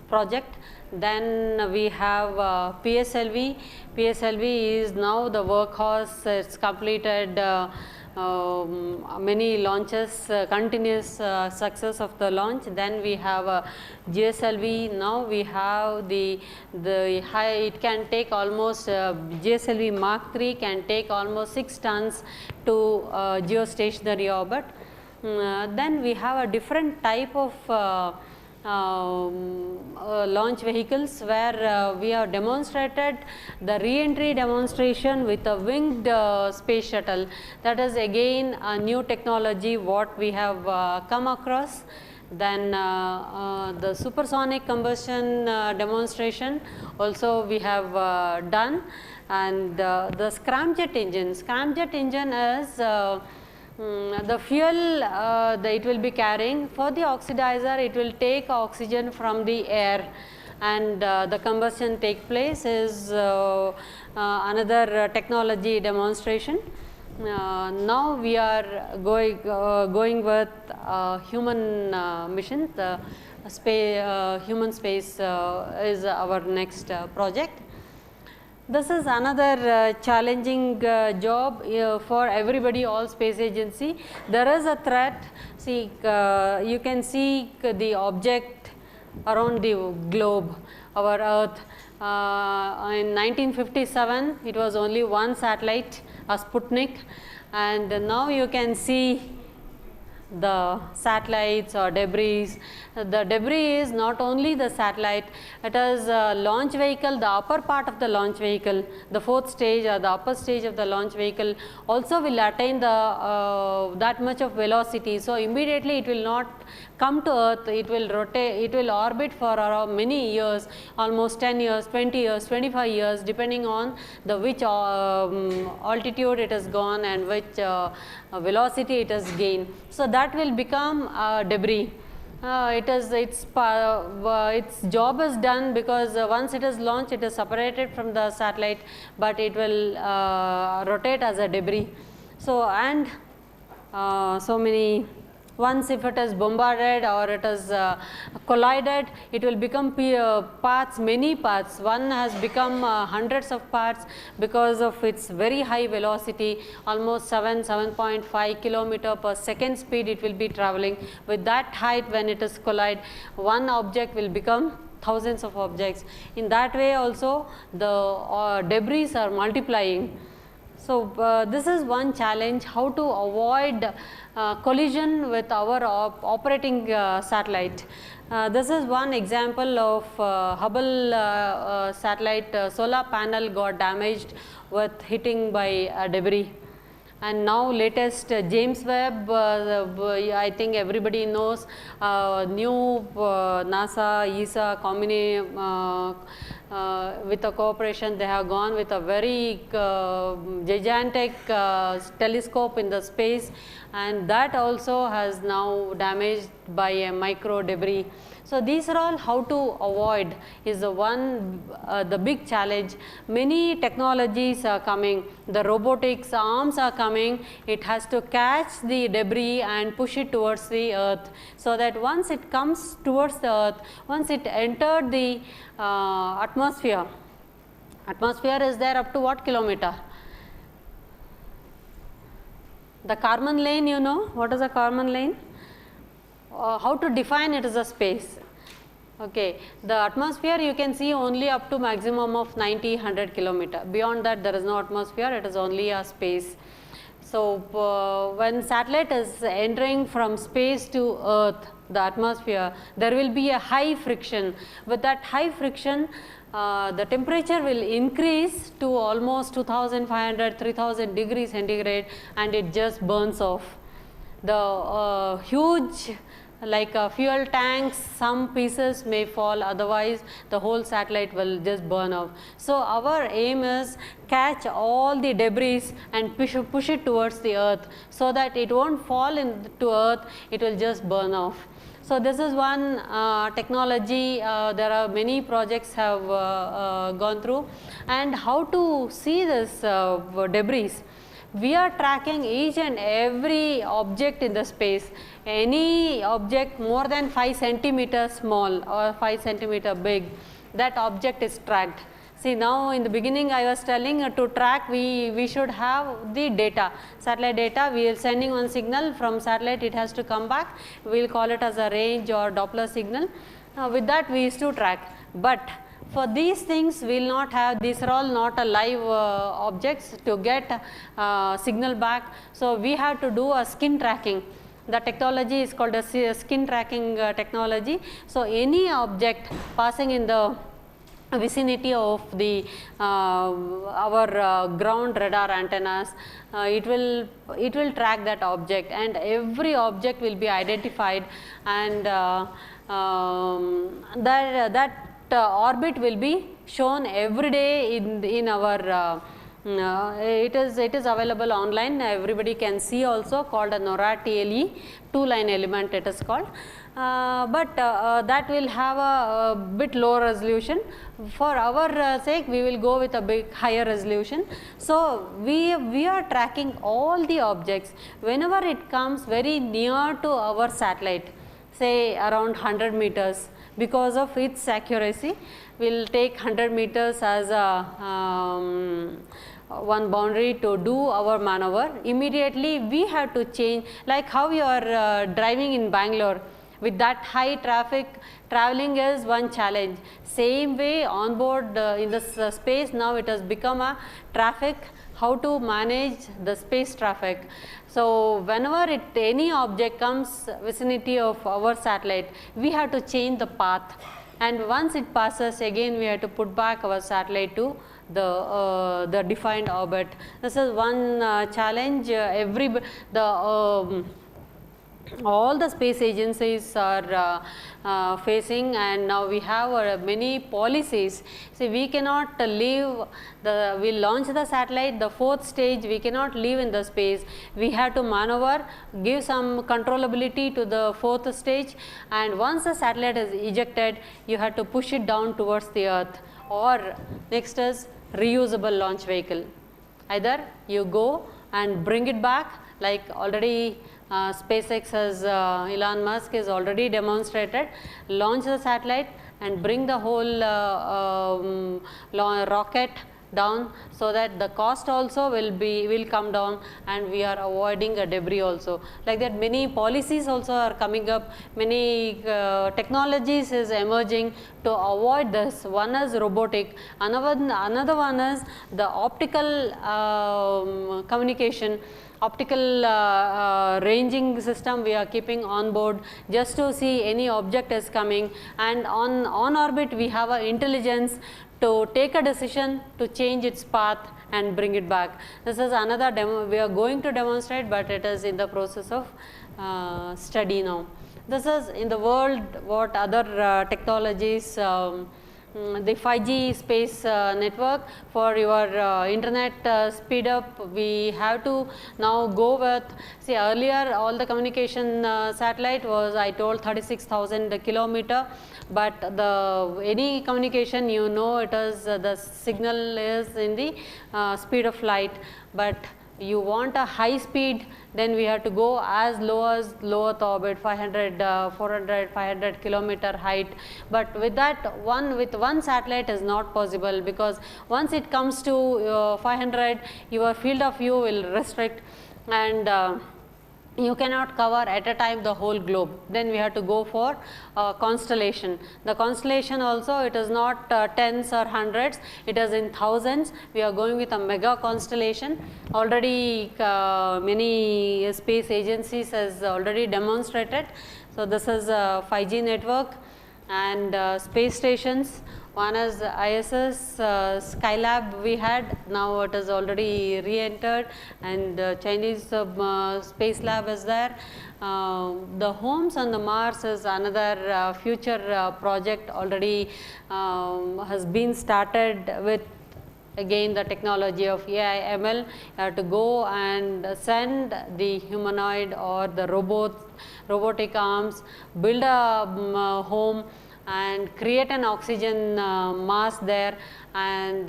project. Then we have PSLV. PSLV is now the workhorse. It's completed many launches, continuous success of the launch. Then we have GSLV. Now we have the high, it can take almost GSLV Mark III can take almost 6 tons to geostationary orbit. Then we have a different type of launch vehicles, where we have demonstrated the re-entry demonstration with a winged space shuttle. That is again a new technology what we have come across. Then the supersonic combustion demonstration also we have done, and the scramjet engine. Scramjet engine is the fuel it will be carrying. For the oxidizer, it will take oxygen from the air, and the combustion take place is another technology demonstration. Now we are going with human mission. The human space is our next project. This is another challenging job for everybody, all space agency. There is a threat. See, you can see the object around the globe, our Earth. In 1957, it was only one satellite, a Sputnik, and now you can see the satellites or debris. The debris is not only the satellite, it is a launch vehicle, the upper part of the launch vehicle, the 4th stage or the upper stage of the launch vehicle also will attain the that much of velocity. So immediately it will not come to Earth, it will rotate, it will orbit for many years, almost 10 years, 20 years, 25 years, depending on the which altitude it has gone and which velocity it has gained. So that will become debris. its job is done, because once it is launched, it is separated from the satellite, but it will rotate as a debris. So, and so many, once if it is bombarded or it is collided, it will become parts, many parts. One has become hundreds of parts because of its very high velocity, almost 7.5 kilometer per second speed it will be traveling. With that height, when it is collide, one object will become thousands of objects. In that way also the debris are multiplying. So, this is one challenge, how to avoid collision with our operating satellite. This is one example of Hubble satellite solar panel got damaged with hitting by debris. And now latest James Webb, I think everybody knows, new NASA, ESA with a cooperation, they have gone with a very gigantic telescope in the space, and that also has now damaged by a micro debris. So, these are all how to avoid is the big challenge. Many technologies are coming, the robotics arms are coming, it has to catch the debris and push it towards the earth, so that once it comes towards the earth, once it entered the atmosphere is there up to what kilometer? The Kármán lane, you know, what is a Kármán lane? How to define it as a space. Okay, the atmosphere you can see only up to maximum of 90-100 kilometer. Beyond that there is no atmosphere, it is only a space. So, when satellite is entering from space to earth, the atmosphere, there will be a high friction. With that high friction, the temperature will increase to almost 2500-3000 degrees centigrade, and it just burns off. The huge, like fuel tanks, some pieces may fall, otherwise the whole satellite will just burn off. So, our aim is catch all the debris and push it towards the earth, so that it won't fall into earth, it will just burn off. So, this is one technology, there are many projects have gone through. And how to see this debris? We are tracking each and every object in the space. Any object more than 5 centimeters small or 5 centimeter big, that object is tracked. See, now in the beginning I was telling to track we should have the data, satellite data. We are sending one signal from satellite, it has to come back, we will call it as a range or Doppler signal. With that we used to track, but for these things we will not have, these are all not a live objects to get signal back. So, we have to do a skin tracking. The technology is called a skin tracking technology. So, any object passing in the vicinity of the our ground radar antennas, it will track that object, and every object will be identified, and that orbit will be shown every day in our it is available online, everybody can see also, called a NORAD TLE, 2-line element it is called. But that will have a bit low resolution. For our sake, we will go with a big higher resolution. So, we are tracking all the objects whenever it comes very near to our satellite, say around 100 meters. Because of its accuracy, we will take 100 meters as a one boundary to do our maneuver. Immediately we have to change, like how you are driving in Bangalore. With that high traffic, traveling is one challenge. Same way on board in this space, now it has become a traffic, how to manage the space traffic. So, whenever any object comes vicinity of our satellite, we have to change the path, and once it passes, again we have to put back our satellite to the defined orbit. This is one challenge. all the space agencies are facing, and now we have many policies. See, we cannot leave we launch the satellite, the fourth stage, we cannot leave in the space. We have to maneuver, give some controllability to the fourth stage, and once the satellite is ejected, you have to push it down towards the earth. Or next is reusable launch vehicle. Either you go and bring it back, like already SpaceX has, Elon Musk has already demonstrated, launch the satellite and bring the whole rocket down, so that the cost also will come down, and we are avoiding a debris also. Like that, many policies also are coming up, many technologies is emerging to avoid this. One is robotic, another one is the optical communication, optical ranging system we are keeping on board just to see any object is coming, and on orbit we have an intelligence to take a decision to change its path and bring it back. This is another demo we are going to demonstrate, but it is in the process of study now. This is in the world what other technologies, the 5G space network for your internet speed up, we have to now go with, see, earlier all the communication satellite was, I told, 36,000 kilometer, but any communication, you know, it is the signal is in the speed of light, but you want a high speed, then we have to go as low as low Earth orbit, 500, 400, 500 kilometer height. But with that, with one satellite is not possible, because once it comes to 500, your field of view will restrict, and you cannot cover at a time the whole globe. Then we have to go for constellation. The constellation also, it is not tens or hundreds, it is in thousands. We are going with a mega constellation. Already many space agencies has already demonstrated. So this is a 5G network, and space stations. One is ISS, Skylab we had, now it is already re-entered, and Chinese space lab is there. The homes on the Mars is another future project, already has been started with, again, the technology of AI ML. You have to go and send the humanoid or the robotic arms, build a home, and create an oxygen mass there, and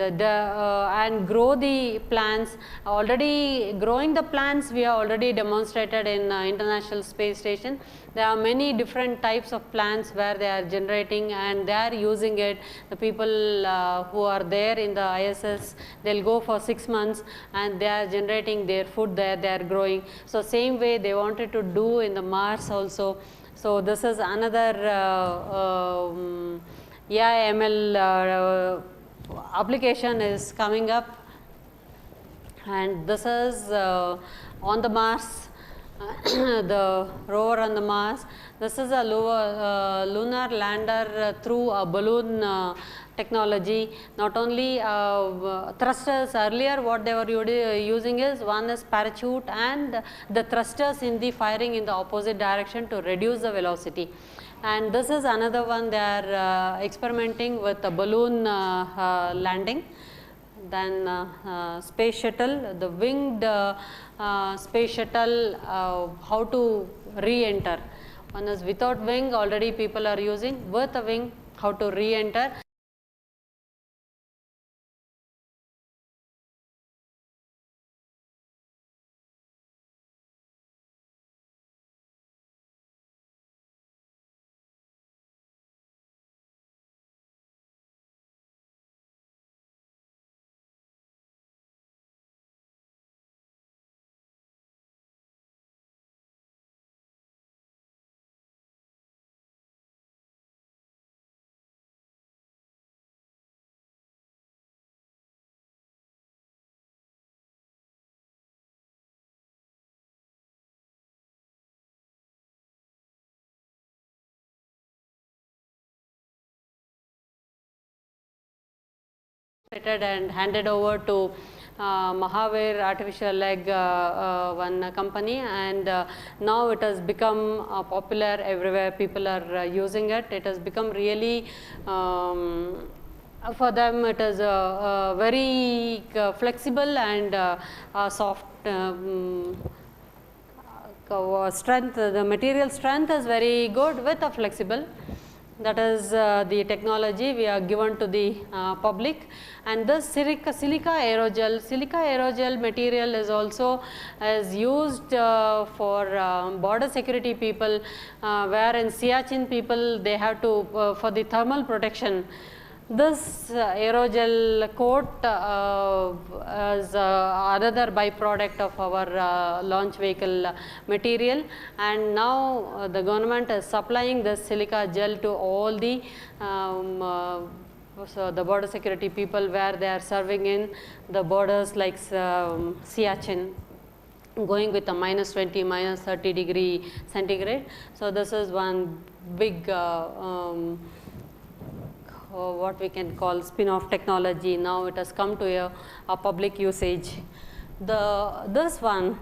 grow the plants. Already growing the plants we have already demonstrated in International Space Station. There are many different types of plants where they are generating, and they are using it. The people who are there in the ISS, they'll go for 6 months and they are generating their food there, they are growing. So same way they wanted to do in the Mars also. So this is another AI ML application is coming up, and this is on the Mars, the rover on the Mars. This is a lunar lander through a balloon technology. Not only thrusters, earlier what they were using is, one is parachute and the thrusters in the firing in the opposite direction to reduce the velocity. And this is another one, they are experimenting with a balloon landing. Then space shuttle, the winged space shuttle, how to re-enter. One is without wing, already people are using. With a wing, how to re-enter. And handed over to Mahavir artificial leg one company, and now it has become popular everywhere. People are using it. It has become really for them it is very flexible and soft strength. The material strength is very good with a flexible. That is the technology we are given to the public. And this silica aerogel material is also used for border security people, where in Siachen people they have to for the thermal protection. This aerogel coat is another byproduct of our launch vehicle material, and now the government is supplying this silica gel to all the so the border security people where they are serving in the borders like Siachen, going with a -20, -30 degree centigrade. So this is one big what we can call spin-off technology. Now it has come to a public usage. This one,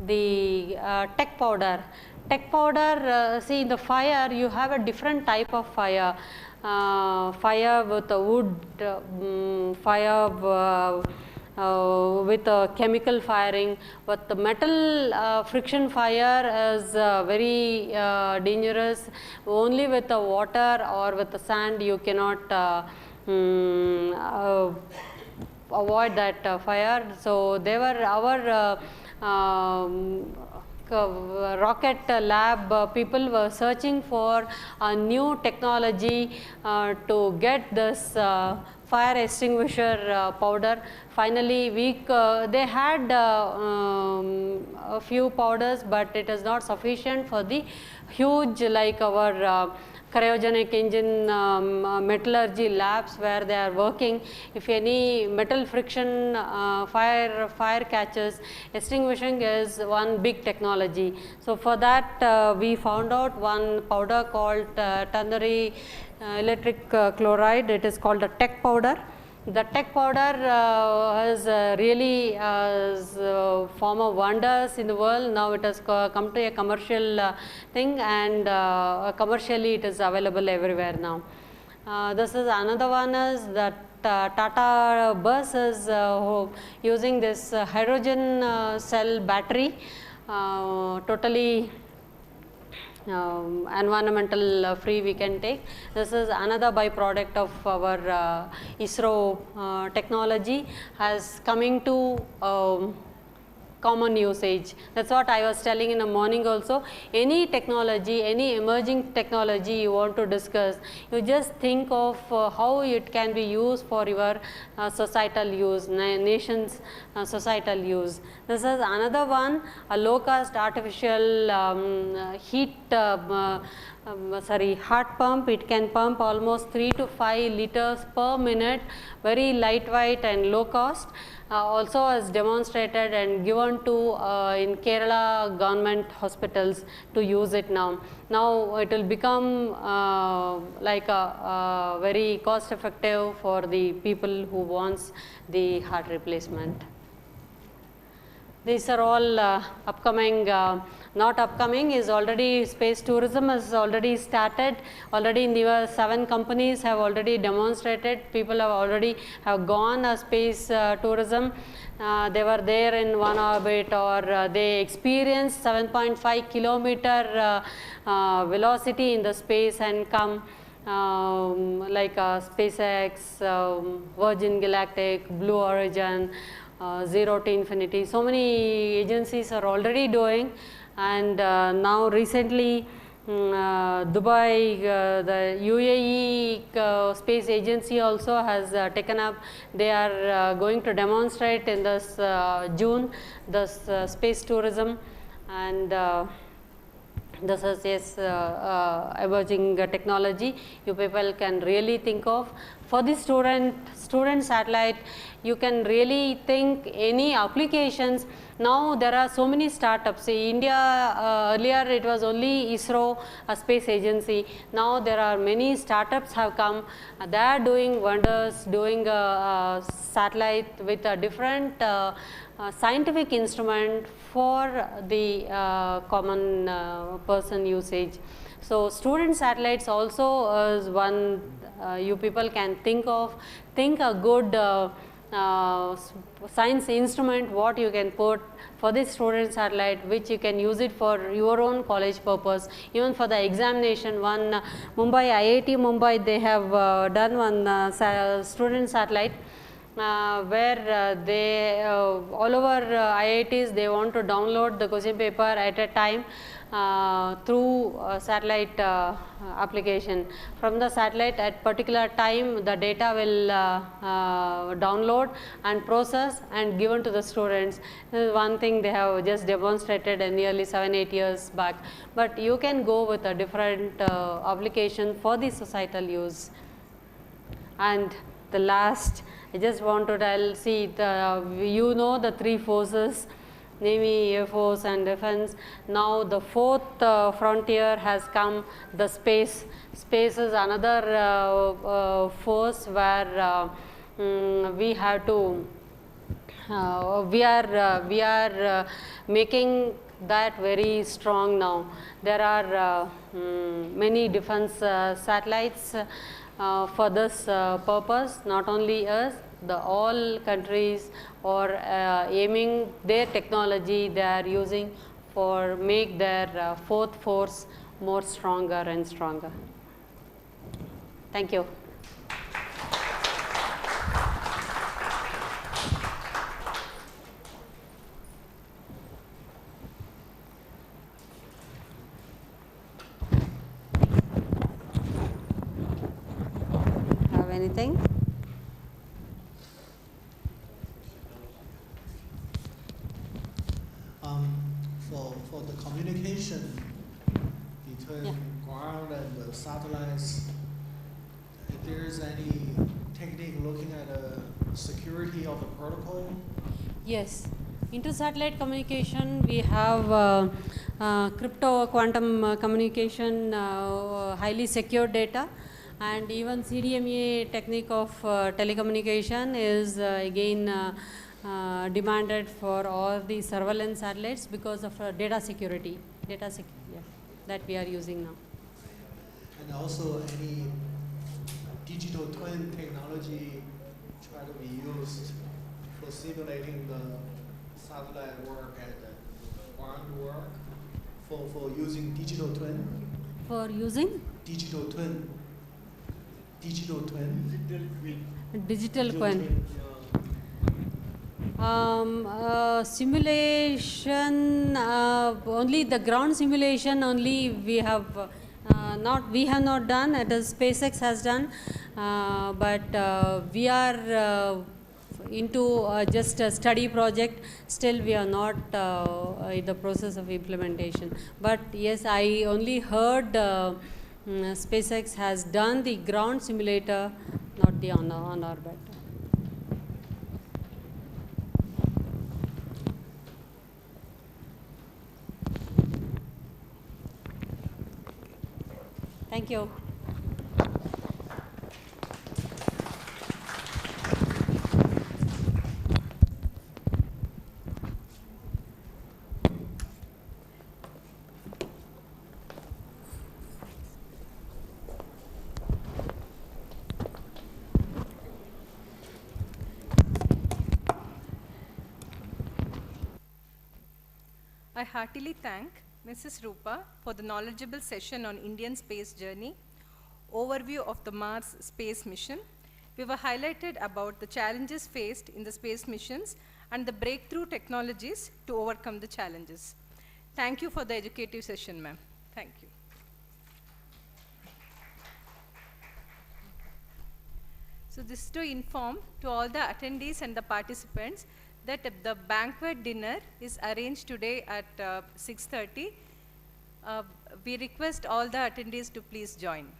the tech powder. Tech powder, see in the fire you have a different type of fire. Fire with a wood, fire with a chemical firing, but the metal friction fire is very dangerous. Only with the water or with the sand you cannot avoid that fire. So they were our rocket lab people were searching for a new technology to get this fire extinguisher powder. Finally, they had a few powders, but it is not sufficient for the huge like our cryogenic engine metallurgy labs where they are working. If any metal friction fire catches, extinguishing is one big technology. So for that we found out one powder called ternary electric chloride. It is called a tech powder. The tech powder has really form of wonders in the world. Now it has come to a commercial thing, and commercially it is available everywhere now. This is another one is that Tata bus is using this hydrogen cell battery, totally environmental free we can take. This is another byproduct of our ISRO technology has coming to common usage. That's what I was telling in the morning also. Any technology, any emerging technology you want to discuss, you just think of how it can be used for your societal use, nation's societal use. This is another one, a low cost artificial heart pump. It can pump almost 3 to 5 liters per minute, very lightweight and low cost. Also is demonstrated and given to in Kerala government hospitals to use it now. Now it will become like a very cost effective for the people who wants the heart replacement. These are all upcoming, not upcoming, is already space tourism has already started. Already near 7 companies have already demonstrated. People have already gone space tourism. They were there in one orbit, or they experienced 7.5 kilometer velocity in the space and come like SpaceX, Virgin Galactic, Blue Origin, Zero to Infinity. So many agencies are already doing, and now recently Dubai, the UAE space agency also has taken up. They are going to demonstrate in this June this space tourism, and this is yes, emerging technology you people can really think of. For the student satellite, you can really think any applications. Now there are so many startups. In India, earlier it was only ISRO, a space agency. Now there are many startups have come. They are doing wonders, doing a satellite with a different scientific instrument for the common person usage. So student satellites also is one you people can think of. Think a good science instrument what you can put for this student satellite, which you can use it for your own college purpose. Even for the examination, one Mumbai, IIT Mumbai, they have done one student satellite where they all over IITs they want to download the question paper at a time through satellite application. From the satellite at particular time the data will download and process and given to the students. This is one thing they have just demonstrated nearly 7-8 years back. But you can go with a different application for the societal use. And the last, I just want to tell, see, you know the three forces, Navy, Air Force and Defense. Now the fourth frontier has come, the space. Space is another force where we have to, we are making that very strong now. There are many defense satellites for this purpose, not only us, all countries are aiming their technology they are using for make their fourth force more stronger and stronger. Thank you. Have anything? For the communication between ground and the satellites, if there's any technique looking at the security of the protocol? Yes. Inter-satellite communication, we have crypto quantum communication, highly secure data, and even CDMA technique of telecommunication is again demanded for all the surveillance satellites because of data security, that we are using now. And also any digital twin technology try to be used for simulating the satellite work and the ground work for using digital twin? For using? Digital twin. Digital twin. Digital twin. Simulation, only the ground simulation only we have not done. It is SpaceX has done, but we are into just a study project. Still, we are not in the process of implementation. But yes, I only heard SpaceX has done the ground simulator, not the on orbit. Thank you. I heartily thank Mrs. Rupa for the knowledgeable session on Indian space journey, overview of the Mars space mission. We were highlighted about the challenges faced in the space missions and the breakthrough technologies to overcome the challenges. Thank you for the educative session, ma'am. Thank you. So this is to inform to all the attendees and the participants that the banquet dinner is arranged today at 6:30. We request all the attendees to please join.